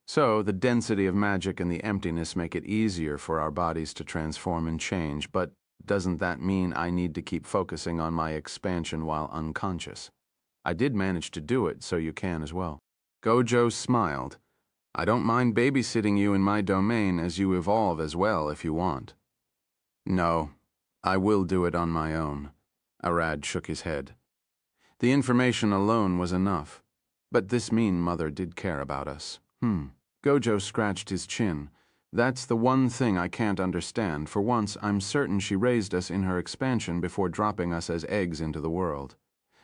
So, the density of magic and the emptiness make it easier for our bodies to transform and change, but doesn't that mean I need to keep focusing on my expansion while unconscious? I did manage to do it, so you can as well. Gojo smiled. I don't mind babysitting you in my domain as you evolve as well if you want. No, I will do it on my own. Arad shook his head. The information alone was enough, but this mean Mother did care about us. Gojo scratched his chin. That's the one thing I can't understand. For once, I'm certain she raised us in her expansion before dropping us as eggs into the world.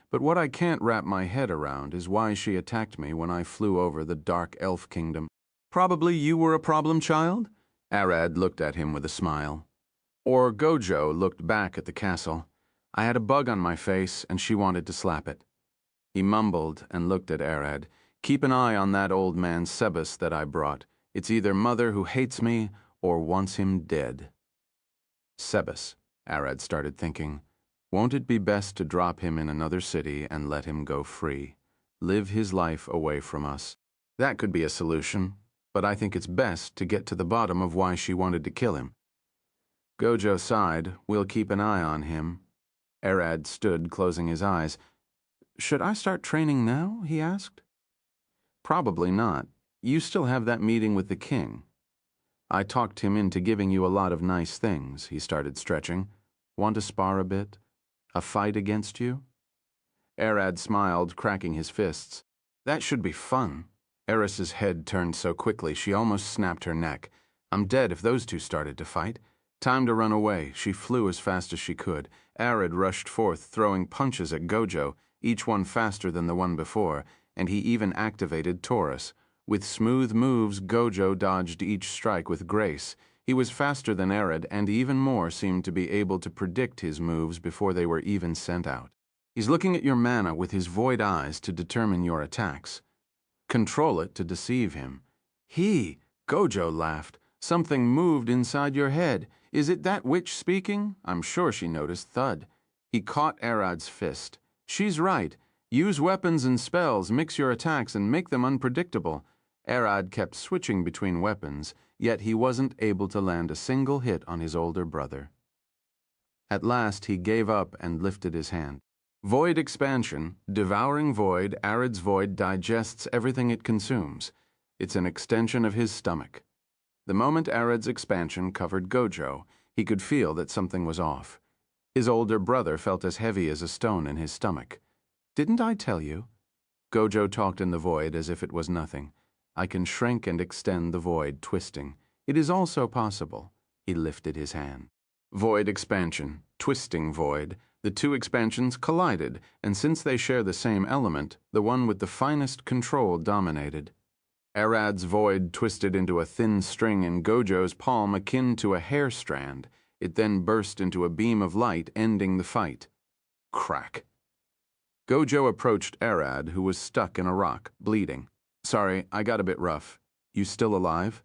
But what I can't wrap my head around is why she attacked me when I flew over the Dark Elf Kingdom. Probably you were a problem child? Arad looked at him with a smile. Or Gojo looked back at the castle. I had a bug on my face, and she wanted to slap it. He mumbled and looked at Arad. Keep an eye on that old man Sebas that I brought. It's either Mother who hates me or wants him dead. Sebas, Arad started thinking. Won't it be best to drop him in another city and let him go free? Live his life away from us. That could be a solution, but I think it's best to get to the bottom of why she wanted to kill him. Gojo sighed. We'll keep an eye on him. Arad stood, closing his eyes. Should I start training now? He asked. Probably not. You still have that meeting with the king. I talked him into giving you a lot of nice things. He started stretching. Want to spar a bit? A fight against you? Arad smiled, cracking his fists. That should be fun. Eris's head turned so quickly she almost snapped her neck. I'm dead if those two started to fight. Time to run away. She flew as fast as she could. Arad rushed forth, throwing punches at Gojo, each one faster than the one before, and he even activated Taurus. With smooth moves, Gojo dodged each strike with grace. He was faster than Arad, and even more seemed to be able to predict his moves before they were even sent out. He's looking at your mana with his void eyes to determine your attacks. Control it to deceive him. Gojo laughed. Something moved inside your head. Is it that witch speaking? I'm sure she noticed thud. He caught Arad's fist. She's right. Use weapons and spells, mix your attacks, and make them unpredictable. Arad kept switching between weapons, yet he wasn't able to land a single hit on his older brother. At last he gave up and lifted his hand. Void expansion, devouring void, Arad's void digests everything it consumes. It's an extension of his stomach. The moment Arad's expansion covered Gojo, he could feel that something was off. His older brother felt as heavy as a stone in his stomach. "Didn't I tell you?" Gojo talked in the void as if it was nothing. "I can shrink and extend the void, twisting. It is also possible." He lifted his hand. Void expansion, twisting void. The two expansions collided, and since they share the same element, the one with the finest control dominated. Arad's void twisted into a thin string in Gojo's palm akin to a hair strand. It then burst into a beam of light, ending the fight. Crack. Gojo approached Arad, who was stuck in a rock, bleeding. "Sorry, I got a bit rough. You still alive?"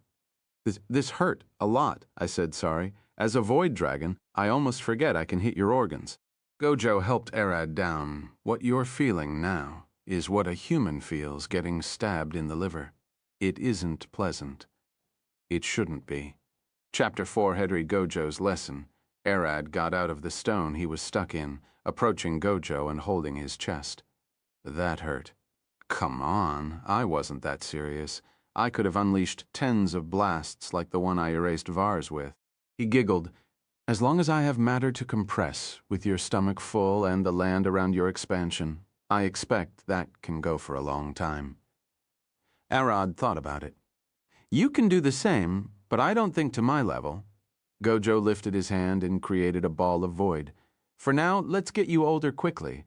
This hurt a lot," I said sorry. "As a void dragon, I almost forget I can hit your organs." Gojo helped Arad down. "What you're feeling now is what a human feels getting stabbed in the liver. It isn't pleasant. It shouldn't be." Chapter 4 had read Gojo's lesson. Arad got out of the stone he was stuck in, approaching Gojo and holding his chest. "That hurt." "Come on, I wasn't that serious. I could have unleashed tens of blasts like the one I erased Vars with." He giggled. "As long as I have matter to compress, with your stomach full and the land around your expansion, I expect that can go for a long time." Arad thought about it. "You can do the same, but I don't think to my level." Gojo lifted his hand and created a ball of void. "For now, let's get you older quickly.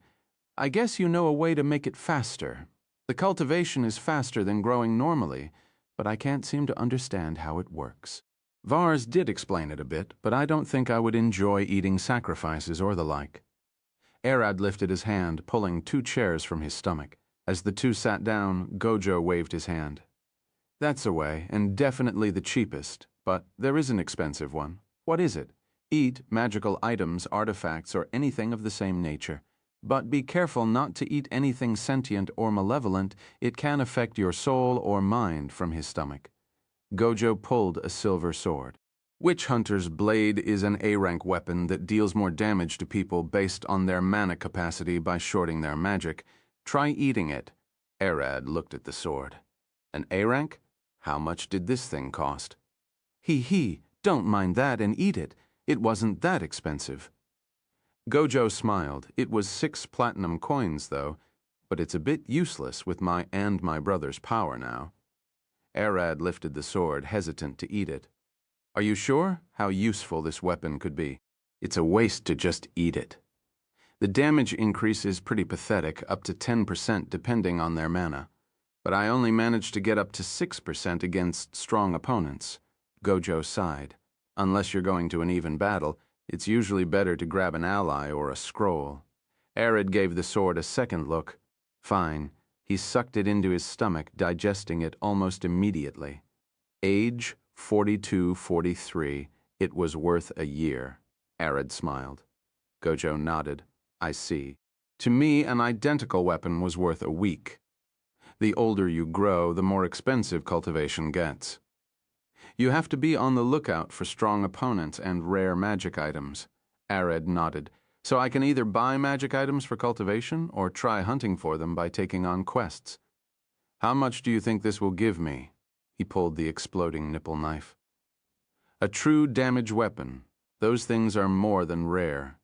I guess you know a way to make it faster. The cultivation is faster than growing normally, but I can't seem to understand how it works." Vars did explain it a bit, but I don't think I would enjoy eating sacrifices or the like. Arad lifted his hand, pulling 2 chairs from his stomach. As the two sat down, Gojo waved his hand. "That's a way, and definitely the cheapest, but there is an expensive one. What is it? Eat magical items, artifacts, or anything of the same nature. But be careful not to eat anything sentient or malevolent. It can affect your soul or mind," from his stomach. Gojo pulled a silver sword. "Witch Hunter's Blade is an A-rank weapon that deals more damage to people based on their mana capacity by shorting their magic. Try eating it." Arad looked at the sword. "An A-rank? How much did this thing cost?" He, don't mind that and eat it. It wasn't that expensive." Gojo smiled. "It was 6 platinum coins, though, but it's a bit useless with my and my brother's power now." Arad lifted the sword, hesitant to eat it. "Are you sure how useful this weapon could be? It's a waste to just eat it. The damage increase is pretty pathetic, up to 10% depending on their mana. But I only managed to get up to 6% against strong opponents." Gojo sighed. "Unless you're going to an even battle, it's usually better to grab an ally or a scroll." Arad gave the sword a second look. "Fine." He sucked it into his stomach, digesting it almost immediately. Age 42-43. It was worth a year. Arad smiled. Gojo nodded. "I see. To me, an identical weapon was worth a week. The older you grow, the more expensive cultivation gets. You have to be on the lookout for strong opponents and rare magic items." Arad nodded. "So I can either buy magic items for cultivation or try hunting for them by taking on quests. How much do you think this will give me?" He pulled the exploding nipple knife. "A true damage weapon. Those things are more than rare."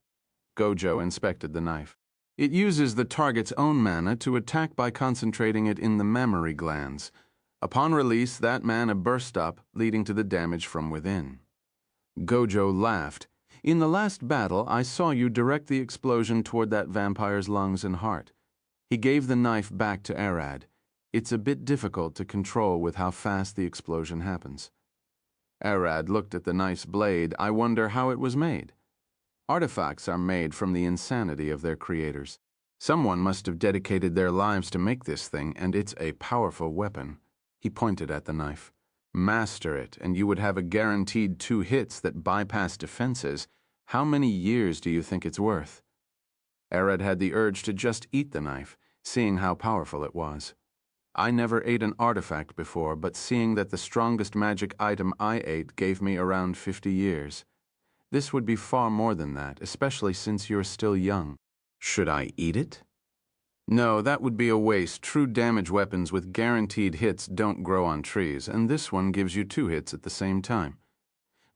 Gojo inspected the knife. "It uses the target's own mana to attack by concentrating it in the mammary glands. Upon release, that mana bursts up, leading to the damage from within." Gojo laughed. "In the last battle, I saw you direct the explosion toward that vampire's lungs and heart." He gave the knife back to Arad. "It's a bit difficult to control with how fast the explosion happens." Arad looked at the knife's blade. "I wonder how it was made." "Artifacts are made from the insanity of their creators. Someone must have dedicated their lives to make this thing, and it's a powerful weapon." He pointed at the knife. "Master it, and you would have a guaranteed 2 hits that bypass defenses. How many years do you think it's worth?" Arad had the urge to just eat the knife, seeing how powerful it was. "I never ate an artifact before, but seeing that the strongest magic item I ate gave me around 50 years. This would be far more than that, especially since you're still young." "Should I eat it?" No, that would be a waste. True damage weapons with guaranteed hits don't grow on trees, and this one gives you 2 hits at the same time.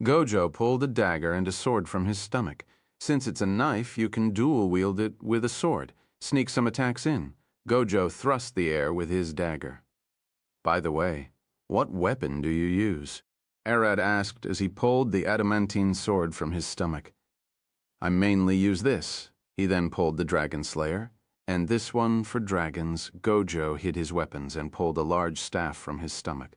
Gojo pulled a dagger and a sword from his stomach. Since it's a knife, you can dual wield it with a sword. Sneak some attacks in. Gojo thrust the air with his dagger. By the way, what weapon do you use? Arad asked as he pulled the adamantine sword from his stomach. I mainly use this. He then pulled the dragon slayer. And this one for dragons. Gojo hid his weapons and pulled a large staff from his stomach.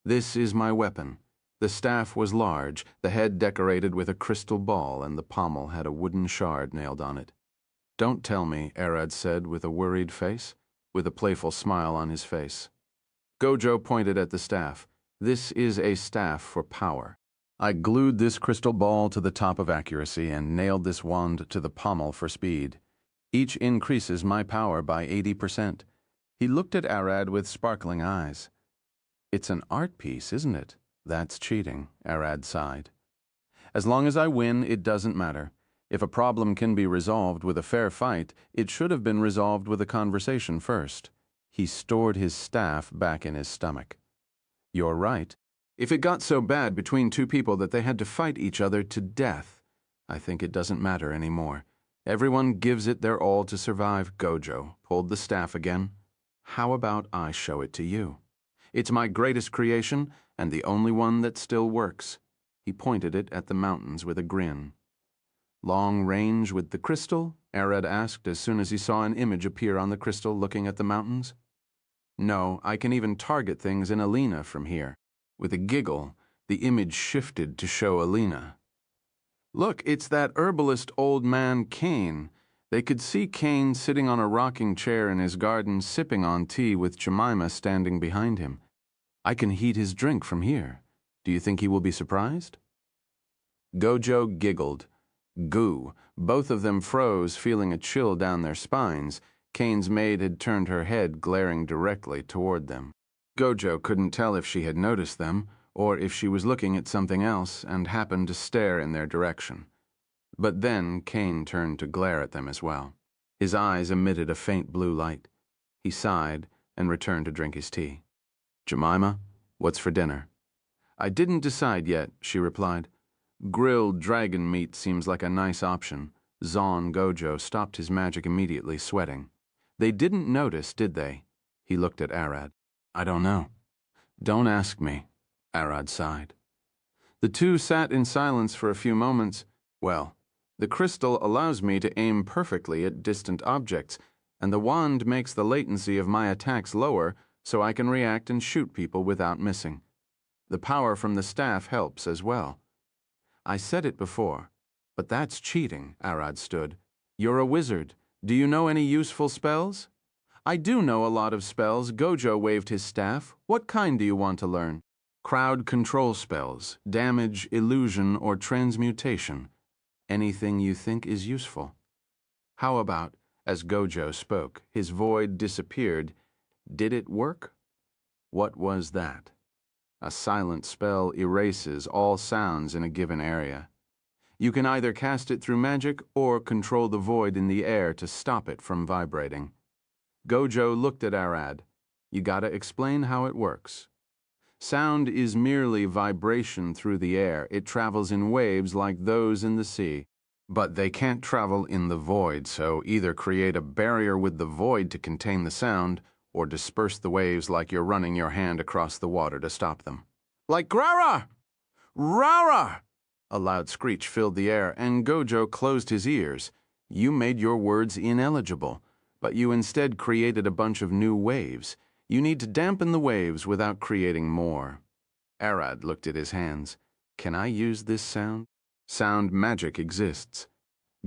This is my weapon. The staff was large, the head decorated with a crystal ball, and the pommel had a wooden shard nailed on it. Don't tell me, Arad said with a worried face, with a playful smile on his face. Gojo pointed at the staff. This is a staff for power. I glued this crystal ball to the top of accuracy and nailed this wand to the pommel for speed. Each increases my power by 80%. He looked at Arad with sparkling eyes. It's an art piece, isn't it? That's cheating, Arad sighed. As long as I win, it doesn't matter. If a problem can be resolved with a fair fight, it should have been resolved with a conversation first. He stored his staff back in his stomach. You're right. If it got so bad between 2 people that they had to fight each other to death, I think it doesn't matter anymore. Everyone gives it their all to survive. Gojo pulled the staff again. How about I show it to you? It's my greatest creation, and the only one that still works. He pointed it at the mountains with a grin. Long range with the crystal? Arad asked as soon as he saw an image appear on the crystal looking at the mountains. No, I can even target things in Alina from here. With a giggle, the image shifted to show Alina. Look, it's that herbalist old man Kane. They could see Kane sitting on a rocking chair in his garden sipping on tea with Jemima standing behind him. I can heat his drink from here. Do you think he will be surprised? Gojo giggled. Goo. Both of them froze, feeling a chill down their spines. Kane's maid had turned her head, glaring directly toward them. Gojo couldn't tell if she had noticed them, or if she was looking at something else and happened to stare in their direction. But then Kane turned to glare at them as well. His eyes emitted a faint blue light. He sighed and returned to drink his tea. Jemima, what's for dinner? I didn't decide yet, she replied. Grilled dragon meat seems like a nice option. Zon Gojo stopped his magic immediately, sweating. They didn't notice, did they? He looked at Arad. I don't know. Don't ask me, Arad sighed. The two sat in silence for a few moments. Well, the crystal allows me to aim perfectly at distant objects, and the wand makes the latency of my attacks lower so I can react and shoot people without missing. The power from the staff helps as well. I said it before, but that's cheating, Arad stood. You're a wizard. Do you know any useful spells? I do know a lot of spells. Gojo waved his staff. What kind do you want to learn? Crowd control spells, damage, illusion, or transmutation. Anything you think is useful. How about, as Gojo spoke, his void disappeared. Did it work? What was that? A silent spell erases all sounds in a given area. You can either cast it through magic or control the void in the air to stop it from vibrating. Gojo looked at Arad. You gotta explain how it works. Sound is merely vibration through the air. It travels in waves like those in the sea. But they can't travel in the void, so either create a barrier with the void to contain the sound, or disperse the waves like you're running your hand across the water to stop them. Like Grara! Rara! A loud screech filled the air, and Gojo closed his ears. You made your words ineligible, but you instead created a bunch of new waves. You need to dampen the waves without creating more. Arad looked at his hands. Can I use this sound? Sound magic exists.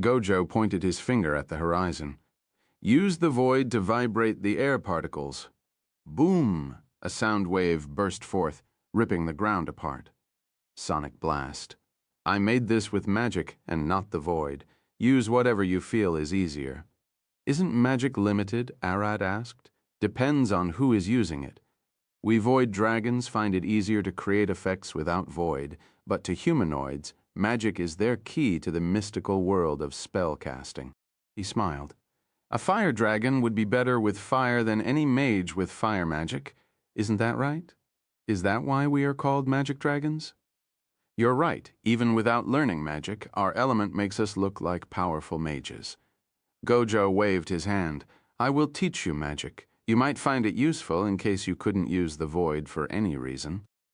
Gojo pointed his finger at the horizon. Use the void to vibrate the air particles. Boom! A sound wave burst forth, ripping the ground apart. Sonic blast. I made this with magic and not the void. Use whatever you feel is easier. Isn't magic limited? Arad asked. Depends on who is using it. We void dragons find it easier to create effects without void, but to humanoids, magic is their key to the mystical world of spell casting. He smiled. A fire dragon would be better with fire than any mage with fire magic. Isn't that right? Is that why we are called magic dragons? You're right. Even without learning magic, our element makes us look like powerful mages. Gojo waved his hand. I will teach you magic. You might find it useful in case you couldn't use the void for any reason.